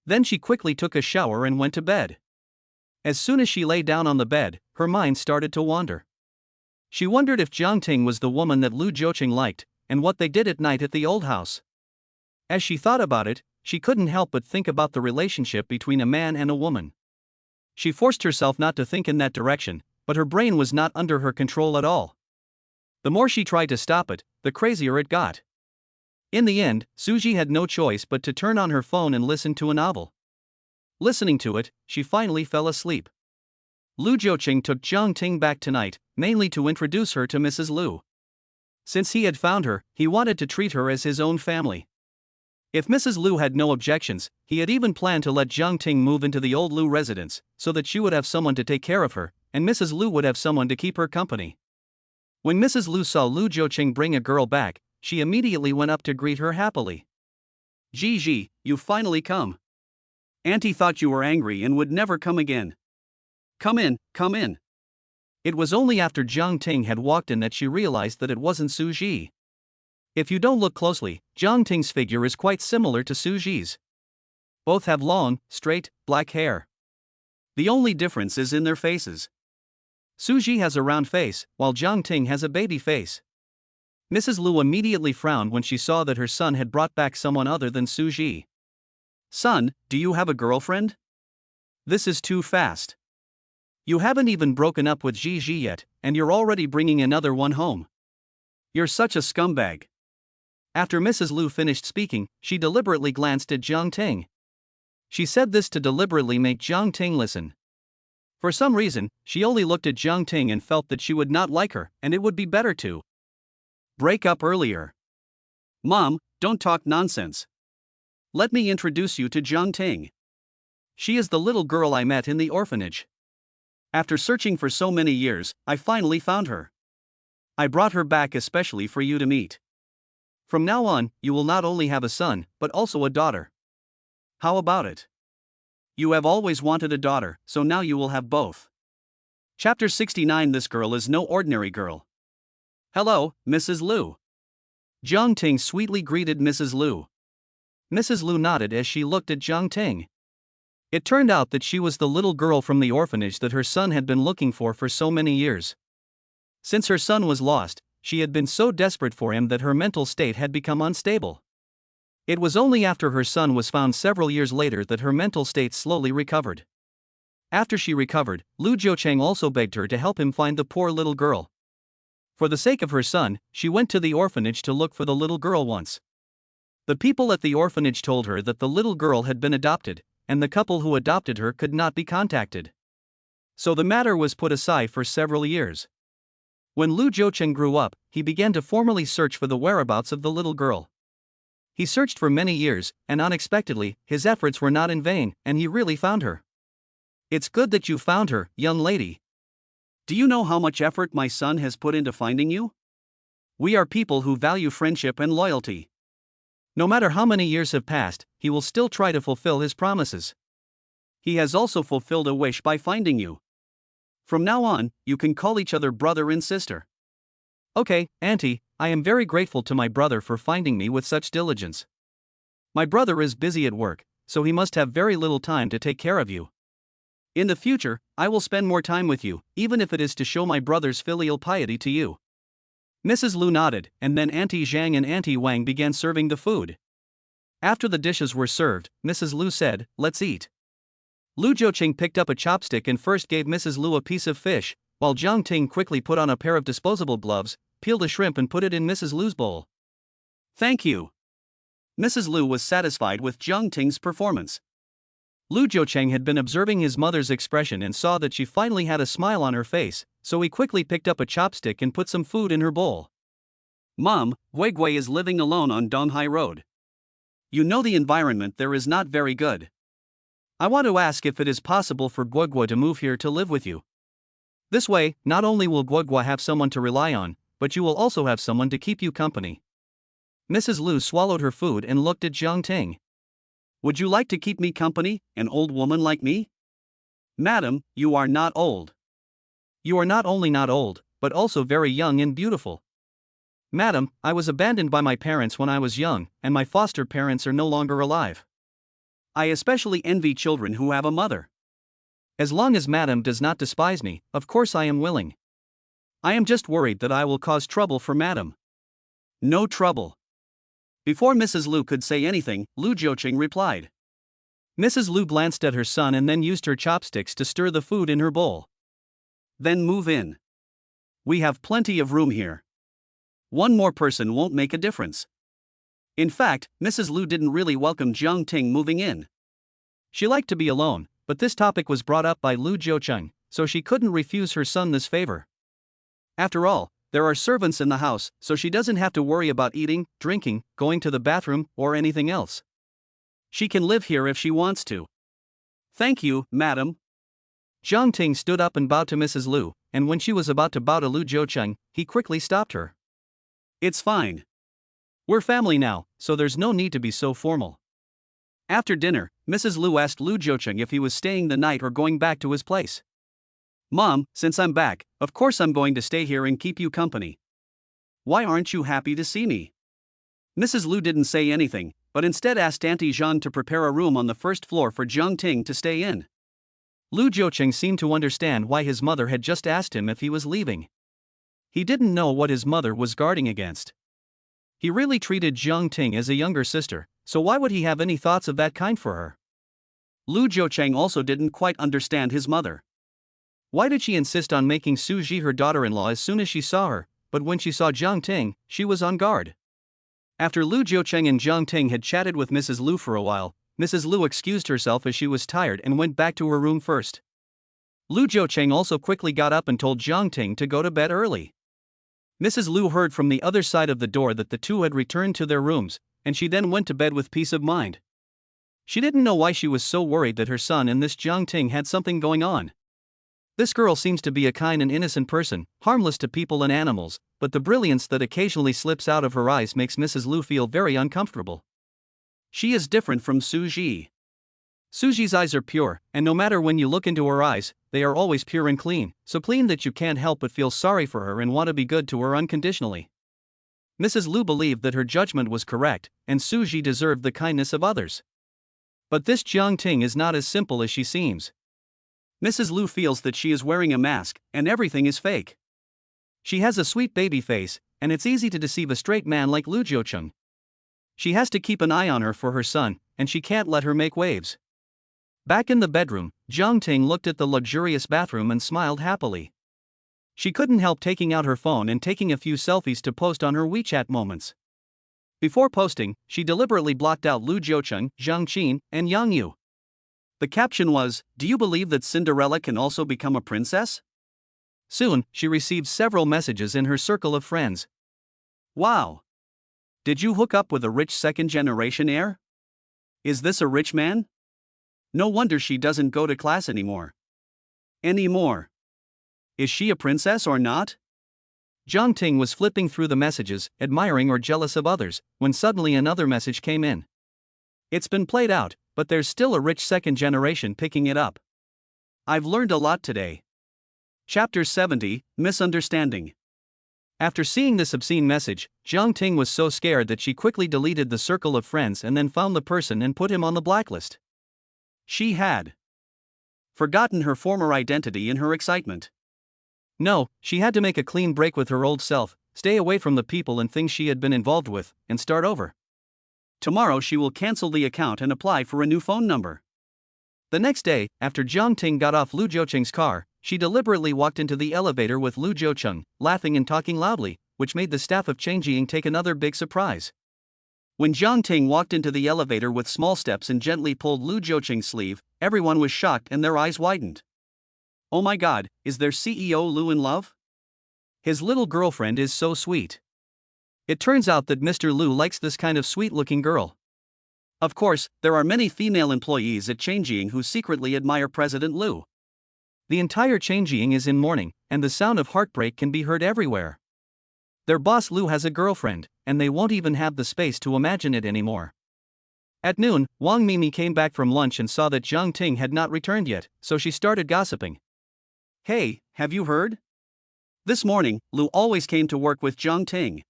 Then she quickly took a shower and went to bed. As soon as she lay down on the bed, her mind started to wander. She wondered if Zhang Ting was the woman that Lu Jiucheng liked, and what they did at night at the old house. As she thought about it, she couldn't help but think about the relationship between a man and a woman. She forced herself not to think in that direction, but her brain was not under her control at all. The more she tried to stop it, the crazier it got. In the end, Suji had no choice but to turn on her phone and listen to a novel. Listening to it, she finally fell asleep. Lu Jiucheng took Zhang Ting back tonight, mainly to introduce her to Mrs. Lu. Since he had found her, he wanted to treat her as his own family. If Mrs. Lu had no objections, he had even planned to let Zhang Ting move into the old Lu residence, so that she would have someone to take care of her, and Mrs. Lu would have someone to keep her company. When Mrs. Lu saw Lu Jiucheng bring a girl back, she immediately went up to greet her happily. Gigi, you finally come. Auntie thought you were angry and would never come again. Come in, come in. It was only after Jong Ting had walked in that she realized that it wasn't Suji. If you don't look closely, Jong Ting's figure is quite similar to Suji's. Both have long, straight, black hair. The only difference is in their faces. Suji has a round face, while Jong Ting has a baby face. Mrs. Lu immediately frowned when she saw that her son had brought back someone other than Suji. Son, do you have a girlfriend? This is too fast. You haven't even broken up with Gigi yet, and you're already bringing another one home. You're such a scumbag. After Mrs. Lu finished speaking, she deliberately glanced at Jong Ting. She said this to deliberately make Jong Ting listen. For some reason, she only looked at Jong Ting and felt that she would not like her, and it would be better to break up earlier. Mom, don't talk nonsense. Let me introduce you to Jong Ting. She is the little girl I met in the orphanage. After searching for so many years, I finally found her. I brought her back especially for you to meet. From now on, you will not only have a son, but also a daughter. How about it? You have always wanted a daughter, so now you will have both. Chapter 69. This girl is no ordinary girl. Hello, Mrs. Lu. Jong Ting sweetly greeted Mrs. Lu. Mrs. Lu nodded as she looked at Jong Ting. It turned out that she was the little girl from the orphanage that her son had been looking for so many years. Since her son was lost, she had been so desperate for him that her mental state had become unstable. It was only after her son was found several years later that her mental state slowly recovered. After she recovered, Lu Jiucheng also begged her to help him find the poor little girl. For the sake of her son, she went to the orphanage to look for the little girl once. The people at the orphanage told her that the little girl had been adopted, and the couple who adopted her could not be contacted. So the matter was put aside for several years. When Lu Jiucheng grew up, he began to formally search for the whereabouts of the little girl. He searched for many years, and unexpectedly, his efforts were not in vain, and he really found her. It's good that you found her, young lady. Do you know how much effort my son has put into finding you? We are people who value friendship and loyalty. No matter how many years have passed, he will still try to fulfill his promises. He has also fulfilled a wish by finding you. From now on, you can call each other brother and sister. Okay, Auntie, I am very grateful to my brother for finding me with such diligence. My brother is busy at work, so he must have very little time to take care of you. In the future, I will spend more time with you, even if it is to show my brother's filial piety to you. Mrs. Lu nodded, and then Auntie Zhang and Auntie Wang began serving the food. After the dishes were served, Mrs. Lu said, "Let's eat." Lu Jiucheng picked up a chopstick and first gave Mrs. Lu a piece of fish, while Jong Ting quickly put on a pair of disposable gloves, peeled a shrimp and put it in Mrs. Lu's bowl. Thank you. Mrs. Lu was satisfied with Jong Ting's performance. Lu Jiucheng had been observing his mother's expression and saw that she finally had a smile on her face, so he quickly picked up a chopstick and put some food in her bowl. Mom, Guigui is living alone on Donghai Road. You know the environment there is not very good. I want to ask if it is possible for Guigui to move here to live with you. This way, not only will Guigui have someone to rely on, but you will also have someone to keep you company. Mrs. Lu swallowed her food and looked at Jong Ting. Would you like to keep me company, an old woman like me? Madam, you are not old. You are not only not old, but also very young and beautiful. Madam, I was abandoned by my parents when I was young, and my foster parents are no longer alive. I especially envy children who have a mother. As long as Madam does not despise me, of course I am willing. I am just worried that I will cause trouble for Madam. No trouble. Before Mrs. Lu could say anything, Lu Jiucheng replied. Mrs. Lu glanced at her son and then used her chopsticks to stir the food in her bowl. Then move in. We have plenty of room here. One more person won't make a difference. In fact, Mrs. Lu didn't really welcome Jong Ting moving in. She liked to be alone, but this topic was brought up by Lu Jiucheng, so she couldn't refuse her son this favor. After all, there are servants in the house, so she doesn't have to worry about eating, drinking, going to the bathroom, or anything else. She can live here if she wants to. Thank you, madam. Jong Ting stood up and bowed to Mrs. Lu, and when she was about to bow to Lu Jiucheng, he quickly stopped her. It's fine. We're family now, so there's no need to be so formal. After dinner, Mrs. Lu asked Lu Jiucheng if he was staying the night or going back to his place. Mom, since I'm back, of course I'm going to stay here and keep you company. Why aren't you happy to see me? Mrs. Lu didn't say anything, but instead asked Auntie Jean to prepare a room on the first floor for Jong Ting to stay in. Lu Jiuqing seemed to understand why his mother had just asked him if he was leaving. He didn't know what his mother was guarding against. He really treated Jong Ting as a younger sister, so why would he have any thoughts of that kind for her? Lu Jiuqing also didn't quite understand his mother. Why did she insist on making Suji her daughter-in-law as soon as she saw her, but when she saw Jong Ting, she was on guard? After Lu Jiuqing and Jong Ting had chatted with Mrs. Lu for a while, Mrs. Lu excused herself as she was tired and went back to her room first. Lu Jiuqing also quickly got up and told Jong Ting to go to bed early. Mrs. Lu heard from the other side of the door that the two had returned to their rooms, and she then went to bed with peace of mind. She didn't know why she was so worried that her son and this Jong Ting had something going on. This girl seems to be a kind and innocent person, harmless to people and animals, but the brilliance that occasionally slips out of her eyes makes Mrs. Lu feel very uncomfortable. She is different from Suji. Suji's eyes are pure, and no matter when you look into her eyes, they are always pure and clean, so clean that you can't help but feel sorry for her and want to be good to her unconditionally. Mrs. Lu believed that her judgment was correct, and Suji deserved the kindness of others. But this Jong Ting is not as simple as she seems. Mrs. Lu feels that she is wearing a mask, and everything is fake. She has a sweet baby face, and it's easy to deceive a straight man like Lu Jiuqing. She has to keep an eye on her for her son, and she can't let her make waves. Back in the bedroom, Jong Ting looked at the luxurious bathroom and smiled happily. She couldn't help taking out her phone and taking a few selfies to post on her WeChat moments. Before posting, she deliberately blocked out Lu Jiuqing, Zhang Qin, and Yang Yu. The caption was, "Do you believe that Cinderella can also become a princess?" Soon, she received several messages in her circle of friends. Wow! Did you hook up with a rich second-generation heir? Is this a rich man? No wonder she doesn't go to class anymore. Is she a princess or not? Jong Ting was flipping through the messages, admiring or jealous of others, when suddenly another message came in. It's been played out, but there's still a rich second generation picking it up. I've learned a lot today. Chapter 70, Misunderstanding. After seeing this obscene message, Jong Ting was so scared that she quickly deleted the circle of friends and then found the person and put him on the blacklist. She had forgotten her former identity in her excitement. No, she had to make a clean break with her old self, stay away from the people and things she had been involved with, and start over. Tomorrow she will cancel the account and apply for a new phone number. The next day, after Jong Ting got off Lu Jiuqing's car, she deliberately walked into the elevator with Lu Jiuqing, laughing and talking loudly, which made the staff of Chinchin take another big surprise. When Jong Ting walked into the elevator with small steps and gently pulled Lu Jiuqing's sleeve, everyone was shocked and their eyes widened. Oh my god, is their CEO Lu in love? His little girlfriend is so sweet. It turns out that Mr. Lu likes this kind of sweet-looking girl. Of course, there are many female employees at Chinchin who secretly admire President Lu. The entire Chinchin is in mourning, and the sound of heartbreak can be heard everywhere. Their boss Lu has a girlfriend, and they won't even have the space to imagine it anymore. At noon, Wang Mimi came back from lunch and saw that Jong Ting had not returned yet, so she started gossiping. Hey, have you heard? This morning, Lu always came to work with Jong Ting.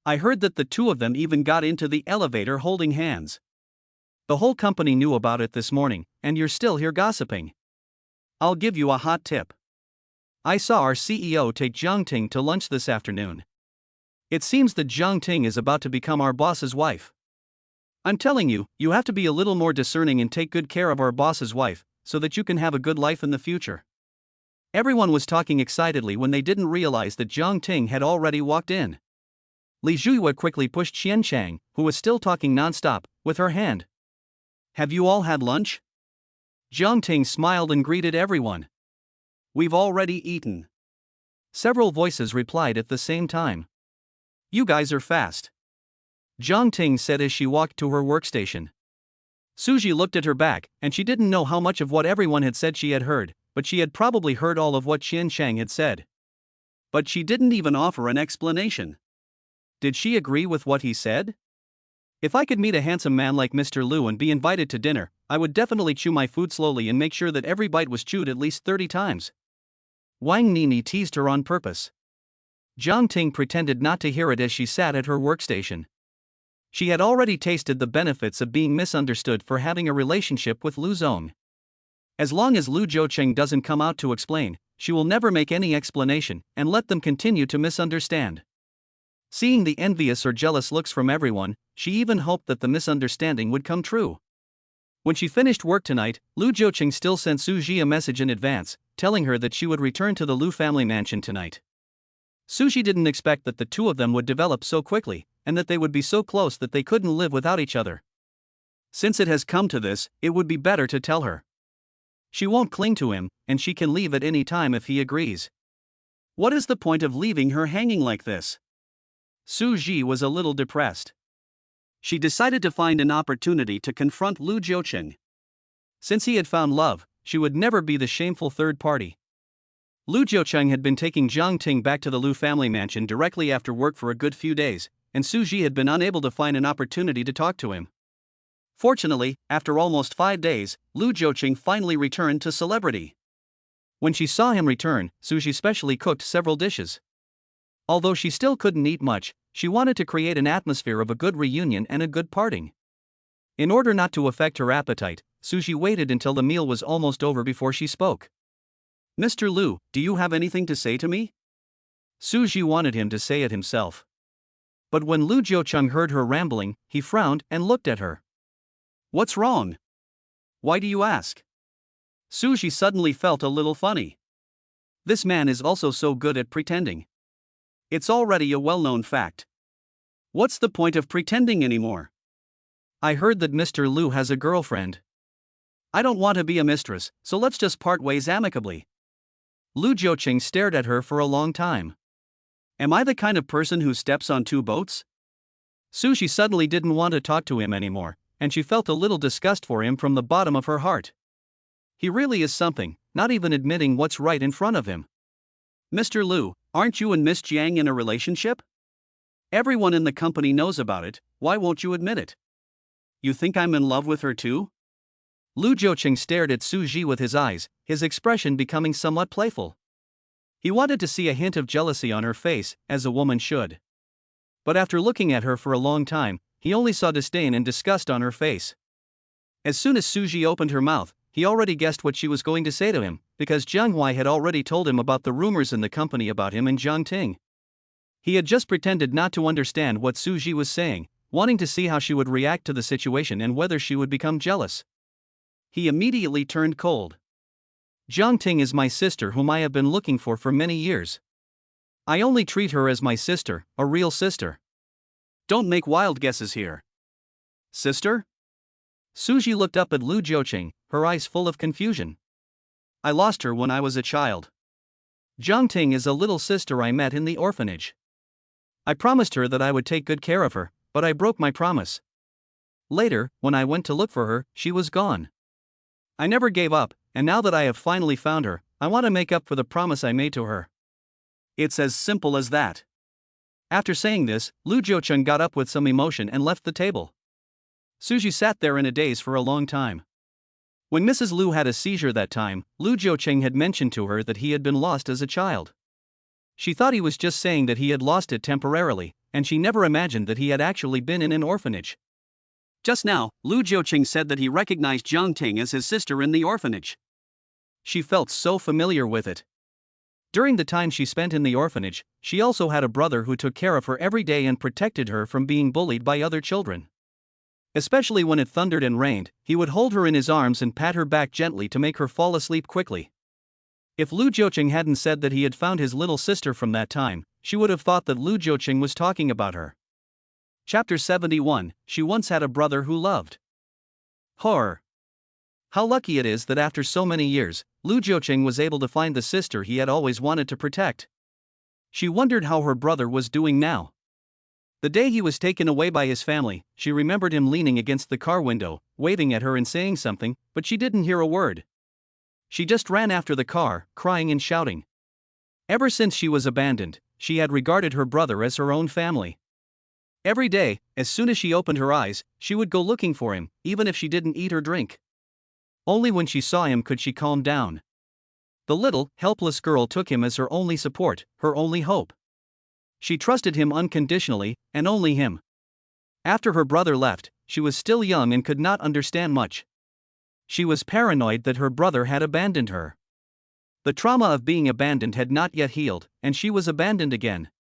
I heard that the two of them even got into the elevator holding hands. The whole company knew about it this morning, and you're still here gossiping. I'll give you a hot tip. I saw our CEO take Jong Ting to lunch this afternoon. It seems that Jong Ting is about to become our boss's wife. I'm telling you, you have to be a little more discerning and take good care of our boss's wife, so that you can have a good life in the future. Everyone was talking excitedly when they didn't realize that Jong Ting had already walked in. Li Zhuihua quickly pushed Qian Chang, who was still talking non-stop, with her hand. Have you all had lunch? Jong Ting smiled and greeted everyone. We've already eaten. Several voices replied at the same time. You guys are fast. Jong Ting said as she walked to her workstation. Suji looked at her back, and she didn't know how much of what everyone had said she had heard, but she had probably heard all of what Qian Chang had said. But she didn't even offer an explanation. Did she agree with what he said? If I could meet a handsome man like Mr. Lu and be invited to dinner, I would definitely chew my food slowly and make sure that every bite was chewed at least 30 times. Wang Nini teased her on purpose. Jiang Ting pretended not to hear it as she sat at her workstation. She had already tasted the benefits of being misunderstood for having a relationship with Lu Zong. As long as Lu Jiucheng doesn't come out to explain, she will never make any explanation and let them continue to misunderstand. Seeing the envious or jealous looks from everyone, she even hoped that the misunderstanding would come true. When she finished work tonight, Lu Jiucheng still sent Suji a message in advance, telling her that she would return to the Lu family mansion tonight. Suji didn't expect that the two of them would develop so quickly, and that they would be so close that they couldn't live without each other. Since it has come to this, it would be better to tell her. She won't cling to him, and she can leave at any time if he agrees. What is the point of leaving her hanging like this? Suji was a little depressed. She decided to find an opportunity to confront Lu Jiucheng. Since he had found love, she would never be the shameful third party. Lu Jiucheng had been taking Jiang Ting back to the Lu family mansion directly after work for a good few days, and Suji had been unable to find an opportunity to talk to him. Fortunately, after almost 5 days, Lu Jiucheng finally returned to celebrity. When she saw him return, Suji specially cooked several dishes. Although she still couldn't eat much, she wanted to create an atmosphere of a good reunion and a good parting. In order not to affect her appetite, Suji waited until the meal was almost over before she spoke. "Mr. Lu, do you have anything to say to me?" Suji wanted him to say it himself. But when Lu Jiucheng heard her rambling, he frowned and looked at her. "What's wrong? Why do you ask?" Suji suddenly felt a little funny. This man is also so good at pretending. It's already a well-known fact. What's the point of pretending anymore? I heard that Mr. Lu has a girlfriend. I don't want to be a mistress, so let's just part ways amicably. Lu Jiucheng stared at her for a long time. Am I the kind of person who steps on two boats? Suji suddenly didn't want to talk to him anymore, and she felt a little disgust for him from the bottom of her heart. He really is something, not even admitting what's right in front of him. "Mr. Lu, aren't you and Miss Jiang in a relationship? Everyone in the company knows about it, why won't you admit it? You think I'm in love with her too?" Lu Jiucheng stared at Suji with his eyes, his expression becoming somewhat playful. He wanted to see a hint of jealousy on her face, as a woman should. But after looking at her for a long time, he only saw disdain and disgust on her face. As soon as Suji opened her mouth, he already guessed what she was going to say to him, because Jiang Hui had already told him about the rumors in the company about him and Jiang Ting. He had just pretended not to understand what Suji was saying, wanting to see how she would react to the situation and whether she would become jealous. He immediately turned cold. "Jiang Ting is my sister whom I have been looking for many years. I only treat her as my sister, a real sister. Don't make wild guesses here." "Sister?" Suji looked up at Lu Jiucheng, her eyes full of confusion. "I lost her when I was a child. Jiang Ting is a little sister I met in the orphanage. I promised her that I would take good care of her, but I broke my promise. Later, when I went to look for her, she was gone. I never gave up, and now that I have finally found her, I want to make up for the promise I made to her. It's as simple as that." After saying this, Lu Jiucheng got up with some emotion and left the table. Suji sat there in a daze for a long time. When Mrs. Lu had a seizure that time, Lu Jiucheng had mentioned to her that he had been lost as a child. She thought he was just saying that he had lost it temporarily, and she never imagined that he had actually been in an orphanage. Just now, Lu Jiucheng said that he recognized Jiang Ting as his sister in the orphanage. She felt so familiar with it. During the time she spent in the orphanage, she also had a brother who took care of her every day and protected her from being bullied by other children. Especially when it thundered and rained, he would hold her in his arms and pat her back gently to make her fall asleep quickly. If Lu Jiucheng hadn't said that he had found his little sister from that time, she would have thought that Lu Jiucheng was talking about her. Chapter 71, She once had a brother who loved. Horror. How lucky it is that after so many years, Lu Jiucheng was able to find the sister he had always wanted to protect. She wondered how her brother was doing now. The day he was taken away by his family, she remembered him leaning against the car window, waving at her and saying something, but she didn't hear a word. She just ran after the car, crying and shouting. Ever since she was abandoned, she had regarded her brother as her own family. Every day, as soon as she opened her eyes, she would go looking for him, even if she didn't eat or drink. Only when she saw him could she calm down. The little, helpless girl took him as her only support, her only hope. She trusted him unconditionally, and only him. After her brother left, she was still young and could not understand much. She was paranoid that her brother had abandoned her. The trauma of being abandoned had not yet healed, and she was abandoned again.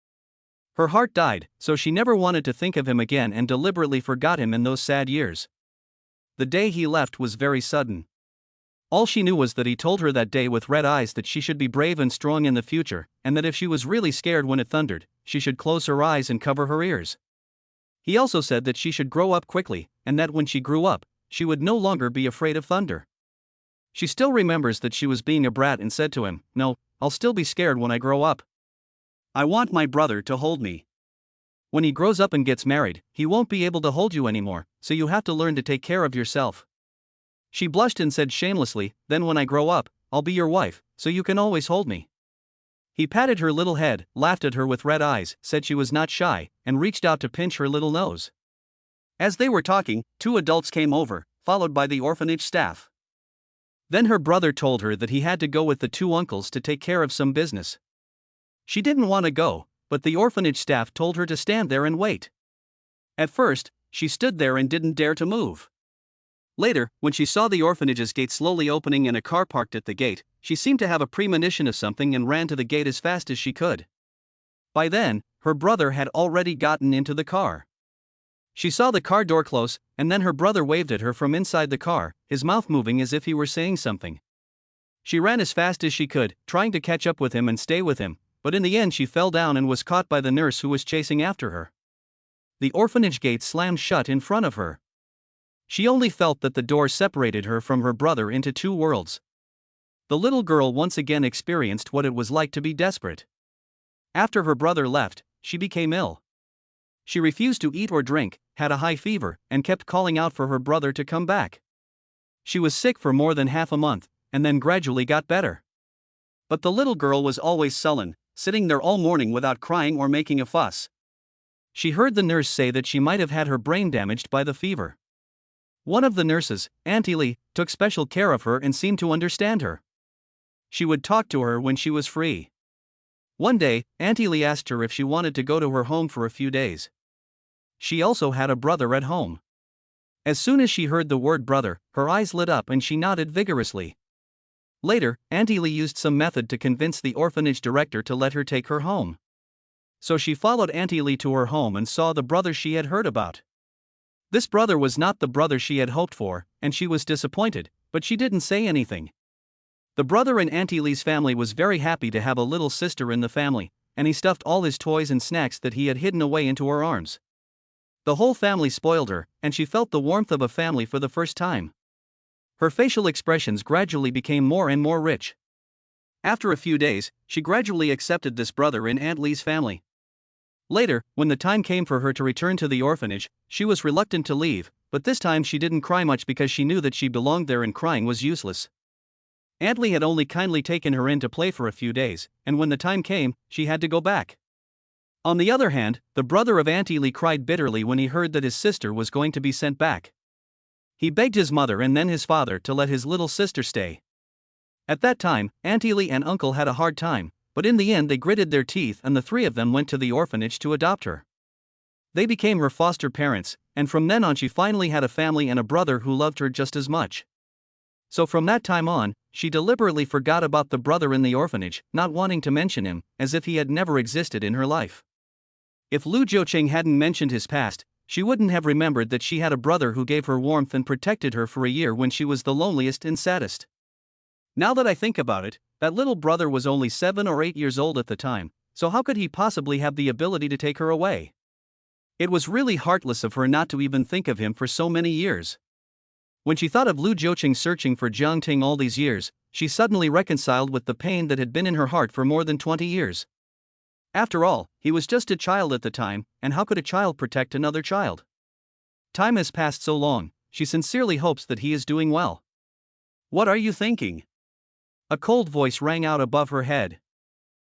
Her heart died, so she never wanted to think of him again and deliberately forgot him in those sad years. The day he left was very sudden. All she knew was that he told her that day with red eyes that she should be brave and strong in the future, and that if she was really scared when it thundered, she should close her eyes and cover her ears. He also said that she should grow up quickly, and that when she grew up, she would no longer be afraid of thunder. She still remembers that she was being a brat and said to him, "No, I'll still be scared when I grow up. I want my brother to hold me. When he grows up and gets married, he won't be able to hold you anymore, so you have to learn to take care of yourself." She blushed and said shamelessly, "Then when I grow up, I'll be your wife, so you can always hold me." He patted her little head, laughed at her with red eyes, said she was not shy, and reached out to pinch her little nose. As they were talking, 2 adults came over, followed by the orphanage staff. Then her brother told her that he had to go with the 2 uncles to take care of some business. She didn't want to go, but the orphanage staff told her to stand there and wait. At first, she stood there and didn't dare to move. Later, when she saw the orphanage's gate slowly opening and a car parked at the gate, she seemed to have a premonition of something and ran to the gate as fast as she could. By then, her brother had already gotten into the car. She saw the car door close, and then her brother waved at her from inside the car, his mouth moving as if he were saying something. She ran as fast as she could, trying to catch up with him and stay with him, but in the end she fell down and was caught by the nurse who was chasing after her. The orphanage gate slammed shut in front of her. She only felt that the door separated her from her brother into 2 worlds. The little girl once again experienced what it was like to be desperate. After her brother left, she became ill. She refused to eat or drink, had a high fever, and kept calling out for her brother to come back. She was sick for more than half a month, and then gradually got better. But the little girl was always sullen, sitting there all morning without crying or making a fuss. She heard the nurse say that she might have had her brain damaged by the fever. One of the nurses, Auntie Lee, took special care of her and seemed to understand her. She would talk to her when she was free. One day, Auntie Lee asked her if she wanted to go to her home for a few days. She also had a brother at home. As soon as she heard the word brother, her eyes lit up and she nodded vigorously. Later, Auntie Lee used some method to convince the orphanage director to let her take her home. So she followed Auntie Lee to her home and saw the brother she had heard about. This brother was not the brother she had hoped for, and she was disappointed, but she didn't say anything. The brother in Auntie Lee's family was very happy to have a little sister in the family, and he stuffed all his toys and snacks that he had hidden away into her arms. The whole family spoiled her, and she felt the warmth of a family for the first time. Her facial expressions gradually became more and more rich. After a few days, she gradually accepted this brother in Aunt Lee's family. Later, when the time came for her to return to the orphanage, she was reluctant to leave, but this time she didn't cry much because she knew that she belonged there and crying was useless. Aunt Lee had only kindly taken her in to play for a few days, and when the time came, she had to go back. On the other hand, the brother of Auntie Lee cried bitterly when he heard that his sister was going to be sent back. He begged his mother and then his father to let his little sister stay. At that time, Auntie Lee and Uncle had a hard time, but in the end they gritted their teeth and the 3 of them went to the orphanage to adopt her. They became her foster parents, and from then on she finally had a family and a brother who loved her just as much. So from that time on, she deliberately forgot about the brother in the orphanage, not wanting to mention him, as if he had never existed in her life. If Lu Jiuqing hadn't mentioned his past, she wouldn't have remembered that she had a brother who gave her warmth and protected her for a year when she was the loneliest and saddest. Now that I think about it, that little brother was only 7 or 8 years old at the time, so how could he possibly have the ability to take her away? It was really heartless of her not to even think of him for so many years. When she thought of Lu Jiuqing searching for Jiang Ting all these years, she suddenly reconciled with the pain that had been in her heart for more than 20 years. After all, he was just a child at the time, and how could a child protect another child? Time has passed so long, she sincerely hopes that he is doing well. What are you thinking? A cold voice rang out above her head.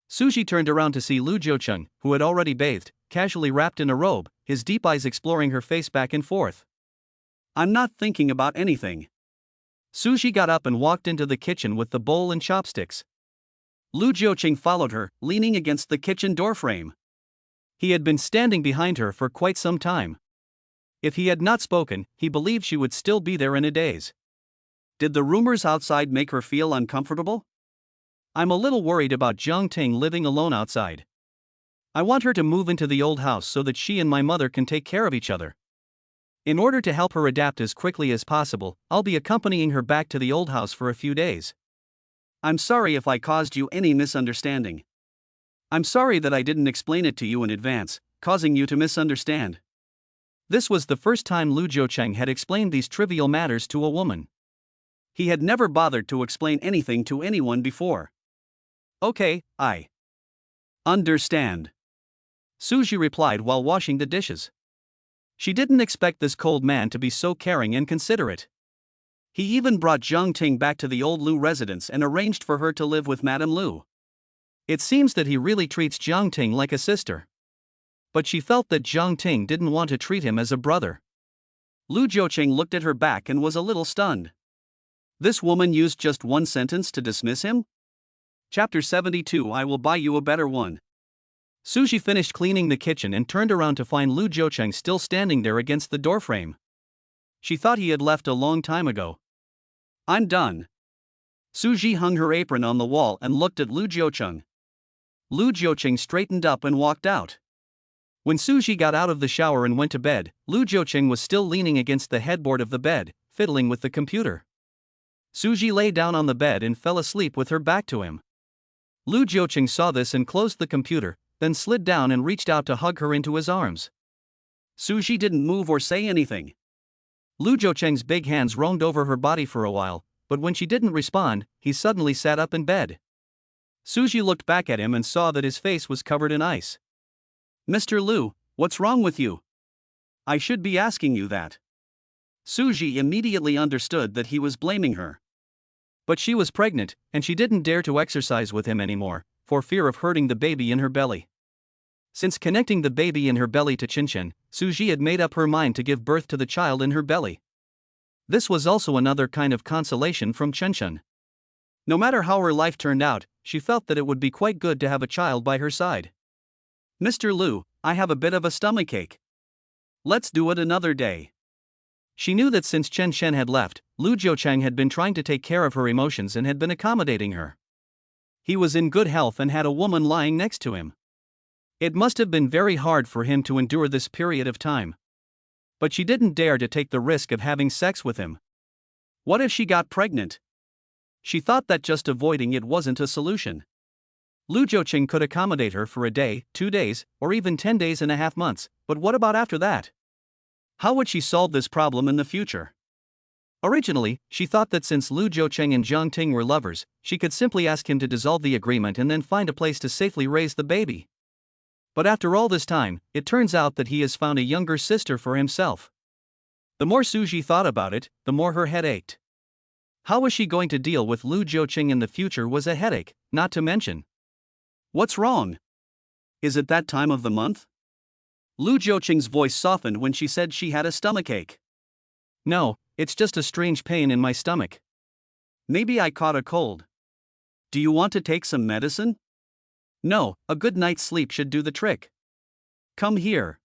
Suji turned around to see Lu Jiuqing, who had already bathed, casually wrapped in a robe, his deep eyes exploring her face back and forth. I'm not thinking about anything. Suji got up and walked into the kitchen with the bowl and chopsticks. Lu Jiuqing followed her, leaning against the kitchen doorframe. He had been standing behind her for quite some time. If he had not spoken, he believed she would still be there in a daze. Did the rumors outside make her feel uncomfortable? I'm a little worried about Jong Ting living alone outside. I want her to move into the old house so that she and my mother can take care of each other. In order to help her adapt as quickly as possible, I'll be accompanying her back to the old house for a few days. I'm sorry if I caused you any misunderstanding. I'm sorry that I didn't explain it to you in advance, causing you to misunderstand. This was the first time Lu Jiuqing had explained these trivial matters to a woman. He had never bothered to explain anything to anyone before. Okay, I understand, Suji replied while washing the dishes. She didn't expect this cold man to be so caring and considerate. He even brought Jong Ting back to the old Lu residence and arranged for her to live with Madame Lu. It seems that he really treats Jong Ting like a sister. But she felt that Jong Ting didn't want to treat him as a brother. Lu Jiuqing looked at her back and was a little stunned. This woman used just one sentence to dismiss him? Chapter 72 I will buy you a better one. Suji finished cleaning the kitchen and turned around to find Lu Jiuqing still standing there against the doorframe. She thought he had left a long time ago. I'm done. Suji hung her apron on the wall and looked at Lu Jiuqing. Lu Jiuqing straightened up and walked out. When Suji got out of the shower and went to bed, Lu Jiuqing was still leaning against the headboard of the bed, fiddling with the computer. Suji lay down on the bed and fell asleep with her back to him. Lu Jiuqing saw this and closed the computer, then slid down and reached out to hug her into his arms. Suji didn't move or say anything. Lu Jiuqing's big hands roamed over her body for a while, but when she didn't respond, he suddenly sat up in bed. Suji looked back at him and saw that his face was covered in ice. Mr. Lu, what's wrong with you? I should be asking you that. Suji immediately understood that he was blaming her. But she was pregnant, and she didn't dare to exercise with him anymore, for fear of hurting the baby in her belly. Since connecting the baby in her belly to Chinchin, Suji had made up her mind to give birth to the child in her belly. This was also another kind of consolation from Chinchin. No matter how her life turned out, she felt that it would be quite good to have a child by her side. Mr. Lu, I have a bit of a stomachache. Let's do it another day. She knew that since Chen Shen had left, Lu Jiuqing had been trying to take care of her emotions and had been accommodating her. He was in good health and had a woman lying next to him. It must have been very hard for him to endure this period of time. But she didn't dare to take the risk of having sex with him. What if she got pregnant? She thought that just avoiding it wasn't a solution. Lu Jiuqing could accommodate her for a day, 2 days, or even 10 days and a half months, but what about after that? How would she solve this problem in the future? Originally, she thought that since Lu Jiuqing and Jong Ting were lovers, she could simply ask him to dissolve the agreement and then find a place to safely raise the baby. But after all this time, it turns out that he has found a younger sister for himself. The more Suji thought about it, the more her head ached. How was she going to deal with Lu Jiuqing in the future was a headache, not to mention. What's wrong? Is it that time of the month? Lu Jiuqing's voice softened when she said she had a stomachache. No, it's just a strange pain in my stomach. Maybe I caught a cold. Do you want to take some medicine? No, a good night's sleep should do the trick. Come here.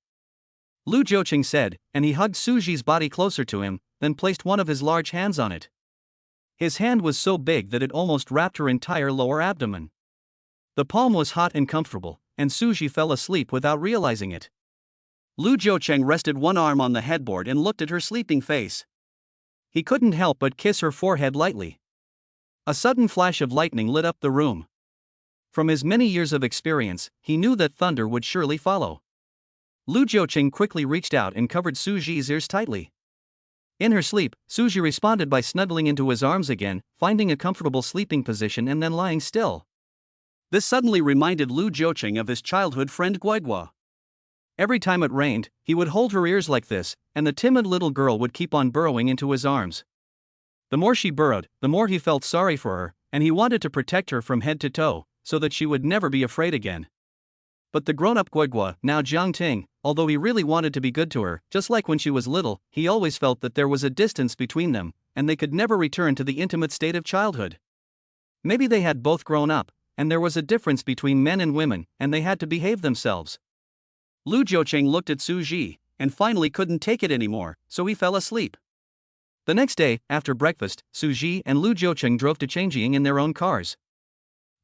Lu Jiuqing said, and he hugged Suji's body closer to him, then placed one of his large hands on it. His hand was so big that it almost wrapped her entire lower abdomen. The palm was hot and comfortable, and Suji fell asleep without realizing it. Lu Jiuqing rested one arm on the headboard and looked at her sleeping face. He couldn't help but kiss her forehead lightly. A sudden flash of lightning lit up the room. From his many years of experience, he knew that thunder would surely follow. Lu Jiuqing quickly reached out and covered Suji's ears tightly. In her sleep, Suji responded by snuggling into his arms again, finding a comfortable sleeping position and then lying still. This suddenly reminded Lu Jiuqing of his childhood friend Guigua. Every time it rained, he would hold her ears like this, and the timid little girl would keep on burrowing into his arms. The more she burrowed, the more he felt sorry for her, and he wanted to protect her from head to toe, so that she would never be afraid again. But the grown-up Guigua, now Jong Ting, although he really wanted to be good to her, just like when she was little, he always felt that there was a distance between them, and they could never return to the intimate state of childhood. Maybe they had both grown up, and there was a difference between men and women, and they had to behave themselves. Lu Jiucheng looked at Suji, and finally couldn't take it anymore, so he fell asleep. The next day, after breakfast, Suji and Lu Jiucheng drove to Chinchin in their own cars.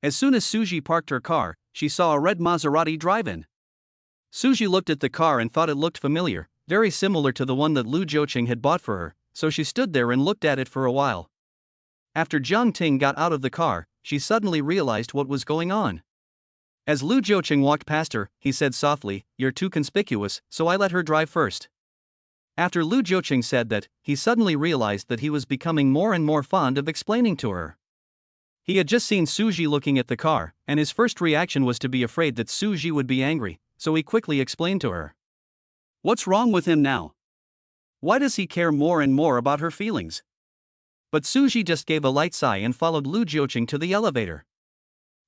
As soon as Suji parked her car, she saw a red Maserati drive in. Suji looked at the car and thought it looked familiar, very similar to the one that Lu Jiucheng had bought for her, so she stood there and looked at it for a while. After Ting got out of the car, she suddenly realized what was going on. As Lu Jiucheng walked past her, he said softly, "You're too conspicuous, so I let her drive first." After Lu Jiucheng said that, he suddenly realized that he was becoming more and more fond of explaining to her. He had just seen Suji looking at the car, and his first reaction was to be afraid that Suji would be angry, so he quickly explained to her. What's wrong with him now? Why does he care more and more about her feelings? But Suji just gave a light sigh and followed Lu Jiucheng to the elevator.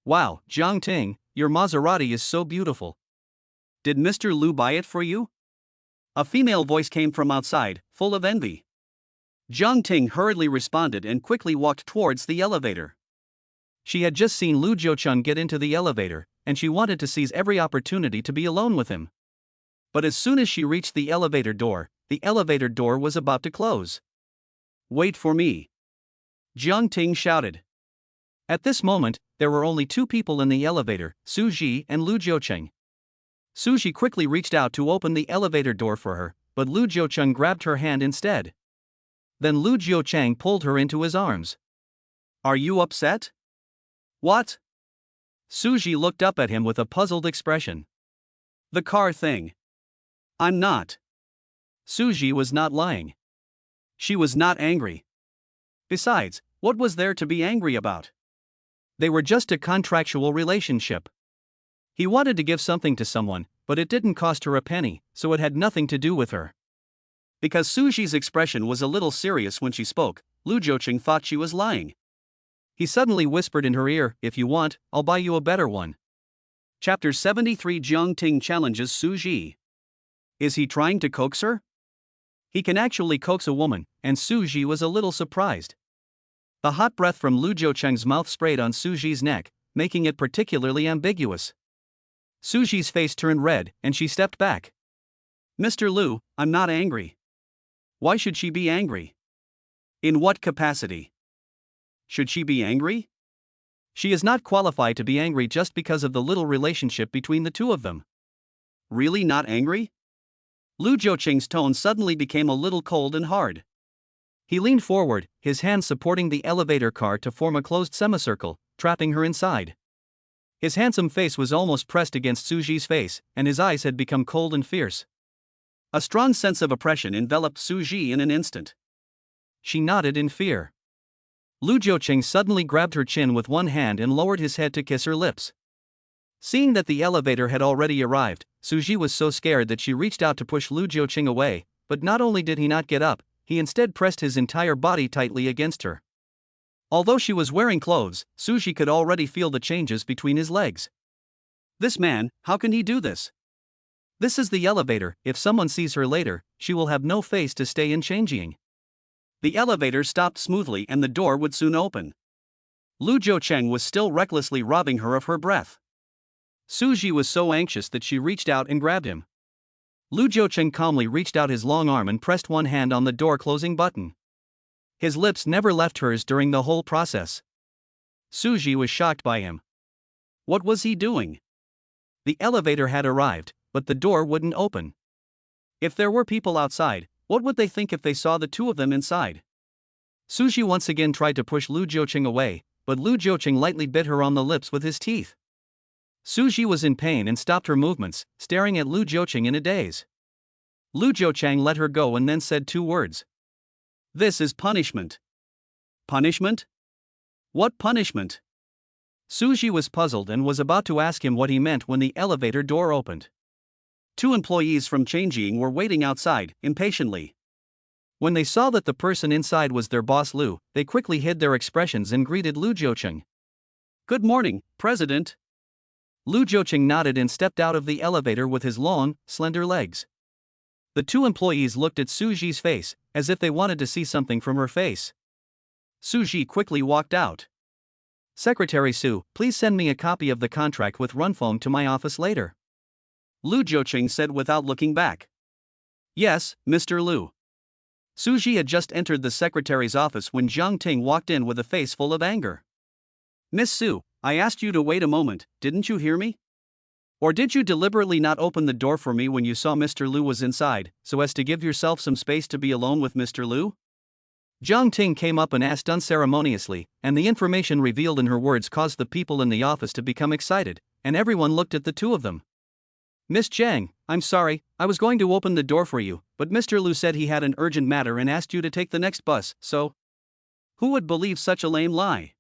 Wow, Ting, your Maserati is so beautiful. Did Mr. Lu buy it for you? A female voice came from outside, full of envy. Ting hurriedly responded and quickly walked towards the elevator. She had just seen Lu Jiucheng get into the elevator, and she wanted to seize every opportunity to be alone with him. But as soon as she reached the elevator door was about to close. Wait for me. Ting shouted. At this moment, there were only two people in the elevator, Suji and Lu Jiucheng. Suji quickly reached out to open the elevator door for her, but Lu Jiucheng grabbed her hand instead. Then Lu Jiucheng pulled her into his arms. Are you upset? What? Suji looked up at him with a puzzled expression. The car thing. I'm not. Suji was not lying. She was not angry. Besides, what was there to be angry about? They were just a contractual relationship. He wanted to give something to someone, but it didn't cost her a penny, so it had nothing to do with her. Because Suji's expression was a little serious when she spoke, Lu Jiucheng thought she was lying. He suddenly whispered in her ear, "If you want, I'll buy you a better one." Chapter 73 Ting challenges Suji. Is he trying to coax her? He can actually coax a woman, and Suji was a little surprised. The hot breath from Lu Jiucheng's mouth sprayed on Suji's neck, making it particularly ambiguous. Suji's face turned red, and she stepped back. Mr. Lu, I'm not angry. Why should she be angry? In what capacity? Should she be angry? She is not qualified to be angry just because of the little relationship between the two of them. Really not angry? Lu Jiucheng's tone suddenly became a little cold and hard. He leaned forward, his hands supporting the elevator car to form a closed semicircle, trapping her inside. His handsome face was almost pressed against Suji's face, and his eyes had become cold and fierce. A strong sense of oppression enveloped Suji in an instant. She nodded in fear. Lu Jiucheng suddenly grabbed her chin with one hand and lowered his head to kiss her lips. Seeing that the elevator had already arrived, Suji was so scared that she reached out to push Lu Jiucheng away, but not only did he not get up, he instead pressed his entire body tightly against her. Although she was wearing clothes, Suji could already feel the changes between his legs. This man, how can he do this? This is the elevator, if someone sees her later, she will have no face to stay in Chinchin. The elevator stopped smoothly and the door would soon open. Lu Jiucheng was still recklessly robbing her of her breath. Suji was so anxious that she reached out and grabbed him. Lu Jiucheng calmly reached out his long arm and pressed one hand on the door closing button. His lips never left hers during the whole process. Suji was shocked by him. What was he doing? The elevator had arrived, but the door wouldn't open. If there were people outside, what would they think if they saw the two of them inside? Suji once again tried to push Lu Jiucheng away, but Lu Jiucheng lightly bit her on the lips with his teeth. Suji was in pain and stopped her movements, staring at Lu Jiucheng in a daze. Lu Jiucheng let her go and then said two words. This is punishment. Punishment? What punishment? Suji was puzzled and was about to ask him what he meant when the elevator door opened. Two employees from Chinchin were waiting outside, impatiently. When they saw that the person inside was their boss Lu, they quickly hid their expressions and greeted Lu Jiucheng. Good morning, President. Lu Jiucheng nodded and stepped out of the elevator with his long, slender legs. The two employees looked at Suji's face, as if they wanted to see something from her face. Suji quickly walked out. Secretary Sue, please send me a copy of the contract with Runphone to my office later. Lu Jiuqing said without looking back. Yes, Mr. Lu. Suji had just entered the secretary's office when Zhang Ting walked in with a face full of anger. Miss Sue, I asked you to wait a moment, didn't you hear me? Or did you deliberately not open the door for me when you saw Mr. Lu was inside, so as to give yourself some space to be alone with Mr. Lu? Zhang Ting came up and asked unceremoniously, and the information revealed in her words caused the people in the office to become excited, and everyone looked at the two of them. Miss Zhang, I'm sorry, I was going to open the door for you, but Mr. Lu said he had an urgent matter and asked you to take the next bus, so? Who would believe such a lame lie?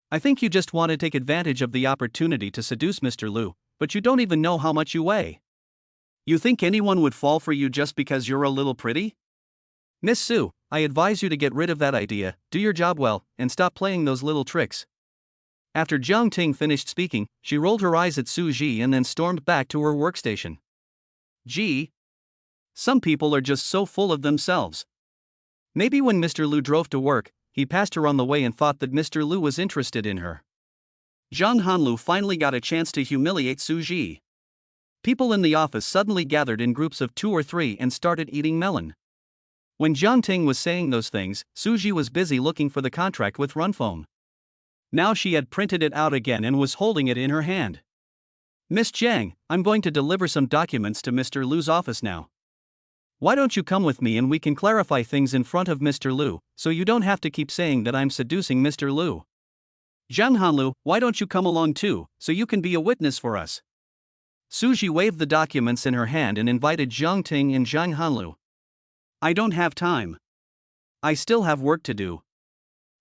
I think you just want to take advantage of the opportunity to seduce Mr. Lu, but you don't even know how much you weigh. You think anyone would fall for you just because you're a little pretty? Miss Sue, I advise you to get rid of that idea, do your job well, and stop playing those little tricks. After Zhang Ting finished speaking, she rolled her eyes at Suji and then stormed back to her workstation. Gee. Some people are just so full of themselves. Maybe when Mr. Lu drove to work, he passed her on the way and thought that Mr. Lu was interested in her. Zhang Hanlu finally got a chance to humiliate Suji. People in the office suddenly gathered in groups of 2 or 3 and started eating melon. When Zhang Ting was saying those things, Suji was busy looking for the contract with Runphone. Now she had printed it out again and was holding it in her hand. Miss Zhang, I'm going to deliver some documents to Mr. Lu's office now. Why don't you come with me and we can clarify things in front of Mr. Lu, so you don't have to keep saying that I'm seducing Mr. Lu. Zhang Hanlu, why don't you come along too, so you can be a witness for us? Suji waved the documents in her hand and invited Zhang Ting and Zhang Hanlu. I don't have time. I still have work to do.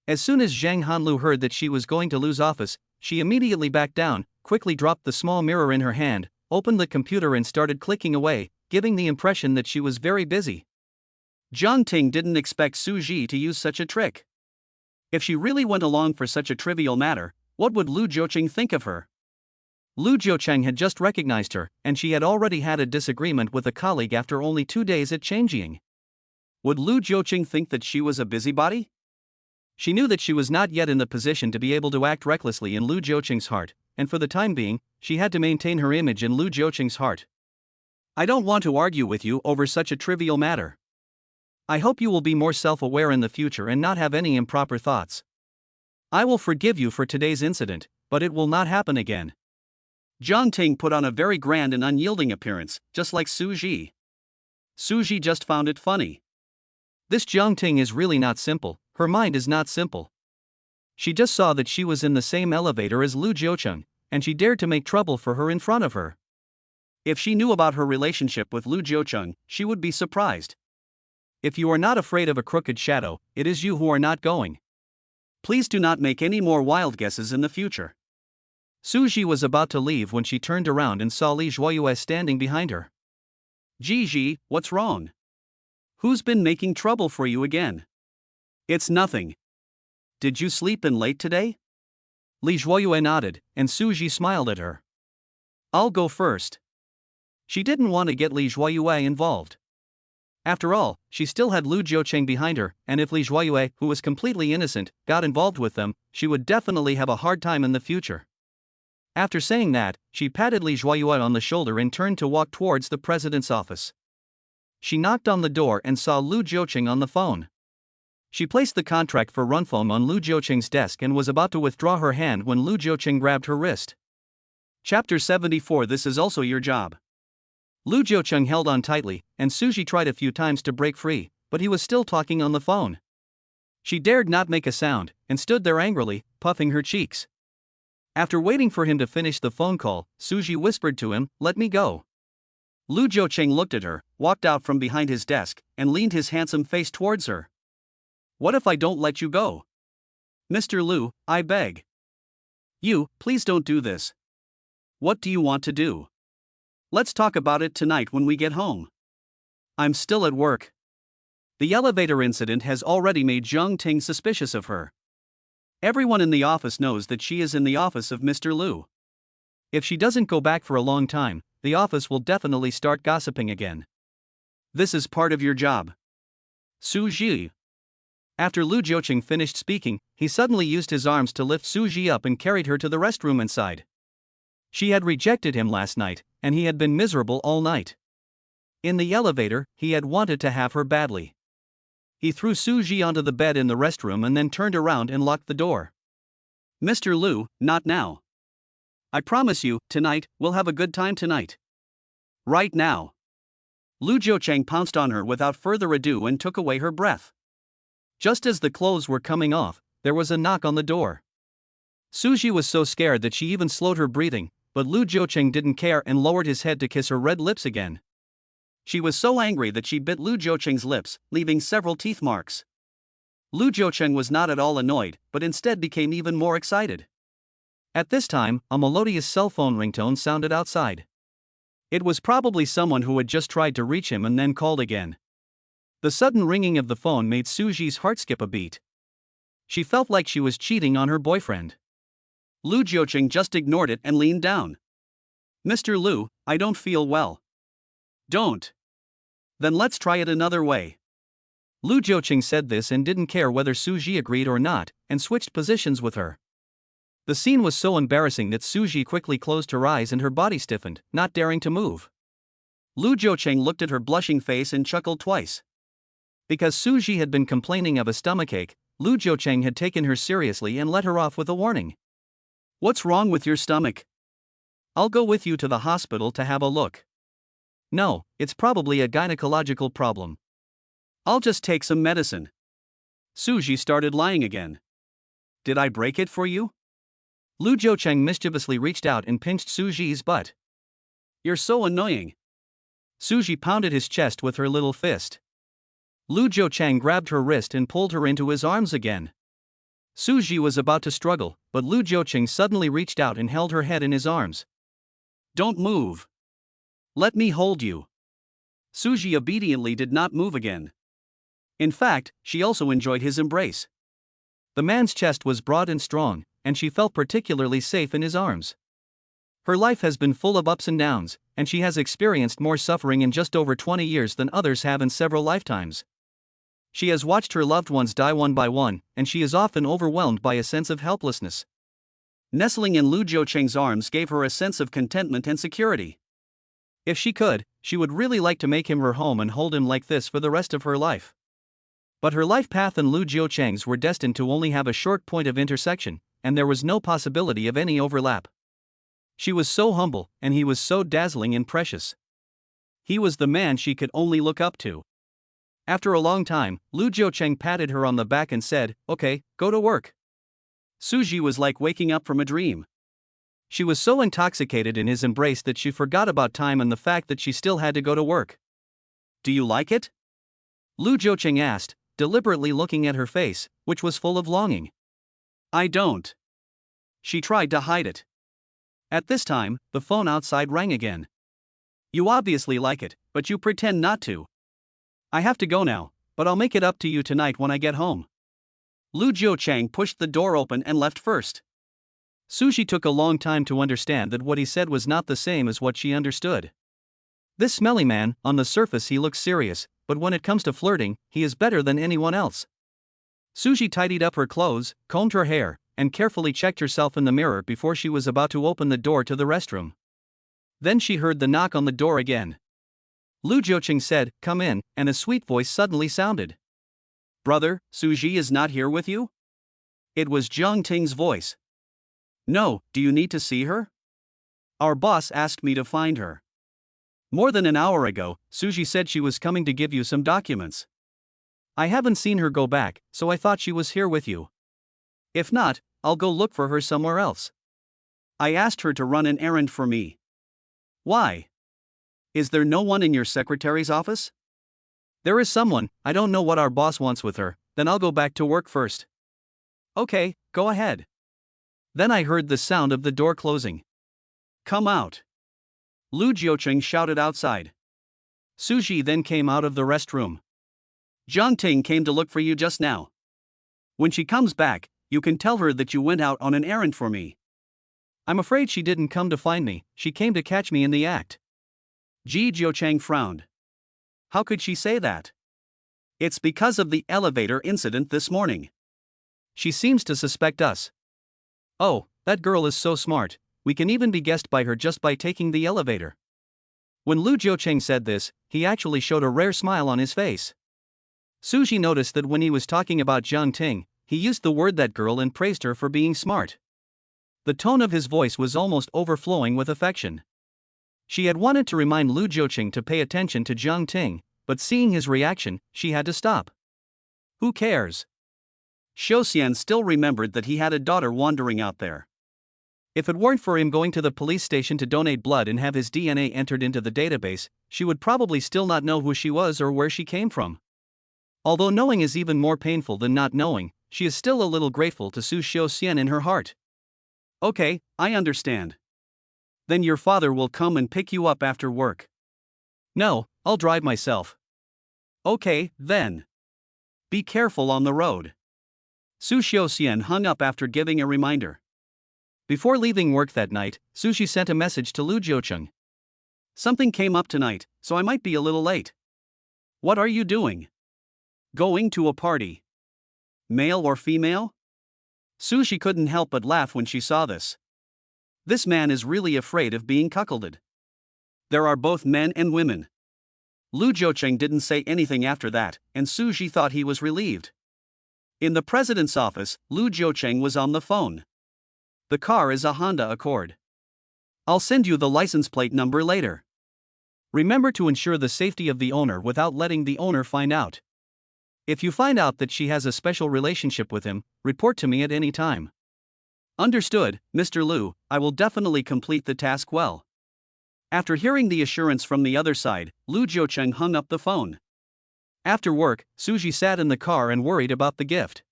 As soon as Zhang Hanlu heard that she was going to Lu's office, she immediately backed down, quickly dropped the small mirror in her hand, opened the computer and started clicking away, giving the impression that she was very busy. Zhang Ting didn't expect Suji to use such a trick. If she really went along for such a trivial matter, what would Lu Jiuqing think of her? Lu Jiuqing had just recognized her, and she had already had a disagreement with a colleague after only 2 days at Chinchin. Would Lu Jiuqing think that she was a busybody? She knew that she was not yet in the position to be able to act recklessly in Lu Jiuqing's heart, and for the time being, she had to maintain her image in Lu Jiuqing's heart. I don't want to argue with you over such a trivial matter. I hope you will be more self-aware in the future and not have any improper thoughts. I will forgive you for today's incident, but it will not happen again. Zhang Ting put on a very grand and unyielding appearance, just like Suji. Suji just found it funny. This Zhang Ting is really not simple, her mind is not simple. She just saw that she was in the same elevator as Lu Jiuqing, and she dared to make trouble for her in front of her. If she knew about her relationship with Lu Jiuqing, she would be surprised. If you are not afraid of a crooked shadow, it is you who are not going. Please do not make any more wild guesses in the future. Suji was about to leave when she turned around and saw Li Zhuoyue standing behind her. Gigi, what's wrong? Who's been making trouble for you again? It's nothing. Did you sleep in late today? Li Zhuoyue nodded, and Suji smiled at her. I'll go first. She didn't want to get Li Zhuoyue involved. After all, she still had Lu Jiuqing behind her, and if Li Zhuoyue, who was completely innocent, got involved with them, she would definitely have a hard time in the future. After saying that, she patted Li Zhuoyue on the shoulder and turned to walk towards the president's office. She knocked on the door and saw Lu Jiuqing on the phone. She placed the contract for Runphone on Lu Jiuqing's desk and was about to withdraw her hand when Lu Jiuqing grabbed her wrist. Chapter 74. This is also your job. Lu Jiuqing held on tightly, and Suji tried a few times to break free, but he was still talking on the phone. She dared not make a sound, and stood there angrily, puffing her cheeks. After waiting for him to finish the phone call, Suji whispered to him, "Let me go." Lu Jiuqing looked at her, walked out from behind his desk, and leaned his handsome face towards her. What if I don't let you go? Mr. Lu, I beg. You, please don't do this. What do you want to do? Let's talk about it tonight when we get home. I'm still at work. The elevator incident has already made Zhang Ting suspicious of her. Everyone in the office knows that she is in the office of Mr. Lu. If she doesn't go back for a long time, the office will definitely start gossiping again. This is part of your job. Suji. After Lu Jiuqing finished speaking, he suddenly used his arms to lift Suji up and carried her to the restroom inside. She had rejected him last night, and he had been miserable all night. In the elevator, he had wanted to have her badly. He threw Suji onto the bed in the restroom and then turned around and locked the door. Mr. Lu, not now. I promise you, tonight, we'll have a good time tonight. Right now. Lu Jiuqing pounced on her without further ado and took away her breath. Just as the clothes were coming off, there was a knock on the door. Suji was so scared that she even slowed her breathing, but Lu Jiuqing didn't care and lowered his head to kiss her red lips again. She was so angry that she bit Lu Jiuqing's lips, leaving several teeth marks. Lu Jiuqing was not at all annoyed, but instead became even more excited. At this time, a melodious cell phone ringtone sounded outside. It was probably someone who had just tried to reach him and then called again. The sudden ringing of the phone made Suji's heart skip a beat. She felt like she was cheating on her boyfriend. Lu Jiuqing just ignored it and leaned down. Mr. Lu, I don't feel well. Don't. Then let's try it another way. Lu Jiuqing said this and didn't care whether Suji agreed or not, and switched positions with her. The scene was so embarrassing that Suji quickly closed her eyes and her body stiffened, not daring to move. Lu Jiuqing looked at her blushing face and chuckled twice. Because Suji had been complaining of a stomachache, Lu Jiuqing had taken her seriously and let her off with a warning. What's wrong with your stomach? I'll go with you to the hospital to have a look. No, it's probably a gynecological problem. I'll just take some medicine. Suji started lying again. Did I break it for you? Lu Jiuqing mischievously reached out and pinched Suji's butt. You're so annoying. Suji pounded his chest with her little fist. Lu Jiuqing grabbed her wrist and pulled her into his arms again. Suji was about to struggle, but Lu Jiuqing suddenly reached out and held her head in his arms. Don't move. Let me hold you. Suji obediently did not move again. In fact, she also enjoyed his embrace. The man's chest was broad and strong, and she felt particularly safe in his arms. Her life has been full of ups and downs, and she has experienced more suffering in just over 20 years than others have in several lifetimes. She has watched her loved ones die one by one, and she is often overwhelmed by a sense of helplessness. Nestling in Lu Jiuqing's arms gave her a sense of contentment and security. If she could, she would really like to make him her home and hold him like this for the rest of her life. But her life path and Lu Jiuqing's were destined to only have a short point of intersection, and there was no possibility of any overlap. She was so humble, and he was so dazzling and precious. He was the man she could only look up to. After a long time, Lu Jiuqing patted her on the back and said, "Okay, go to work." Suji was like waking up from a dream. She was so intoxicated in his embrace that she forgot about time and the fact that she still had to go to work. Do you like it? Lu Jiuqing asked, deliberately looking at her face, which was full of longing. I don't. She tried to hide it. At this time, the phone outside rang again. You obviously like it, but you pretend not to. I have to go now, but I'll make it up to you tonight when I get home. Lu Jiuqing pushed the door open and left first. Suji took a long time to understand that what he said was not the same as what she understood. This smelly man, on the surface he looks serious, but when it comes to flirting, he is better than anyone else. Suji tidied up her clothes, combed her hair, and carefully checked herself in the mirror before she was about to open the door to the restroom. Then she heard the knock on the door again. Lu Jiuqing said, "Come in," and a sweet voice suddenly sounded. Brother, Suji is not here with you? It was Ting's voice. No, do you need to see her? Our boss asked me to find her. More than an hour ago, Suji said she was coming to give you some documents. I haven't seen her go back, so I thought she was here with you. If not, I'll go look for her somewhere else. I asked her to run an errand for me. Why? Is there no one in your secretary's office? There is someone, I don't know what our boss wants with her, then I'll go back to work first. Okay, go ahead. Then I heard the sound of the door closing. Come out. Lu Jiuqing shouted outside. Suji then came out of the restroom. Ting came to look for you just now. When she comes back, you can tell her that you went out on an errand for me. I'm afraid she didn't come to find me, she came to catch me in the act. Jiuqing frowned. How could she say that? It's because of the elevator incident this morning. She seems to suspect us. Oh, that girl is so smart, we can even be guessed by her just by taking the elevator. When Lu Jiucheng said this, he actually showed a rare smile on his face. Suji noticed that when he was talking about Jiang Ting, he used the word that girl and praised her for being smart. The tone of his voice was almost overflowing with affection. She had wanted to remind Lu Jiucheng to pay attention to Jiang Ting, but seeing his reaction, she had to stop. Who cares? Xiao Xian still remembered that he had a daughter wandering out there. If it weren't for him going to the police station to donate blood and have his DNA entered into the database, she would probably still not know who she was or where she came from. Although knowing is even more painful than not knowing, she is still a little grateful to Su Xiao Xian in her heart. Okay, I understand. Then your father will come and pick you up after work. No, I'll drive myself. Okay, then. Be careful on the road. Su Xiao Xian hung up after giving a reminder. Before leaving work that night, Suji sent a message to Lu Jiucheng. Something came up tonight, so I might be a little late. What are you doing? Going to a party. Male or female? Suji couldn't help but laugh when she saw this. This man is really afraid of being cuckolded. There are both men and women. Lu Jiucheng didn't say anything after that, and Suji thought he was relieved. In the president's office, Lu Jiucheng was on the phone. The car is a Honda Accord. I'll send you the license plate number later. Remember to ensure the safety of the owner without letting the owner find out. If you find out that she has a special relationship with him, report to me at any time. Understood, Mr. Lu, I will definitely complete the task well. After hearing the assurance from the other side, Lu Jiucheng hung up the phone. After work, Suji sat in the car and worried about the gift.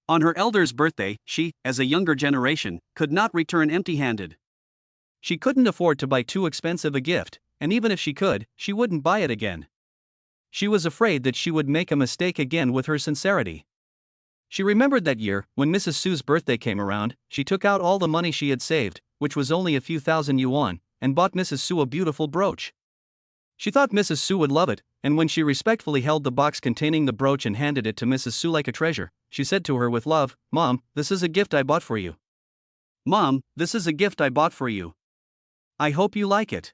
On her elder's birthday, she, as a younger generation, could not return empty-handed. She couldn't afford to buy too expensive a gift, and even if she could, she wouldn't buy it again. She was afraid that she would make a mistake again with her sincerity. She remembered that year, when Mrs. Su's birthday came around, she took out all the money she had saved, which was only a few thousand yuan, and bought Mrs. Su a beautiful brooch. She thought Mrs. Su would love it, and when she respectfully held the box containing the brooch and handed it to Mrs. Su like a treasure, she said to her with love, "Mom, this is a gift I bought for you. Mom, this is a gift I bought for you. I hope you like it."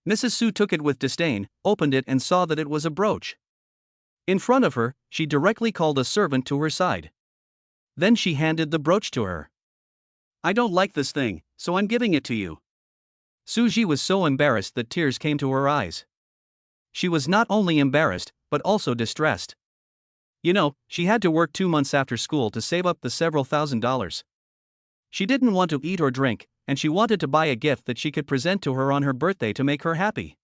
Mrs. Su took it with disdain, opened it and saw that it was a brooch. In front of her, she directly called a servant to her side. Then she handed the brooch to her. "I don't like this thing, so I'm giving it to you." Suji was so embarrassed that tears came to her eyes. She was not only embarrassed, but also distressed. You know, she had to work 2 months after school to save up the several $1,000s. She didn't want to eat or drink, and she wanted to buy a gift that she could present to her on her birthday to make her happy.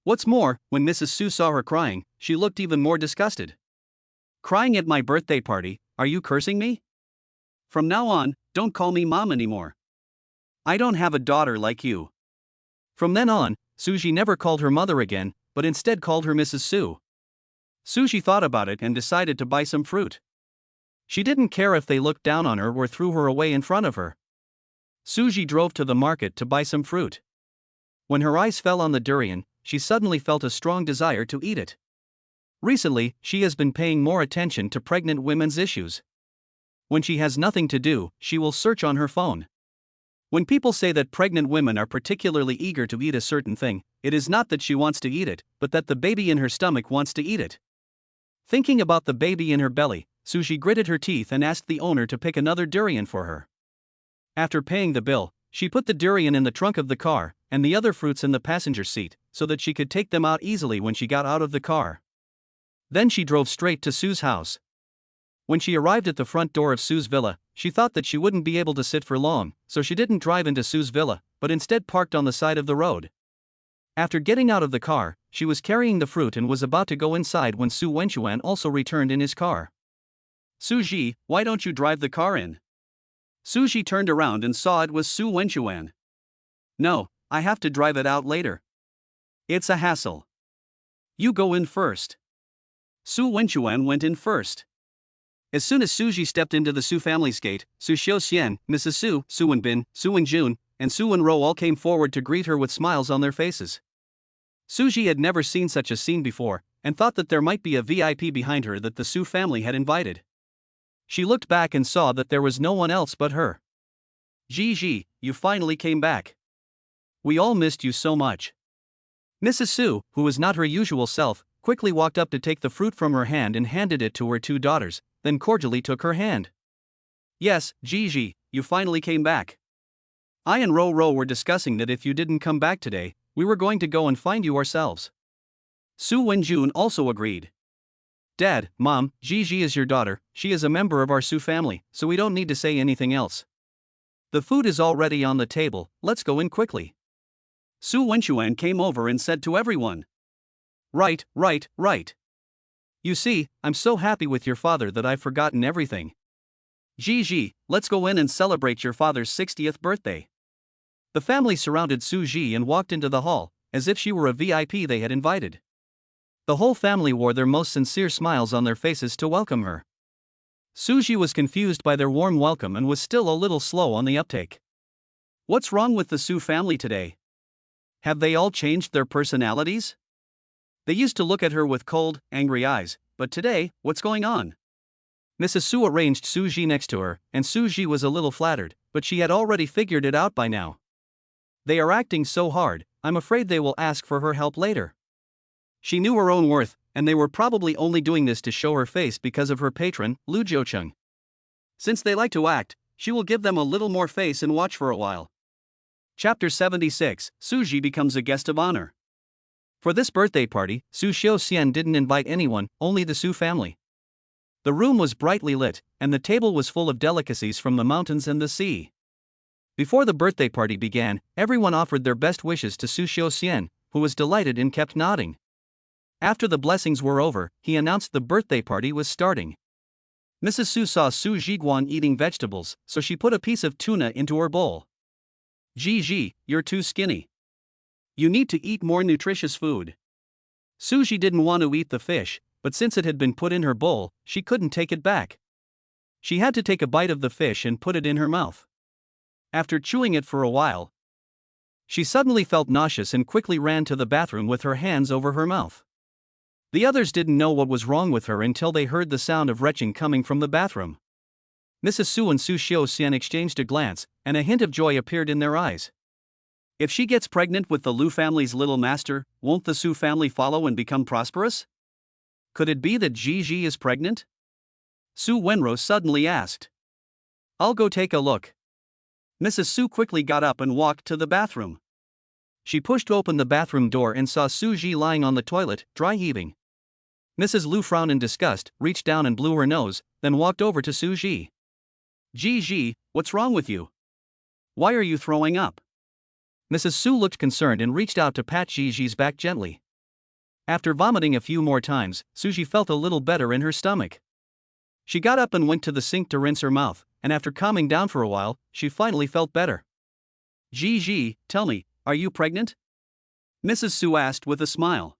What's more, when Mrs. Su saw her crying, she looked even more disgusted. "Crying at my birthday party, are you cursing me? From now on, don't call me mom anymore. I don't have a daughter like you." From then on, Suji never called her mother again, but instead called her Mrs. Su. Suji thought about it and decided to buy some fruit. She didn't care if they looked down on her or threw her away in front of her. Suji drove to the market to buy some fruit. When her eyes fell on the durian, she suddenly felt a strong desire to eat it. Recently, she has been paying more attention to pregnant women's issues. When she has nothing to do, she will search on her phone. When people say that pregnant women are particularly eager to eat a certain thing, it is not that she wants to eat it, but that the baby in her stomach wants to eat it. Thinking about the baby in her belly, Suji gritted her teeth and asked the owner to pick another durian for her. After paying the bill, she put the durian in the trunk of the car, and the other fruits in the passenger seat, so that she could take them out easily when she got out of the car. Then she drove straight to Su's house. When she arrived at the front door of Su's villa, she thought that she wouldn't be able to sit for long, so she didn't drive into Su's villa, but instead parked on the side of the road. After getting out of the car, she was carrying the fruit and was about to go inside when Su Wenchuan also returned in his car. "Suji, why don't you drive the car in?" Suji turned around and saw it was Su Wenchuan. "No, I have to drive it out later. It's a hassle. You go in first." Su Wenchuan went in first. As soon as Suji stepped into the Su family's gate, Su Xiaoxian, Mrs. Su, Su Wenbin, Su Wenjun, and Su Wenro all came forward to greet her with smiles on their faces. Suji had never seen such a scene before, and thought that there might be a VIP behind her that the Sue family had invited. She looked back and saw that there was no one else but her. Gigi, you finally came back. We all missed you so much. Mrs. Sue, who was not her usual self, quickly walked up to take the fruit from her hand and handed it to her two daughters, then cordially took her hand. Yes, Gigi, you finally came back. I and Ro were discussing that if you didn't come back today, we were going to go and find you ourselves. Su Wenjun also agreed. Dad, Mom, Gigi is your daughter, she is a member of our Sue family, so we don't need to say anything else. The food is already on the table, let's go in quickly. Su Wenchuan came over and said to everyone. Right. You see, I'm so happy with your father that I've forgotten everything. Gigi, let's go in and celebrate your father's 60th birthday. The family surrounded Suji and walked into the hall, as if she were a VIP they had invited. The whole family wore their most sincere smiles on their faces to welcome her. Suji was confused by their warm welcome and was still a little slow on the uptake. What's wrong with the Sue family today? Have they all changed their personalities? They used to look at her with cold, angry eyes, but today, what's going on? Mrs. Sue arranged Suji next to her, and Suji was a little flattered, but she had already figured it out by now. They are acting so hard, I'm afraid they will ask for her help later. She knew her own worth, and they were probably only doing this to show her face because of her patron, Lu Jiucheng. Since they like to act, she will give them a little more face and watch for a while. Chapter 76, Suji becomes a guest of honor. For this birthday party, Su Xiaoxian didn't invite anyone, only the Su family. The room was brightly lit, and the table was full of delicacies from the mountains and the sea. Before the birthday party began, everyone offered their best wishes to Su Xiaoxian, who was delighted and kept nodding. After the blessings were over, he announced the birthday party was starting. Mrs. Su saw Su Zhiguan eating vegetables, so she put a piece of tuna into her bowl. Gigi, you're too skinny. You need to eat more nutritious food. Suji didn't want to eat the fish, but since it had been put in her bowl, she couldn't take it back. She had to take a bite of the fish and put it in her mouth. After chewing it for a while, she suddenly felt nauseous and quickly ran to the bathroom with her hands over her mouth. The others didn't know what was wrong with her until they heard the sound of retching coming from the bathroom. Mrs. Su and Su Xiaoxian exchanged a glance, and a hint of joy appeared in their eyes. If she gets pregnant with the Lu family's little master, won't the Su family follow and become prosperous? Could it be that Gigi is pregnant? Su Wenro suddenly asked. I'll go take a look. Mrs. Su quickly got up and walked to the bathroom. She pushed open the bathroom door and saw Suji lying on the toilet, dry heaving. Mrs. Lu frowned in disgust, reached down and blew her nose, then walked over to Suji. Gigi, what's wrong with you? Why are you throwing up? Mrs. Su looked concerned and reached out to pat Gigi's back gently. After vomiting a few more times, Suji felt a little better in her stomach. She got up and went to the sink to rinse her mouth, and after calming down for a while, she finally felt better. Gigi, tell me, are you pregnant? Mrs. Su asked with a smile.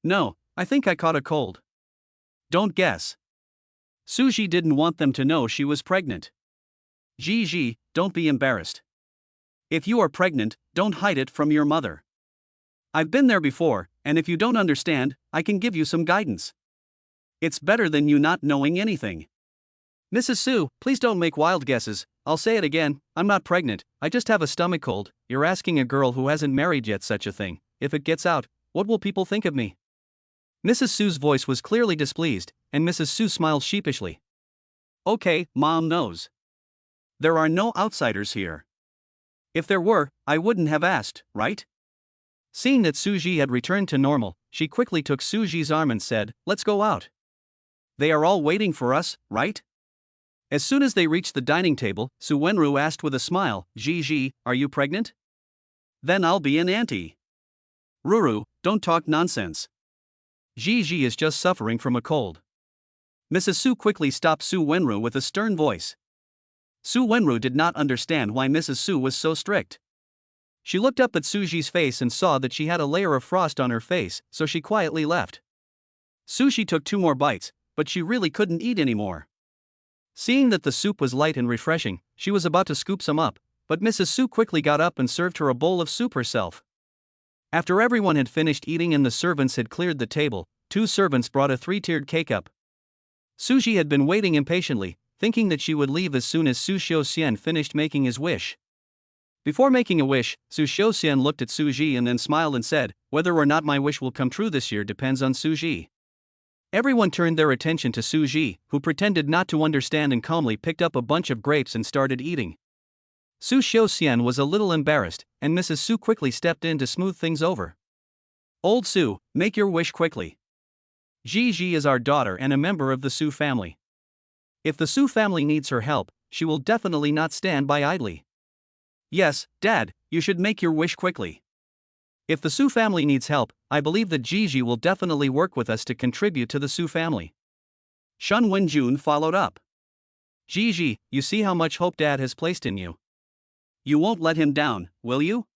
No, I think I caught a cold. Don't guess. Suji didn't want them to know she was pregnant. Gigi, don't be embarrassed. If you are pregnant, don't hide it from your mother. I've been there before, and if you don't understand, I can give you some guidance. It's better than you not knowing anything. Mrs. Su, please don't make wild guesses. I'll say it again, I'm not pregnant, I just have a stomach cold. You're asking a girl who hasn't married yet such a thing. If it gets out, what will people think of me? Mrs. Su's voice was clearly displeased, and Mrs. Su smiled sheepishly. Okay, Mom knows. There are no outsiders here. If there were, I wouldn't have asked, right? Seeing that Suji had returned to normal, she quickly took Suji's arm and said, let's go out. They are all waiting for us, right? As soon as they reached the dining table, Su Wenru asked with a smile, Gigi, are you pregnant? Then I'll be an auntie. Ruru, don't talk nonsense. Gigi is just suffering from a cold. Mrs. Su quickly stopped Su Wenru with a stern voice. Su Wenru did not understand why Mrs. Su was so strict. She looked up at Suji's face and saw that she had a layer of frost on her face, so she quietly left. Suji took 2 more bites, but she really couldn't eat anymore. Seeing that the soup was light and refreshing, she was about to scoop some up, but Mrs. Su quickly got up and served her a bowl of soup herself. After everyone had finished eating and the servants had cleared the table, two servants brought a three-tiered cake up. Suji had been waiting impatiently, thinking that she would leave as soon as Su Xiaoxian finished making his wish. Before making a wish, Su Xiaoxian looked at Suji and then smiled and said, "Whether or not my wish will come true this year depends on Suji." Everyone turned their attention to Suji, who pretended not to understand and calmly picked up a bunch of grapes and started eating. Su Xiaoxian was a little embarrassed, and Mrs. Su quickly stepped in to smooth things over. "Old Su, make your wish quickly. Gigi is our daughter and a member of the Su family. If the Su family needs her help, she will definitely not stand by idly." "Yes, Dad, you should make your wish quickly. If the Su family needs help, I believe that Gigi will definitely work with us to contribute to the Su family." Shen Wenjun followed up. "Gigi, you see how much hope Dad has placed in you. You won't let him down, will you?"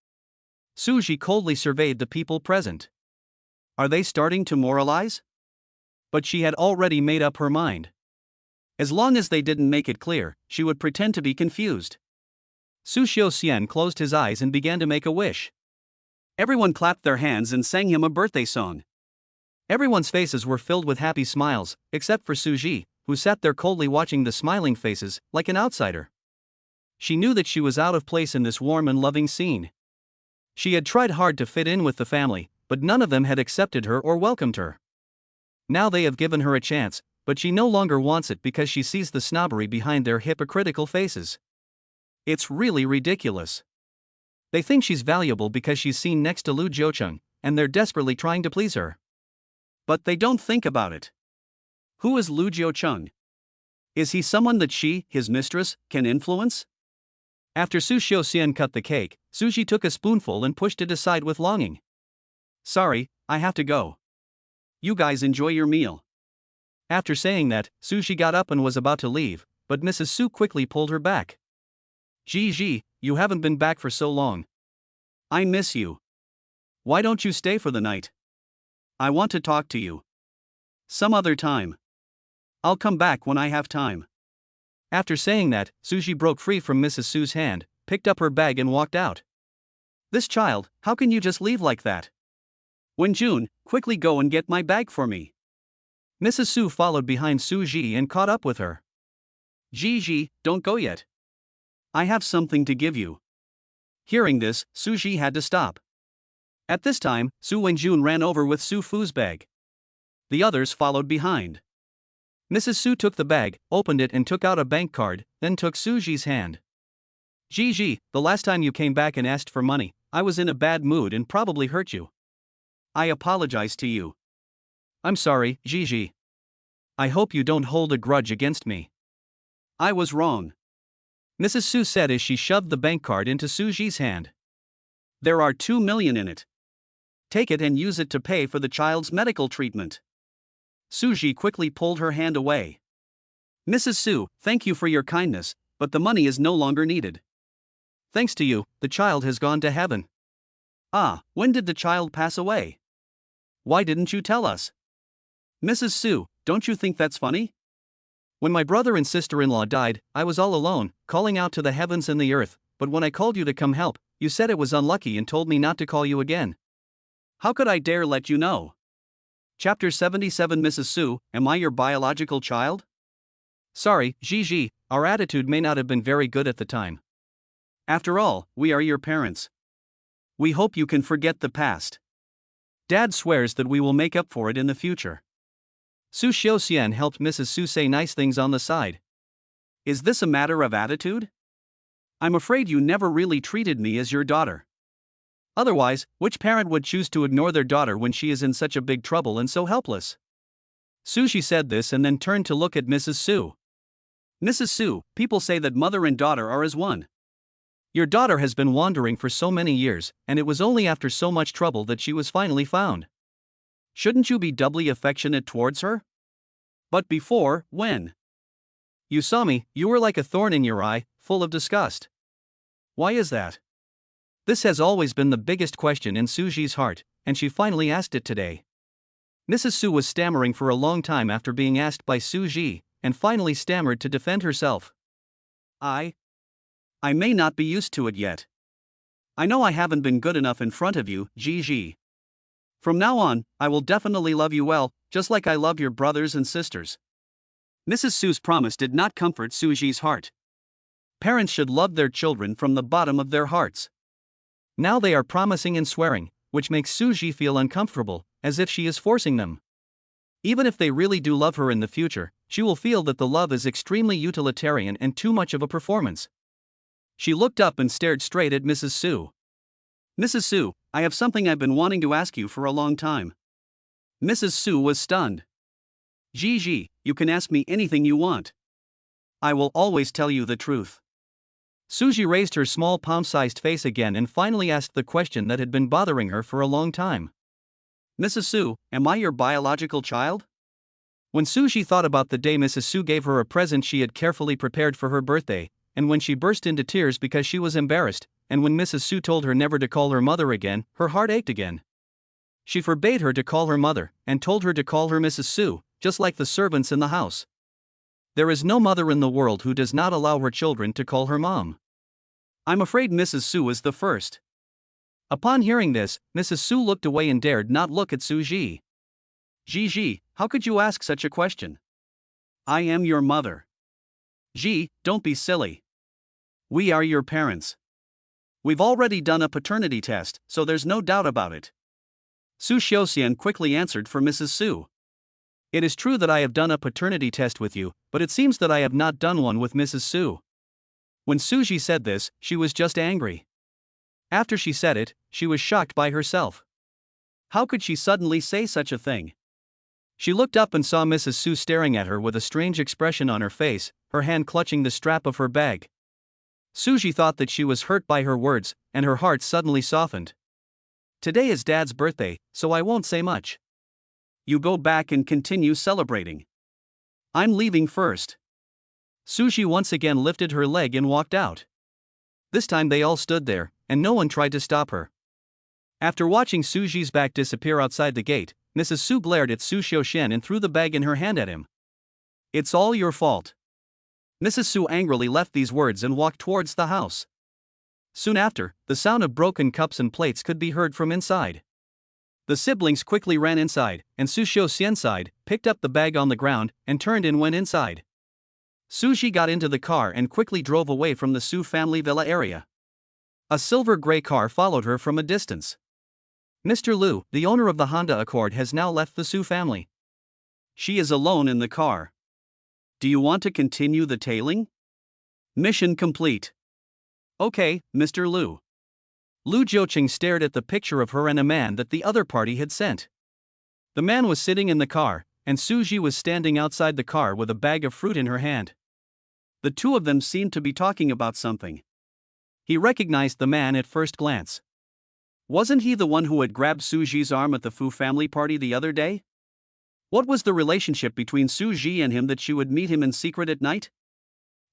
Suji coldly surveyed the people present. Are they starting to moralize? But she had already made up her mind. As long as they didn't make it clear, she would pretend to be confused. Su Xiaoxian closed his eyes and began to make a wish. Everyone clapped their hands and sang him a birthday song. Everyone's faces were filled with happy smiles, except for Suji, who sat there coldly watching the smiling faces, like an outsider. She knew that she was out of place in this warm and loving scene. She had tried hard to fit in with the family, but none of them had accepted her or welcomed her. Now they have given her a chance, but she no longer wants it because she sees the snobbery behind their hypocritical faces. It's really ridiculous. They think she's valuable because she's seen next to Lu Jiucheng, and they're desperately trying to please her. But they don't think about it. Who is Lu Jiucheng? Is he someone that she, his mistress, can influence? After Su Xiaoxian cut the cake, Suji took a spoonful and pushed it aside with longing. "Sorry, I have to go. You guys enjoy your meal." After saying that, Suji got up and was about to leave, but Mrs. Su quickly pulled her back. "Gigi, you haven't been back for so long. I miss you. Why don't you stay for the night? I want to talk to you. Some other time. I'll come back when I have time." After saying that, Suji broke free from Mrs. Su's hand, picked up her bag and walked out. "This child, how can you just leave like that? Wenjun, quickly go and get my bag for me." Mrs. Su followed behind Suji and caught up with her. "Gigi, don't go yet. I have something to give you." Hearing this, Suji had to stop. At this time, Su Wenjun ran over with Su Fu's bag. The others followed behind. Mrs. Su took the bag, opened it and took out a bank card, then took Suji's hand. "Gigi, the last time you came back and asked for money, I was in a bad mood and probably hurt you. I apologize to you." "I'm sorry, Gigi. I hope you don't hold a grudge against me. I was wrong," Mrs. Su said as she shoved the bank card into Suji's hand. "There are 2 million in it. Take it and use it to pay for the child's medical treatment." Suji quickly pulled her hand away. "Mrs. Su, thank you for your kindness, but the money is no longer needed. Thanks to you, the child has gone to heaven." "Ah, when did the child pass away? Why didn't you tell us?" "Mrs. Su, don't you think that's funny? When my brother and sister-in-law died, I was all alone, calling out to the heavens and the earth, but when I called you to come help, you said it was unlucky and told me not to call you again. How could I dare let you know?" Chapter 77. Mrs. Su, am I your biological child? "Sorry, Gigi, our attitude may not have been very good at the time. After all, we are your parents. We hope you can forget the past. Dad swears that we will make up for it in the future." Su Xiaoxian helped Mrs. Su say nice things on the side. "Is this a matter of attitude? I'm afraid you never really treated me as your daughter. Otherwise, which parent would choose to ignore their daughter when she is in such a big trouble and so helpless?" Suji said this and then turned to look at Mrs. Su. "Mrs. Su, people say that mother and daughter are as one. Your daughter has been wandering for so many years, and it was only after so much trouble that she was finally found. Shouldn't you be doubly affectionate towards her? But before, when you saw me, you were like a thorn in your eye, full of disgust. Why is that?" This has always been the biggest question in Suji's heart, and she finally asked it today. Mrs. Su was stammering for a long time after being asked by Suji, and finally stammered to defend herself. I may not be used to it yet. I know I haven't been good enough in front of you, Gigi. From now on, I will definitely love you well, just like I love your brothers and sisters. Mrs. Sue's promise did not comfort Suji's heart. Parents should love their children from the bottom of their hearts. Now they are promising and swearing, which makes Suji feel uncomfortable, as if she is forcing them. Even if they really do love her in the future, she will feel that the love is extremely utilitarian and too much of a performance. She looked up and stared straight at Mrs. Sue. Mrs. Sue, I have something I've been wanting to ask you for a long time. Mrs. Sue was stunned. Gigi, you can ask me anything you want. I will always tell you the truth. Suji raised her small palm-sized face again and finally asked the question that had been bothering her for a long time. Mrs. Sue, am I your biological child? When Suji thought about the day Mrs. Sue gave her a present she had carefully prepared for her birthday, and when she burst into tears because she was embarrassed, and when Mrs. Sue told her never to call her mother again, her heart ached again. She forbade her to call her mother, and told her to call her Mrs. Sue, just like the servants in the house. There is no mother in the world who does not allow her children to call her mom. I'm afraid Mrs. Sue is the first. Upon hearing this, Mrs. Sue looked away and dared not look at Suji. Gigi, how could you ask such a question? I am your mother. Gee, don't be silly. We are your parents. We've already done a paternity test, so there's no doubt about it. Su Xiaoxian quickly answered for Mrs. Sue. It is true that I have done a paternity test with you, but it seems that I have not done one with Mrs. Sue. When Suji said this, she was just angry. After she said it, she was shocked by herself. How could she suddenly say such a thing? She looked up and saw Mrs. Sue staring at her with a strange expression on her face, her hand clutching the strap of her bag. Suji thought that she was hurt by her words, and her heart suddenly softened. Today is Dad's birthday, so I won't say much. You go back and continue celebrating. I'm leaving first. Suji once again lifted her leg and walked out. This time they all stood there, and no one tried to stop her. After watching Suji's back disappear outside the gate, Mrs. Sue glared at Su Xiaoshen and threw the bag in her hand at him. It's all your fault. Mrs. Sue angrily left these words and walked towards the house. Soon after, the sound of broken cups and plates could be heard from inside. The siblings quickly ran inside, and Su Xiaoxian sighed, picked up the bag on the ground, and turned and went inside. Suji got into the car and quickly drove away from the Su family villa area. A silver-gray car followed her from a distance. Mr. Liu, the owner of the Honda Accord, has now left the Su family. She is alone in the car. Do you want to continue the tailing? Mission complete. Okay, Mr. Liu. Lu Jiuqing stared at the picture of her and a man that the other party had sent. The man was sitting in the car, and Suji was standing outside the car with a bag of fruit in her hand. The two of them seemed to be talking about something. He recognized the man at first glance. Wasn't he the one who had grabbed Suji's arm at the Fu family party the other day? What was the relationship between Suji and him that she would meet him in secret at night?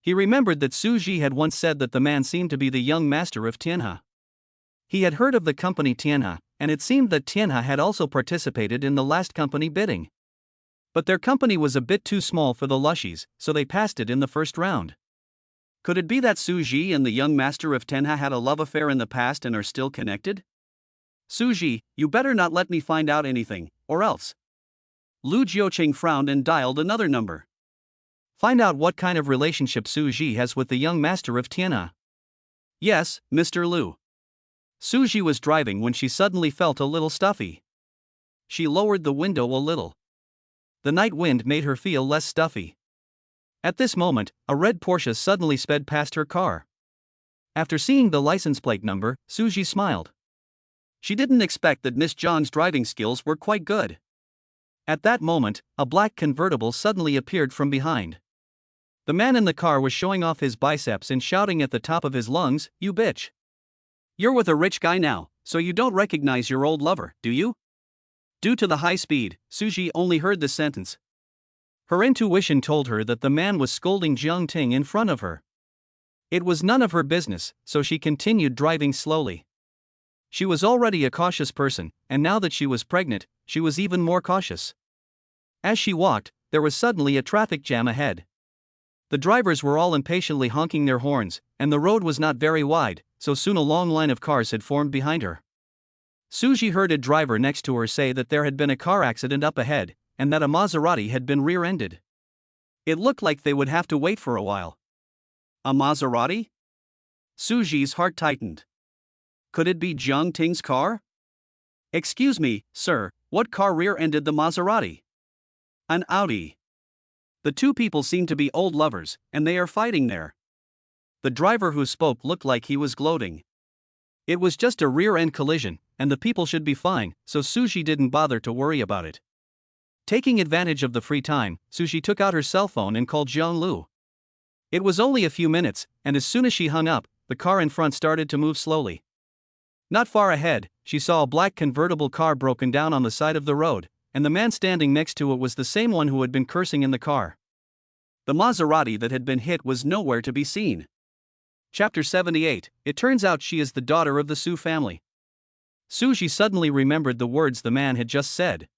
He remembered that Suji had once said that the man seemed to be the young master of Tianhe. He had heard of the company Tianhe, and it seemed that Tianhe had also participated in the last company bidding. But their company was a bit too small for the Lushies, so they passed it in the first round. Could it be that Suji and the young master of Tianhe had a love affair in the past and are still connected? Suji, you better not let me find out anything, or else. Lu Jiuqing frowned and dialed another number. Find out what kind of relationship Suji has with the young master of Tianhe. Yes, Mr. Liu. Suji was driving when she suddenly felt a little stuffy. She lowered the window a little. The night wind made her feel less stuffy. At this moment, a red Porsche suddenly sped past her car. After seeing the license plate number, Suji smiled. She didn't expect that Miss Zhang's driving skills were quite good. At that moment, a black convertible suddenly appeared from behind. The man in the car was showing off his biceps and shouting at the top of his lungs, "You bitch! You're with a rich guy now, so you don't recognize your old lover, do you?" Due to the high speed, Suji only heard the sentence. Her intuition told her that the man was scolding Ting in front of her. It was none of her business, so she continued driving slowly. She was already a cautious person, and now that she was pregnant, she was even more cautious. As she walked, there was suddenly a traffic jam ahead. The drivers were all impatiently honking their horns, and the road was not very wide, so soon a long line of cars had formed behind her. Suji heard a driver next to her say that there had been a car accident up ahead, and that a Maserati had been rear-ended. It looked like they would have to wait for a while. A Maserati? Suji's heart tightened. Could it be Jong Ting's car? Excuse me, sir, what car rear-ended the Maserati? An Audi. The two people seem to be old lovers, and they are fighting there. The driver who spoke looked like he was gloating. It was just a rear-end collision, and the people should be fine, so Suji didn't bother to worry about it. Taking advantage of the free time, Suji took out her cell phone and called Jiang. It was only a few minutes, and as soon as she hung up, the car in front started to move slowly. Not far ahead, she saw a black convertible car broken down on the side of the road, and the man standing next to it was the same one who had been cursing in the car. The Maserati that had been hit was nowhere to be seen. Chapter 78. It turns out she is the daughter of the Sue family. Suji suddenly remembered the words the man had just said.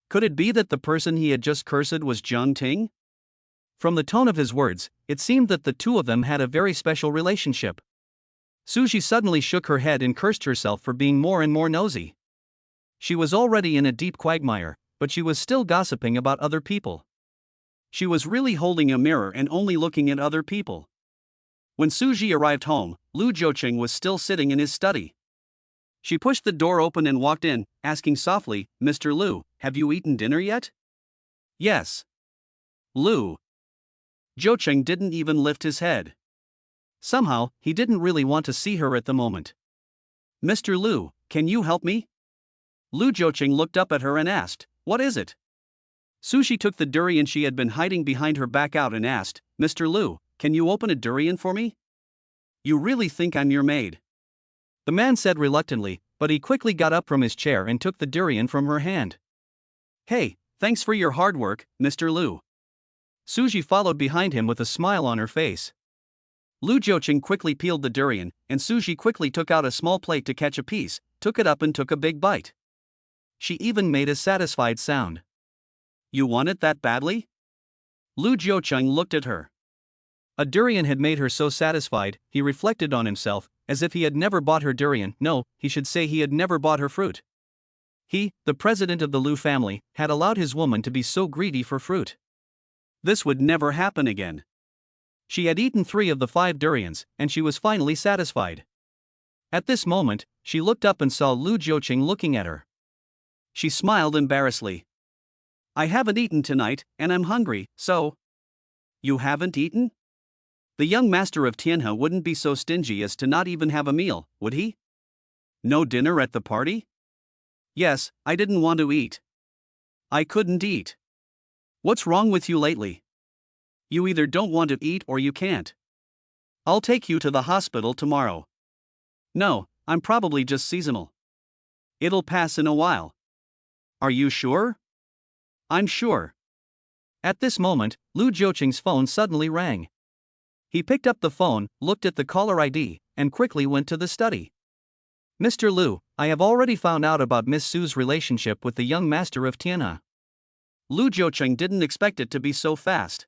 Could it be that the person he had just cursed was Jong Ting? From the tone of his words, it seemed that the two of them had a very special relationship. Suji suddenly shook her head and cursed herself for being more and more nosy. She was already in a deep quagmire, but she was still gossiping about other people. She was really holding a mirror and only looking at other people. When Suji arrived home, Lu Jiuqing was still sitting in his study. She pushed the door open and walked in, asking softly, Mr. Lu, have you eaten dinner yet? Yes. Lu. Jiuqing didn't even lift his head. Somehow, he didn't really want to see her at the moment. Mr. Lu, can you help me? Lu Jiuqing looked up at her and asked, what is it? Suji took the durian she had been hiding behind her back out and asked, Mr. Lu, can you open a durian for me? You really think I'm your maid? The man said reluctantly, but he quickly got up from his chair and took the durian from her hand. Hey, thanks for your hard work, Mr. Lu. Suji followed behind him with a smile on her face. Lu Jiuqing quickly peeled the durian, and Suji quickly took out a small plate to catch a piece, took it up and took a big bite. She even made a satisfied sound. You want it that badly? Lu Jiuqing looked at her. A durian had made her so satisfied, he reflected on himself, as if he had never bought her durian. No, he should say he had never bought her fruit. He, the president of the Lu family, had allowed his woman to be so greedy for fruit. This would never happen again. She had eaten 3 of the 5 durians, and she was finally satisfied. At this moment, she looked up and saw Lu Jiuqing looking at her. She smiled embarrassedly. I haven't eaten tonight, and I'm hungry, so. You haven't eaten? The young master of Tianhe wouldn't be so stingy as to not even have a meal, would he? No dinner at the party? Yes, I didn't want to eat. I couldn't eat. What's wrong with you lately? You either don't want to eat or you can't. I'll take you to the hospital tomorrow. No, I'm probably just seasonal. It'll pass in a while. Are you sure? I'm sure. At this moment, Lu Jiuqing's phone suddenly rang. He picked up the phone, looked at the caller ID, and quickly went to the study. Mr. Lu, I have already found out about Miss Sue's relationship with the young master of Tianhe. Lu Jiuqing didn't expect it to be so fast.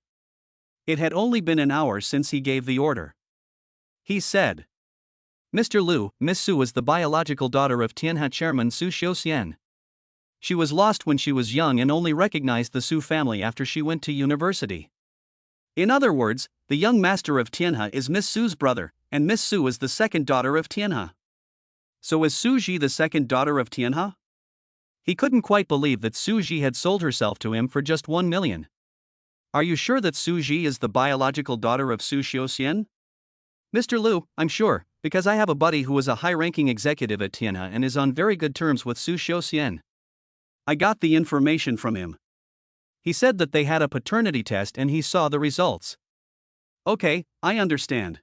It had only been an hour since he gave the order. He said, Mr. Lu, Miss Sue is the biological daughter of Tianhe chairman Su Xiuxian. She was lost when she was young and only recognized the Sue family after she went to university. In other words, the young master of Tianhe is Miss Sue's brother, and Miss Sue is the second daughter of Tianhe. So is Suji the second daughter of Tianhe? He couldn't quite believe that Suji had sold herself to him for just 1 million. Are you sure that Suji is the biological daughter of Su Xiuxian? Mr. Lu, I'm sure, because I have a buddy who is a high-ranking executive at Tianhe and is on very good terms with Su Xiuxian. I got the information from him. He said that they had a paternity test and he saw the results. Okay, I understand.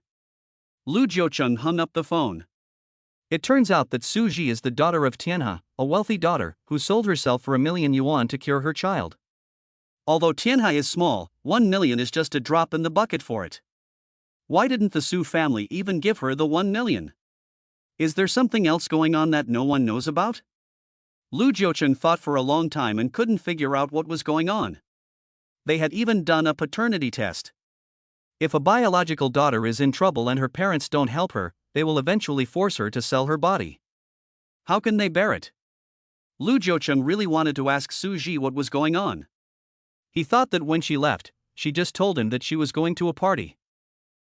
Lu Jiuqing hung up the phone. It turns out that Suji is the daughter of Tianhe, a wealthy daughter, who sold herself for 1 million yuan to cure her child. Although Tianhe is small, 1 million is just a drop in the bucket for it. Why didn't the Sue family even give her the 1 million? Is there something else going on that no one knows about? Lu Jiuqing thought for a long time and couldn't figure out what was going on. They had even done a paternity test. If a biological daughter is in trouble and her parents don't help her, they will eventually force her to sell her body. How can they bear it? Lu Jiucheng really wanted to ask Suji what was going on. He thought that when she left, she just told him that she was going to a party.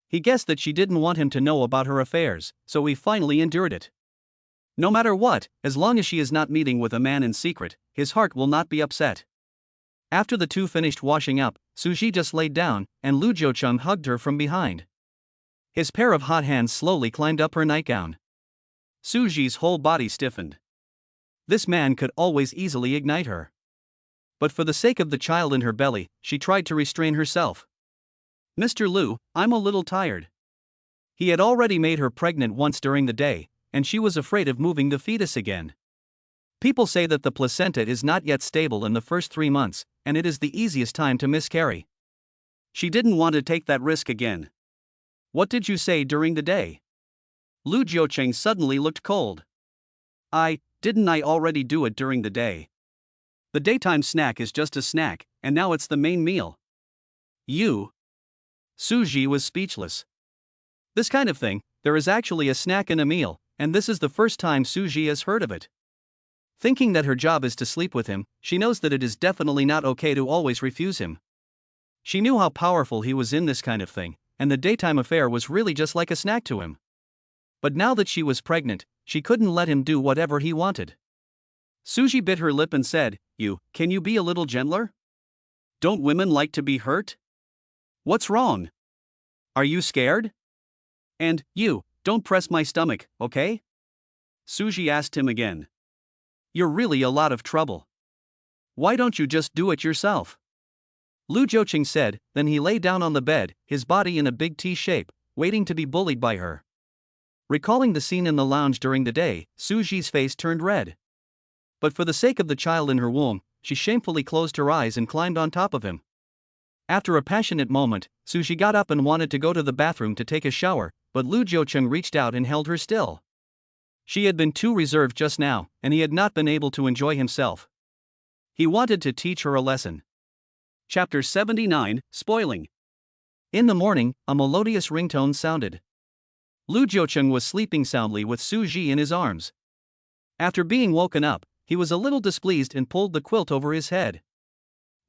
He guessed that she didn't want him to know about her affairs, so he finally endured it. No matter what, as long as she is not meeting with a man in secret, his heart will not be upset. After the two finished washing up, Suji just laid down, and Lu Jiucheng hugged her from behind. His pair of hot hands slowly climbed up her nightgown. Suji's whole body stiffened. This man could always easily ignite her. But for the sake of the child in her belly, she tried to restrain herself. Mr. Lu, I'm a little tired. He had already made her pregnant once during the day, and she was afraid of moving the fetus again. People say that the placenta is not yet stable in the first 3 months, and it is the easiest time to miscarry. She didn't want to take that risk again. What did you say during the day? Lu Jiucheng suddenly looked cold. Didn't I already do it during the day? The daytime snack is just a snack, and now it's the main meal. You? Suji was speechless. This kind of thing, there is actually a snack in a meal, and this is the first time Suji has heard of it. Thinking that her job is to sleep with him, she knows that it is definitely not okay to always refuse him. She knew how powerful he was in this kind of thing, and the daytime affair was really just like a snack to him. But now that she was pregnant, she couldn't let him do whatever he wanted. Suji bit her lip and said, Can you be a little gentler? Don't women like to be hurt? What's wrong? Are you scared? And, don't press my stomach, okay? Suji asked him again. You're really a lot of trouble. Why don't you just do it yourself? Lu Jiucheng said, then he lay down on the bed, his body in a big T shape, waiting to be bullied by her. Recalling the scene in the lounge during the day, Suji's face turned red. But for the sake of the child in her womb, she shamefully closed her eyes and climbed on top of him. After a passionate moment, Suji got up and wanted to go to the bathroom to take a shower, but Lu Jiucheng reached out and held her still. She had been too reserved just now, and he had not been able to enjoy himself. He wanted to teach her a lesson. Chapter 79, Spoiling. In the morning, a melodious ringtone sounded. Lu Jiucheng was sleeping soundly with Suji in his arms. After being woken up, he was a little displeased and pulled the quilt over his head.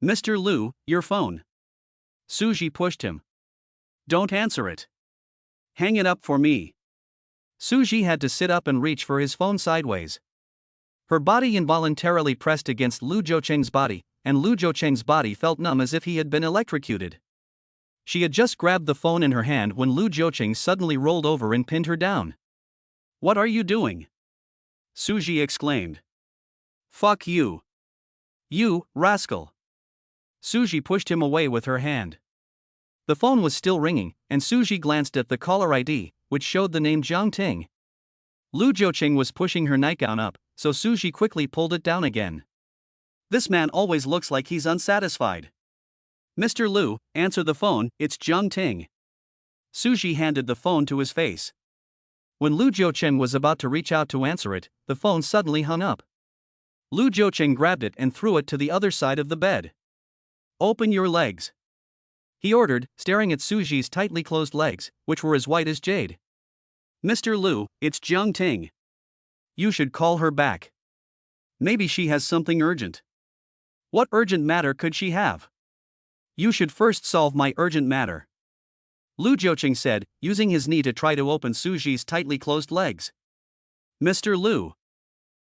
Mr. Lu, your phone. Suji pushed him. Don't answer it. Hang it up for me. Suji had to sit up and reach for his phone sideways. Her body involuntarily pressed against Lu Jiucheng's body, and Lu Jiucheng's body felt numb as if he had been electrocuted. She had just grabbed the phone in her hand when Lu Jiucheng suddenly rolled over and pinned her down. What are you doing? Suji exclaimed. Fuck you. You, rascal. Suji pushed him away with her hand. The phone was still ringing, and Suji glanced at the caller ID, which showed the name Jong Ting. Lu Jiucheng was pushing her nightgown up, so Suji quickly pulled it down again. This man always looks like he's unsatisfied. Mr. Lu, answer the phone, it's Jong Ting. Suji handed the phone to his face. When Lu Jiucheng was about to reach out to answer it, the phone suddenly hung up. Lu Jiucheng grabbed it and threw it to the other side of the bed. Open your legs. He ordered, staring at Suji's tightly closed legs, which were as white as jade. Mr. Lu, it's Jong Ting. You should call her back. Maybe she has something urgent. What urgent matter could she have? You should first solve my urgent matter. Lu Jiucheng said, using his knee to try to open Suji's tightly closed legs. Mr. Lu.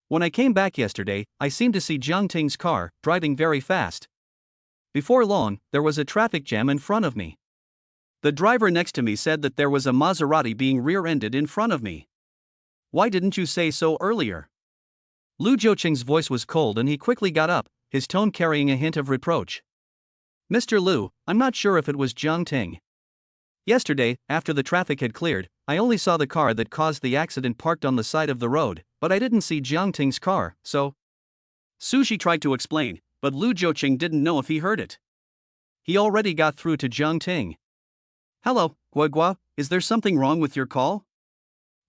When I came back yesterday, I seemed to see Jong Ting's car, driving very fast. Before long, there was a traffic jam in front of me. The driver next to me said that there was a Maserati being rear-ended in front of me. Why didn't you say so earlier? Lu Jiucheng's voice was cold and he quickly got up, his tone carrying a hint of reproach. Mr. Lu, I'm not sure if it was Jong Ting. Yesterday, after the traffic had cleared, I only saw the car that caused the accident parked on the side of the road, but I didn't see Jong Ting's car, so. Suji tried to explain, but Lu Jiucheng didn't know if he heard it. He already got through to Jong Ting. Hello, Guagua, is there something wrong with your call?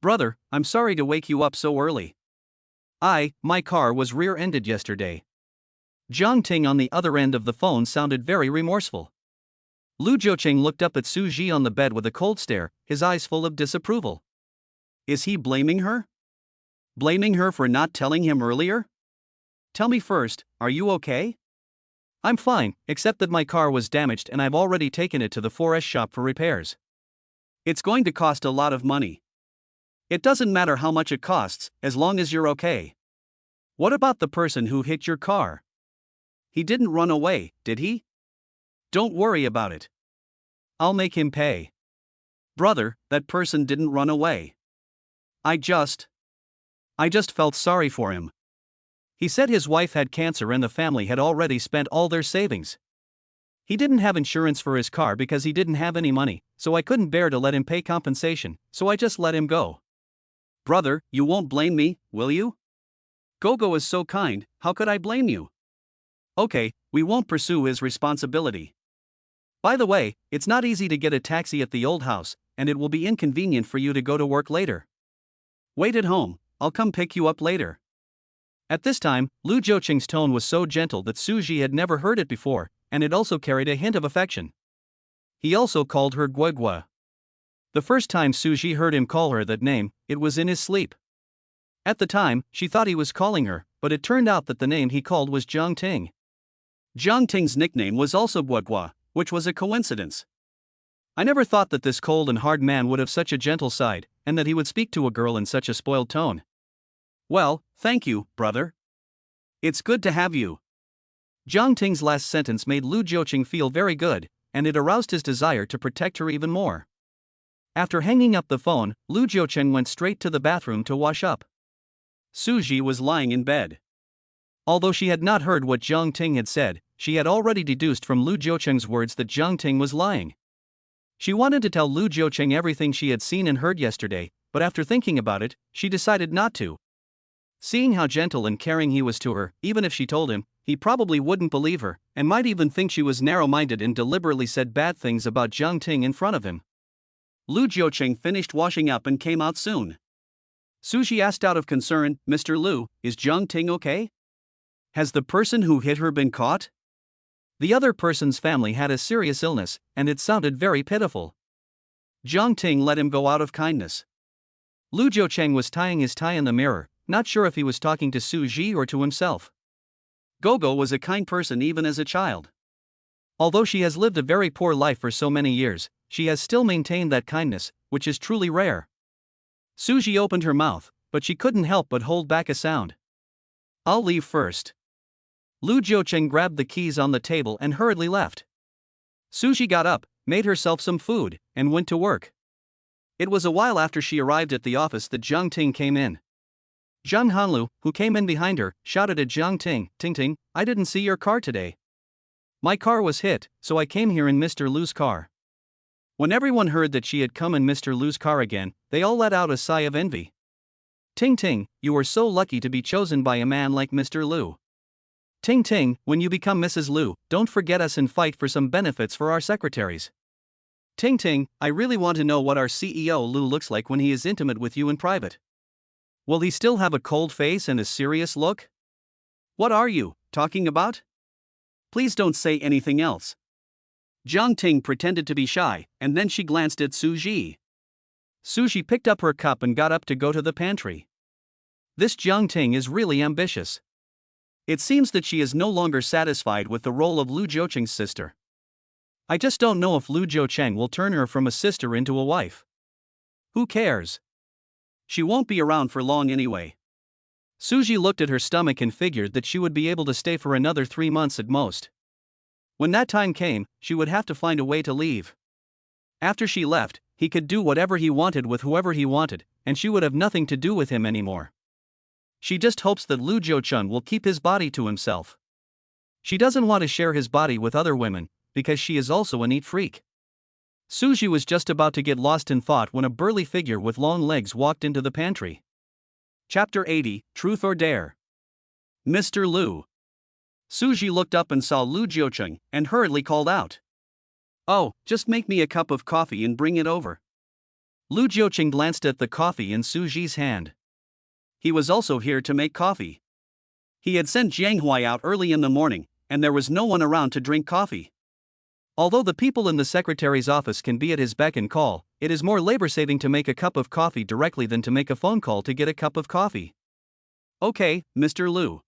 Brother, I'm sorry to wake you up so early. My car was rear-ended yesterday. Jong Ting on the other end of the phone sounded very remorseful. Lu Jiucheng looked up at Suji on the bed with a cold stare, his eyes full of disapproval. Is he blaming her? Blaming her for not telling him earlier? Tell me first, are you okay? I'm fine, except that my car was damaged and I've already taken it to the 4S shop for repairs. It's going to cost a lot of money. It doesn't matter how much it costs, as long as you're okay. What about the person who hit your car? He didn't run away, did he? Don't worry about it. I'll make him pay. Brother, that person didn't run away. I just felt sorry for him. He said his wife had cancer and the family had already spent all their savings. He didn't have insurance for his car because he didn't have any money, so I couldn't bear to let him pay compensation, so I just let him go. Brother, you won't blame me, will you? Gogo is so kind, how could I blame you? Okay, we won't pursue his responsibility. By the way, it's not easy to get a taxi at the old house, and it will be inconvenient for you to go to work later. Wait at home, I'll come pick you up later. At this time, Lu Jiuqing's tone was so gentle that Suji had never heard it before, and it also carried a hint of affection. He also called her Guegua. The first time Suji heard him call her that name, it was in his sleep. At the time, she thought he was calling her, but it turned out that the name he called was Jong Ting. Jong Ting's nickname was also Guegua, which was a coincidence. I never thought that this cold and hard man would have such a gentle side, and that he would speak to a girl in such a spoiled tone. Well, thank you, brother. It's good to have you. Jong Ting's last sentence made Lu Jiuqing feel very good, and it aroused his desire to protect her even more. After hanging up the phone, Lu Jiuqing went straight to the bathroom to wash up. Suji was lying in bed. Although she had not heard what Jong Ting had said, she had already deduced from Lu Jiuqing's words that Jong Ting was lying. She wanted to tell Lu Jiuqing everything she had seen and heard yesterday, but after thinking about it, she decided not to. Seeing how gentle and caring he was to her, even if she told him, he probably wouldn't believe her, and might even think she was narrow-minded and deliberately said bad things about Jong Ting in front of him. Lu Jiuqing finished washing up and came out soon. Suji asked out of concern, Mr. Lu, is Jong Ting okay? Has the person who hit her been caught? The other person's family had a serious illness, and it sounded very pitiful. Jong Ting let him go out of kindness. Lu Jiuqing was tying his tie in the mirror, not sure if he was talking to Suji or to himself. Gogo was a kind person even as a child. Although she has lived a very poor life for so many years, she has still maintained that kindness, which is truly rare. Suji opened her mouth, but she couldn't help but hold back a sound. I'll leave first. Lu Jiuqing grabbed the keys on the table and hurriedly left. Suji got up, made herself some food, and went to work. It was a while after she arrived at the office that Jong Ting came in. Zhang Hanlu, who came in behind her, shouted at Jong Ting, Ting Ting, I didn't see your car today. My car was hit, so I came here in Mr. Lu's car. When everyone heard that she had come in Mr. Lu's car again, they all let out a sigh of envy. Ting Ting, you were so lucky to be chosen by a man like Mr. Lu. Ting Ting, when you become Mrs. Lu, don't forget us and fight for some benefits for our secretaries. Ting Ting, I really want to know what our CEO Lu looks like when he is intimate with you in private. Will he still have a cold face and a serious look? What are you talking about? Please don't say anything else. Jong Ting pretended to be shy, and then she glanced at Suji. Suji picked up her cup and got up to go to the pantry. This Jong Ting is really ambitious. It seems that she is no longer satisfied with the role of Lu Jiuqing's sister. I just don't know if Lu Jiuqing will turn her from a sister into a wife. Who cares? She won't be around for long anyway. Suji looked at her stomach and figured that she would be able to stay for another 3 months at most. When that time came, she would have to find a way to leave. After she left, he could do whatever he wanted with whoever he wanted, and she would have nothing to do with him anymore. She just hopes that Lu Jiuqing will keep his body to himself. She doesn't want to share his body with other women, because she is also a neat freak. Suji was just about to get lost in thought when a burly figure with long legs walked into the pantry. Chapter 80, Truth or Dare. Mr. Lu. Suji looked up and saw Lu Jiuqing, and hurriedly called out. Oh, just make me a cup of coffee and bring it over. Lu Jiuqing glanced at the coffee in Suji's hand. He was also here to make coffee. He had sent Jiang Hui out early in the morning, and there was no one around to drink coffee. Although the people in the secretary's office can be at his beck and call, it is more labor-saving to make a cup of coffee directly than to make a phone call to get a cup of coffee. Okay, Mr. Lu.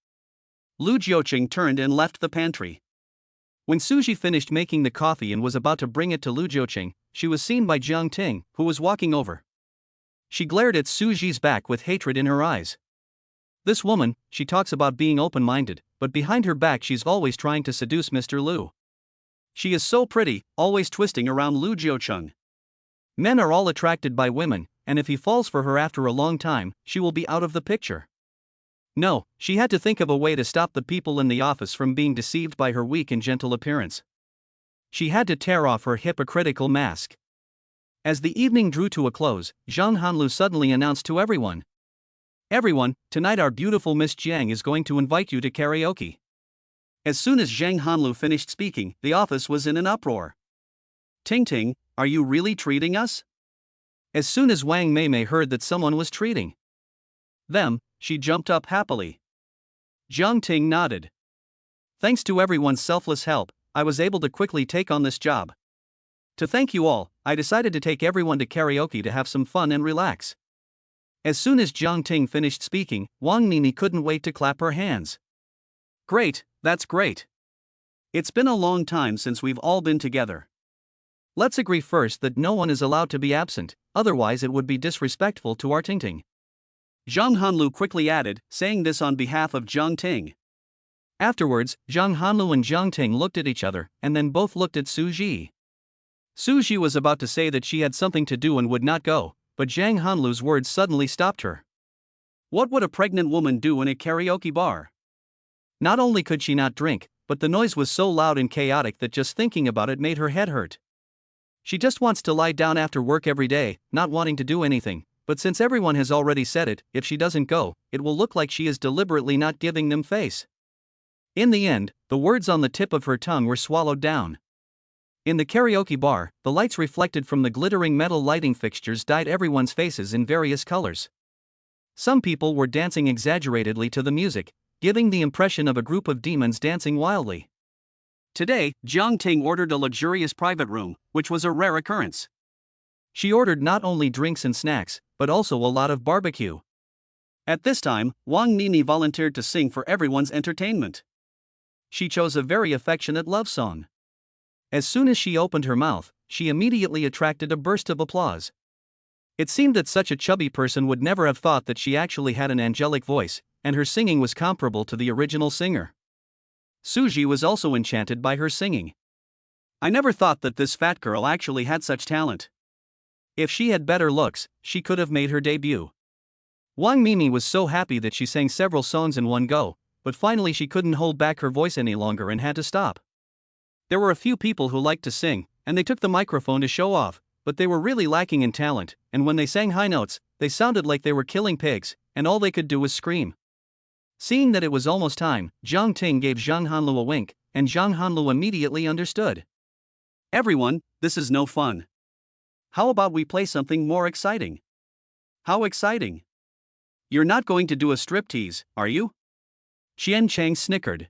Lu Jiuqing turned and left the pantry. When Suji finished making the coffee and was about to bring it to Lu Jiuqing, she was seen by Ting, who was walking over. She glared at Suji's back with hatred in her eyes. This woman, she talks about being open-minded, but behind her back she's always trying to seduce Mr. Lu. She is so pretty, always twisting around Lu Jiuqing. Men are all attracted by women, and if he falls for her after a long time, she will be out of the picture. No, she had to think of a way to stop the people in the office from being deceived by her weak and gentle appearance. She had to tear off her hypocritical mask. As the evening drew to a close, Zhang Hanlu suddenly announced to everyone, "Everyone, tonight our beautiful Miss Jiang is going to invite you to karaoke." As soon as Zhang Hanlu finished speaking, the office was in an uproar. Ting, are you really treating us? As soon as Wang Meimei heard that someone was treating them, she jumped up happily. Ting nodded. Thanks to everyone's selfless help, I was able to quickly take on this job. To thank you all, I decided to take everyone to karaoke to have some fun and relax. As soon as Ting finished speaking, Wang Mimi couldn't wait to clap her hands. Great, that's great. It's been a long time since we've all been together. Let's agree first that no one is allowed to be absent, otherwise it would be disrespectful to our Ting. Zhang Hanlu quickly added, saying this on behalf of Ting. Afterwards, Zhang Hanlu and Ting looked at each other, and then both looked at Suji. Suji was about to say that she had something to do and would not go, but Zhang Hanlu's words suddenly stopped her. What would a pregnant woman do in a karaoke bar? Not only could she not drink, but the noise was so loud and chaotic that just thinking about it made her head hurt. She just wants to lie down after work every day, not wanting to do anything, but since everyone has already said it, if she doesn't go, it will look like she is deliberately not giving them face. In the end, the words on the tip of her tongue were swallowed down. In the karaoke bar, the lights reflected from the glittering metal lighting fixtures dyed everyone's faces in various colors. Some people were dancing exaggeratedly to the music, giving the impression of a group of demons dancing wildly. Today, Ting ordered a luxurious private room, which was a rare occurrence. She ordered not only drinks and snacks, but also a lot of barbecue. At this time, Wang Nini volunteered to sing for everyone's entertainment. She chose a very affectionate love song. As soon as she opened her mouth, she immediately attracted a burst of applause. It seemed that such a chubby person would never have thought that she actually had an angelic voice, and her singing was comparable to the original singer. Suji was also enchanted by her singing. I never thought that this fat girl actually had such talent. If she had better looks, she could have made her debut. Wang Mimi was so happy that she sang several songs in one go, but finally she couldn't hold back her voice any longer and had to stop. There were a few people who liked to sing, and they took the microphone to show off, but they were really lacking in talent, and when they sang high notes, they sounded like they were killing pigs, and all they could do was scream. Seeing that it was almost time, Ting gave Zhang Hanlu a wink, and Zhang Hanlu immediately understood. Everyone, this is no fun. How about we play something more exciting? How exciting? You're not going to do a striptease, are you? Qian Chang snickered.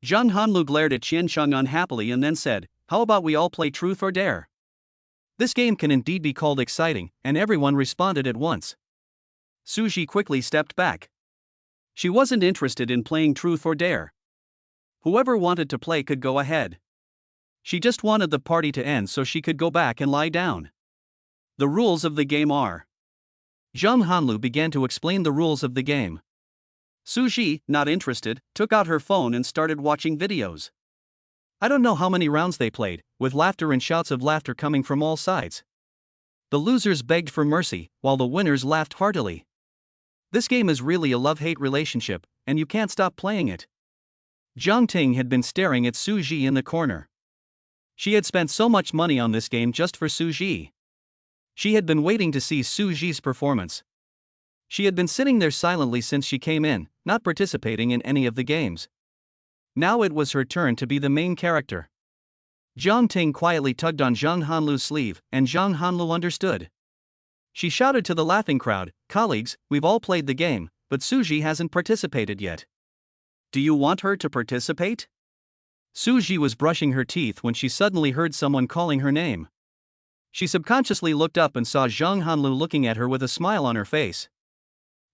Zhang Hanlu glared at Qian Chang unhappily and then said, how about we all play truth or dare? This game can indeed be called exciting, and everyone responded at once. Suji quickly stepped back. She wasn't interested in playing truth or dare. Whoever wanted to play could go ahead. She just wanted the party to end so she could go back and lie down. The rules of the game are. Zhang Hanlu began to explain the rules of the game. Suji, not interested, took out her phone and started watching videos. I don't know how many rounds they played, with laughter and shouts of laughter coming from all sides. The losers begged for mercy, while the winners laughed heartily. This game is really a love-hate relationship, and you can't stop playing it. Ting had been staring at Suji in the corner. She had spent so much money on this game just for Suji. She had been waiting to see Suji's performance. She had been sitting there silently since she came in, not participating in any of the games. Now it was her turn to be the main character. Ting quietly tugged on Zhang Hanlu's sleeve, and Zhang Hanlu understood. She shouted to the laughing crowd, colleagues, we've all played the game, but Suji hasn't participated yet. Do you want her to participate? Suji was brushing her teeth when she suddenly heard someone calling her name. She subconsciously looked up and saw Zhang Hanlu looking at her with a smile on her face.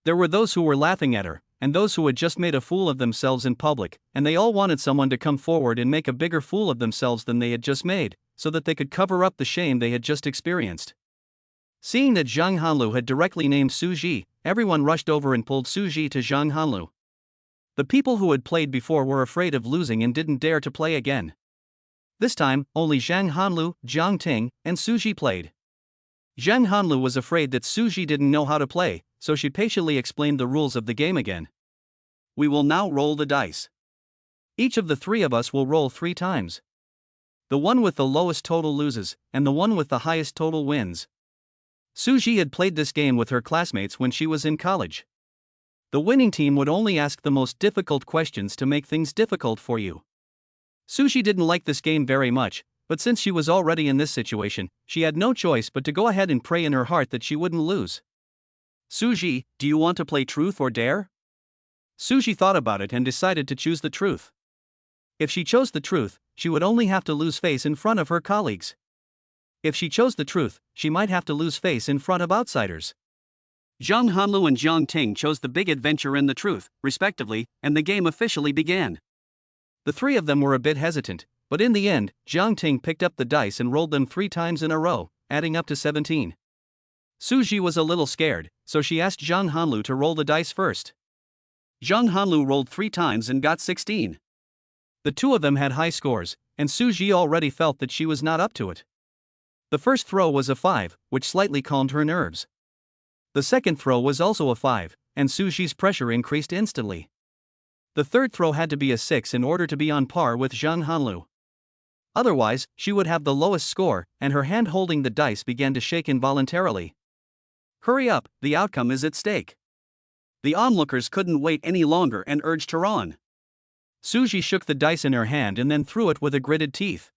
There were those who were laughing at her, and those who had just made a fool of themselves in public, and they all wanted someone to come forward and make a bigger fool of themselves than they had just made, so that they could cover up the shame they had just experienced. Seeing that Zhang Hanlu had directly named Suji, everyone rushed over and pulled Suji to Zhang Hanlu. The people who had played before were afraid of losing and didn't dare to play again. This time, only Zhang Hanlu, Jiang Ting, and Suji played. Zhang Hanlu was afraid that Suji didn't know how to play, so she patiently explained the rules of the game again. We will now roll the dice. Each of the three of us will roll 3 times. The one with the lowest total loses, and the one with the highest total wins. Suji had played this game with her classmates when she was in college. The winning team would only ask the most difficult questions to make things difficult for you. Suji didn't like this game very much, but since she was already in this situation, she had no choice but to go ahead and pray in her heart that she wouldn't lose. Suji, do you want to play truth or dare? Suji thought about it and decided to choose the truth. If she chose the truth, she would only have to lose face in front of her colleagues. If she chose the truth, she might have to lose face in front of outsiders. Zhang Hanlu and Jiang Ting chose the big adventure and the truth, respectively, and the game officially began. The three of them were a bit hesitant, but in the end, Jiang Ting picked up the dice and rolled them 3 times in a row, adding up to 17. Suji was a little scared, so she asked Zhang Hanlu to roll the dice first. Zhang Hanlu rolled 3 times and got 16. The two of them had high scores, and Suji already felt that she was not up to it. The first throw was a 5, which slightly calmed her nerves. The second throw was also a 5, and Suji's pressure increased instantly. The third throw had to be a 6 in order to be on par with Zhang Hanlu. Otherwise, she would have the lowest score, and her hand holding the dice began to shake involuntarily. Hurry up, the outcome is at stake. The onlookers couldn't wait any longer and urged her on. Suji shook the dice in her hand and then threw it with a gritted teeth.